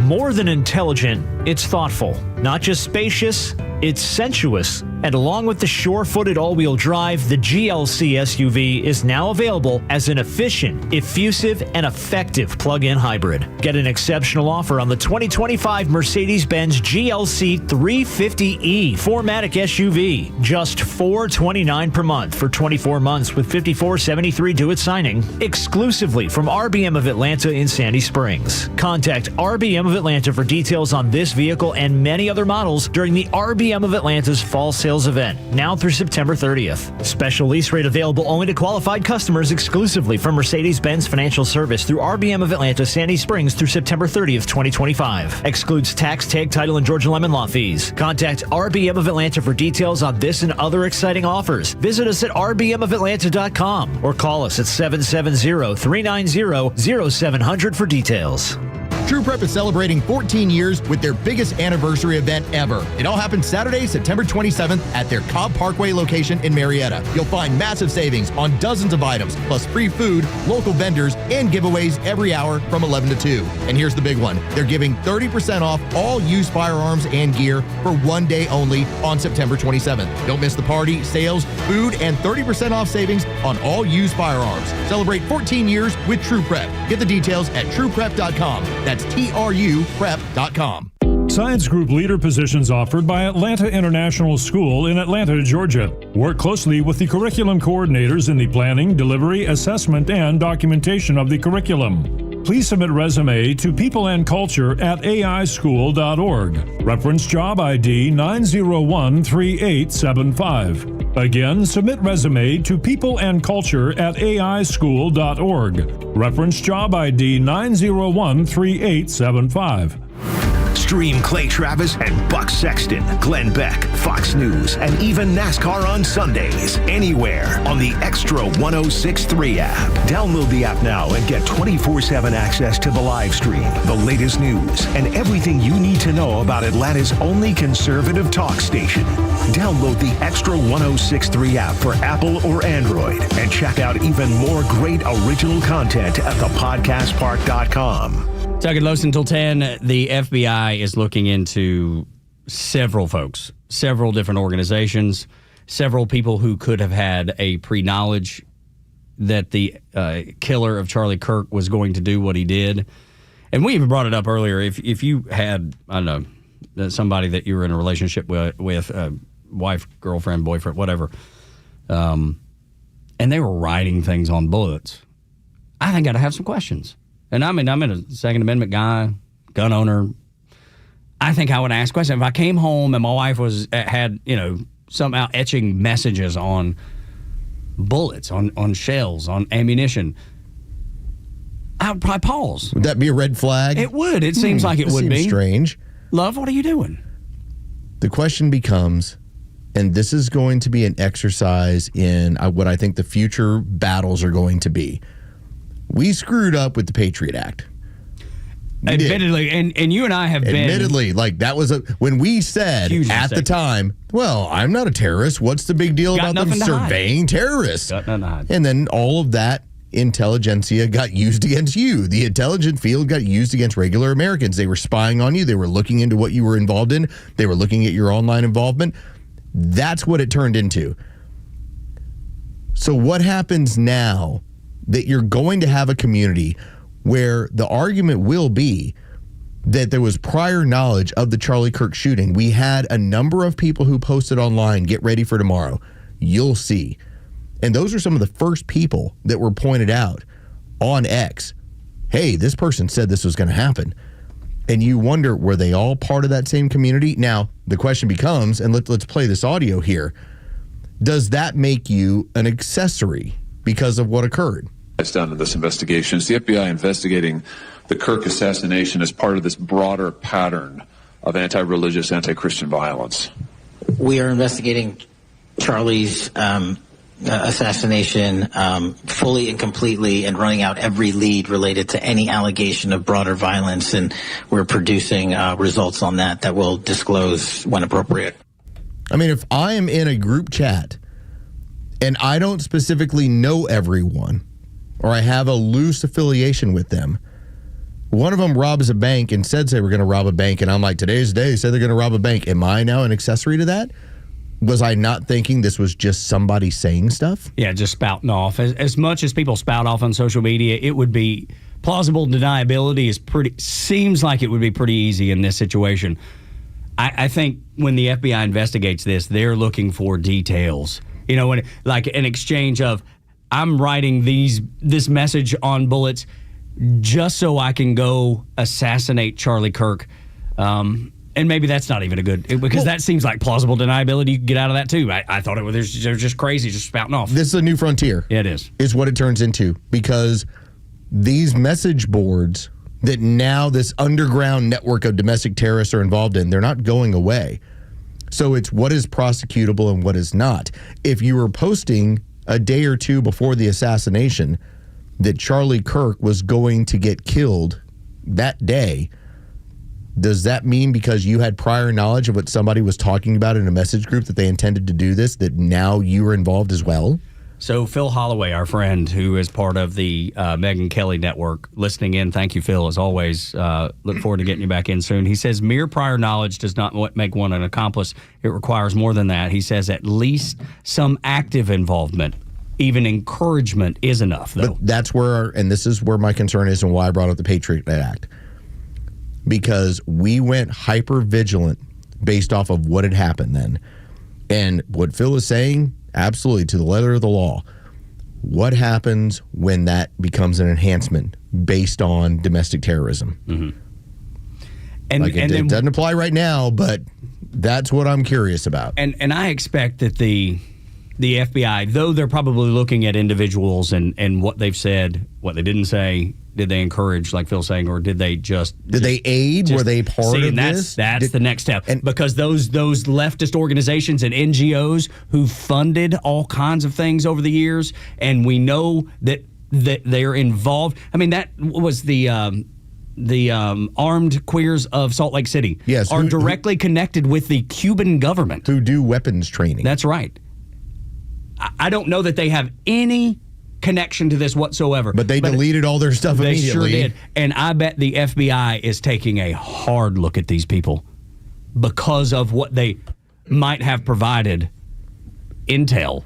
[SPEAKER 7] More than intelligent, it's thoughtful. Not just spacious, it's sensuous. And along with the sure-footed all-wheel drive, the GLC SUV is now available as an efficient, effusive, and effective plug-in hybrid. Get an exceptional offer on the 2025 Mercedes-Benz GLC 350e 4MATIC SUV. Just $429 per month for 24 months with $54.73 due at signing. Exclusively from RBM of Atlanta in Sandy Springs. Contact RBM of Atlanta for details on this vehicle and many other models during the RBM of Atlanta's fall sale sales event, now through September 30th. Special lease rate available only to qualified customers exclusively from Mercedes-Benz Financial Service through RBM of Atlanta, Sandy Springs through September 30th, 2025. Excludes tax, tag, title, and Georgia Lemon Law fees. Contact RBM of Atlanta for details on this and other exciting offers. Visit us at rbmofatlanta.com or call us at 770-390-0700 for details.
[SPEAKER 10] True Prep is celebrating 14 years with their biggest anniversary event ever. It all happens Saturday, September 27th at their Cobb Parkway location in Marietta. You'll find massive savings on dozens of items, plus free food, local vendors, and giveaways every hour from 11 to 2. And here's the big one. They're giving 30% off all used firearms and gear for one day only on September 27th. Don't miss the party, sales, food, and 30% off savings on all used firearms. Celebrate 14 years with True Prep. Get the details at trueprep.com. That's TRUprep.com.
[SPEAKER 12] Science group leader positions offered by Atlanta International School in Atlanta, Georgia. Work closely with the curriculum coordinators in the planning, delivery, assessment, and documentation of the curriculum. Please submit resume to peopleandculture@aischool.org. Reference job ID 9013875. Again, submit resume to peopleandculture@aischool.org. Reference job ID 9013875.
[SPEAKER 8] Stream Clay Travis and Buck Sexton, Glenn Beck, Fox News, and even NASCAR on Sundays. Anywhere on the Xtra 106.3 app. Download the app now and get 24/7 access to the live stream, the latest news, and everything you need to know about Atlanta's only conservative talk station. Download the Xtra 106.3 app for Apple or Android and check out even more great original content at thepodcastpark.com.
[SPEAKER 9] Tug and Los until 10. The FBI is looking into several folks, several different organizations, several people who could have had a pre-knowledge that the killer of Charlie Kirk was going to do what he did. And we even brought it up earlier. If you had, I don't know, somebody that you were in a relationship with wife, girlfriend, boyfriend, whatever, and they were writing things on bullets, I think I'd have some questions. And I'm a Second Amendment guy, gun owner. I think I would ask questions. If I came home and my wife had somehow etching messages on bullets, on shells, on ammunition, I would probably pause.
[SPEAKER 10] Would that be a red flag?
[SPEAKER 9] It would. It seems like it would be.
[SPEAKER 10] Strange.
[SPEAKER 9] Love, what are you doing?
[SPEAKER 10] The question becomes, and this is going to be an exercise in what I think the future battles are going to be. We screwed up with the Patriot Act.
[SPEAKER 9] Admittedly, and you and I have been...
[SPEAKER 10] Admittedly, like that was when we said at the time, well, I'm not a terrorist. What's the big deal about them surveying terrorists?
[SPEAKER 9] Got nothing to hide.
[SPEAKER 10] And then all of that intelligentsia got used against you. The intelligence field got used against regular Americans. They were spying on you. They were looking into what you were involved in. They were looking at your online involvement. That's what it turned into. So what happens now that you're going to have a community where the argument will be that there was prior knowledge of the Charlie Kirk shooting? We had a number of people who posted online, get ready for tomorrow. You'll see. And those are some of the first people that were pointed out on X. Hey, this person said this was going to happen. And you wonder, were they all part of that same community? Now, the question becomes, and let's play this audio here. Does that make you an accessory because of what occurred?
[SPEAKER 17] It's done in this investigation. Is the FBI investigating the Kirk assassination as part of this broader pattern of anti-religious, anti-Christian violence?
[SPEAKER 26] We are investigating Charlie's assassination fully and completely and running out every lead related to any allegation of broader violence, and we're producing results on that we'll disclose when appropriate.
[SPEAKER 10] I mean, if I am in a group chat and I don't specifically know everyone, or I have a loose affiliation with them, one of them robs a bank and said they were going to rob a bank, and I'm like, today's the day, said they're going to rob a bank. Am I now an accessory to that? Was I not thinking this was just somebody saying stuff?
[SPEAKER 9] Yeah, just spouting off. As much as people spout off on social media, it would be plausible deniability seems like it would be pretty easy in this situation. I think when the FBI investigates this, they're looking for details. When like an exchange of, I'm writing this message on bullets just so I can go assassinate Charlie Kirk. And maybe that's not even a good, because that seems like plausible deniability. You can get out of that too. I thought they're just crazy, just spouting off.
[SPEAKER 10] This is a new frontier.
[SPEAKER 9] Yeah, it is.
[SPEAKER 10] Is what it turns into, because these message boards that now this underground network of domestic terrorists are involved in, they're not going away. So it's what is prosecutable and what is not. If you were posting a day or two before the assassination that Charlie Kirk was going to get killed that day, does that mean because you had prior knowledge of what somebody was talking about in a message group that they intended to do this, that now you were involved as well?
[SPEAKER 9] So Phil Holloway, our friend who is part of the Megyn Kelly network, listening in. Thank you, Phil, as always. Look forward to getting you back in soon. He says mere prior knowledge does not make one an accomplice. It requires more than that. He says at least some active involvement. Even encouragement is enough, though.
[SPEAKER 10] But that's where, and this is where my concern is and why I brought up the Patriot Act. Because we went hyper vigilant based off of what had happened then. And what Phil is saying, absolutely, to the letter of the law. What happens when that becomes an enhancement based on domestic terrorism?
[SPEAKER 9] Mm-hmm.
[SPEAKER 10] It doesn't apply right now, but that's what I'm curious about.
[SPEAKER 9] And I expect that the FBI, though they're probably looking at individuals and what they've said, what they didn't say, did they encourage, like Phil's saying, or did they just...
[SPEAKER 10] Did they aid? Were they part of this?
[SPEAKER 9] That's the next step. Because those leftist organizations and NGOs who funded all kinds of things over the years, and we know that they're involved. I mean, that was the armed queers of Salt Lake City.
[SPEAKER 10] Yes,
[SPEAKER 9] are directly connected with the Cuban government.
[SPEAKER 10] Who do weapons training.
[SPEAKER 9] That's right. I don't know that they have any connection to this whatsoever.
[SPEAKER 10] But they deleted all their stuff immediately.
[SPEAKER 9] They sure did. And I bet the FBI is taking a hard look at these people because of what they might have provided intel,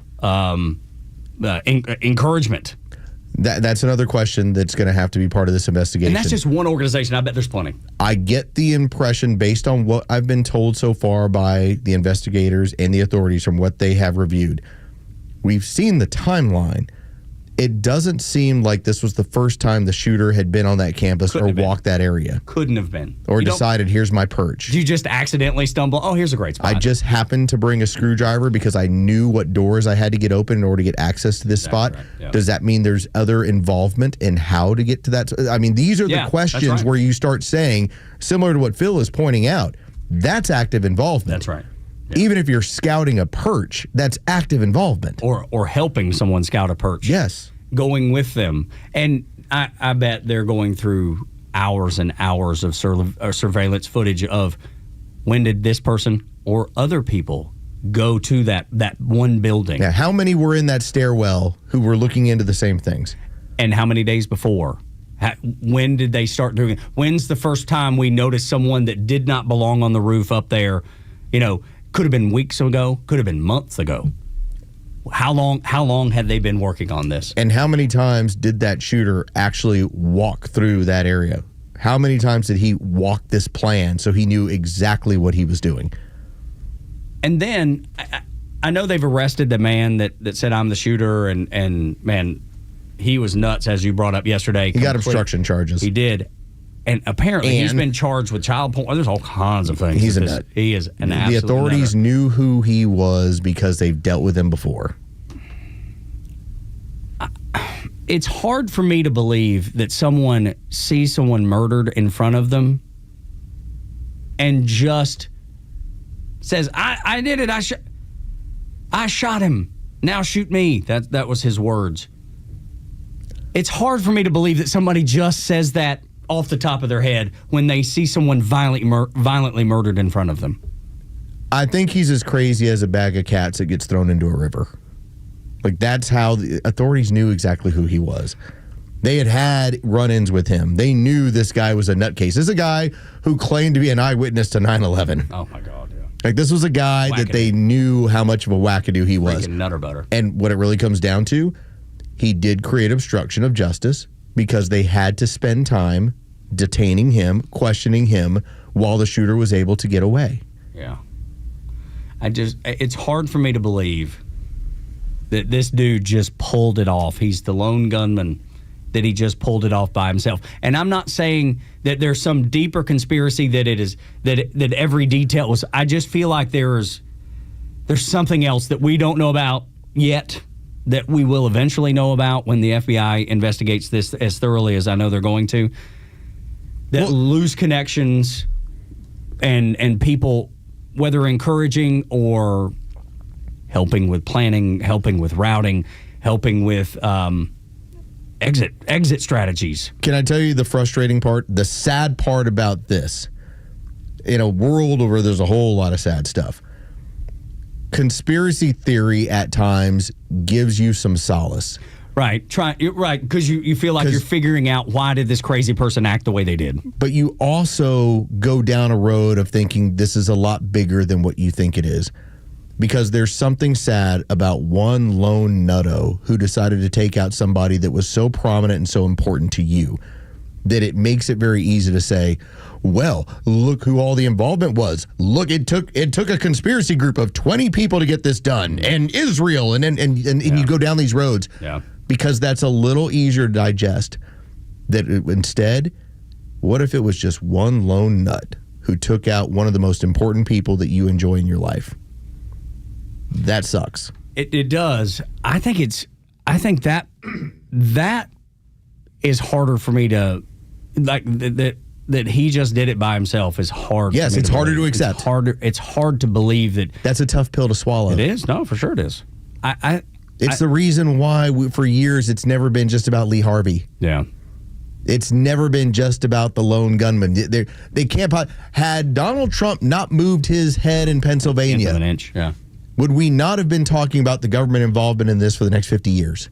[SPEAKER 9] encouragement.
[SPEAKER 10] That's another question that's going to have to be part of this investigation.
[SPEAKER 9] And that's just one organization. I bet there's plenty.
[SPEAKER 10] I get the impression, based on what I've been told so far by the investigators and the authorities from what they have reviewed, we've seen the timeline. It doesn't seem like this was the first time the shooter had been on that campus or walked that area.
[SPEAKER 9] Couldn't have been.
[SPEAKER 10] Or decided, here's my perch.
[SPEAKER 9] Did you just accidentally stumble? Oh, here's a great spot.
[SPEAKER 10] I just happened to bring a screwdriver because I knew what doors I had to get open in order to get access to this spot. Right. Yeah. Does that mean there's other involvement in how to get to that? I mean, these are the questions where you start saying, similar to what Phil is pointing out, that's active involvement.
[SPEAKER 9] That's right.
[SPEAKER 10] Yeah. Even if you're scouting a perch, that's active involvement.
[SPEAKER 9] Or helping someone scout a perch.
[SPEAKER 10] Yes.
[SPEAKER 9] Going with them. And I bet they're going through hours and hours of surveillance footage of when did this person or other people go to that one building.
[SPEAKER 10] Yeah, how many were in that stairwell who were looking into the same things?
[SPEAKER 9] And how many days before? When did they start doing it? When's the first time we noticed someone that did not belong on the roof up there? You know, could have been weeks ago, could have been months ago. How long had they been working on this?
[SPEAKER 10] And how many times did that shooter actually walk through that area? How many times did he walk this plan so he knew exactly what he was doing?
[SPEAKER 9] And then I know they've arrested the man that said I'm the shooter, and man, he was nuts, as you brought up yesterday.
[SPEAKER 10] He got obstruction charges.
[SPEAKER 9] He did. And apparently he's been charged with child porn. There's all kinds of things.
[SPEAKER 10] He's a nut.
[SPEAKER 9] He is an absolute
[SPEAKER 10] The authorities knew who he was because they've dealt with him before.
[SPEAKER 9] It's hard for me to believe that someone sees someone murdered in front of them and just says, I did it. I shot him. Now shoot me. That was his words. It's hard for me to believe that somebody just says that off the top of their head when they see someone violently murdered in front of them.
[SPEAKER 10] I think he's as crazy as a bag of cats that gets thrown into a river. Like, that's how the authorities knew exactly who he was. They had run-ins with him. They knew this guy was a nutcase. This is a guy who claimed to be an eyewitness to 9/11.
[SPEAKER 9] Oh, my God, yeah.
[SPEAKER 10] Like, this was a guy that they knew how much of a wackadoo he was.
[SPEAKER 9] Freaking nutter butter.
[SPEAKER 10] And what it really comes down to, he did create obstruction of justice because they had to spend time detaining him, questioning him, while the shooter was able to get away.
[SPEAKER 9] Yeah. It's hard for me to believe that this dude just pulled it off. He's the lone gunman that he just pulled it off by himself. And I'm not saying that there's some deeper conspiracy that it is that every detail was. I just feel like there's something else that we don't know about yet that we will eventually know about when the FBI investigates this as thoroughly as I know they're going to. That loose connections and people, whether encouraging or helping with planning, helping with routing, helping with exit strategies.
[SPEAKER 10] Can I tell you the frustrating part? The sad part about this, in a world where there's a whole lot of sad stuff, conspiracy theory at times gives you some solace.
[SPEAKER 9] Right, because you feel like you're figuring out why did this crazy person act the way they did.
[SPEAKER 10] But you also go down a road of thinking this is a lot bigger than what you think it is. Because there's something sad about one lone nutto who decided to take out somebody that was so prominent and so important to you that it makes it very easy to say, well, look who all the involvement was. Look, it took a conspiracy group of 20 people to get this done, and Israel, and you go down these roads.
[SPEAKER 9] Yeah.
[SPEAKER 10] Because that's a little easier to digest. Instead, what if it was just one lone nut who took out one of the most important people that you enjoy in your life? That sucks.
[SPEAKER 9] It does. I think that is harder for me to like that he just did it by himself is hard.
[SPEAKER 10] Yes, it's harder to accept.
[SPEAKER 9] It's hard to believe that.
[SPEAKER 10] That's a tough pill to swallow.
[SPEAKER 9] It is. No, for sure it is.
[SPEAKER 10] It's the reason why for years it's never been just about Lee Harvey.
[SPEAKER 9] Yeah.
[SPEAKER 10] It's never been just about the lone gunman. They can't. Had Donald Trump not moved his head in Pennsylvania,
[SPEAKER 9] an inch, yeah,
[SPEAKER 10] would we not have been talking about the government involvement in this for the next 50 years?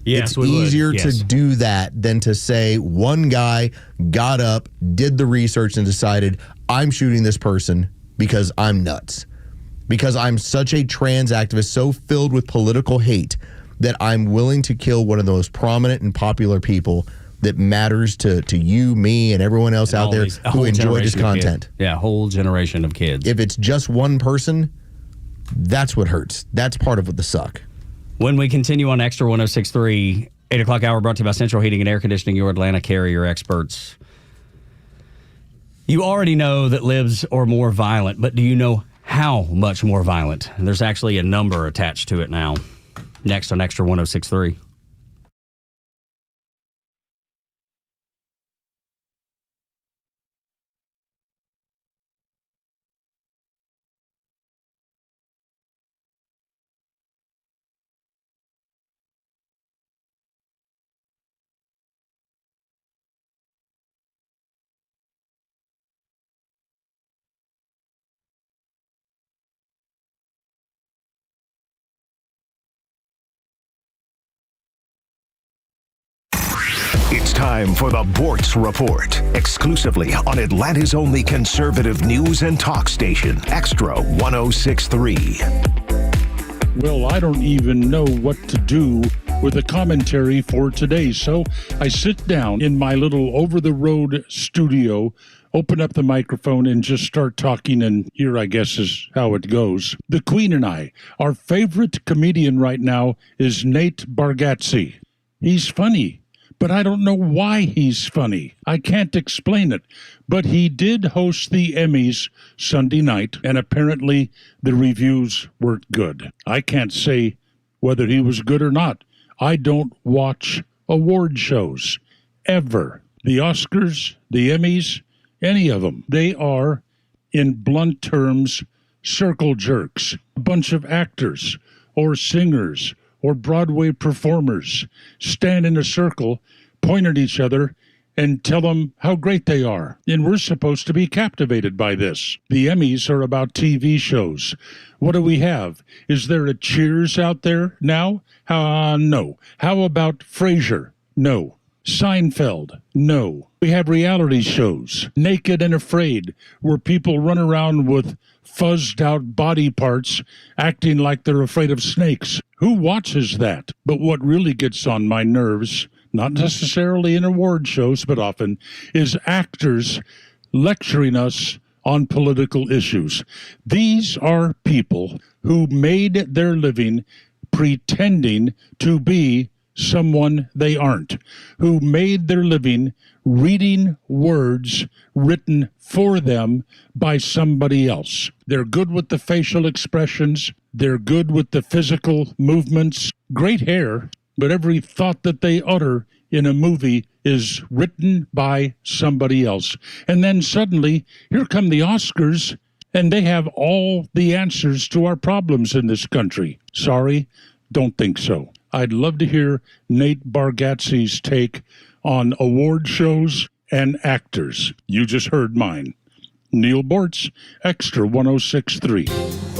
[SPEAKER 9] Yes,
[SPEAKER 10] it's easier to do that than to say one guy got up, did the research, and decided, I'm shooting this person because I'm nuts. Because I'm such a trans activist, so filled with political hate, that I'm willing to kill one of the most prominent and popular people that matters to you, me, and everyone else out there who enjoyed his content.
[SPEAKER 9] Yeah, a whole generation of kids.
[SPEAKER 10] If it's just one person, that's what hurts. That's part of what the suck.
[SPEAKER 9] When we continue on Extra 106.3, 8 o'clock hour brought to you by Central Heating and Air Conditioning, your Atlanta carrier experts. You already know that libs are more violent, but do you know how much more violent? And there's actually a number attached to it now. Next on Extra 106.3.
[SPEAKER 8] It's time for the Bortz Report, exclusively on Atlanta's only conservative news and talk station, Extra 106.3.
[SPEAKER 13] Well, I don't even know what to do with the commentary for today, so I sit down in my little over-the-road studio, open up the microphone, and just start talking, and here, I guess, is how it goes. The Queen and I, our favorite comedian right now is Nate Bargatze. He's funny. But I don't know why he's funny. I can't explain it. But he did host the Emmys Sunday night, and apparently the reviews weren't good. I can't say whether he was good or not. I don't watch award shows, ever. The Oscars, the Emmys, any of them. They are, in blunt terms, circle jerks. A bunch of actors or singers or Broadway performers stand in a circle, point at each other, and tell them how great they are. And we're supposed to be captivated by this. The Emmys are about TV shows. What do we have? Is there a Cheers out there now? No. How about Frasier? No. Seinfeld? No. We have reality shows, Naked and Afraid, where people run around with fuzzed out body parts acting like they're afraid of snakes. Who watches that? But what really gets on my nerves, not necessarily in award shows, but often, is actors lecturing us on political issues. These are people who made their living pretending to be someone they aren't, who made their living reading words written for them by somebody else. They're good with the facial expressions. They're good with the physical movements. Great hair, but every thought that they utter in a movie is written by somebody else. And then suddenly, here come the Oscars, and they have all the answers to our problems in this country. Sorry, don't think so. I'd love to hear Nate Bargatze's take on award shows and actors. You just heard mine. Neil Bortz, Extra 106.3.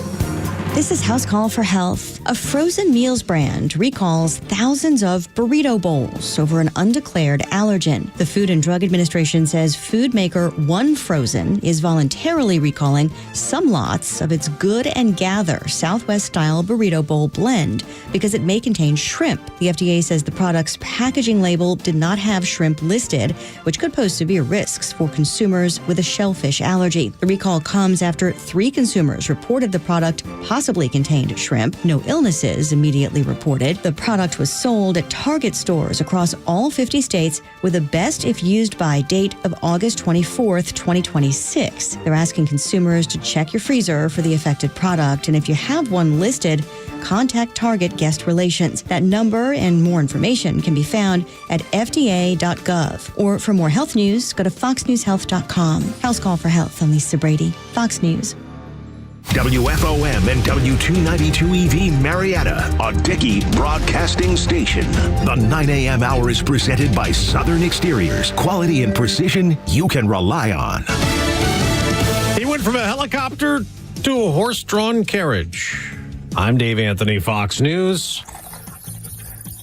[SPEAKER 11] This is House Call for Health. A frozen meals brand recalls thousands of burrito bowls over an undeclared allergen. The Food and Drug Administration says food maker One Frozen is voluntarily recalling some lots of its Good and Gather Southwest-style burrito bowl blend because it may contain shrimp. The FDA says the product's packaging label did not have shrimp listed, which could pose severe risks for consumers with a shellfish allergy. The recall comes after 3 consumers reported the product possibly contained shrimp. No illnesses immediately reported. The product was sold at Target stores across all 50 states with a best if used by date of August 24th, 2026. They're asking consumers to check your freezer for the affected product, and if you have one listed, contact Target Guest Relations. That number and more information can be found at fda.gov. Or for more health news, go to foxnewshealth.com. House Call for Health. I'm Lisa Brady, Fox News.
[SPEAKER 8] WFOM and W292 EV Marietta, a Dickey broadcasting station. The 9 a.m. hour is presented by Southern Exteriors. Quality and precision you can rely on.
[SPEAKER 14] He went from a helicopter to a horse-drawn carriage. I'm Dave Anthony, Fox News.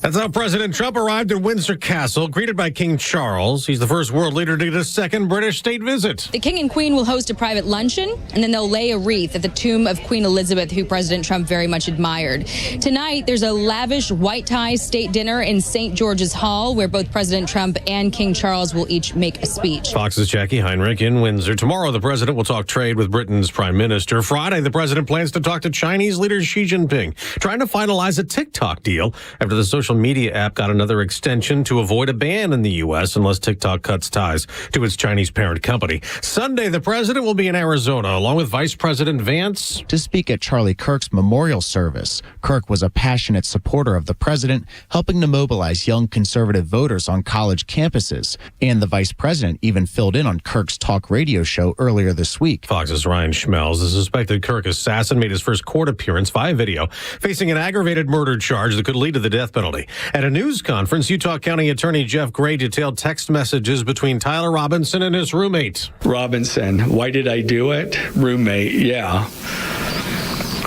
[SPEAKER 14] That's how President Trump arrived at Windsor Castle, greeted by King Charles. He's the first world leader to get a second British state visit.
[SPEAKER 15] The King and Queen will host a private luncheon, and then they'll lay a wreath at the tomb of Queen Elizabeth, who President Trump very much admired. Tonight, there's a lavish white tie state dinner in St. George's Hall, where both President Trump and King Charles will each make a speech.
[SPEAKER 14] Fox's Jackie Heinrich in Windsor. Tomorrow, the president will talk trade with Britain's prime minister. Friday, the president plans to talk to Chinese leader Xi Jinping, trying to finalize a TikTok deal after the social media app got another extension to avoid a ban in the U.S. unless TikTok cuts ties to its Chinese parent company. Sunday, the president will be in Arizona, along with Vice President Vance,
[SPEAKER 19] to speak at Charlie Kirk's memorial service. Kirk was a passionate supporter of the president, helping to mobilize young conservative voters on college campuses. And the vice president even filled in on Kirk's talk radio show earlier this week.
[SPEAKER 14] Fox's Ryan Schmelz, the suspected Kirk assassin, made his first court appearance via video, facing an aggravated murder charge that could lead to the death penalty. At a news conference, Utah County Attorney Jeff Gray detailed text messages between Tyler Robinson and his roommate.
[SPEAKER 20] Robinson, why did I do it? Roommate, yeah.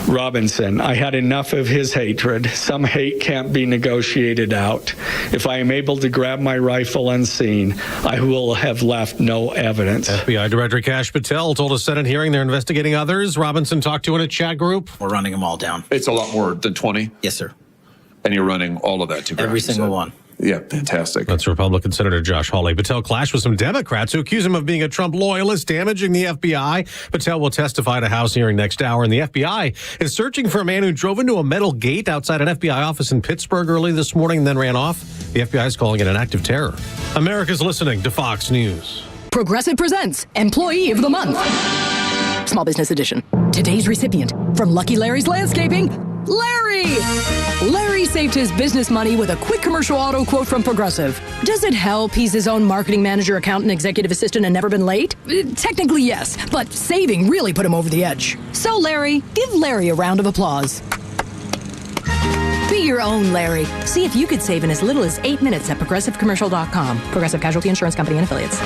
[SPEAKER 20] Robinson, I had enough of his hatred. Some hate can't be negotiated out. If I am able to grab my rifle unseen, I will have left no evidence.
[SPEAKER 14] FBI Director Kash Patel told a Senate hearing they're investigating others Robinson talked to in a chat group.
[SPEAKER 21] We're running them all down.
[SPEAKER 17] It's a lot more than 20?
[SPEAKER 21] Yes, sir.
[SPEAKER 17] And you're running all of that to ground.
[SPEAKER 21] Every single one.
[SPEAKER 17] Yeah, fantastic.
[SPEAKER 14] That's Republican Senator Josh Hawley. Patel clashed with some Democrats who accuse him of being a Trump loyalist, damaging the FBI. Patel will testify at a House hearing next hour, and the FBI is searching for a man who drove into a metal gate outside an FBI office in Pittsburgh early this morning and then ran off. The FBI is calling it an act of terror. America's listening to Fox News.
[SPEAKER 24] Progressive presents Employee of the Month. Small Business Edition. Today's recipient from Lucky Larry's Landscaping, Larry! Larry saved his business money with a quick commercial auto quote from Progressive. Does it help he's his own marketing manager, accountant, executive assistant, and never been late? Technically, yes, but saving really put him over the edge. So, Larry, give Larry a round of applause. Be your own Larry. See if you could save in as little as 8 minutes at ProgressiveCommercial.com. Progressive Casualty Insurance Company and Affiliates.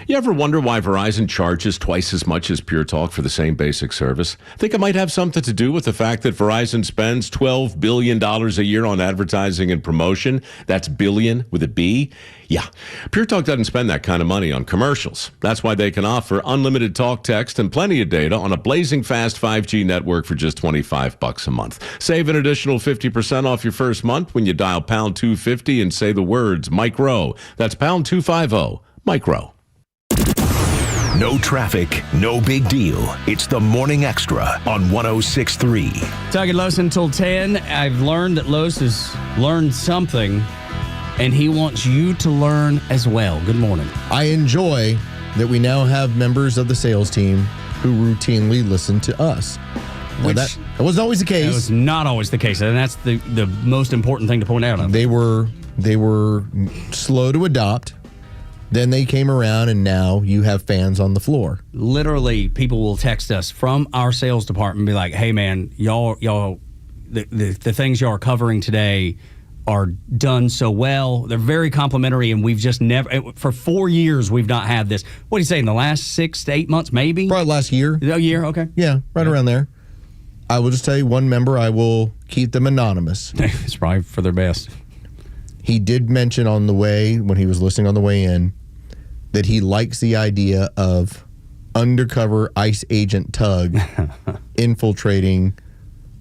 [SPEAKER 25] You ever wonder why Verizon charges twice as much as Pure Talk for the same basic service? Think it might have something to do with the fact that Verizon spends $12 billion a year on advertising and promotion. That's billion with a B. Yeah, Pure Talk doesn't spend that kind of money on commercials. That's why they can offer unlimited talk, text, and plenty of data on a blazing fast 5G network for just $25 a month. Save an additional 50% off your first month when you dial pound 250 and say the words micro. That's pound 250, micro.
[SPEAKER 8] No traffic, no big deal. It's the Morning Extra on 106.3.
[SPEAKER 9] Tug and Los until 10. I've learned that Los has learned something, and he wants you to learn as well. Good morning.
[SPEAKER 10] I enjoy that we now have members of the sales team who routinely listen to us. Now that wasn't always the case.
[SPEAKER 9] That was not always the case, and that's the most important thing to point out.
[SPEAKER 10] They were slow to adopt. Then they came around, and now you have fans on the floor.
[SPEAKER 9] Literally, people will text us from our sales department and be like, hey, man, y'all, the things y'all are covering today are done so well. They're very complimentary, and we've just never, for 4 years, we've not had this. What do you say, in the last 6 to 8 months, maybe?
[SPEAKER 10] Probably last year.
[SPEAKER 9] A year, okay.
[SPEAKER 10] Yeah, right around there. I will just tell you one member, I will keep them anonymous.
[SPEAKER 9] It's probably for their best.
[SPEAKER 10] He did mention on the way, when he was listening on the way in, that he likes the idea of undercover ICE agent Tug infiltrating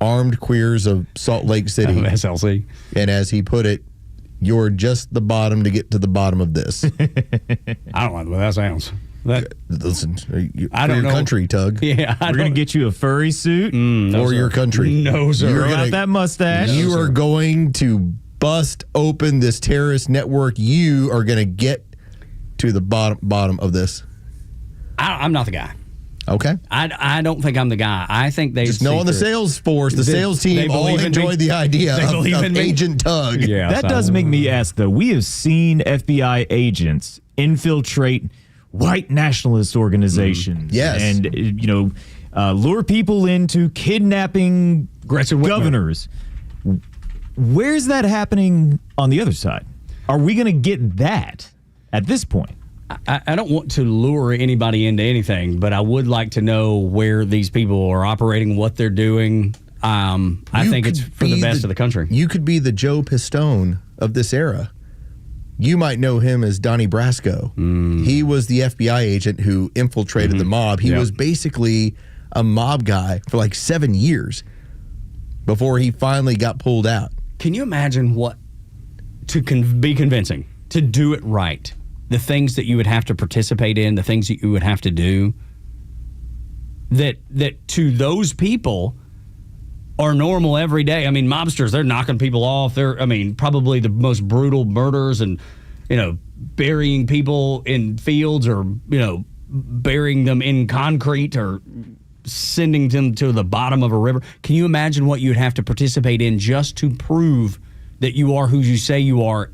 [SPEAKER 10] armed queers of Salt Lake City.
[SPEAKER 9] SLC.
[SPEAKER 10] And as he put it, you're just the bottom to get to the bottom of this.
[SPEAKER 9] I don't like the way that sounds.
[SPEAKER 10] Listen,
[SPEAKER 9] I
[SPEAKER 10] for
[SPEAKER 9] don't
[SPEAKER 10] your
[SPEAKER 9] know.
[SPEAKER 10] country, Tug.
[SPEAKER 9] Yeah,
[SPEAKER 1] We're going to get you a furry suit.
[SPEAKER 10] For your country.
[SPEAKER 9] No, sir.
[SPEAKER 1] Grow out that mustache.
[SPEAKER 10] You are going to bust open this terrorist network. You are going to get to the bottom of this.
[SPEAKER 9] I'm not the guy.
[SPEAKER 10] Okay.
[SPEAKER 9] I don't think I'm the guy. I think they
[SPEAKER 10] just know on the sales force, the sales team all enjoyed the idea of Agent Tug.
[SPEAKER 1] Yeah, that does make me ask, though. We have seen FBI agents infiltrate white nationalist organizations.
[SPEAKER 10] Yes.
[SPEAKER 1] And, lure people into kidnapping governors. Where's that happening on the other side? Are we going to get that at this point?
[SPEAKER 9] I don't want to lure anybody into anything, but I would like to know where these people are operating, what they're doing. I think it's for the best of the country.
[SPEAKER 10] You could be the Joe Pistone of this era. You might know him as Donnie Brasco. He was the FBI agent who infiltrated the mob. He was basically a mob guy for like 7 years before he finally got pulled out.
[SPEAKER 9] Can you imagine what to be convincing, to do it right? The things that you would have to participate in, the things that you would have to do, that to those people are normal every day. I mean, mobsters, they're knocking people off. They're, probably the most brutal murders and, burying people in fields or, burying them in concrete or sending them to the bottom of a river. Can you imagine what you'd have to participate in just to prove that you are who you say you are,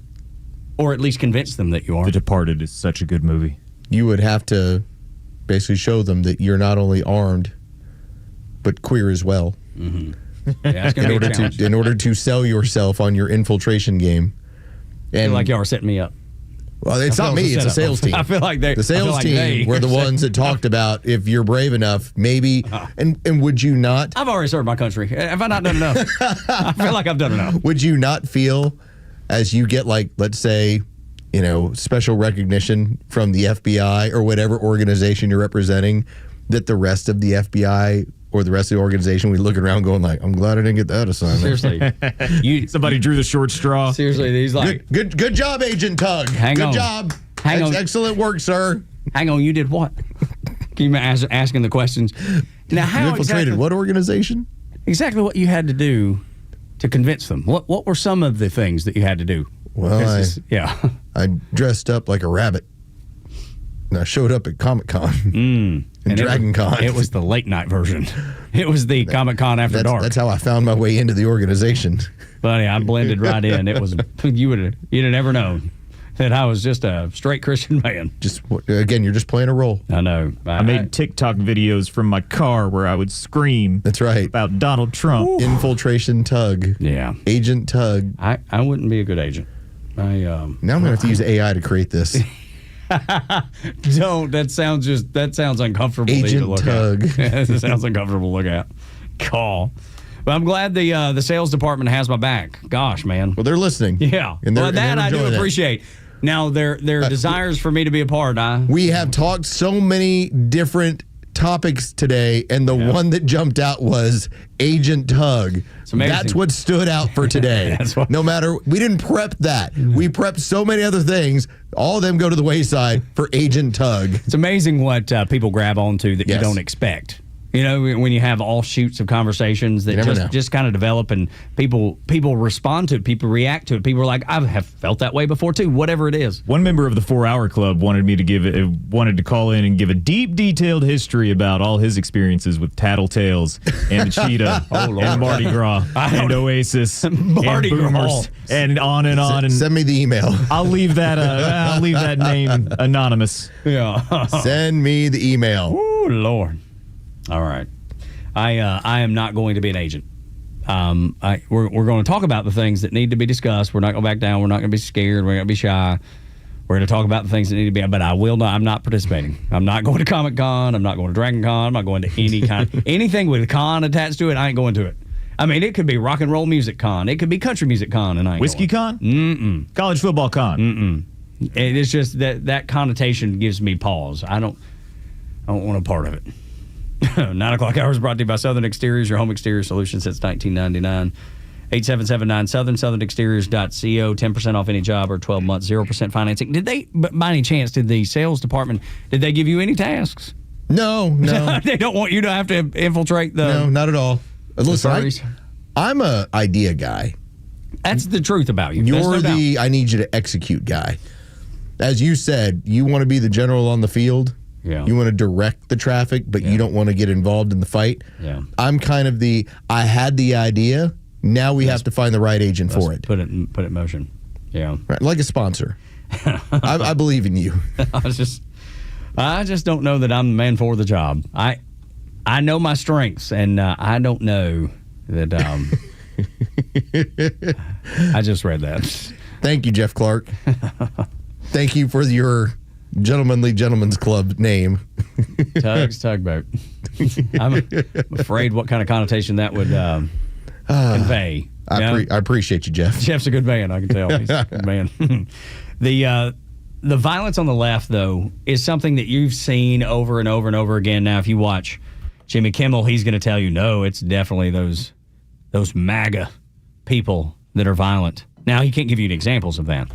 [SPEAKER 9] or at least convince them that you are?
[SPEAKER 1] The Departed is such a good movie.
[SPEAKER 10] You would have to basically show them that you're not only armed, but queer as well.
[SPEAKER 9] Mm-hmm. Yeah, it's gonna be a challenge.
[SPEAKER 10] In order to sell yourself on your infiltration game. And
[SPEAKER 9] I feel like y'all are setting me up.
[SPEAKER 10] Well, it's not me. It's the sales team.
[SPEAKER 9] I feel like
[SPEAKER 10] the sales team were the ones that talked about if you're brave enough, maybe. And would you not?
[SPEAKER 9] I've already served my country. Have I not done enough? I feel like I've done enough.
[SPEAKER 10] Would you not feel, as you get let's say, special recognition from the FBI or whatever organization you're representing, that the rest of the FBI or the rest of the organization, we look around going I'm glad I didn't get that assignment.
[SPEAKER 9] Seriously.
[SPEAKER 1] Somebody drew the short straw.
[SPEAKER 9] Seriously, he's like...
[SPEAKER 10] Good job, Agent Tug.
[SPEAKER 9] Hang on.
[SPEAKER 10] Good job.
[SPEAKER 9] Hang on.
[SPEAKER 10] Excellent work, sir.
[SPEAKER 9] Hang on, you did what? Can you asking the questions? Now, how
[SPEAKER 10] you infiltrated what organization?
[SPEAKER 9] Exactly what you had to do to convince them. What were some of the things that you had to do?
[SPEAKER 10] Well, I dressed up like a rabbit. And I showed up at Comic-Con and Dragon Con.
[SPEAKER 9] It was the late night version. It was the Comic-Con after dark.
[SPEAKER 10] That's how I found my way into the organization.
[SPEAKER 9] Buddy, I blended right in. It was you'd have never known that I was just a straight Christian man.
[SPEAKER 10] Again, you're just playing a role.
[SPEAKER 9] I know.
[SPEAKER 1] I made TikTok videos from my car where I would scream.
[SPEAKER 10] That's right.
[SPEAKER 1] About Donald Trump.
[SPEAKER 10] Ooh. Infiltration Tug.
[SPEAKER 9] Yeah.
[SPEAKER 10] Agent Tug.
[SPEAKER 9] I wouldn't be a good agent.
[SPEAKER 10] Now I'm going to have to use AI to create this.
[SPEAKER 9] Don't. That sounds uncomfortable.
[SPEAKER 10] Agent
[SPEAKER 9] to look
[SPEAKER 10] Tug.
[SPEAKER 9] At. It sounds uncomfortable to look at. Call. But I'm glad the sales department has my back. Gosh, man.
[SPEAKER 10] Well, they're listening.
[SPEAKER 9] Yeah. That I do appreciate. Now, their desires for me to be a part.
[SPEAKER 10] We have talked so many different topics today, and the one that jumped out was Agent Tug.
[SPEAKER 9] amazing.
[SPEAKER 10] That's what stood out for today. No matter, we didn't prep that. We prepped so many other things. All of them go to the wayside for Agent Tug.
[SPEAKER 9] It's amazing what people grab onto that you don't expect. You know, when you have offshoots of conversations that just kind of develop, and people respond to it, people react to it. People are like, I have felt that way before too. Whatever it is.
[SPEAKER 1] One member of the 4 Hour Club wanted to call in and give a deep, detailed history about all his experiences with Tattletales and the Cheetah and Mardi Gras and Oasis,
[SPEAKER 9] Mardi
[SPEAKER 1] and Boomers, and on and on. And
[SPEAKER 10] send me the email.
[SPEAKER 1] I'll leave that name anonymous.
[SPEAKER 9] Yeah.
[SPEAKER 10] Send me the email.
[SPEAKER 9] Oh Lord. All right. I am not going to be an agent. We're going to talk about the things that need to be discussed. We're not going to back down. We're not going to be scared. We're going to be shy. We're going to talk about the things that need to be. But I will not. I'm not participating. I'm not going to Comic Con. I'm not going to Dragon Con. I'm not going to any kind anything with a con attached to it. I ain't going to it. I mean, it could be rock and roll music con. It could be country music con, and I ain't
[SPEAKER 1] Whiskey
[SPEAKER 9] going.
[SPEAKER 1] con.
[SPEAKER 9] Mm-mm.
[SPEAKER 1] College football con.
[SPEAKER 9] Mm-mm. It's just that connotation gives me pause. I don't want a part of it. 9 o'clock hour is brought to you by Southern Exteriors, your home exterior solution since 1999. 8779 southernexteriors.co. 10% off any job or 12 months, 0% financing. Did they, by any chance, did the sales department, did they give you any tasks?
[SPEAKER 10] No.
[SPEAKER 9] They don't want you to have to infiltrate the...
[SPEAKER 10] No, not at all. Listen, I'm a idea guy.
[SPEAKER 9] That's the truth about you.
[SPEAKER 10] You're the I need you to execute guy. As you said, you want to be the general on the field.
[SPEAKER 9] Yeah.
[SPEAKER 10] You want to direct the traffic, but you don't want to get involved in the fight.
[SPEAKER 9] Yeah.
[SPEAKER 10] I'm kind of I had the idea. Now we have to find the right agent for it.
[SPEAKER 9] Put it in motion. Yeah.
[SPEAKER 10] Right, like a sponsor. I believe in you.
[SPEAKER 9] I just don't know that I'm the man for the job. I know my strengths, and I don't know that. I just read that.
[SPEAKER 10] Thank you, Jeff Clark. Thank you for your Gentleman's Club name.
[SPEAKER 9] Tug's Tugboat. I'm afraid what kind of connotation that would convey.
[SPEAKER 10] I appreciate you, Jeff.
[SPEAKER 9] Jeff's a good man, I can tell. He's a good man. The violence on the left, though, is something that you've seen over and over and over again. Now, if you watch Jimmy Kimmel, he's going to tell you, no, it's definitely those MAGA people that are violent. Now, he can't give you any examples of that.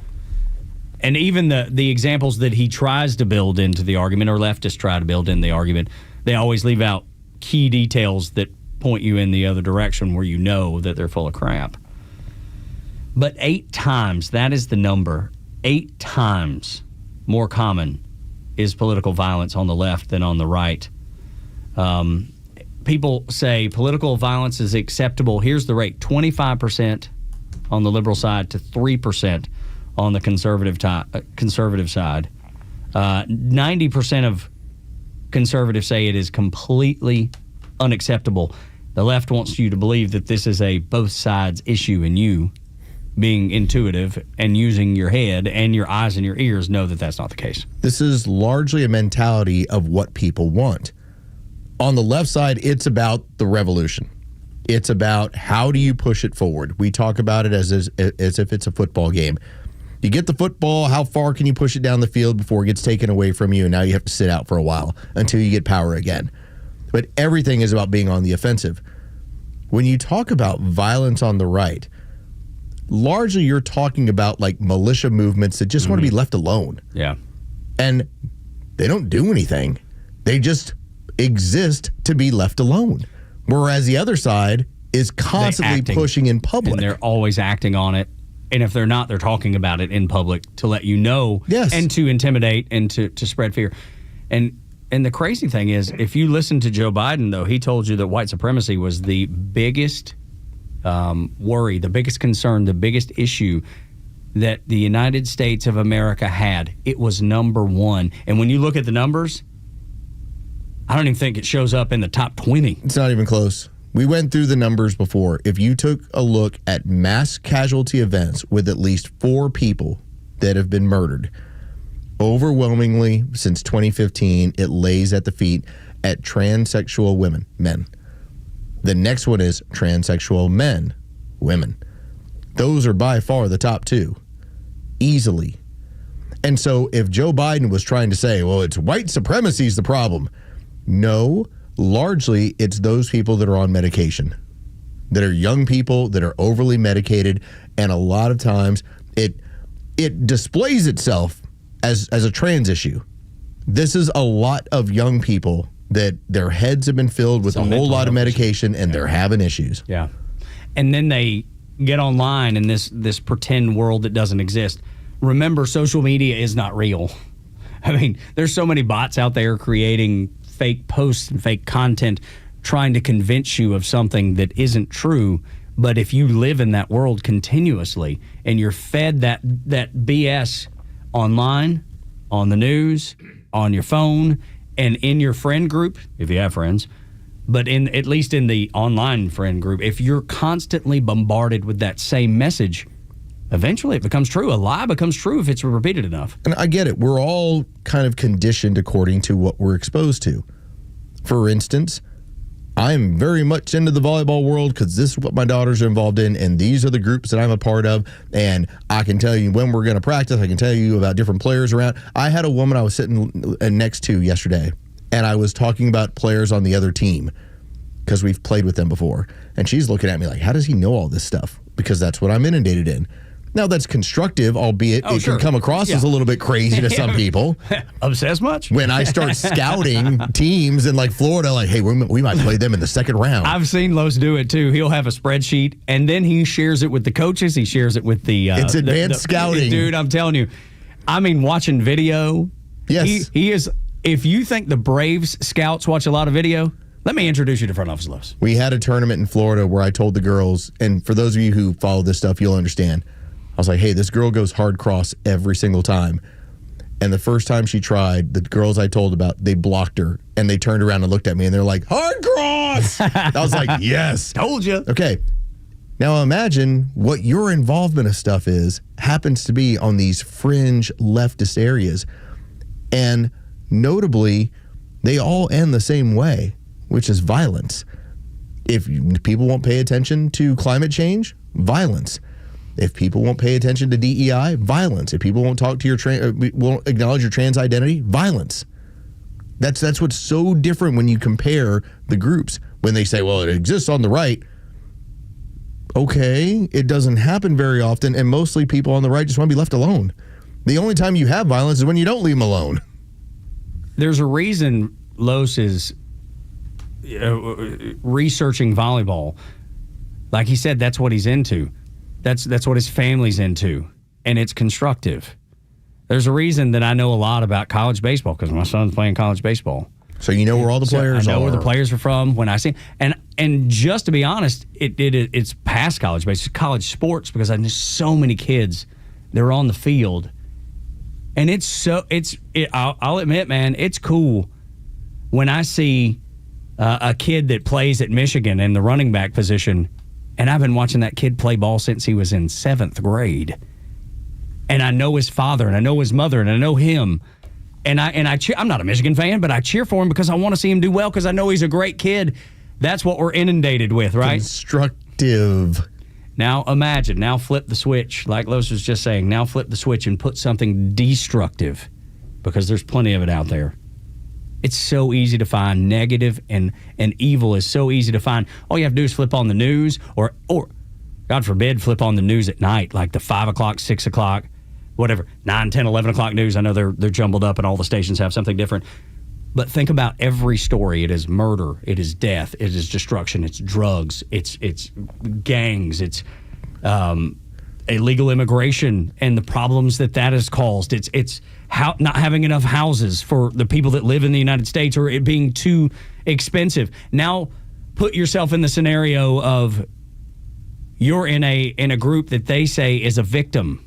[SPEAKER 9] And even the examples that he tries to build into the argument, or leftists try to build in the argument, they always leave out key details that point you in the other direction where you know that they're full of crap. But 8 times, that is the number, 8 times more common is political violence on the left than on the right. People say political violence is acceptable. Here's the rate, 25% on the liberal side to 3% on the conservative side. 90% of conservatives say it is completely unacceptable. The left wants you to believe that this is a both sides issue, and you, being intuitive and using your head and your eyes and your ears, know that that's not the case.
[SPEAKER 10] This is largely a mentality of what people want. On the left side, it's about the revolution. It's about how do you push it forward. We talk about it as if it's a football game. You get the football, how far can you push it down the field before it gets taken away from you, and now you have to sit out for a while until you get power again. But everything is about being on the offensive. When you talk about violence on the right, largely you're talking about like militia movements that just want to be left alone.
[SPEAKER 9] Yeah.
[SPEAKER 10] And they don't do anything. They just exist to be left alone. Whereas the other side is constantly pushing in public.
[SPEAKER 9] And they're always acting on it. And if they're not, they're talking about it in public to let you know, and to intimidate and to spread fear. And the crazy thing is, if you listen to Joe Biden, though, he told you that white supremacy was the biggest worry, the biggest concern, the biggest issue that the United States of America had. It was number one. And when you look at the numbers, I don't even think it shows up in the top 20.
[SPEAKER 10] It's not even close. We went through the numbers before. If you took a look at mass casualty events with at least 4 people that have been murdered, overwhelmingly since 2015, it lays at the feet at transsexual men. The next one is transsexual women. Those are by far the top 2, easily. And so if Joe Biden was trying to say, well, it's white supremacy is the problem, No, largely it's those people that are on medication, that are young people that are overly medicated, and a lot of times it displays itself as a trans issue. This is a lot of young people that their heads have been filled with a whole lot of medication and they're having issues.
[SPEAKER 9] Yeah. And then they get online in this pretend world that doesn't exist. Remember, social media is not real. I mean, there's so many bots out there creating fake posts and fake content trying to convince you of something that isn't true. But if you live in that world continuously and you're fed that BS online, on the news, on your phone, and in your friend group, if you have friends, but at least in the online friend group, if you're constantly bombarded with that same message, eventually it becomes true. A lie becomes true if it's repeated enough.
[SPEAKER 10] And I get it. We're all kind of conditioned according to what we're exposed to. For instance, I'm very much into the volleyball world because this is what my daughters are involved in, and these are the groups that I'm a part of, and I can tell you when we're going to practice. I can tell you about different players around. I had a woman I was sitting next to yesterday, and I was talking about players on the other team because we've played with them before, and she's looking at me like, how does he know all this stuff? Because that's what I'm inundated in. Now, that's constructive, albeit it can come across as a little bit crazy to some people.
[SPEAKER 9] Obsessed much?
[SPEAKER 10] When I start scouting teams in like Florida, like, hey, we might play them in the second round.
[SPEAKER 9] I've seen Los do it too. He'll have a spreadsheet, and then he shares it with the coaches. He shares it with the...
[SPEAKER 10] it's advanced scouting.
[SPEAKER 9] Dude, I'm telling you. I mean, watching video.
[SPEAKER 10] Yes.
[SPEAKER 9] He is... If you think the Braves scouts watch a lot of video... Let me introduce you to Front Office Los.
[SPEAKER 10] We had a tournament in Florida where I told the girls, and for those of you who follow this stuff, you'll understand. I was like, hey, this girl goes hard cross every single time. And the first time she tried, the girls I told about, they blocked her, and they turned around and looked at me, and they're like, hard cross! I was like, yes.
[SPEAKER 9] Told you.
[SPEAKER 10] Okay. Now imagine what your involvement of stuff happens to be on these fringe leftist areas. And notably, they all end the same way, which is violence. If people won't pay attention to climate change, violence. If people won't pay attention to DEI, violence. If people won't talk to won't acknowledge your trans identity, violence. That's what's so different when you compare the groups. When they say, well, it exists on the right. Okay, it doesn't happen very often, and mostly people on the right just want to be left alone. The only time you have violence is when you don't leave them alone.
[SPEAKER 9] There's a reason Los is researching volleyball. Like he said, that's what he's into. That's what his family's into, and it's constructive. There's a reason that I know a lot about college baseball because my son's playing college baseball.
[SPEAKER 10] So you know where all the players are.
[SPEAKER 9] I know where the players are from when I see and just to be honest, it's past college baseball, it's college sports because I know so many kids that are on the field, and I'll admit, man, it's cool when I see a kid that plays at Michigan in the running back position. And I've been watching that kid play ball since he was in 7th grade. And I know his father, and I know his mother, and I know him. And I cheer. I'm not a Michigan fan, but I cheer for him because I want to see him do well because I know he's a great kid. That's what we're inundated with, right?
[SPEAKER 10] Constructive.
[SPEAKER 9] Now imagine, now flip the switch, like Los was just saying. Now flip the switch and put something destructive because there's plenty of it out there. It's so easy to find. Negative and evil is so easy to find. All you have to do is flip on the news or God forbid, flip on the news at night, like the 5 o'clock, 6 o'clock, whatever, 9, 10, 11 o'clock news. I know they're jumbled up and all the stations have something different. But think about every story. It is murder. It is death. It is destruction. It's drugs. It's gangs. It's illegal immigration and the problems that has caused. It's not having enough houses for the people that live in the United States or it being too expensive. Now put yourself in the scenario of you're in a group that they say is a victim.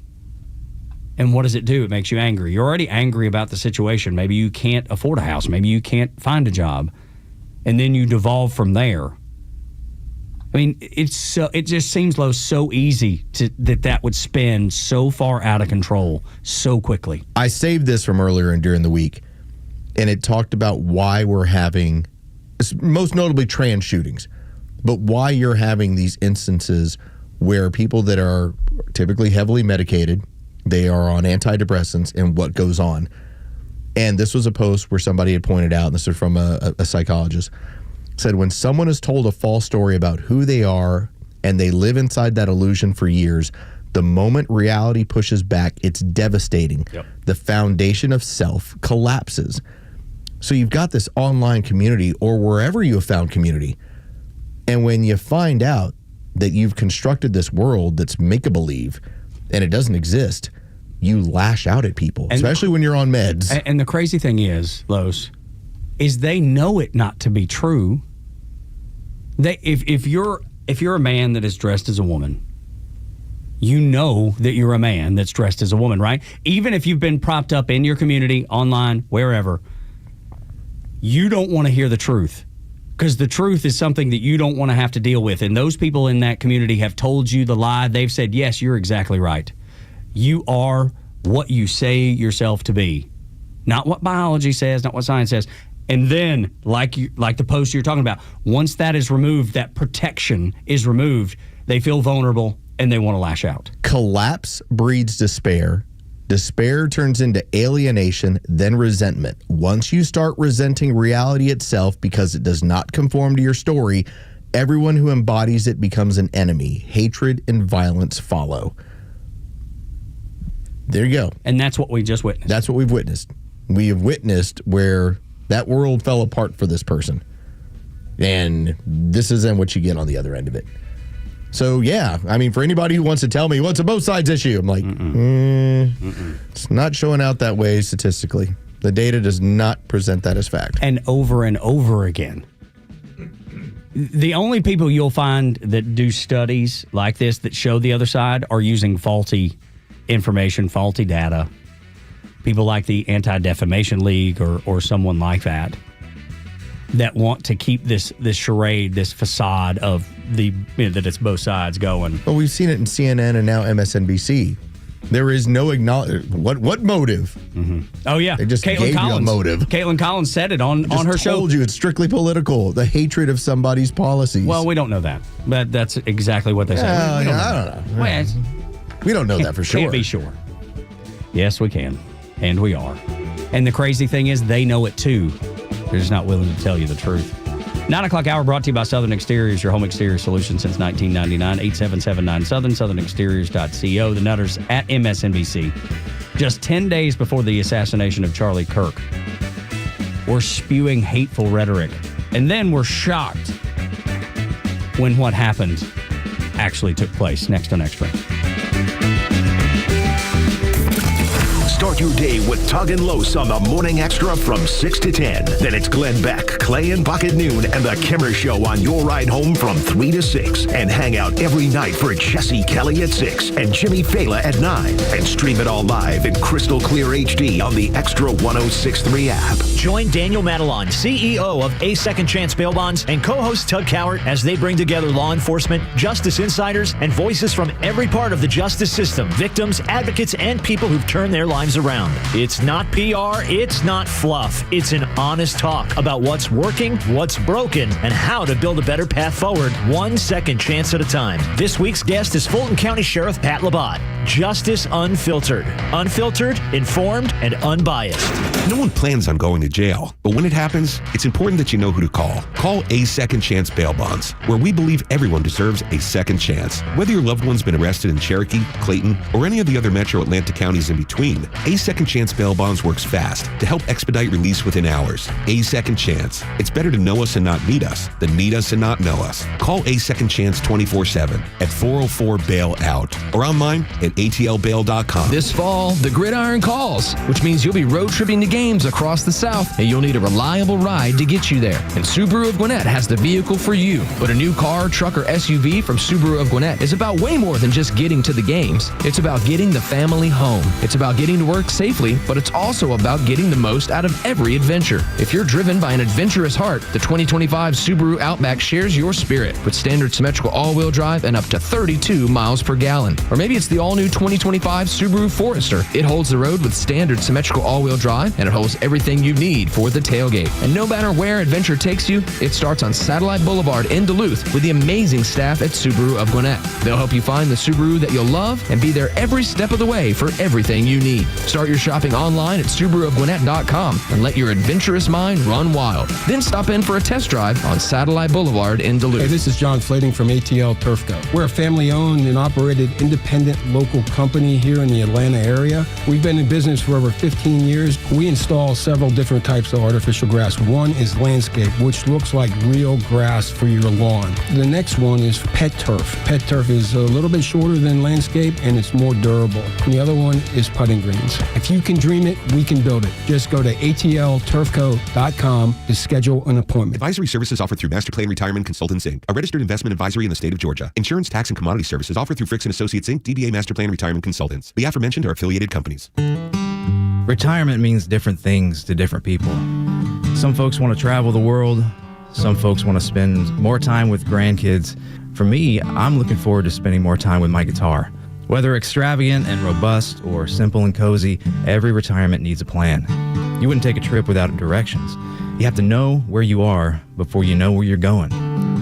[SPEAKER 9] And what does it do? It makes you angry. You're already angry about the situation. Maybe you can't afford a house. Maybe you can't find a job. And then you devolve from there. I mean, it just seems so easy that would spin so far out of control so quickly.
[SPEAKER 10] I saved this from earlier and during the week, and it talked about why we're having, most notably trans shootings, but why you're having these instances where people that are typically heavily medicated, they are on antidepressants, and what goes on. And this was a post where somebody had pointed out, and this is from a psychologist, said when someone is told a false story about who they are and they live inside that illusion for years, the moment reality pushes back, it's devastating. Yep. The foundation of self collapses. So you've got this online community or wherever you have found community. And when you find out that you've constructed this world that's make-a-believe and it doesn't exist, you lash out at people, especially when you're on meds.
[SPEAKER 9] And the crazy thing is, Los, is they know it not to be true. If you're a man that is dressed as a woman, you know that you're a man that's dressed as a woman, right? Even if you've been propped up in your community, online, wherever, you don't want to hear the truth because the truth is something that you don't want to have to deal with. And those people in that community have told you the lie. They've said, yes, you're exactly right. You are what you say yourself to be, not what biology says, not what science says. And then, like the post you're talking about, once that is removed, that protection is removed, they feel vulnerable and they want to lash out.
[SPEAKER 10] Collapse breeds despair. Despair turns into alienation, then resentment. Once you start resenting reality itself because it does not conform to your story, everyone who embodies it becomes an enemy. Hatred and violence follow. There you go.
[SPEAKER 9] And that's what we just witnessed.
[SPEAKER 10] That's what we've witnessed. We have witnessed where that world fell apart for this person. And this isn't what you get on the other end of it. So, yeah, I mean, for anybody who wants to tell me, well, it's a both sides issue, I'm like, it's not showing out that way statistically. The data does not present that as fact.
[SPEAKER 9] And over again. The only people you'll find that do studies like this that show the other side are using faulty information, faulty data. People like the Anti-Defamation League or someone like that want to keep this charade, this facade of that it's both sides going.
[SPEAKER 10] Well, we've seen it in CNN and now MSNBC. There is no what motive?
[SPEAKER 9] Mm-hmm. Oh yeah,
[SPEAKER 10] they just gave you a motive.
[SPEAKER 9] Caitlin Collins said it on her show.
[SPEAKER 10] Told you it's strictly political. The hatred of somebody's policies.
[SPEAKER 9] Well, we don't know that, but that's exactly what they said.
[SPEAKER 10] I don't know. Well, we don't know that for sure.
[SPEAKER 9] Can't be sure. Yes, we can, and we are. And the crazy thing is, they know it too. They're just not willing to tell you the truth. 9 o'clock hour brought to you by Southern Exteriors, your home exterior solution since 1999. 8779 Southern, southernexteriors.co. The Nutters at MSNBC. Just 10 days before the assassination of Charlie Kirk, we're spewing hateful rhetoric. And then we're shocked when what happened actually took place. Next on Extra.
[SPEAKER 8] Start your day with Tug and Los on the Morning Extra from 6 to 10. Then it's Glenn Beck, Clay and Buck at noon, and the Kimmer Show on your ride home from 3 to 6. And hang out every night for Jesse Kelly at 6 and Jimmy Fela at 9. And stream it all live in crystal clear HD on the Extra 106.3 app.
[SPEAKER 7] Join Daniel Madelon, CEO of A Second Chance Bail Bonds, and co-host Tug Cowart as they bring together law enforcement, justice insiders, and voices from every part of the justice system, victims, advocates, and people who've turned their lives around. It's not PR, it's not fluff. It's an honest talk about what's working, what's broken, and how to build a better path forward, one second chance at a time. This week's guest is Fulton County Sheriff Pat Labatt. Justice Unfiltered. Unfiltered, informed, and unbiased.
[SPEAKER 2] No one plans on going to jail, but when it happens, it's important that you know who to call. Call A Second Chance Bail Bonds, where we believe everyone deserves a second chance. Whether your loved one's been arrested in Cherokee, Clayton, or any of the other metro Atlanta counties in between, A Second Chance Bail Bonds works fast to help expedite release within hours. A Second Chance. It's better to know us and not meet us than meet us and not know us. Call A Second Chance 24/7 at 404-BAIL-OUT or online at atlbail.com.
[SPEAKER 4] This fall, the Gridiron calls, which means you'll be road tripping to games across the South, and you'll need a reliable ride to get you there. And Subaru of Gwinnett has the vehicle for you. But a new car, truck, or SUV from Subaru of Gwinnett is about way more than just getting to the games. It's about getting the family home. It's about getting to work safely, but it's also about getting the most out of every adventure. If you're driven by an adventurous heart, the 2025 Subaru Outback shares your spirit with standard symmetrical all-wheel drive and up to 32 miles per gallon. Or maybe it's the all-new 2025 Subaru Forester. It holds the road with standard symmetrical all-wheel drive, and it holds everything you need for the tailgate. And no matter where adventure takes you, it starts on Satellite Boulevard in Duluth with the amazing staff at Subaru of Gwinnett. They'll help you find the Subaru that you'll love and be there every step of the way for everything you need. Start your shopping online at SubaruofGwinnett.com and let your adventurous mind run wild. Then stop in for a test drive on Satellite Boulevard in Duluth.
[SPEAKER 3] Hey, this is John Flading from ATL Turfco. We're a family-owned and operated independent local company here in the Atlanta area. We've been in business for over 15 years. We install several different types of artificial grass. One is landscape, which looks like real grass for your lawn. The next one is pet turf. Pet turf is a little bit shorter than landscape and it's more durable. And the other one is putting greens. If you can dream it, we can build it. Just go to atlturfco.com to schedule an appointment.
[SPEAKER 2] Advisory services offered through Master Plan Retirement Consultants, Inc., a registered investment advisory in the state of Georgia. Insurance, tax, and commodity services offered through Fricks & Associates, Inc., DBA Master Plan Retirement Consultants. The aforementioned are affiliated companies.
[SPEAKER 16] Retirement means different things to different people. Some folks want to travel the world. Some folks want to spend more time with grandkids. For me, I'm looking forward to spending more time with my guitar. Whether extravagant and robust or simple and cozy, every retirement needs a plan. You wouldn't take a trip without directions. You have to know where you are before you know where you're going.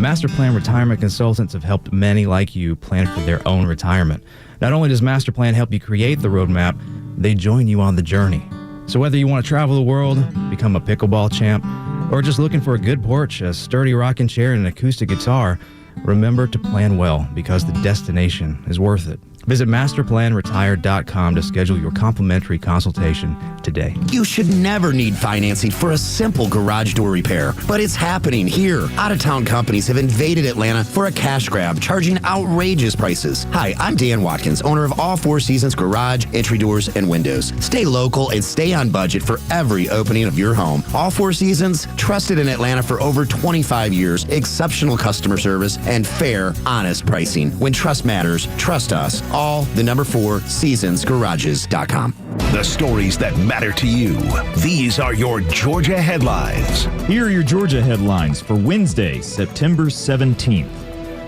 [SPEAKER 16] Master Plan Retirement Consultants have helped many like you plan for their own retirement. Not only does Master Plan help you create the roadmap, they join you on the journey. So whether you want to travel the world, become a pickleball champ, or just looking for a good porch, a sturdy rocking chair, and an acoustic guitar, remember to plan well because the destination is worth it. Visit masterplanretire.com to schedule your complimentary consultation today.
[SPEAKER 18] You should never need financing for a simple garage door repair, but it's happening here. Out-of-town companies have invaded Atlanta for a cash grab, charging outrageous prices. Hi, I'm Dan Watkins, owner of All Four Seasons Garage, Entry Doors, and Windows. Stay local and stay on budget for every opening of your home. All Four Seasons, trusted in Atlanta for over 25 years, exceptional customer service, and fair, honest pricing. When trust matters, trust us. All the number 4 seasonsgarages.com.
[SPEAKER 8] The stories that matter to you. These are your Georgia headlines.
[SPEAKER 1] Here are your Georgia headlines for Wednesday, September 17th.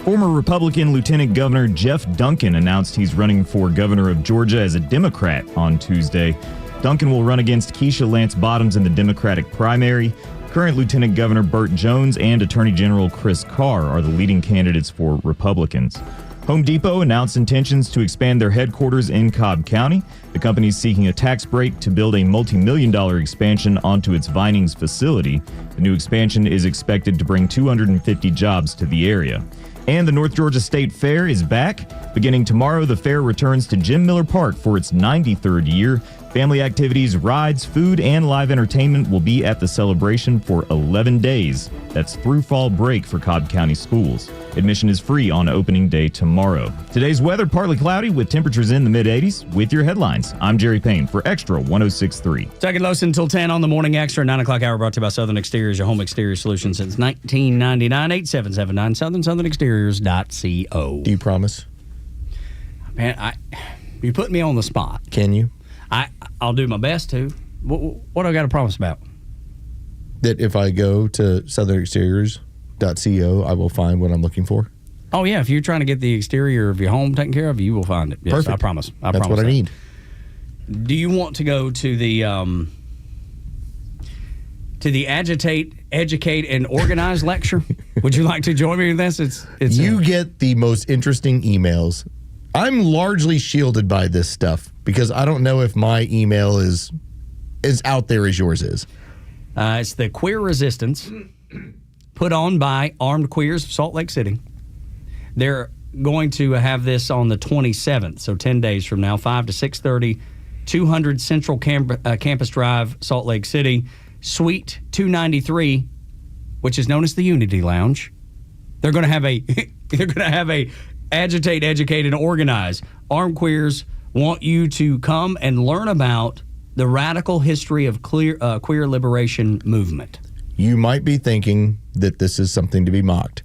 [SPEAKER 1] Former Republican Lieutenant Governor Jeff Duncan announced he's running for governor of Georgia as a Democrat on Tuesday. Duncan will run against Keisha Lance Bottoms in the Democratic primary. Current Lieutenant Governor Burt Jones and Attorney General Chris Carr are the leading candidates for Republicans. Home Depot announced intentions to expand their headquarters in Cobb County. The company is seeking a tax break to build a multi-million-dollar expansion onto its Vinings facility. The new expansion is expected to bring 250 jobs to the area. And the North Georgia State Fair is back. Beginning tomorrow, the fair returns to Jim Miller Park for its 93rd year. Family activities, rides, food, and live entertainment will be at the celebration for 11 days. That's through fall break for Cobb County schools. Admission is free on opening day tomorrow. Today's weather, partly cloudy with temperatures in the mid-80s. With your headlines, I'm Jerry Payne for Extra 106.3.
[SPEAKER 9] Tug and Los until 10 on the Morning Extra, 9 o'clock hour brought to you by Southern Exteriors, your home exterior solution since 1999. 8779 southernexteriors.co.
[SPEAKER 10] Do you promise?
[SPEAKER 9] Man, you put me on the spot.
[SPEAKER 10] Can you?
[SPEAKER 9] I'll do my best to. What do I got to promise about?
[SPEAKER 10] That if I go to southernexteriors.co, I will find what I'm looking for?
[SPEAKER 9] Oh, yeah. If you're trying to get the exterior of your home taken care of, you will find it. Yes,
[SPEAKER 10] perfect.
[SPEAKER 9] I promise.
[SPEAKER 10] That's what I need.
[SPEAKER 9] Do you want to go to the agitate, educate, and organize lecture? Would you like to join me in this?
[SPEAKER 10] You get the most interesting emails. I'm largely shielded by this stuff because I don't know if my email is as out there as yours is.
[SPEAKER 9] It's the Queer Resistance put on by Armed Queers of Salt Lake City. They're going to have this on the 27th, so 10 days from now, 5 to 6:30, 200 Central Campus Drive, Salt Lake City, Suite 293, which is known as the Unity Lounge. They're going to have a agitate, educate, and organize. Armed Queers want you to come and learn about the radical history of queer liberation movement.
[SPEAKER 10] You might be thinking that this is something to be mocked.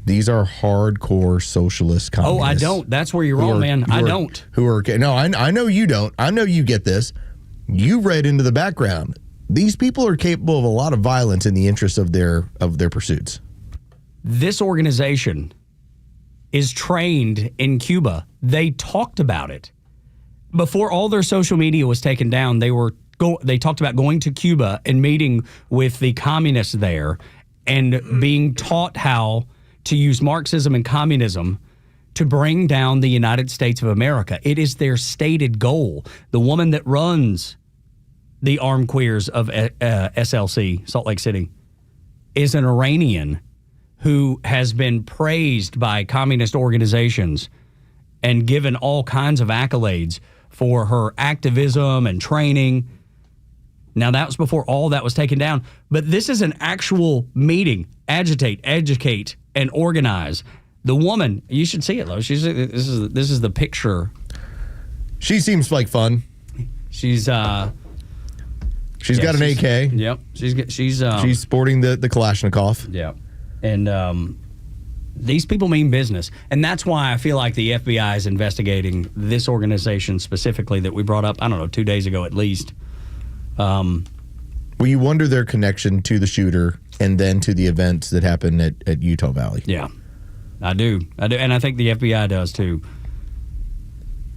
[SPEAKER 10] These are hardcore socialist communists.
[SPEAKER 9] Oh, I don't. That's where you're wrong, man. I don't.
[SPEAKER 10] No, I know you don't. I know you get this. You read into the background. These people are capable of a lot of violence in the interest of their pursuits.
[SPEAKER 9] This organization is trained in Cuba. They talked about it. Before all their social media was taken down, they talked about going to Cuba and meeting with the communists there and being taught how to use Marxism and communism to bring down the United States of America. It is their stated goal. The woman that runs the armed queers of SLC, Salt Lake City, is an Iranian who has been praised by communist organizations and given all kinds of accolades for her activism and training. Now, that was before all that was taken down. But this is an actual meeting. Agitate, educate, and organize. The woman, you should see it, Lo. This is the picture.
[SPEAKER 10] She seems like fun.
[SPEAKER 9] She's got
[SPEAKER 10] an AK.
[SPEAKER 9] Yep.
[SPEAKER 10] She's sporting the Kalashnikov.
[SPEAKER 9] Yeah. And these people mean business. And that's why I feel like the FBI is investigating this organization specifically that we brought up, 2 days ago at least.
[SPEAKER 10] Well, you wonder their connection to the shooter and then to the events that happened at Utah Valley.
[SPEAKER 9] Yeah, I do. And I think the FBI does too.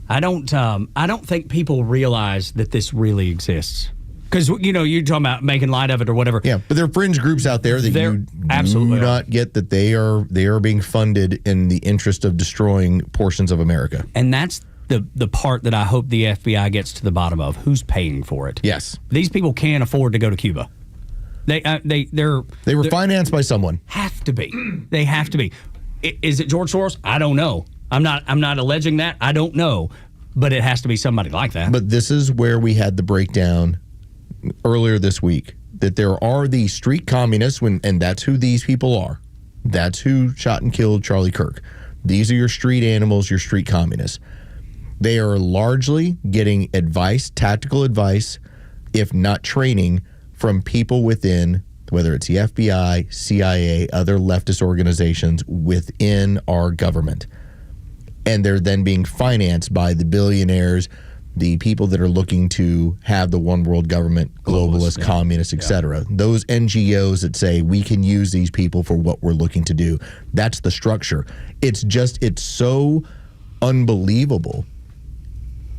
[SPEAKER 9] I don't think people realize that this really exists. Because, you're talking about making light of it or whatever.
[SPEAKER 10] Yeah, but there are fringe groups out there that you
[SPEAKER 9] absolutely
[SPEAKER 10] do not get that they are being funded in the interest of destroying portions of America.
[SPEAKER 9] And that's the part that I hope the FBI gets to the bottom of. Who's paying for it?
[SPEAKER 10] Yes.
[SPEAKER 9] These people can't afford to go to Cuba. They were
[SPEAKER 10] financed by someone.
[SPEAKER 9] Have to be. They have to be. Is it George Soros? I don't know. I'm not alleging that. I don't know. But it has to be somebody like that.
[SPEAKER 10] But this is where we had the breakdown earlier this week, that there are these street communists, and that's who these people are. That's who shot and killed Charlie Kirk. These are your street animals, your street communists. They are largely getting advice, tactical advice, if not training, from people within, whether it's the FBI, CIA, other leftist organizations within our government. And they're then being financed by the billionaires, the people that are looking to have the one world government, globalists, communists, etc. Those NGOs that say we can use these people for what we're looking to do. That's the structure. It's so unbelievable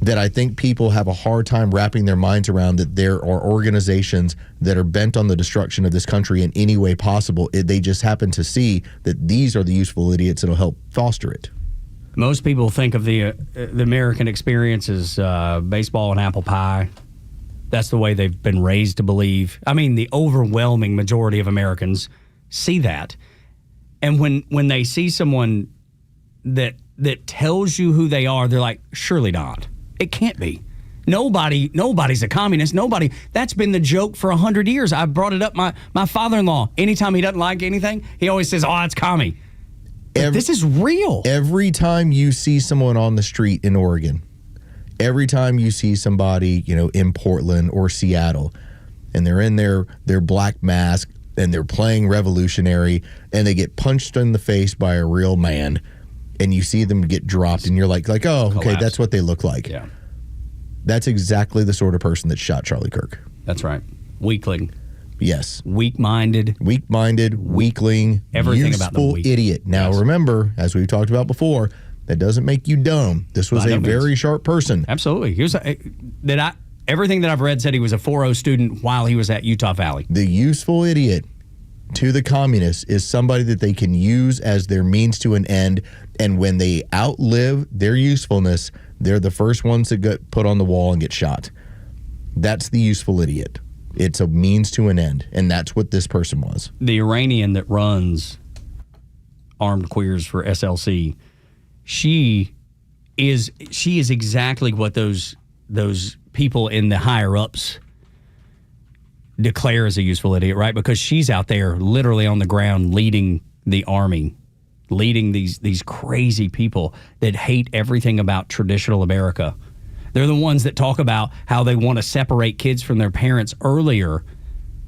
[SPEAKER 10] that I think people have a hard time wrapping their minds around that there are organizations that are bent on the destruction of this country in any way possible. They just happen to see that these are the useful idiots that will help foster it.
[SPEAKER 9] Most people think of the American experience as baseball and apple pie. That's the way they've been raised to believe. I mean, the overwhelming majority of Americans see that. And when they see someone that tells you who they are, they're like, surely not. It can't be. Nobody's a communist. Nobody. That's been the joke for 100 years. I brought it up. My father-in-law, anytime he doesn't like anything, he always says, oh, it's commie. This is real. Every
[SPEAKER 10] time you see someone on the street in Oregon, every time you see somebody, in Portland or Seattle, and they're in their black mask and they're playing revolutionary and they get punched in the face by a real man and you see them get dropped and you're like, oh, okay,
[SPEAKER 9] collapse.
[SPEAKER 10] That's what they look like.
[SPEAKER 9] Yeah.
[SPEAKER 10] That's exactly the sort of person that shot Charlie Kirk.
[SPEAKER 9] That's right. Weakling.
[SPEAKER 10] Yes.
[SPEAKER 9] Weak-minded,
[SPEAKER 10] weakling,
[SPEAKER 9] everything about them weak.
[SPEAKER 10] Idiot. Now, remember, as we've talked about before, that doesn't make you dumb. This was a very sharp person.
[SPEAKER 9] Absolutely. Everything that I've read said he was a 4.0 student while he was at Utah Valley.
[SPEAKER 10] The useful idiot to the communists is somebody that they can use as their means to an end, and when they outlive their usefulness, they're the first ones that get put on the wall and get shot. That's the useful idiot. It's a means to an end, and that's what this person was.
[SPEAKER 9] The Iranian that runs armed queers for SLC, she is exactly what those people in the higher ups declare as a useful idiot, right? Because she's out there literally on the ground leading the army, leading these crazy people that hate everything about traditional America. They're the ones that talk about how they want to separate kids from their parents earlier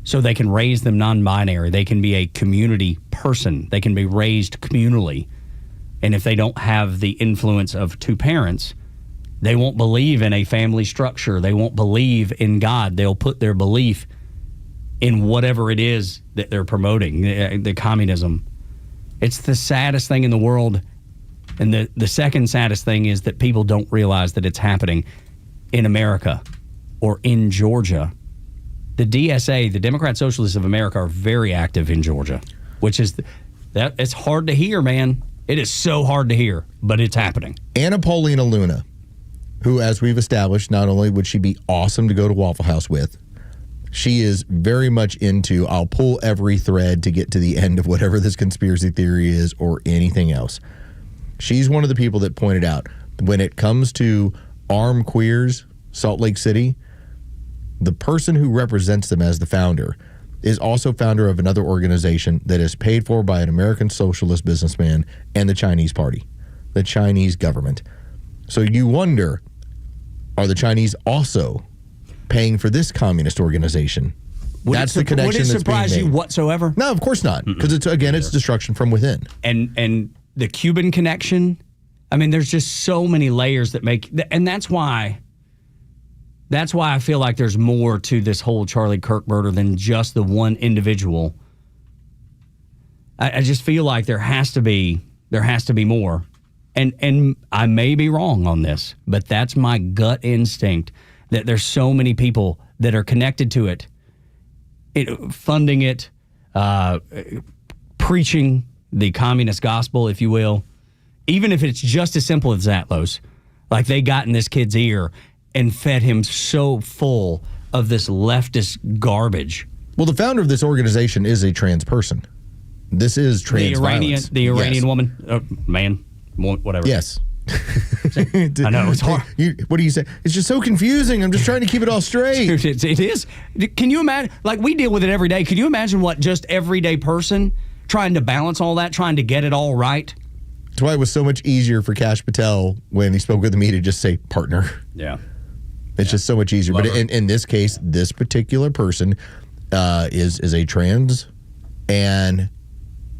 [SPEAKER 9] so they can raise them non-binary. They can be a community person. They can be raised communally. And if they don't have the influence of two parents, they won't believe in a family structure. They won't believe in God. They'll put their belief in whatever it is that they're promoting, the communism. It's the saddest thing in the world. And the second saddest thing is that people don't realize that it's happening in America or in Georgia. The DSA, the Democrat Socialists of America, are very active in Georgia, which is it's hard to hear, man. It is so hard to hear, but it's happening.
[SPEAKER 10] Anna Paulina Luna, who, as we've established, not only would she be awesome to go to Waffle House with, she is very much into, I'll pull every thread to get to the end of whatever this conspiracy theory is or anything else. She's one of the people that pointed out, when it comes to armed queers, Salt Lake City, the person who represents them as the founder is also founder of another organization that is paid for by an American socialist businessman and the Chinese party, the Chinese government. So you wonder, are the Chinese also paying for this communist organization? That's the connection that's being made.
[SPEAKER 9] Would it surprise you whatsoever?
[SPEAKER 10] No, of course not, because it's destruction from within.
[SPEAKER 9] And the Cuban connection, I mean, there's just so many layers that make, and that's why I feel like there's more to this whole Charlie Kirk murder than just the one individual. I just feel like there has to be more. And I may be wrong on this, but that's my gut instinct, that there's so many people that are connected to it, funding it, preaching the communist gospel, if you will, even if it's just as simple as that, Los. Like they got in this kid's ear and fed him so full of this leftist garbage.
[SPEAKER 10] Well, the founder of this organization is a trans person. This is trans violence.
[SPEAKER 9] The Iranian woman, man, whatever.
[SPEAKER 10] Yes.
[SPEAKER 9] I know, it's hard.
[SPEAKER 10] What do you say? It's just so confusing. I'm just trying to keep it all straight.
[SPEAKER 9] Dude, it is. Can you imagine? Like, we deal with it every day. Can you imagine what just everyday person trying to balance all that, trying to get it all right?
[SPEAKER 10] That's why it was so much easier for Kash Patel when he spoke with the media to just say partner.
[SPEAKER 9] Yeah.
[SPEAKER 10] It's just so much easier. But in this case, this particular person is a trans, and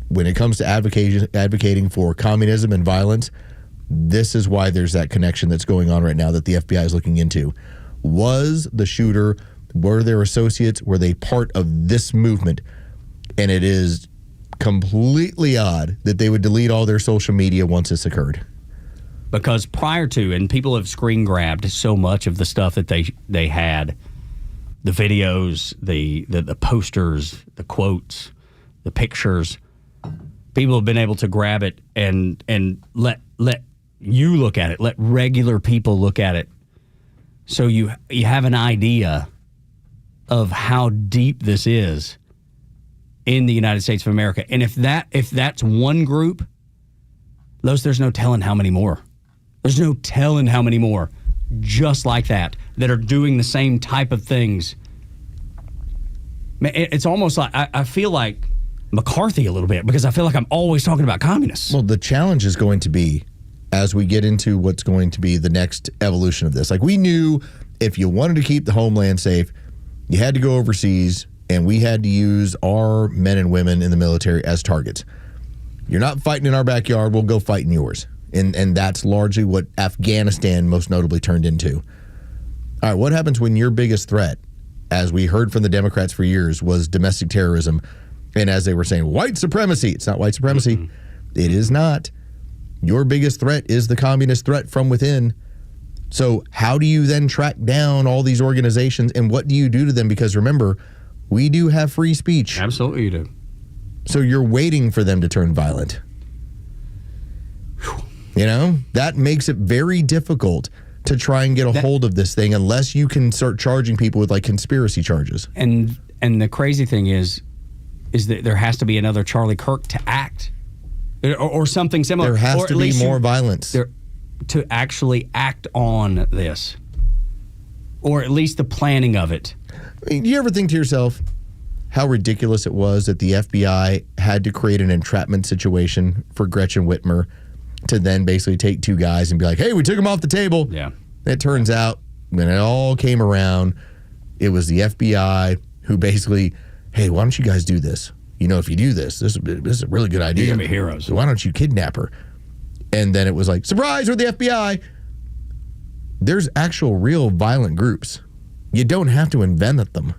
[SPEAKER 10] when it comes to advocating for communism and violence, this is why there's that connection that's going on right now that the FBI is looking into. Was the shooter, were their associates, were they part of this movement? And it is completely odd that they would delete all their social media once this occurred.
[SPEAKER 9] Because prior to, and people have screen grabbed so much of the stuff that they had, the videos, the posters, the quotes, the pictures. People have been able to grab it and let you look at it, let regular people look at it, so you have an idea of how deep this is in the United States of America. And if that's one group, there's no telling how many more. There's no telling how many more just like that are doing the same type of things. It's almost like I feel like McCarthy a little bit, because I feel like I'm always talking about communists.
[SPEAKER 10] Well, the challenge is going to be, as we get into what's going to be the next evolution of this. Like, we knew if you wanted to keep the homeland safe, you had to go overseas, and we had to use our men and women in the military as targets. You're not fighting in our backyard, we'll go fight in yours. And that's largely what Afghanistan most notably turned into. All right, what happens when your biggest threat, as we heard from the Democrats for years, was domestic terrorism, and as they were saying, white supremacy? It's not white supremacy. Mm-hmm. It is not. Your biggest threat is the communist threat from within. So how do you then track down all these organizations, and what do you do to them? Because remember, we do have free speech.
[SPEAKER 9] Absolutely you do.
[SPEAKER 10] So you're waiting for them to turn violent. You know, that makes it very difficult to try and get a hold of this thing unless you can start charging people with like conspiracy charges.
[SPEAKER 9] And the crazy thing is that there has to be another Charlie Kirk to act or something similar.
[SPEAKER 10] There has to be more violence.
[SPEAKER 9] To actually act on this, or at least the planning of it.
[SPEAKER 10] I mean, do you ever think to yourself how ridiculous it was that the FBI had to create an entrapment situation for Gretchen Whitmer to then basically take two guys and be like, hey, we took them off the table.
[SPEAKER 9] Yeah.
[SPEAKER 10] It turns out when it all came around, it was the FBI who basically, hey, why don't you guys do this? You know, if you do this is a really good idea.
[SPEAKER 9] You're going to be heroes.
[SPEAKER 10] So why don't you kidnap her? And then it was like, surprise, we're the FBI. There's actual real violent groups. You don't have to invent them.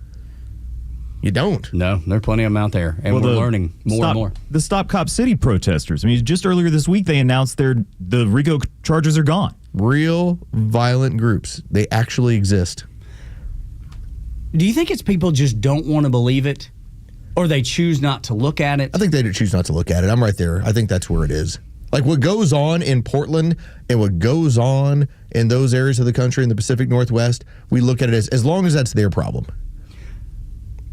[SPEAKER 10] You don't.
[SPEAKER 9] No, there are plenty of them out there, and we're learning more and more.
[SPEAKER 1] The Stop Cop City protesters. I mean, just earlier this week, they announced the RICO charges are gone.
[SPEAKER 10] Real violent groups. They actually exist.
[SPEAKER 9] Do you think it's people just don't want to believe it, or they choose not to look at it?
[SPEAKER 10] I think they choose not to look at it. I'm right there. I think that's where it is. Like what goes on in Portland and what goes on in those areas of the country in the Pacific Northwest, we look at it as long as that's their problem.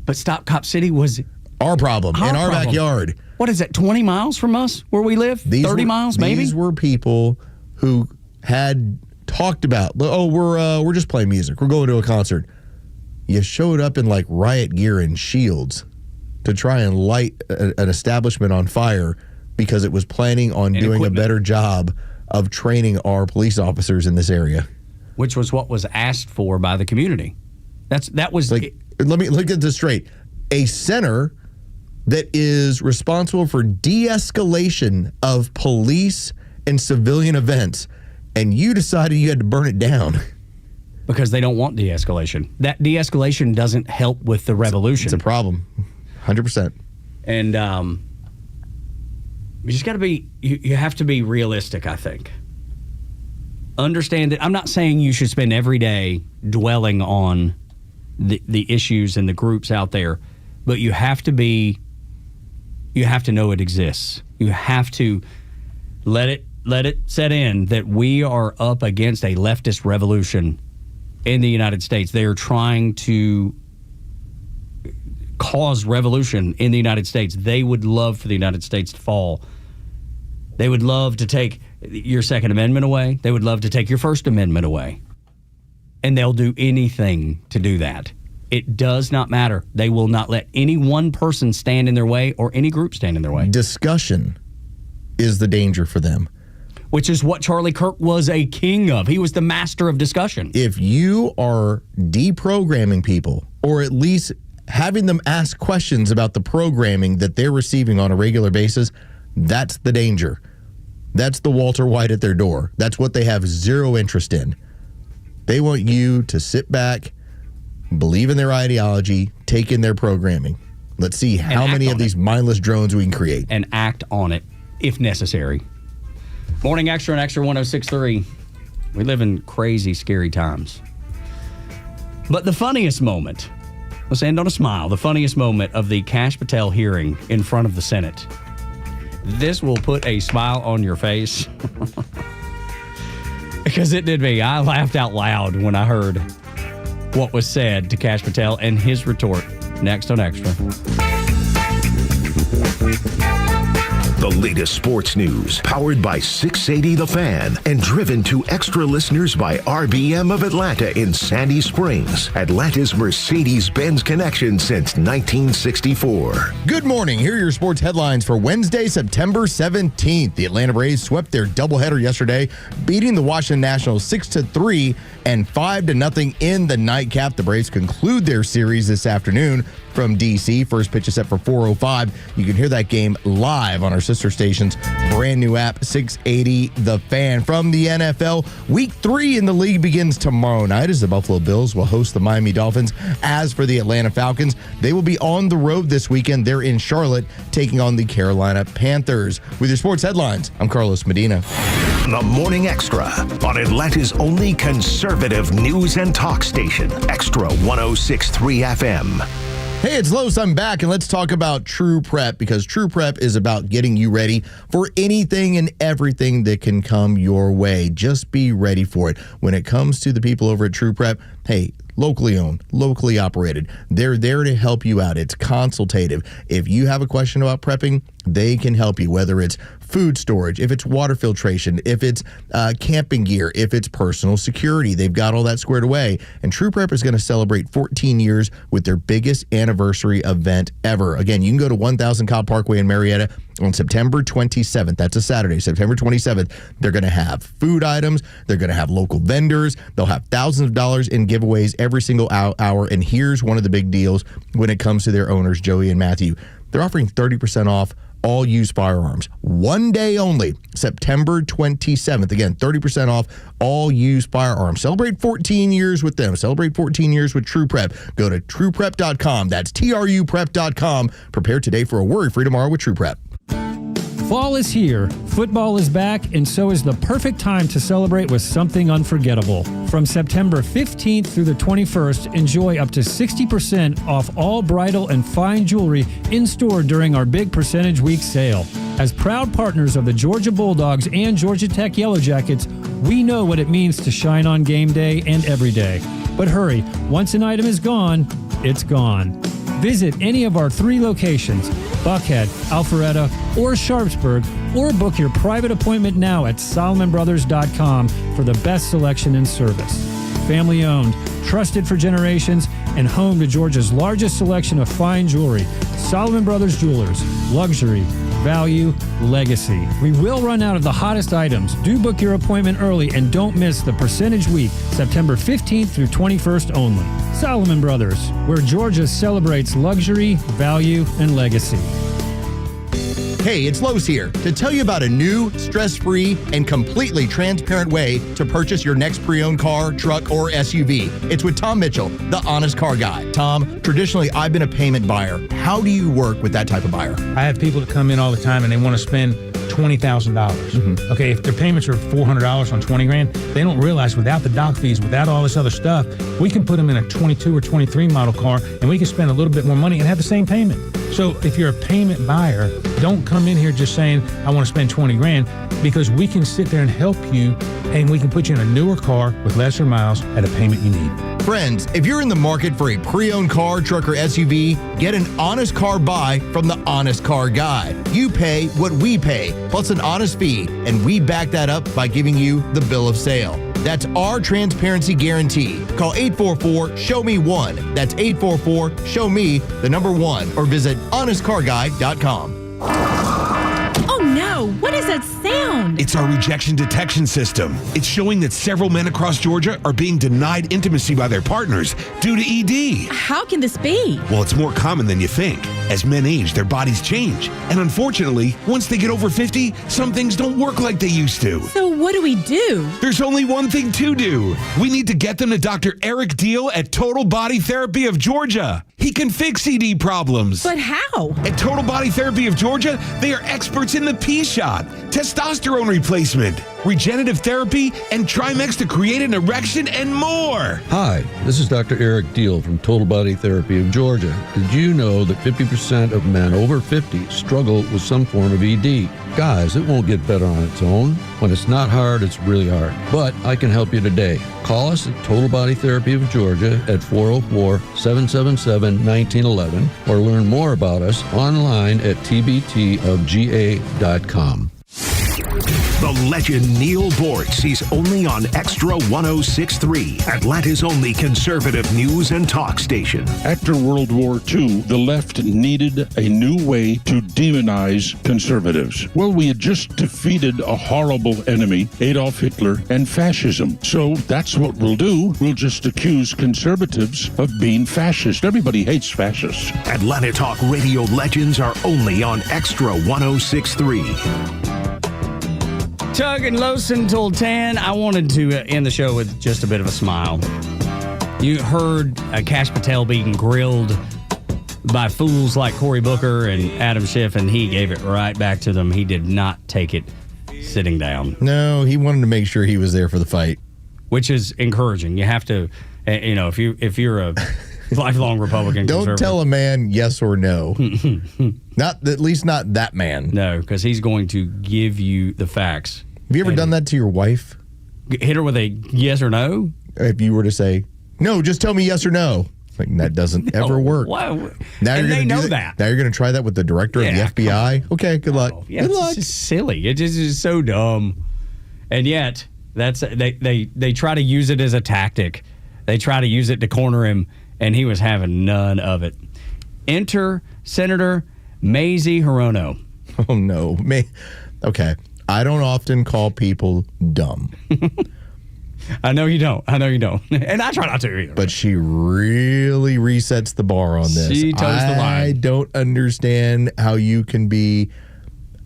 [SPEAKER 9] But Stop Cop City was
[SPEAKER 10] our problem in our backyard.
[SPEAKER 9] What is that, 20 miles from us where we live? 30 miles, maybe?
[SPEAKER 10] These were people who had talked about, we're just playing music. We're going to a concert. You showed up in like riot gear and shields to try and light an establishment on fire because it was planning on doing a better job of training our police officers in this area.
[SPEAKER 9] Which was what was asked for by the community. That was...
[SPEAKER 10] Let me get this straight. A center that is responsible for de-escalation of police and civilian events, and you decided you had to burn it down.
[SPEAKER 9] Because they don't want de-escalation. That de-escalation doesn't help with the revolution.
[SPEAKER 10] It's a problem. 100%.
[SPEAKER 9] And you just got to be, you have to be realistic, I think. Understand that I'm not saying you should spend every day dwelling on the issues and the groups out there, but you have to know it exists. You have to let it set in that we are up against a leftist revolution in the United States. They are trying to cause revolution in the United States. They would love for the United States to fall. They would love to take your Second Amendment away. They would love to take your First Amendment away. And they'll do anything to do that. It does not matter. They will not let any one person stand in their way or any group stand in their way.
[SPEAKER 10] Discussion is the danger for them.
[SPEAKER 9] Which is what Charlie Kirk was a king of. He was the master of discussion.
[SPEAKER 10] If you are deprogramming people, or at least having them ask questions about the programming that they're receiving on a regular basis, that's the danger. That's the Walter White at their door. That's what they have zero interest in. They want you to sit back, believe in their ideology, take in their programming. Let's see how many of these mindless drones we can create.
[SPEAKER 9] And act on it, if necessary. Morning Extra and Extra 106.3. We live in crazy, scary times. But the funniest moment, let's end on a smile, the funniest moment of the Kash Patel hearing in front of the Senate. This will put a smile on your face. Because it did me. I laughed out loud when I heard what was said to Kash Patel and his retort. Next on Extra.
[SPEAKER 8] The latest sports news, powered by 680 The Fan, and driven to extra listeners by RBM of Atlanta in Sandy Springs, Atlanta's Mercedes-Benz connection since 1964.
[SPEAKER 10] Good morning. Here are your sports headlines for Wednesday, September 17th. The Atlanta Braves swept their doubleheader yesterday, beating the Washington Nationals 6-3 and 5-0 in the nightcap. The Braves conclude their series this afternoon from D.C. First pitch is set for 4:05. You can hear that game live on our sister station's brand new app, 680 The Fan. From the NFL, Week 3 in the league begins tomorrow night as the Buffalo Bills will host the Miami Dolphins. As for the Atlanta Falcons, they will be on the road this weekend. They're in Charlotte taking on the Carolina Panthers. With your sports headlines, I'm Carlos Medina.
[SPEAKER 8] The Morning Extra on Atlanta's only conservative news and talk station, Extra 106.3 FM.
[SPEAKER 10] Hey, it's Los. I'm back, and let's talk about True Prep, because True Prep is about getting you ready for anything and everything that can come your way. Just be ready for it. When it comes to the people over at True Prep, hey, locally owned, locally operated. They're there to help you out. It's consultative. If you have a question about prepping, they can help you, whether it's food storage, if it's water filtration, if it's camping gear, if it's personal security. They've got all that squared away. And True Prep is going to celebrate 14 years with their biggest anniversary event ever. Again, you can go to 1000 Cobb Parkway in Marietta on September 27th. That's a Saturday, September 27th. They're going to have food items. They're going to have local vendors. They'll have thousands of dollars in giveaways every single hour. And here's one of the big deals when it comes to their owners, Joey and Matthew. They're offering 30% off all used firearms. One day only, September 27th. Again, 30% off all used firearms. Celebrate 14 years with them. Celebrate 14 years with True Prep. Go to trueprep.com. That's TRUprep.com. Prepare today for a worry-free tomorrow with True Prep.
[SPEAKER 5] Fall is here, football is back, and so is the perfect time to celebrate with something unforgettable. From September 15th through the 21st, enjoy up to 60% off all bridal and fine jewelry in store during our big Percentage Week sale. As proud partners of the Georgia Bulldogs and Georgia Tech Yellow Jackets, we know what it means to shine on game day and every day. But hurry, once an item is gone, it's gone. Visit any of our 3 locations, Buckhead, Alpharetta, or Sharpsburg, or book your private appointment now at SolomonBrothers.com for the best selection and service. Family owned, trusted for generations, and home to Georgia's largest selection of fine jewelry. Solomon Brothers Jewelers. Luxury, value, legacy. We will run out of the hottest items. Do book your appointment early and don't miss the Percentage Week, September 15th through 21st only. Solomon Brothers, where Georgia celebrates luxury, value, and legacy.
[SPEAKER 10] Hey, it's Los here to tell you about a new, stress-free, and completely transparent way to purchase your next pre-owned car, truck, or SUV. It's with Tom Mitchell, the Honest Car Guy. Tom, traditionally, I've been a payment buyer. How do you work with that type of buyer?
[SPEAKER 6] I have people that come in all the time and they want to spend $20,000. Okay, if their payments are $400 on $20,000, they don't realize without the doc fees, without all this other stuff, we can put them in a 22 or 23 model car and we can spend a little bit more money and have the same payment. So if you're a payment buyer, don't come in here just saying, I want to spend $20,000, because we can sit there and help you and we can put you in a newer car with lesser miles at a payment you need.
[SPEAKER 10] Friends, if you're in the market for a pre-owned car, truck, or SUV, get an honest car buy from the Honest Car Guy. You pay what we pay, plus an honest fee, and we back that up by giving you the bill of sale. That's our transparency guarantee. Call 844-SHOW-ME-1. That's 844-SHOW-ME, the number 1, or visit honestcarguy.com.
[SPEAKER 12] Oh no, what is that sound?
[SPEAKER 2] It's our rejection detection system. It's showing that several men across Georgia are being denied intimacy by their partners due to ED.
[SPEAKER 12] How can this be?
[SPEAKER 2] Well, it's more common than you think. As men age, their bodies change. And unfortunately, once they get over 50, some things don't work like they used to.
[SPEAKER 12] So what do we do?
[SPEAKER 2] There's only one thing to do. We need to get them to Dr. Eric Deal at Total Body Therapy of Georgia. He can fix ED problems.
[SPEAKER 12] But how?
[SPEAKER 2] At Total Body Therapy of Georgia, they are experts in the P-shot, testosterone replacement, regenerative therapy, and Trimex to create an erection and more.
[SPEAKER 21] Hi, this is Dr. Eric Deal from Total Body Therapy of Georgia. Did you know that 50% of men over 50 struggle with some form of ED? Guys, it won't get better on its own. When it's not hard, it's really hard. But I can help you today. Call us at Total Body Therapy of Georgia at 404-777-1911 or learn more about us online at tbtofga.com.
[SPEAKER 8] The legend Neil Bort sees only on Extra 106.3, Atlanta's only conservative news and talk station.
[SPEAKER 13] After World War II, the left needed a new way to demonize conservatives. Well, we had just defeated a horrible enemy, Adolf Hitler, and fascism. So that's what we'll do. We'll just accuse conservatives of being fascist. Everybody hates fascists.
[SPEAKER 8] Atlanta Talk radio legends are only on Extra 106.3.
[SPEAKER 9] Tug and Los until 10. I wanted to end the show with just a bit of a smile. You heard Kash Patel being grilled by fools like Cory Booker and Adam Schiff, and he gave it right back to them. He did not take it sitting down.
[SPEAKER 10] No, he wanted to make sure he was there for the fight.
[SPEAKER 9] Which is encouraging. You have to, if you're a lifelong Republican
[SPEAKER 10] Don't tell a man yes or no. At least not that man.
[SPEAKER 9] No, because he's going to give you the facts.
[SPEAKER 10] Have you ever done that to your wife?
[SPEAKER 9] Hit her with a yes or no?
[SPEAKER 10] If you were to say, no, just tell me yes or no. Like, that doesn't ever work.
[SPEAKER 9] Now
[SPEAKER 10] you're
[SPEAKER 9] they know
[SPEAKER 10] do
[SPEAKER 9] that.
[SPEAKER 10] Now you're going to try that with the director of the FBI? Okay, good luck.
[SPEAKER 9] Yeah,
[SPEAKER 10] good luck.
[SPEAKER 9] It's just silly. It just is so dumb. And yet, they try to use it as a tactic. They try to use it to corner him, and he was having none of it. Enter Senator Mazie Hirono.
[SPEAKER 10] Oh, no. Okay. I don't often call people dumb.
[SPEAKER 9] I know you don't. And I try not to either.
[SPEAKER 10] But she really resets the bar on this.
[SPEAKER 9] She toes the line.
[SPEAKER 10] I don't understand how you can be,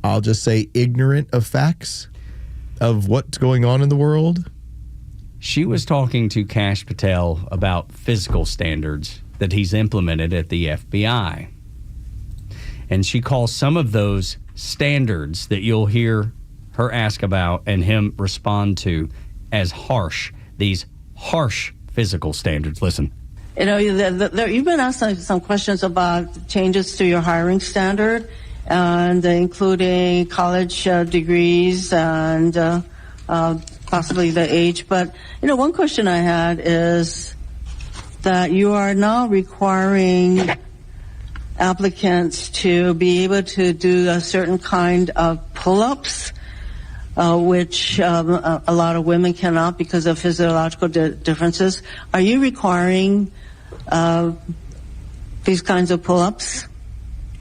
[SPEAKER 10] I'll just say, ignorant of facts of what's going on in the world.
[SPEAKER 9] She was talking to Kash Patel about physical standards that he's implemented at the FBI. And she calls some of those standards that you'll hear her ask about and him respond to as harsh. These harsh physical standards. Listen.
[SPEAKER 22] You've been asked some questions about changes to your hiring standard,
[SPEAKER 11] and including college degrees and possibly the age. But, one question I had is that you are now requiring applicants to be able to do a certain kind of pull-ups, which a lot of women cannot because of physiological differences. Are you requiring these kinds of pull-ups?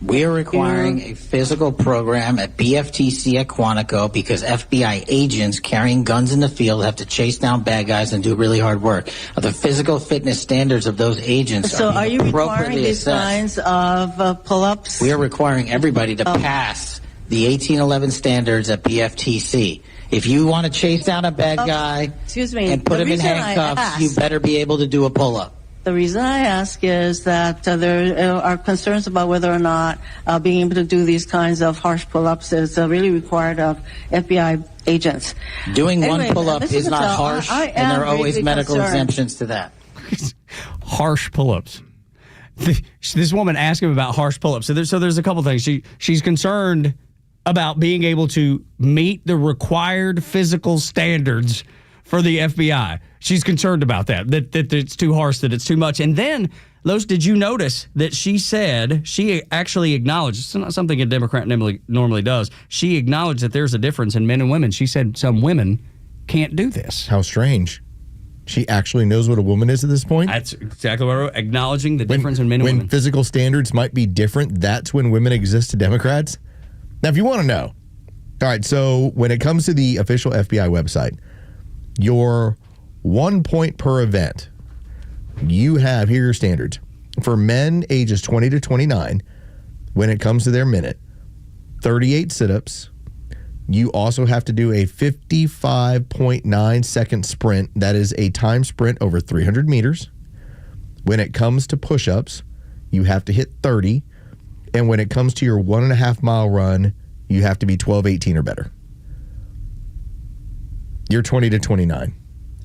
[SPEAKER 15] We are requiring a physical program at BFTC at Quantico because FBI agents carrying guns in the field have to chase down bad guys and do really hard work. The physical fitness standards of those agents
[SPEAKER 11] are you requiring these kinds of pull-ups?
[SPEAKER 15] We are requiring everybody to pass the 1811 standards at BFTC. If you want to chase down a bad guy and put him in handcuffs, you better be able to do a pull-up.
[SPEAKER 11] The reason I ask is that there are concerns about whether or not being able to do these kinds of harsh pull-ups is really required of FBI agents.
[SPEAKER 15] Doing one pull-up is not harsh, and there are always medical exemptions to that.
[SPEAKER 9] Harsh pull-ups. This woman asked him about harsh pull-ups. So there's a couple things. She's concerned about being able to meet the required physical standards for the FBI. She's concerned about that it's too harsh, that it's too much. And then, Los, did you notice that she said, she actually acknowledged, it's not something a Democrat normally does, she acknowledged that there's a difference in men and women. She said some women can't do this.
[SPEAKER 10] How strange. She actually knows what a woman is at this point?
[SPEAKER 9] That's exactly what I wrote, acknowledging the difference in men and women.
[SPEAKER 10] When physical standards might be different, that's when women exist to Democrats? Now, if you want to know, all right, so when it comes to the official FBI website, your 1 point per event, you have, here are your standards. For men ages 20 to 29, when it comes to their minute, 38 sit-ups. You also have to do a 55.9 second sprint. That is a time sprint over 300 meters. When it comes to push-ups, you have to hit 30. And when it comes to your 1.5 mile run, you have to be 12:18 or better. You're 20 to 29.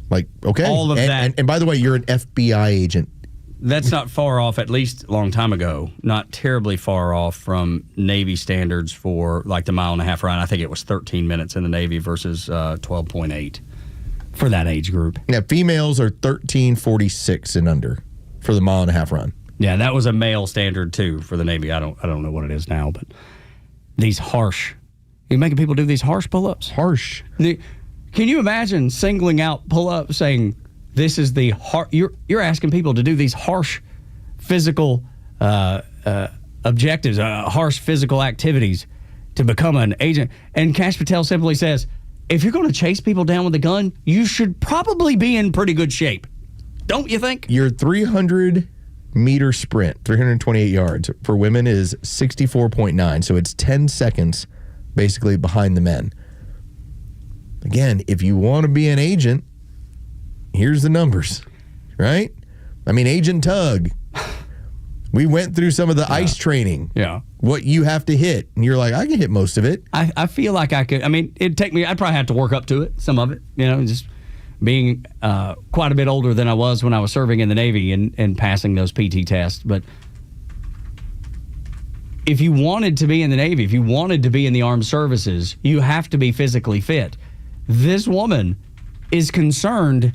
[SPEAKER 10] Like, okay.
[SPEAKER 9] All of that.
[SPEAKER 10] And by the way, you're an FBI agent.
[SPEAKER 9] That's not far off, at least a long time ago, not terribly far off from Navy standards for like the 1.5 mile run. I think it was 13 minutes in the Navy versus 12.8 for that age group.
[SPEAKER 10] Now, females are 13:46 and under for the 1.5 mile run.
[SPEAKER 9] Yeah, that was a male standard too for the Navy. I don't know what it is now, but these harsh, you're making people do these harsh pull-ups.
[SPEAKER 10] Harsh.
[SPEAKER 9] Can you imagine singling out pull-ups, saying this is the you're asking people to do these harsh physical objectives, harsh physical activities to become an agent? And Kash Patel simply says, if you're going to chase people down with a gun, you should probably be in pretty good shape. Don't you think?
[SPEAKER 10] Your 300-meter sprint, 328 yards, for women is 64.9. So it's 10 seconds basically behind the men. Again, if you want to be an agent, here's the numbers, right? I mean, Agent Tug, we went through some of the ICE training.
[SPEAKER 9] Yeah.
[SPEAKER 10] What you have to hit. And you're like, I can hit most of it.
[SPEAKER 9] I feel like I could. I mean, it'd take me, I'd probably have to work up to it, some of it, just being quite a bit older than I was when I was serving in the Navy and passing those PT tests. But if you wanted to be in the Navy, if you wanted to be in the armed services, you have to be physically fit. This woman is concerned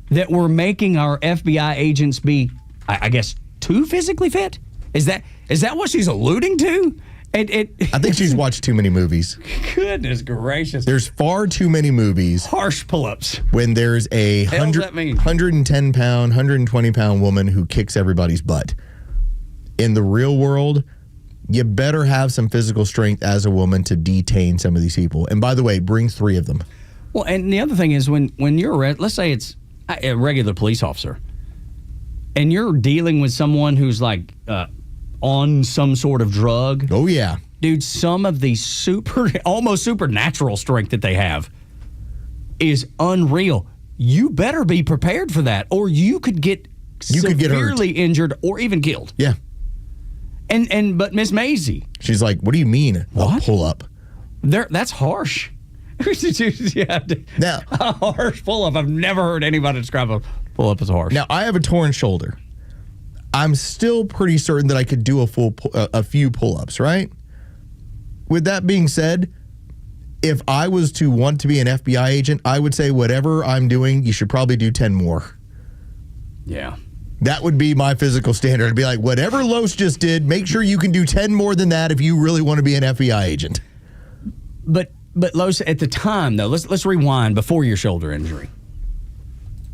[SPEAKER 9] that we're making our FBI agents be, I guess, too physically fit? Is that what she's alluding to? I
[SPEAKER 10] think she's watched too many movies.
[SPEAKER 9] Goodness gracious.
[SPEAKER 10] There's far too many movies.
[SPEAKER 9] Harsh pull-ups.
[SPEAKER 10] When there's a 110-pound, 120-pound woman who kicks everybody's butt. In the real world, you better have some physical strength as a woman to detain some of these people. And by the way, bring 3 of them.
[SPEAKER 9] Well, and the other thing is when you're let's say it's a regular police officer, and you're dealing with someone who's like on some sort of drug.
[SPEAKER 10] Oh yeah,
[SPEAKER 9] dude, some of the almost supernatural strength that they have is unreal. You better be prepared for that, or you could get severely injured or even killed.
[SPEAKER 10] Yeah.
[SPEAKER 9] But Miss Maisie,
[SPEAKER 10] she's like, what do you mean? What? A pull up?
[SPEAKER 9] That's harsh. Now, a harsh pull-up. I've never heard anybody describe a pull-up as harsh.
[SPEAKER 10] Now, I have a torn shoulder. I'm still pretty certain that I could do a few pull-ups, right? with that being said, if I was to want to be an FBI agent, I would say whatever I'm doing, you should probably do 10 more.
[SPEAKER 9] Yeah.
[SPEAKER 10] That would be my physical standard. I'd be like, whatever Los just did, make sure you can do 10 more than that if you really want to be an FBI agent.
[SPEAKER 9] But Los, at the time, though, let's rewind before your shoulder injury.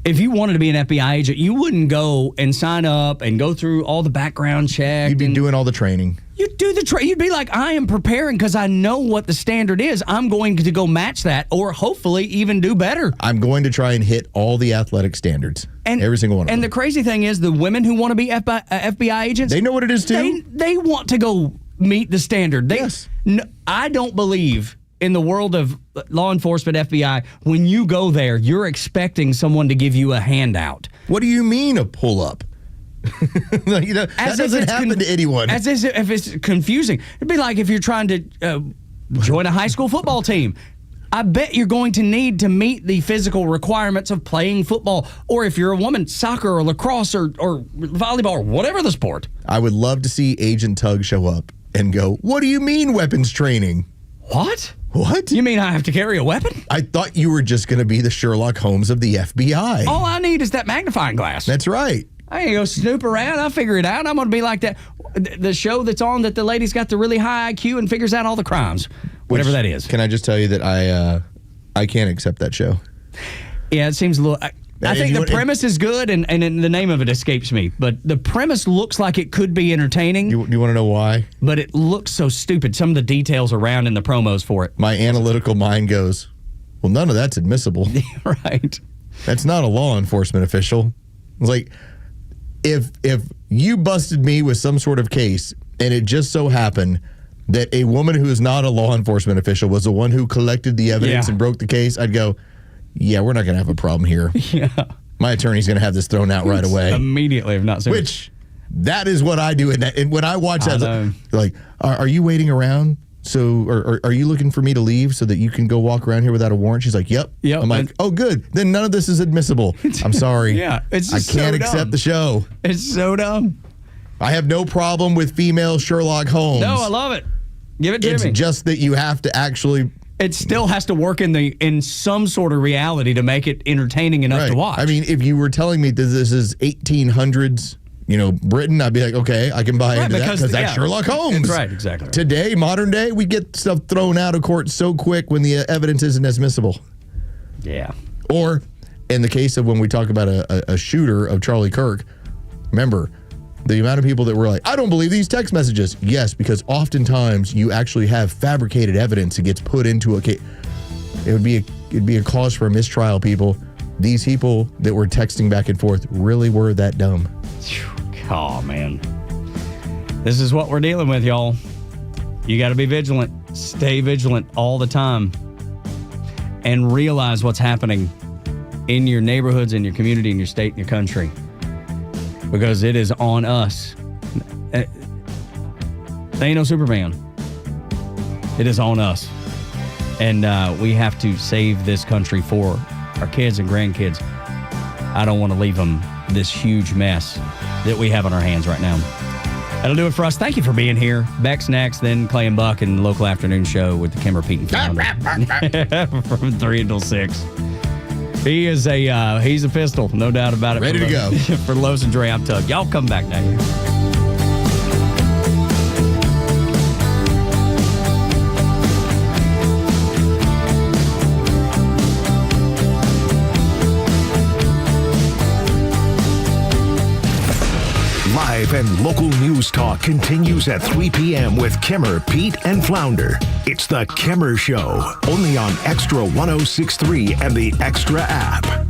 [SPEAKER 9] If you wanted to be an FBI agent, you wouldn't go and sign up and go through all the background check.
[SPEAKER 10] You'd be doing all the training.
[SPEAKER 9] You'd do the You'd be like, I am preparing because I know what the standard is. I'm going to go match that or hopefully even do better.
[SPEAKER 10] I'm going to try and hit all the athletic standards. Every single one of them.
[SPEAKER 9] And the crazy thing is the women who want to be FBI agents.
[SPEAKER 10] They know what it is, too.
[SPEAKER 9] They want to go meet the standard. Yes. I don't believe in the world of law enforcement, FBI, when you go there, you're expecting someone to give you a handout.
[SPEAKER 10] What do you mean a pull-up? That doesn't happen to anyone.
[SPEAKER 9] As if it's confusing. It'd be like if you're trying to join a high school football team. I bet you're going to need to meet the physical requirements of playing football. Or if you're a woman, soccer or lacrosse or volleyball or whatever the sport.
[SPEAKER 10] I would love to see Agent Tug show up and go, what do you mean weapons training?
[SPEAKER 9] What?
[SPEAKER 10] What?
[SPEAKER 9] You mean I have to carry a weapon?
[SPEAKER 10] I thought you were just going to be the Sherlock Holmes of the FBI.
[SPEAKER 9] All I need is that magnifying glass.
[SPEAKER 10] That's right.
[SPEAKER 9] I ain't go snoop around. I'll figure it out. I'm going to be like that. The show that's on that the lady's got the really high IQ and figures out all the crimes. Whatever that is.
[SPEAKER 10] Can I just tell you that I can't accept that show?
[SPEAKER 9] Yeah, it seems a little... I think the premise is good, and the name of it escapes me. But the premise looks like it could be entertaining.
[SPEAKER 10] You want to know why?
[SPEAKER 9] But it looks so stupid. Some of the details around in the promos for it.
[SPEAKER 10] My analytical mind goes, well, none of that's admissible.
[SPEAKER 9] Right.
[SPEAKER 10] That's not a law enforcement official. It's like, if you busted me with some sort of case, and it just so happened that a woman who is not a law enforcement official was the one who collected the evidence and broke the case, I'd go, yeah, we're not going to have a problem here.
[SPEAKER 9] Yeah.
[SPEAKER 10] My attorney's going to have this thrown out right away.
[SPEAKER 9] Immediately, if not sooner.
[SPEAKER 10] Which, that is what I do. And when I watch that, like, are you waiting around? So, or are you looking for me to leave so that you can go walk around here without a warrant? She's like, yep. I'm like, oh, good. Then none of this is admissible. I'm sorry.
[SPEAKER 9] Yeah. It's just
[SPEAKER 10] I can't accept the show.
[SPEAKER 9] It's so dumb.
[SPEAKER 10] I have no problem with female Sherlock Holmes.
[SPEAKER 9] No, I love it. Give it to me.
[SPEAKER 10] It's just that you have to actually...
[SPEAKER 9] It still has to work in some sort of reality to make it entertaining enough to watch.
[SPEAKER 10] I mean, if you were telling me that this is 1800s, Britain, I'd be like, okay, I can buy into that because that's Sherlock Holmes.
[SPEAKER 9] That's right, exactly.
[SPEAKER 10] Today, modern day, we get stuff thrown out of court so quick when the evidence isn't admissible.
[SPEAKER 9] Yeah.
[SPEAKER 10] Or, in the case of when we talk about a shooter of Charlie Kirk, remember, the amount of people that were like, I don't believe these text messages. Yes, because oftentimes you actually have fabricated evidence that gets put into a case. It'd be a cause for a mistrial, people. These people that were texting back and forth really were that dumb.
[SPEAKER 9] Oh, man. This is what we're dealing with, y'all. You got to be vigilant. Stay vigilant all the time. And realize what's happening in your neighborhoods, in your community, in your state, in your country. Because it is on us. They ain't no Superman. It is on us. And we have to save this country for our kids and grandkids. I don't want to leave them this huge mess that we have on our hands right now. That'll do it for us. Thank you for being here. Beck's next, then Clay and Buck and the local afternoon show with the Kimmer, Pete, and Flounder from 3 until 6. He's a pistol, no doubt about it.
[SPEAKER 10] Ready to go.
[SPEAKER 9] For Los and Dre, I'm Tug. Y'all come back now here.
[SPEAKER 8] Live and local news talk continues at 3 p.m. with Kimmer, Pete, and Flounder. It's the Kimmer Show, only on Extra 106.3 and the Extra app.